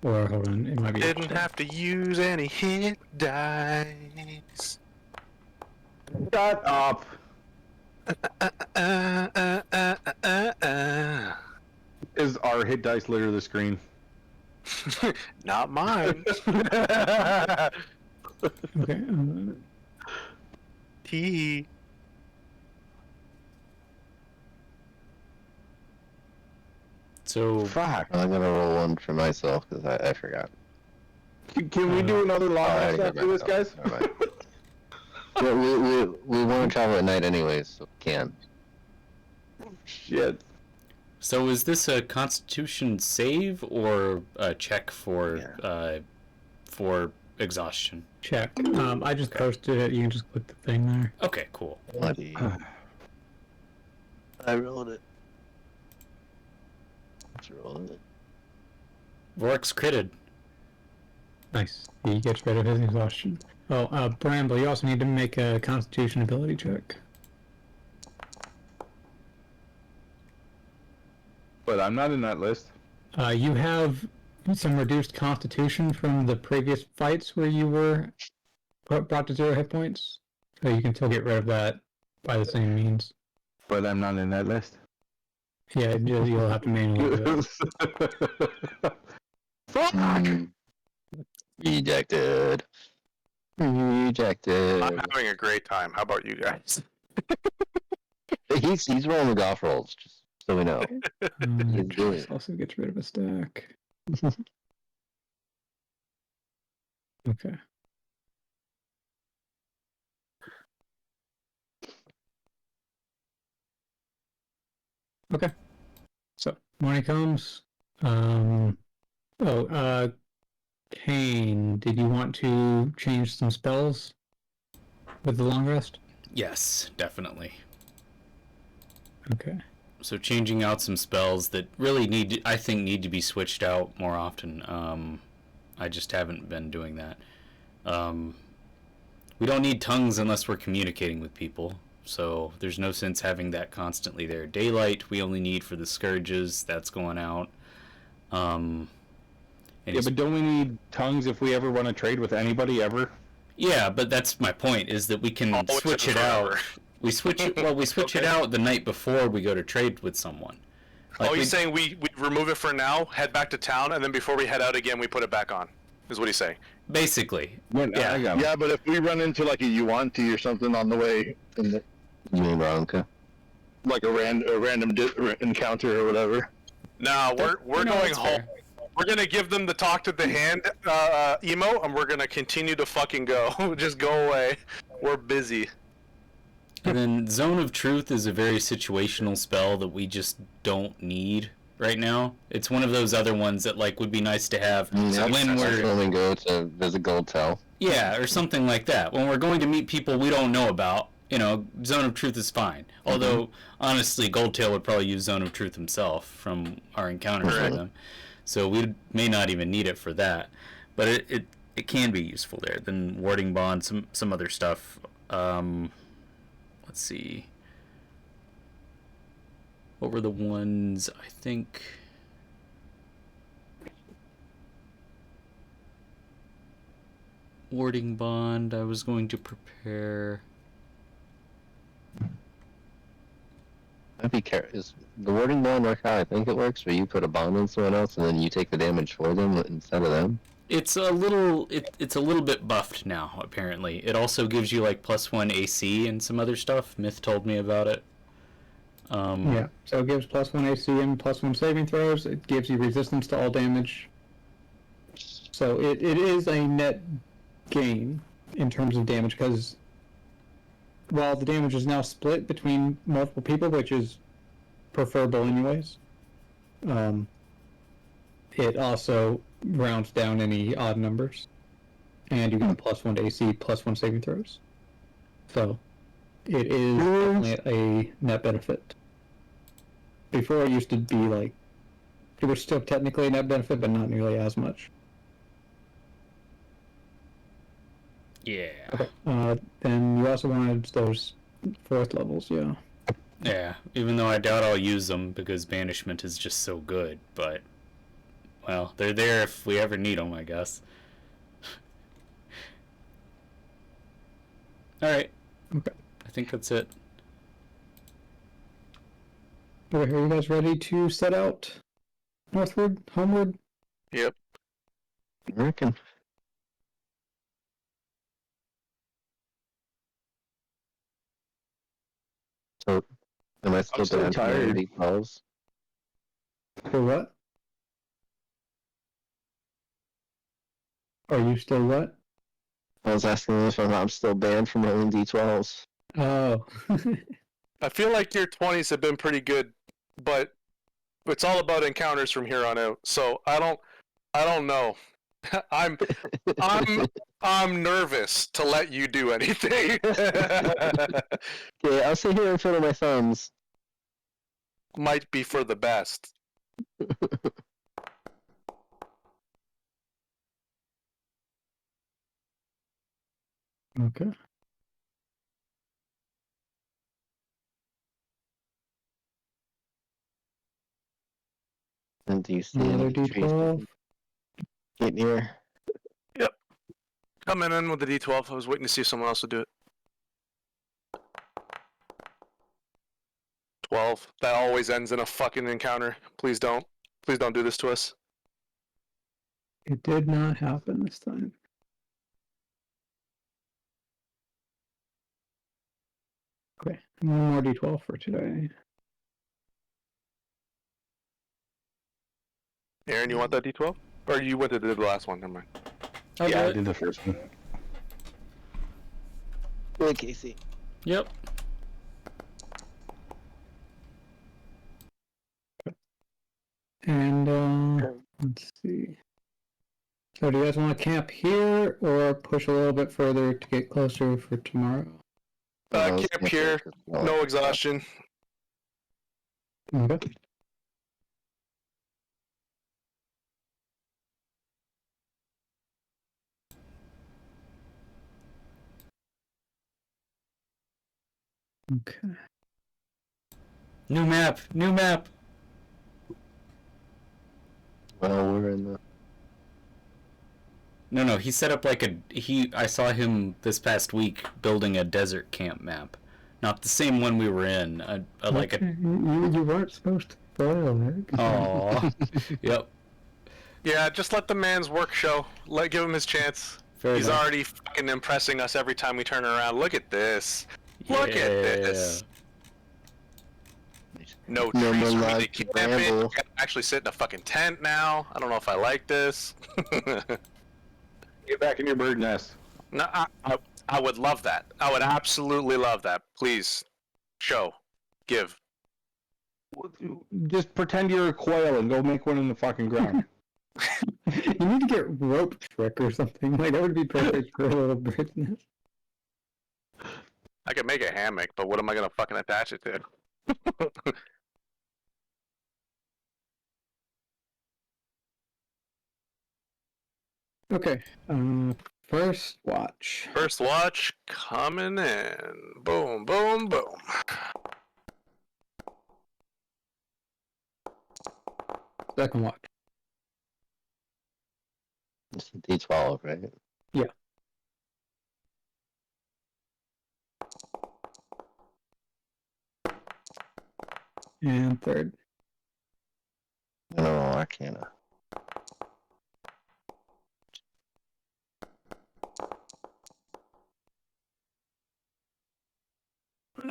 Or hold on, it might be. Didn't have to use any hit dice. Shut up. Is our hit dice litter the screen? Not mine. Okay. Tee. So Fuck. I'm gonna roll one for myself because I forgot. Can we do another I live already got after this, guys? myself. Never mind. Well, we want to travel at night anyways, so we can. Shit. is this a Constitution save or a check for exhaustion? Check. I just posted it. You can just click the thing there. Okay, cool. Bloody. I rolled it. Just rolled it. Vorix critted. Nice. He gets rid of his exhaustion. Oh, Bramble, you also need to make a Constitution ability check. But I'm not in that list. You have some reduced Constitution from the previous fights where you were brought to 0 hit points. So you can still get rid of that by the same means. But I'm not in that list. Yeah, you'll have to manually do it. Fuck! Rejected. Rejected. I'm having a great time. How about you guys? He's rolling the golf rolls, just so we know. He's doing it. Also gets rid of a stack. Okay. Okay. So morning comes. Kane, did you want to change some spells with the long rest? Yes, definitely. Okay. So changing out some spells that really I think need to be switched out more often. I just haven't been doing that. We don't need tongues unless we're communicating with people, so there's no sense having that constantly there. Daylight we only need for the scourges, that's going out. Yeah, but don't we need tongues if we ever want to trade with anybody ever? Yeah, but that's my point, is that we can Always switch and it out. forever. We switch it Okay. out the night before we go to trade with someone. Like Oh, he's saying we remove it for now, head back to town, and then before we head out again, we put it back on. Is what he's saying. basically. Yeah. Yeah, but if we run into like a Yuan-Ti or something on the way, in the, You mean Ronka? like a random encounter or whatever. No, we're No, going that's home. fair. We're gonna give them the talk to the hand emo, and we're gonna continue to fucking go. Just go away. We're busy. And then Zone of Truth is a very situational spell that we just don't need right now. It's one of those other ones that like would be nice to have when we're we go to visit Goldtail. yeah, or something like that. When we're going to meet people we don't know about, Zone of Truth is fine. Although honestly, Goldtail would probably use Zone of Truth himself from our encounters with him. So we may not even need it for that. But it can be useful there. Then Warding Bond, some other stuff. Let's see. What were the ones? I think Warding Bond I was going to prepare. I'd be careful. Is the warding bond work how I think it works, where you put a bond on someone else and then you take the damage for them instead of them? It's a little bit buffed now, apparently. It also gives you like +1 AC and some other stuff. Myth told me about it. Yeah. So it gives +1 AC and +1 saving throws. It gives you resistance to all damage. So it is a net gain in terms of damage, because while the damage is now split between multiple people, which is preferable anyways, it also rounds down any odd numbers, and you get a +1 to AC, +1 saving throws. So it is definitely a net benefit. Before it used to be like, it was still technically a net benefit, but not nearly as much. Yeah. Okay. Then you also wanted those 4th levels, yeah. Yeah. Even though I doubt I'll use them because banishment is just so good, but well, they're there if we ever need them, I guess. All right. Okay. I think that's it. Okay, are you guys ready to set out northward, homeward? Yep. I reckon. So, am I still still banned from tired. D12s? For what? Are you still what? I was asking if I'm still banned from rolling D12s. Oh. I feel like your 20s have been pretty good, but it's all about encounters from here on out. So I don't know. I'm nervous to let you do anything. Okay, I'll sit here and fiddle my thumbs. Might be for the best. Okay. And do you see Another any trees D12. get near? Yep. Coming in with the D12. I was waiting to see if someone else would do it. 12. That always ends in a fucking encounter. Please don't. Please don't do this to us. It did not happen this time. Okay, one more D12 for today. Aaron, you want that D12? Or you went to the last one? Never mind. Yeah, I did the first one. Hey, Casey. Yep. So do you guys want to camp here or push a little bit further to get closer for tomorrow? Camp here. No exhaustion. Okay. Okay. New map. New map. Well, we're in the. No, he set up like I saw him this past week building a desert camp map. Not the same one we were in. Like a. You weren't supposed to spoil it. Aww. Yep. Yeah, just let the man's work show. Give him his chance. Fair He's enough. already fucking impressing us every time we turn around. Look at this. Look at this. No No trees more for me live to to camp in. bramble. I can actually sit in a fucking tent now. I don't know if I like this. Get back in your bird nest. No, I would love that. I would absolutely love that. Please, show, give. Just pretend you're a quail and go make one in the fucking ground. You need to get rope trick or something. Like that would be perfect for a little bird's nest. I could make a hammock, but what am I gonna fucking attach it to? Okay. First watch. First watch coming in. Boom, boom, boom. Second watch. It's a D12, right? Yeah. And third. No, Arcana.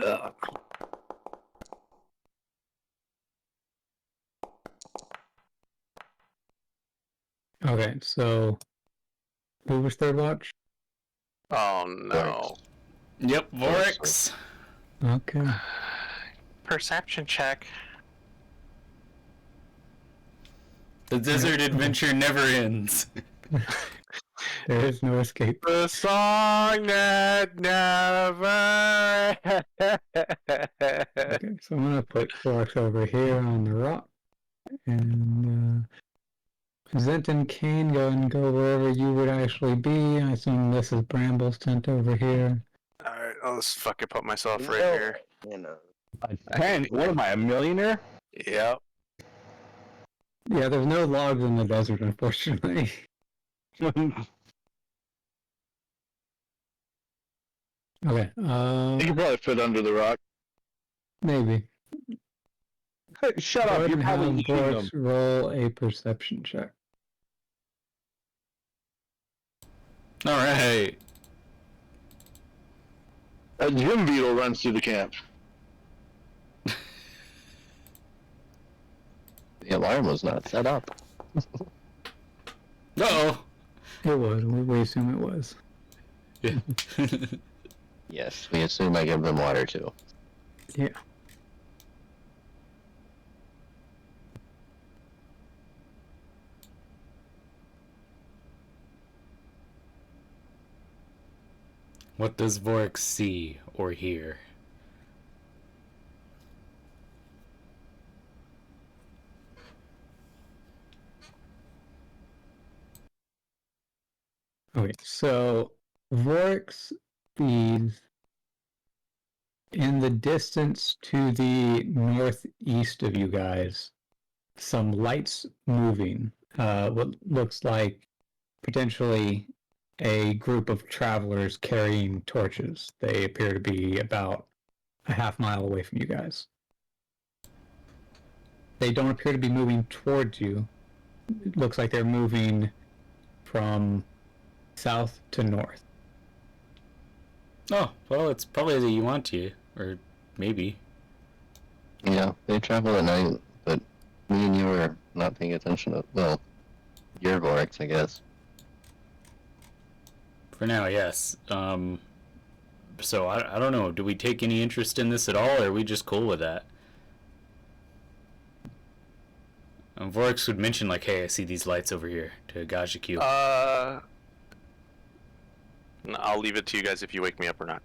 Ugh. Okay, so who was third watch? Oh no. Yep, Vorix. Okay. Perception check. The desert adventure never ends. There is no escape. The song that never. Okay, so I'm gonna put Forex over here on the rock, and Zent and Kane go wherever you would actually be. I assume this is Bramble's tent over here. Alright, I'll just fucking put myself right here. You know. What am I, a millionaire? Yep. Yeah, there's no logs in the desert, unfortunately. Okay. You can probably fit under the rock. Maybe. Shut Go up, ahead you're and probably have eating Boris them. roll a perception check. All right. A gym beetle runs through the camp. The alarm was not set up. Uh-oh. It was. We assume it was. Yeah. Yes, we assume I give them water too. Yeah. What does Vorix see or hear? Okay, so Vorix sees in the distance to the northeast of you guys some lights moving. What looks like potentially a group of travelers carrying torches. They appear to be about a half mile away from you guys. They don't appear to be moving towards you. It looks like they're moving from south to north. Oh, well, it's probably that you want to, or maybe. Yeah, they travel at night, but me and you are not paying attention to, well, your Vorix, I guess. For now, yes. So I don't know. Do we take any interest in this at all, or are we just cool with that? Vorix would mention like, "Hey, I see these lights over here" to Gajiku. I'll leave it to you guys if you wake me up or not.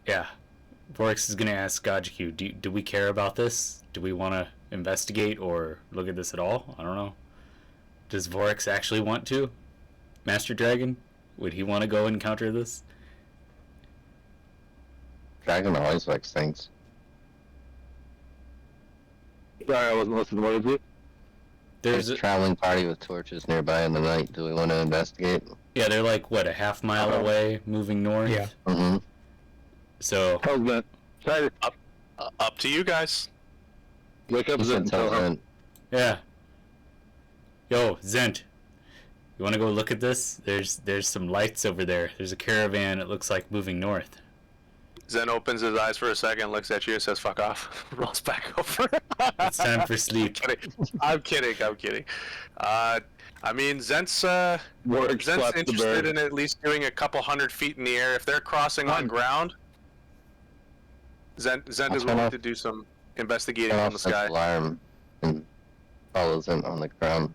Yeah, Vorix is gonna ask Gajiku, "Do we care about this? Do we want to investigate or look at this at all? I don't know. Does Vorix actually want to? Master Dragon, would he want to go encounter this?" Dragon always likes things. Sorry, I wasn't listening. What is it? There's a traveling party with torches nearby in the night. Do we want to investigate? Yeah, they're like what, a half mile away, moving north. Yeah. Mm-hmm. So How's that? Sorry, Up to you guys. wake up You Zen should and tell tell him. Zen. yeah. Yo, Zent, you want to go look at this? There's some lights over there. There's a caravan. It looks like moving north. Zen opens his eyes for a second, looks at you, and says, "Fuck off." Rolls back over. It's time for sleep. I'm kidding. I mean, Zent's Warwick slaps the interested bird. in at least doing a couple 100 feet in the air. If they're crossing on ground, Zent is turn willing off- to do some investigating Turn on off the sky. alarm and follow Zen on the ground.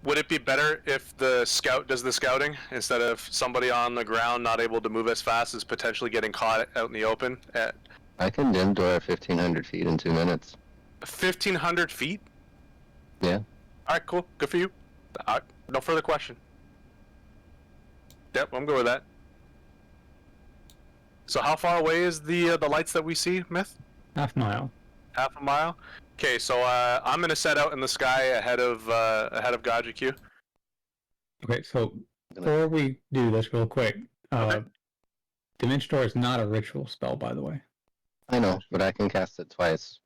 Would it be better if the scout does the scouting instead of somebody on the ground not able to move as fast as potentially getting caught out in the open at I can dim door 1,500 feet in 2 minutes. 1,500 feet? Yeah. All right, cool. Good for you. No further question. Yep, I'm good with that. So how far away is the lights that we see, Myth? Half mile. Half a mile. Okay, so I'm gonna set out in the sky ahead of Gajiku. Okay, so before we do this real quick, Okay. Dimension Door is not a ritual spell, by the way. I know, but I can cast it twice.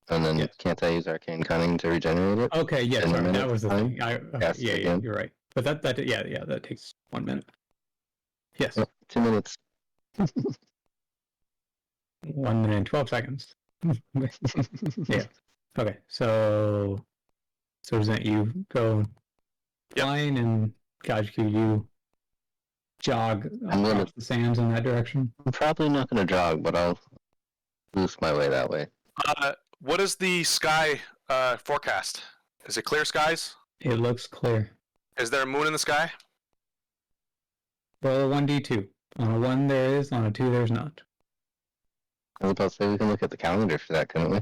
And then Yes. can't I use Arcane Cunning to regenerate it? Okay, yes, In a sorry, that minute was the time? thing. Okay, Cast it yeah, again. you're right. But that that takes 1 minute. Yes, Yep, 2 minutes. 1 minute and 12 seconds. Yeah. Okay, so Zent, you go Yep. flying, and Gajku, you jog I'm gonna- across the sands in that direction. I'm probably not going to jog, but I'll boost my way that way. What is the sky forecast? Is it clear skies? It looks clear. Is there a moon in the sky? Roll a 1d2. On a 1 there is, on a 2 there's not. I was about to say we can look at the calendar for that, couldn't we?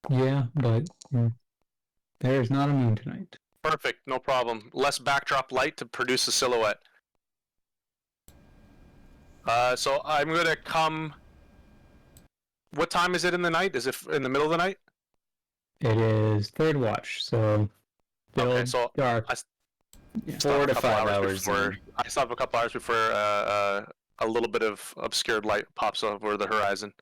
Yeah, but there is not a moon tonight. Perfect, no problem. Less backdrop light to produce a silhouette. So I'm gonna come. What time is it in the night? Is it in the middle of the night? It is third watch, so still Okay, so dark. I- Four Stop a to couple 5 hours hours. before. in. I stop a couple hours before a little bit of obscured light pops over the horizon.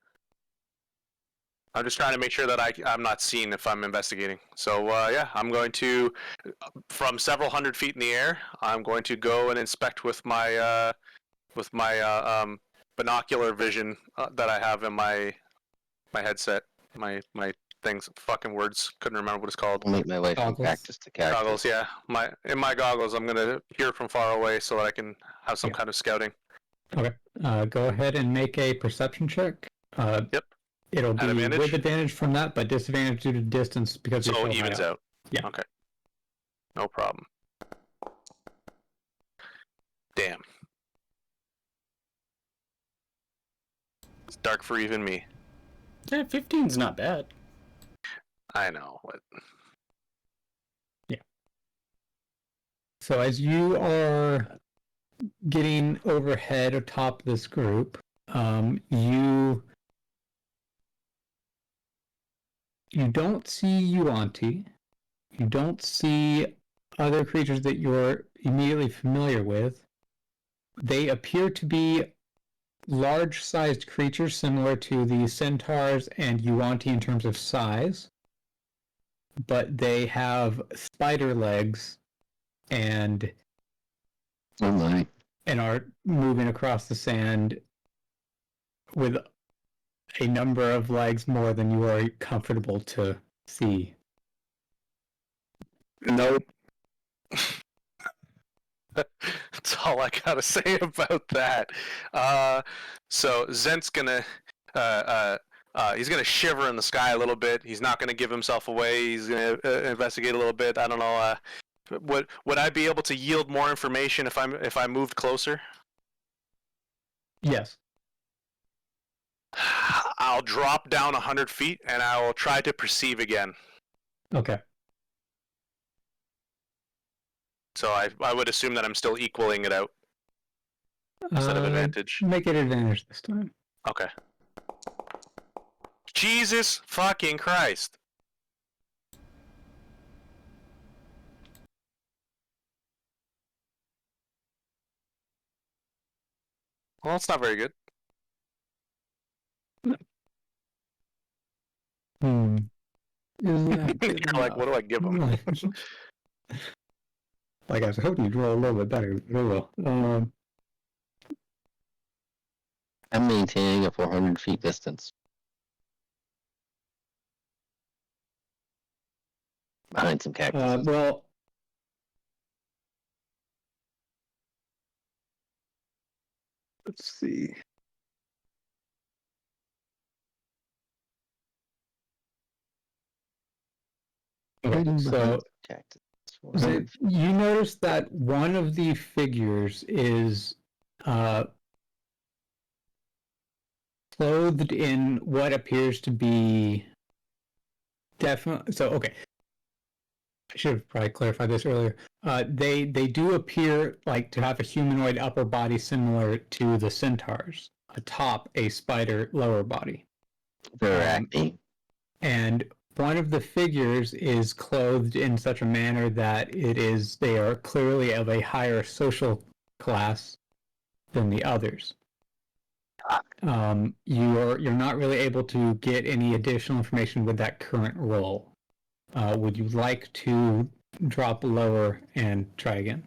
I'm just trying to make sure that I'm not seen if I'm investigating. So yeah, I'm going to, from several hundred feet in the air, I'm going to go and inspect with my binocular vision that I have in my headset, my things. Fucking words, couldn't remember what it's called. I'll make my way from Goggles. cactus to cactus. Goggles, yeah. In my goggles, I'm gonna peer from far away so that I can have some Yeah. kind of scouting. Okay. Go ahead and make a perception check. Yep. It'll be At advantage? with advantage from that, but disadvantage due to distance because So you're it so high evens up. out. Yeah. Okay. No problem. Damn. It's dark for even me. Yeah, 15's not bad. I know. But So as you are getting overhead atop this group, you don't see Yuanti. You don't see other creatures that you're immediately familiar with. They appear to be large-sized creatures similar to the centaurs and Yuanti in terms of size, but they have spider legs and Oh my. are moving across the sand with a number of legs more than you are comfortable to see. Nope. That's all I gotta say about that. So Zent's gonna he's gonna shiver in the sky a little bit. He's not gonna give himself away. He's gonna investigate a little bit. I don't know. Would I be able to yield more information if I moved closer? Yes. I'll drop down 100 feet and I will try to perceive again. Okay. So I would assume that I'm still equaling it out instead of advantage. Make it advantage this time. Okay. Jesus fucking Christ. Well, it's not very good. Isn't that good You're like, what do I give him? enough? Like I was hoping you'd roll a little bit better. Oh well. I'm maintaining a 400 feet distance. Behind some cactus. Well, let's see. Okay, so Cactus. you notice that one of the figures is clothed in what appears to be definitely. So okay, I should have probably clarified this earlier. They do appear like to have a humanoid upper body similar to the centaurs, atop a spider lower body. They're acting. And one of the figures is clothed in such a manner that they are clearly of a higher social class than the others. You're not really able to get any additional information with that current roll. Would you like to drop lower and try again?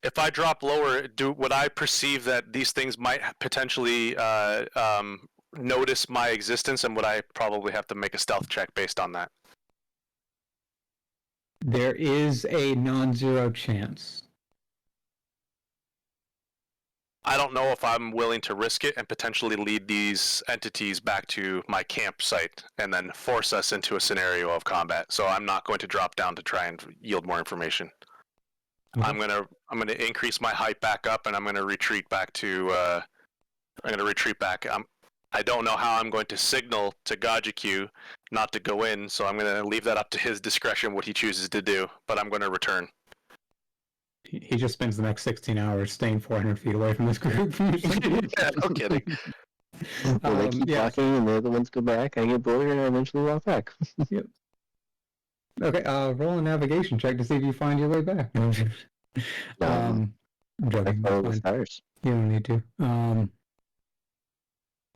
If I drop lower, would I perceive that these things might potentially notice my existence, and would I probably have to make a stealth check based on that? There is a non-zero chance. I don't know if I'm willing to risk it and potentially lead these entities back to my campsite and then force us into a scenario of combat. So I'm not going to drop down to try and yield more information. Okay. I'm gonna increase my height back up, and I'm gonna retreat back to. I don't know how I'm going to signal to Gajiku not to go in, so I'm gonna leave that up to his discretion what he chooses to do. But I'm gonna return. He just spends the next 16 hours staying 400 feet away from this group. Yeah, no kidding. Well, they keep walking, and the other ones go back. I get bored, and I eventually walk back. Yep. Okay, roll a navigation check to see if you find your way back. I'm joking. I follow the Fine. stars. You don't need to.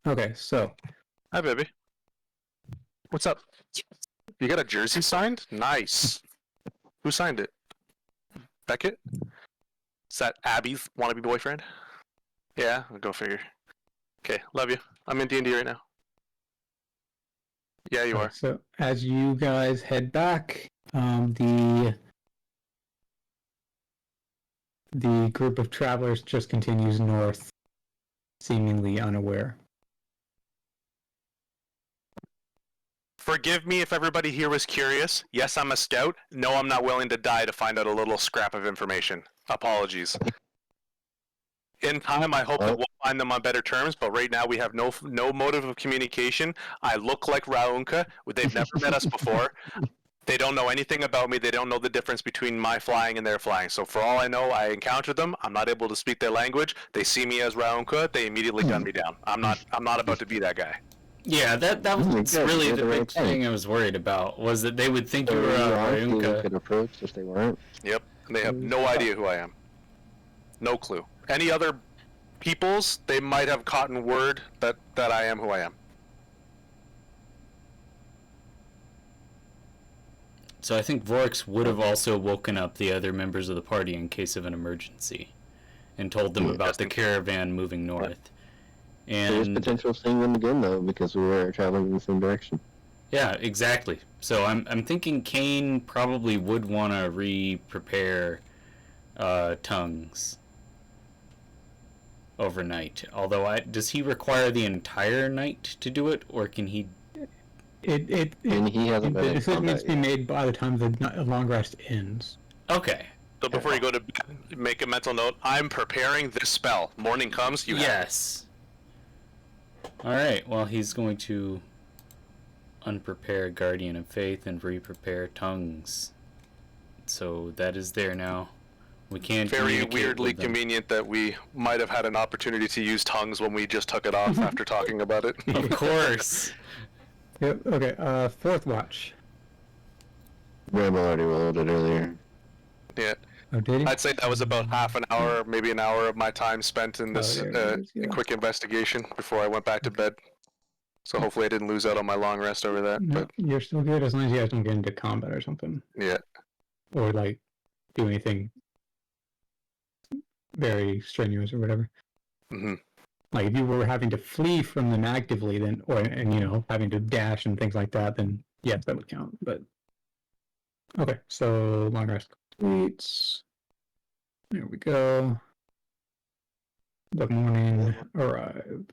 Okay, so Hi, baby. What's up? You got a jersey signed? Nice. Who signed it? Beckett? Is that Abby's wannabe boyfriend? Yeah, go figure. Okay, love you. I'm in D&D right now. Yeah, you are. So as you guys head back, the group of travelers just continues north, seemingly unaware. Forgive me if everybody here was curious. Yes, I'm a scout. No, I'm not willing to die to find out a little scrap of information. Apologies. In time, I hope that we'll find them on better terms, but right now we have no motive of communication. I look like Raunka. They've never met us before. They don't know anything about me. They don't know the difference between my flying and their flying. So for all I know, I encountered them. I'm not able to speak their language. They see me as Raunka. They immediately gun me down. I'm not about to be that guy. Yeah, that was really the big thing I was worried about, was that they would think you were Rayunka. Could approach if they weren't. Yep, and they have no idea who I am. No clue. Any other peoples, they might have caught in word that I am who I am. So I think Vorix would have also woken up the other members of the party in case of an emergency, and told them about the caravan moving north. There's And potential of seeing them again, though, because we were traveling in the same direction. yeah, exactly. So I'm thinking Kane probably would want to re-prepare tongues overnight. Although, does he require the entire night to do it, or can he? And he hasn't been The in decision needs combat to be yet. made by the time the long rest ends. Okay. So before you go to bed, make a mental note. I'm preparing this spell. Morning comes, you have it. Yes. All right. Well, he's going to unprepare Guardian of Faith and re-prepare tongues. So that is there now. We can't. Very communicate weirdly with them. convenient that we might have had an opportunity to use tongues when we just took it off after talking about it. Of course. Yep. Okay. Fourth watch. Bramble already rolled it earlier. Yeah. Oh, did he? I'd say that was about half an hour, maybe an hour of my time spent in this there it is, yeah. quick investigation before I went back to bed. So hopefully I didn't lose out on my long rest over that. No, But you're still good as long as you guys don't get into combat or something, yeah, or like do anything very strenuous or whatever. hmm Like if you were having to flee from them actively, then and having to dash and things like that, then yes, that would count. But okay, so long rest completes. There we go. The morning arrives.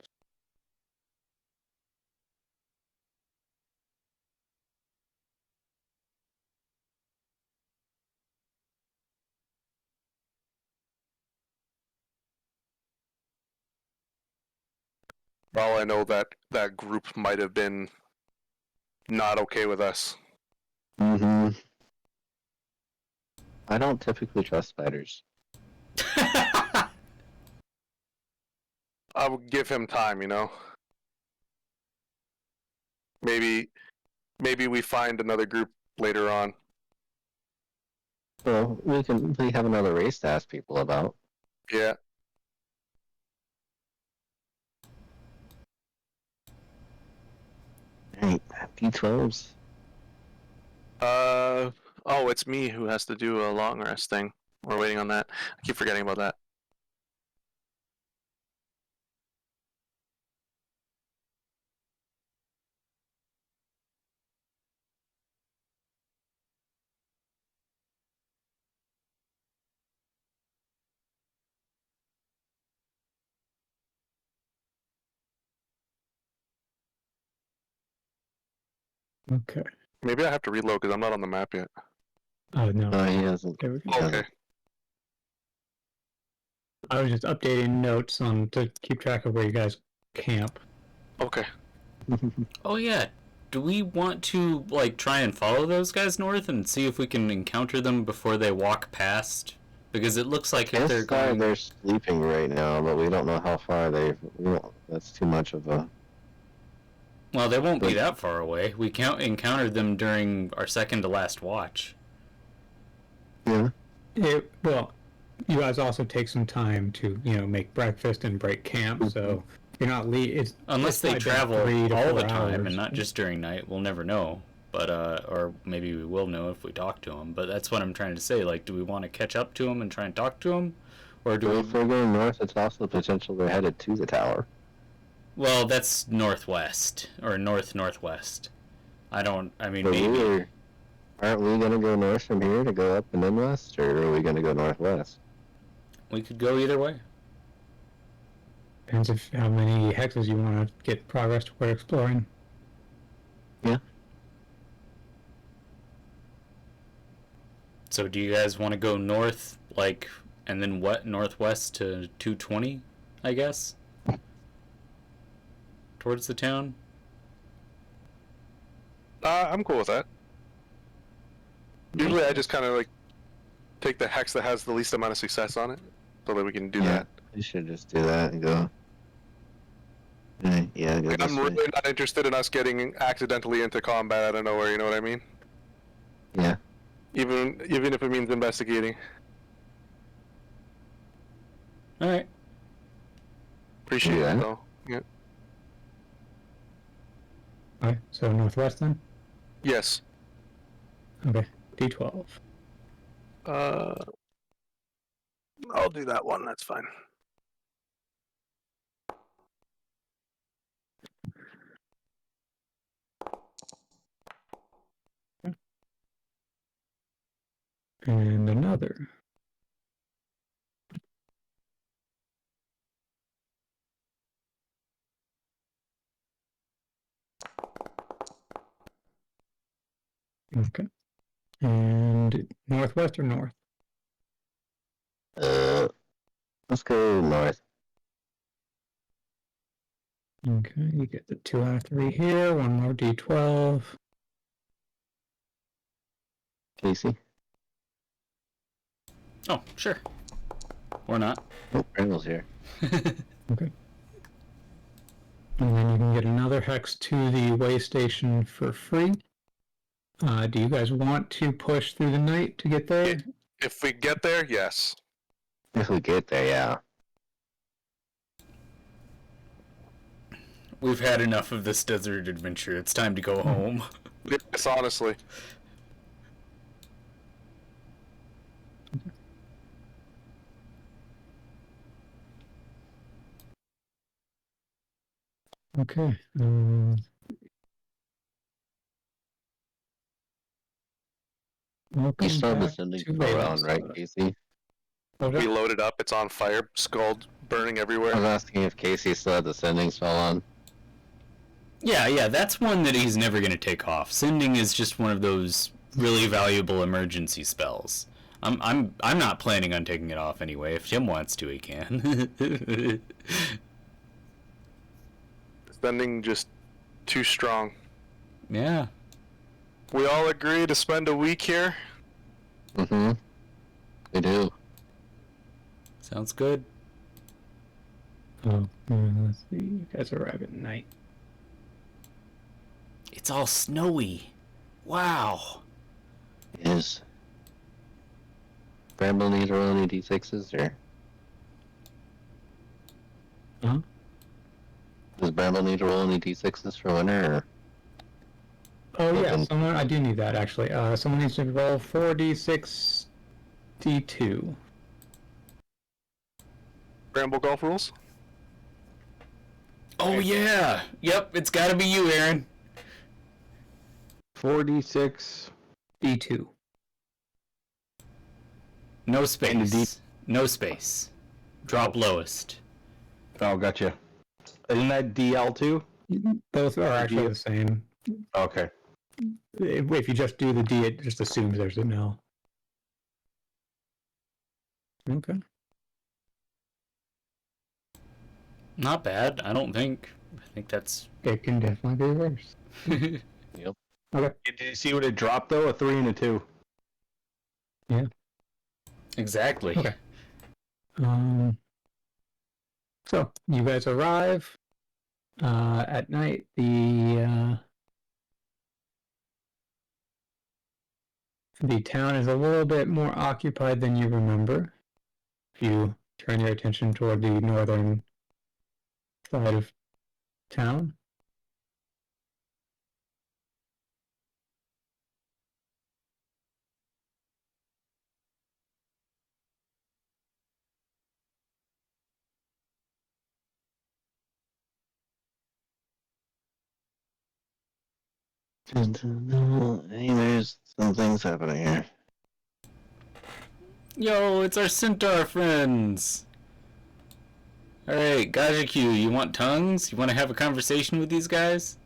for all I know, that group might have been not okay with us. Mm-hmm. I don't typically trust spiders. I would give him time, you know. Maybe we find another group later on. Well, we have another race to ask people about. Yeah. Right, D12s. Oh, it's me who has to do a long rest thing. We're waiting on that. I keep forgetting about that. Okay. Maybe I have to reload because I'm not on the map yet. Oh no. No, he hasn't. There we go. Okay. I was just updating notes on to keep track of where you guys camp. Okay. Oh yeah. Do we want to try and follow those guys north and see if we can encounter them before they walk past? Because it looks like if they're going, they're sleeping right now, but we don't know how far that's too much of a. well, they won't be that far away. We encountered them during our second to last watch. Yeah. Well, you guys also take some time to make breakfast and break camp, so you're not Unless they like travel 3 to all 4 the time hours. and not just during night, we'll never know. But or maybe we will know if we talk to them. But that's what I'm trying to say. Do we want to catch up to them and try and talk to them, or do Well, we? if we're going north, it's also potential they're headed to the tower. Well, that's northwest or northwest. I mean, So maybe. aren't we gonna go north from here to go up and then west, or are we gonna go northwest? We could go either way. Depends if how many hexes you want to get progress toward exploring. Yeah. So do you guys want to go north, and then what, northwest to 220, I guess? Towards the town? I'm cool with that. Usually I just kind of take the hex that has the least amount of success on it, so that we can do that. We should just do that and go. Yeah, go this I'm way. really not interested in us getting accidentally into combat out of nowhere. You know what I mean? Yeah. Even if it means investigating. All right. Appreciate Yeah. it though. Yeah. Alright, so northwest then? Yes. Okay, D12. I'll do that one. That's fine. And another. Okay. And northwest or north? Let's go north. Okay, you get the 2 out of 3 here, one more d12. Casey? Oh, sure. Or not. Oh, Bramble's here. Okay. And then you can get another hex to the way station for free. Do you guys want to push through the night to get there? If we get there, yes. If we get there, yeah. We've had enough of this desert adventure. It's time to go home. Yes, honestly. Okay. Welcome You still have the back sending to spell on, right, Ravenswood. Casey? We loaded up. It's on fire. Skull burning I everywhere. was asking if Casey still had the sending spell on. Yeah, that's one that he's never going to take off. Sending is just one of those really valuable emergency spells. I'm not planning on taking it off anyway. If Tim wants to, he can. Spending just too strong. Yeah. We all agree to spend a week here. Mm-hmm. We do. Sounds good. Oh, let's see. You guys arrive at night. It's all snowy. Wow. Is Bramble need to roll any d6s, or? Huh? Does Bramble need to roll any d6s for winter, or? Oh yeah, Okay. someone I do need that actually. Someone needs to roll 4d6 d2. Bramble golf rules. Oh yeah. Yep, it's got to be you, Aaron. 4d6. d2. No And a space. No space. Drop lowest. Oh, gotcha. Isn't that DL2? Both are actually the same. Okay. If you just do the d, it just assumes there's an L. Okay. Not bad, I don't think. I think that's... It can definitely be worse. Yep. Okay. Did you see what it dropped, though? A 3 and a 2. Exactly. Okay. So you guys arrive at night. The town is a little bit more occupied than you remember. If you turn your attention toward the northern side of town. Hey, there's some things happening here. Yo, it's our centaur friends! Alright, Gajaku, you want tongues? You want to have a conversation with these guys?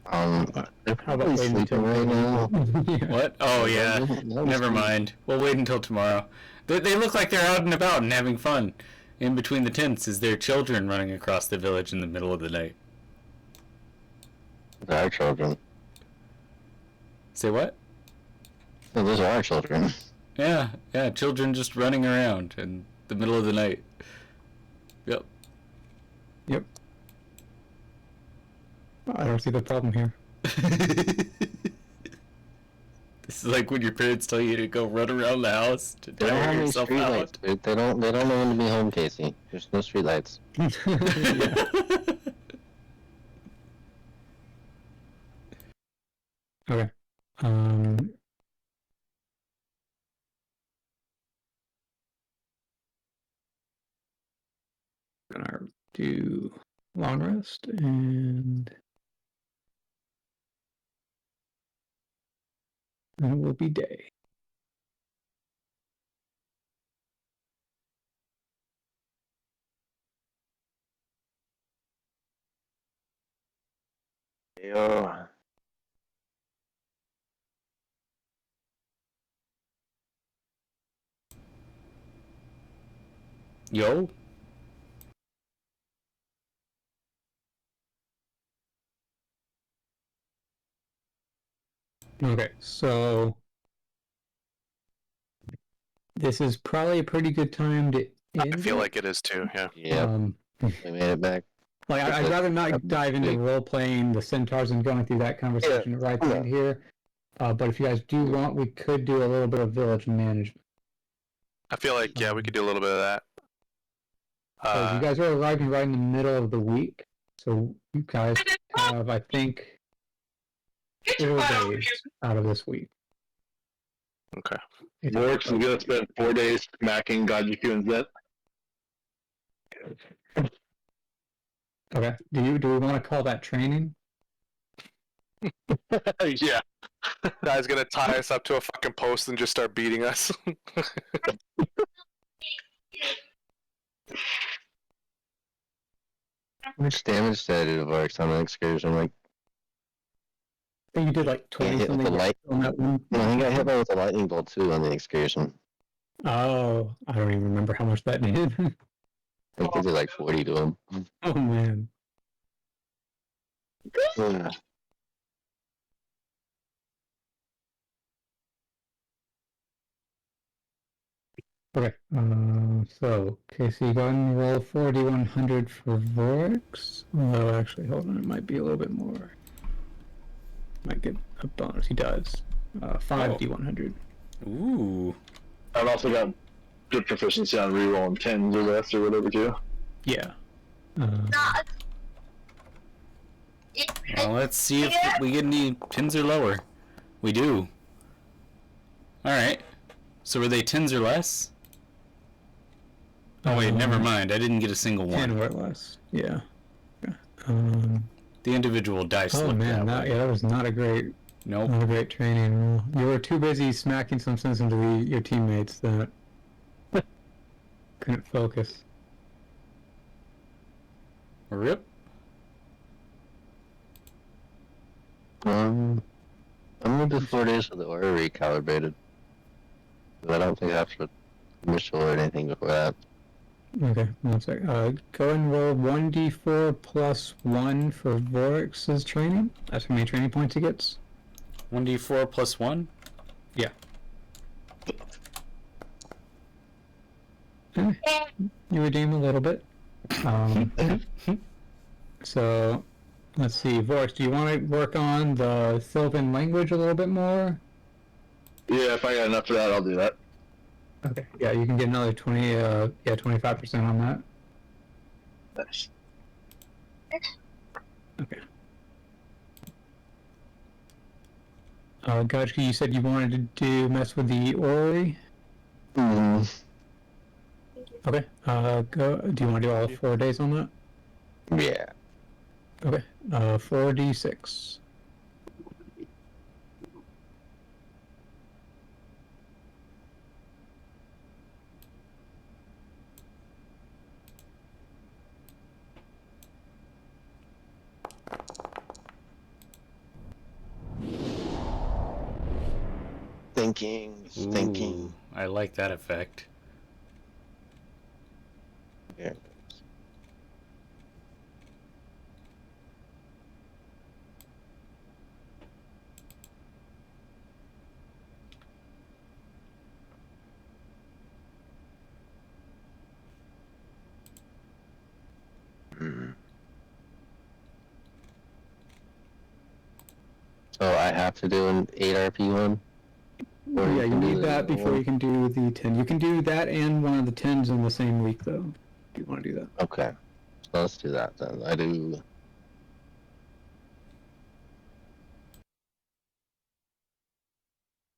They're How about probably waiting sleeping until right now. Yeah. What? Oh yeah, No, never mind. We'll wait until tomorrow. They look like they're out and about and having fun. In between the tents is their children running across the village in the middle of the night. They're our children. Say what? No, those are our children. Yeah, children just running around in the middle of the night. Yep. Yep. I don't see the problem here. This is like when your parents tell you to go run around the house to They don't have tire any yourself streetlights, out. dude. They don't know when to be home, Casey. There's no streetlights. Okay. Gonna do long rest and then it will be day. Yo. Yo. Okay, so this is probably a pretty good time to end I feel it. like it is too. Yeah. Yeah, we made it back. Like I'd rather not dive into role playing the centaurs and going through that conversation right at the end here. But if you guys do want, we could do a little bit of village management. I feel like we could do a little bit of that. Because you guys are arriving right in the middle of the week, so you guys have, I think, 4 days out of this week. Okay. Vorix is gonna spend 4 days smacking Gajiku and Zet. Okay. Do we want to call that training? Yeah. Guy's gonna tie us up to a fucking post and just start beating us. How much damage did I do to Vorix on the excursion? Like, I think you did like 20 hit with something the light. on that one. No, he got hit by with a lightning bolt too on the excursion. Oh, I don't even remember how much that did. I think I did like 40 to him. Oh man. Yeah. Okay. So Casey, go ahead and roll 4d100 for Vorix. Although actually, hold on, it might be a little bit more. Might get a bonus. He does. 5d100. Ooh. I've also got good proficiency on rerolling 10s or less or whatever too. Yeah. Well, let's see if we get any tens or lower. We do. Alright. So were they tens or less? Oh wait, never mind. I didn't get a single 10 one. or less. Yeah. The individual dice Oh looked man, that way. that was not a great, Nope. not a great training roll. You were too busy smacking some sense into your teammates that couldn't focus. Rip. I'm gonna do 4 days with the aura recalibrated. But I don't think I have to initial or anything before that. Okay, one sec. Go and roll 1d4 plus 1 for Vorix's training. That's how many training points he gets. 1d4 plus 1? Yeah. You redeem a little bit. So, let's see. Vorix, do you want to work on the Sylvan language a little bit more? Yeah, if I got enough for that, I'll do that. Okay. Yeah, you can get another 25% on that. Nice. Okay. Gajki, you said you wanted to mess with the orrery? Mm-hmm. Okay. Do you want to do all 4 days on that? Yeah. Okay. 4d6. Thinking. Ooh, I like that effect. Yeah. So I have to do an 8 RP one? Or Yeah, you can do need the that other before one? you can do the 10. You can do that and one of the 10s in the same week, though. If you want to do that. Okay. So let's do that then. I do...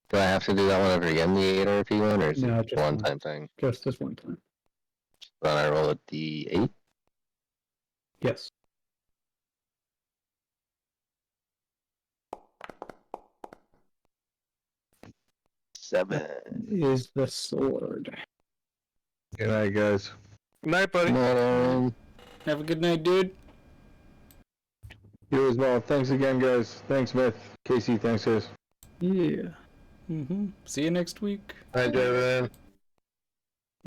Do I have to do that one over again, the 8 RP one, or is No, it just one one. time thing? Just this one time. Then I roll a D8? Yes. Seven. Is the sword. Good night, guys. Night, buddy. Have a good night, dude. You as well. Thanks again, guys. Thanks, Myth. Casey, thanks, guys. Yeah. See you next week. Hi, Devin.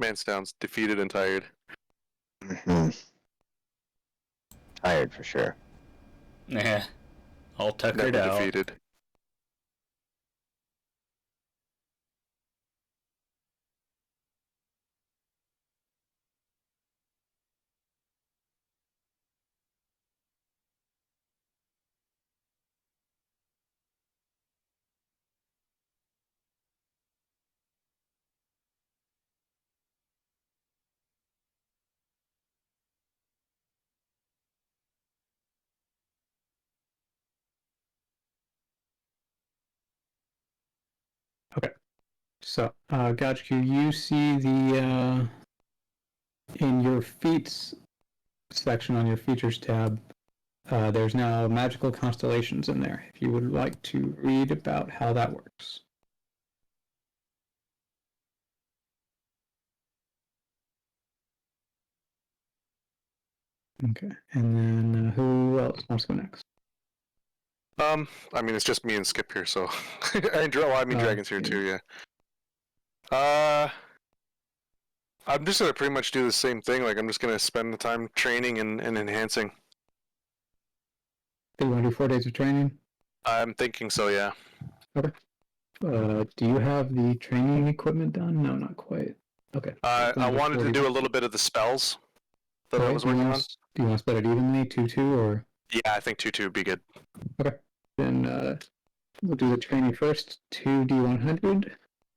Man sounds defeated and tired. Tired for sure. Yeah. All tuckered Never out. defeated. So, Gotchku, you see the in your feats section on your features tab, there's now magical constellations in there. If you would like to read about how that works. Okay, and then who else wants to go next? I mean, it's just me and Skip here, so. Dragon's here too, yeah. I'm just gonna pretty much do the same thing. Like, I'm just gonna spend the time training and enhancing. Do you want to do 4 days of training? I'm thinking so, yeah. Okay. Do you have the training equipment done? No, not quite. Okay. I wanted to do a little bit of the spells that I was working on. Do you want to split it evenly, 2-2, or? Yeah, I think 2-2 would be good. Okay. Then we'll do the training first. 2d100.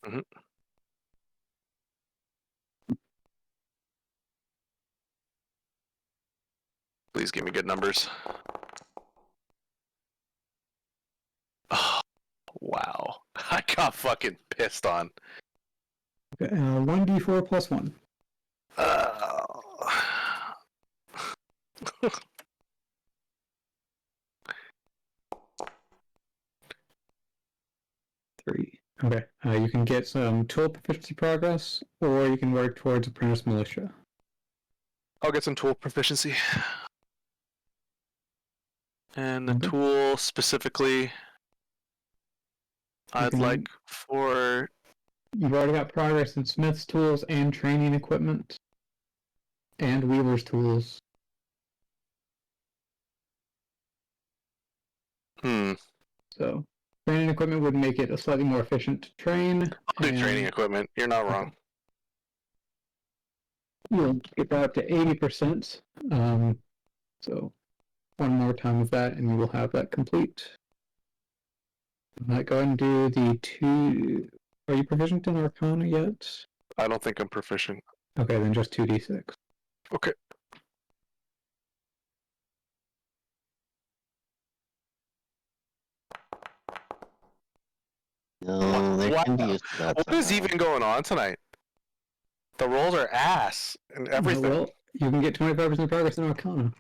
Mm-hmm. Please give me good numbers. Oh, wow. I got fucking pissed on. Okay, 1d4 plus 1. Three. Okay. You can get some tool proficiency progress, or you can work towards apprentice militia. I'll get some tool proficiency. And the Okay. tool specifically, I'd like for... You've already got progress in Smith's tools and training equipment, and Weaver's tools. So, training equipment would make it a slightly more efficient to train. I'll do training equipment. You're not wrong. You'll get that up to 80%. So, one more time of that, and you will have that complete. Go ahead and do the 2. Are you proficient in Arcana yet? I don't think I'm proficient. Okay, then just 2d6. Okay. No, there can be What is even going on tonight? The rolls are ass and everything. Well, you can get 25% progress in Arcana.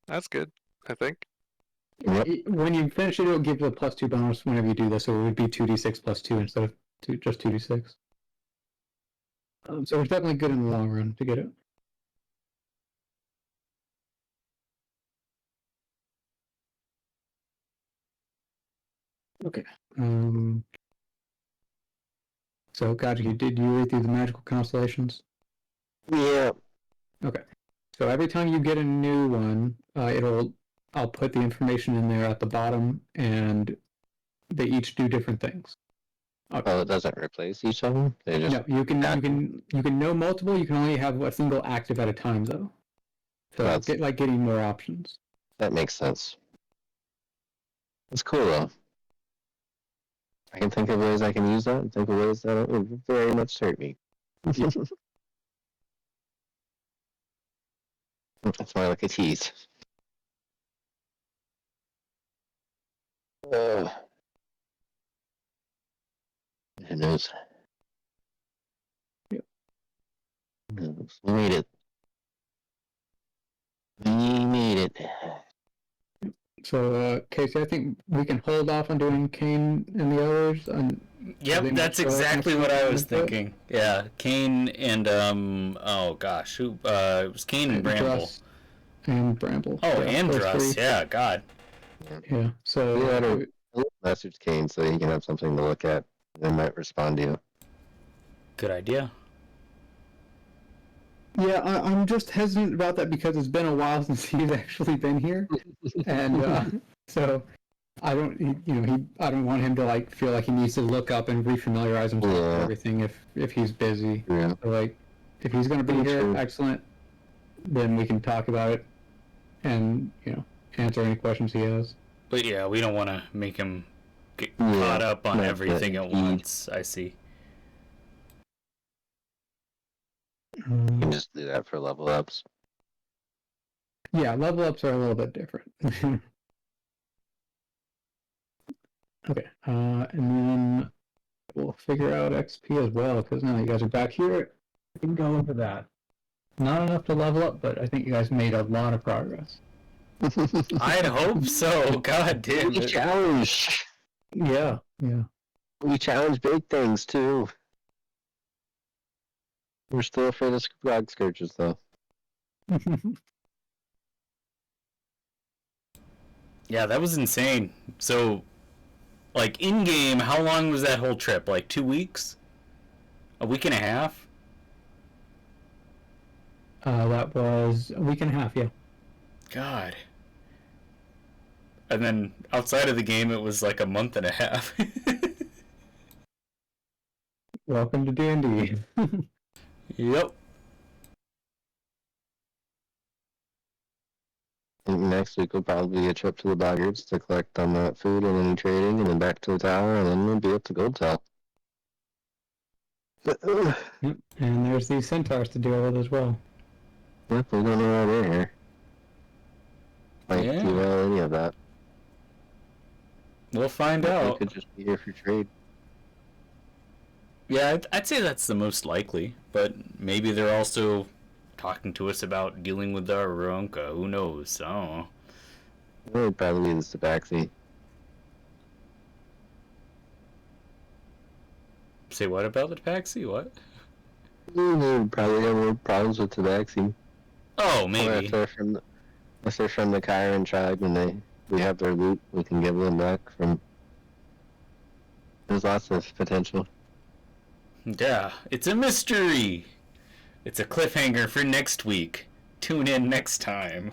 That's good, I think. Yep. When you finish it, it'll give you a +2 bonus whenever you do this, so it would be 2d6 plus 2 instead of just 2d6. So it's definitely good in the long run to get it. Okay. So, gotcha. Did you read through the magical constellations? Yeah. Okay. So every time you get a new one, I'll put the information in there at the bottom, and they each do different things. Okay. Well, it doesn't replace each of them. They just No, you can know multiple. You can only have a single active at a time, though. So That's- getting more options. that makes sense. It's cool though. I can think of ways I can use that, and think of ways that it would very much hurt me. That's more like a tease. Who knows? Yep. We made it. We made it. So, Casey, I think we can hold off on doing Kane and the others. Yep, that's exactly what I was thinking. Yeah, Kane and oh gosh, who it was Kane and Bramble. And Bramble. Oh, yeah, and those Druss. three. Yeah, God. Yeah. So I'll message Kane so he can have something to look at. They might respond to you. Good idea. Yeah, I'm just hesitant about that because it's been a while since he's actually been here, and so I don't, I don't want him to like feel like he needs to look up and refamiliarize himself with Yeah. everything if he's busy. Yeah. So like, if he's going to be Pretty here, true. excellent. Then we can talk about it, and answer any questions he has. But yeah, we don't want to make him get Yeah, caught up on not everything that at he- once. I see. You can just do that for level ups. Yeah, level ups are a little bit different. Okay, and then we'll figure out XP as well, because now you guys are back here. We can go over that. Not enough to level up, but I think you guys made a lot of progress. I'd hope so. God damn We it. challenge. Yeah. We challenge big things too. We're still afraid of frog scourges though. Yeah, that was insane. So, like, in game, how long was that whole trip? Like 2 weeks? A week and a half? That was a week and a half, yeah. God. And then outside of the game, it was like a month and a half. Welcome to D&D. Yep. I think next week will probably be a trip to the boggards to collect on that food and any trading, and then back to the tower, and then we'll be up to Gold Town. Yep. And there's these centaurs to deal with as well. Yep, we don't know why they're here. Like, Yeah. do you know any of that? We'll find They out. could just be here for trade. Yeah, I'd say that's the most likely. But maybe they're also talking to us about dealing with our Ronka. Who knows? I don't know. It would probably be the Tabaxi. Say what about the Tabaxi? What? They would probably have more problems with Tabaxi. Oh, Or maybe. if they're from the Kyran tribe and we have their loot, we can give them back from. There's lots of potential. Yeah, it's a mystery. It's a cliffhanger for next week. Tune in next time.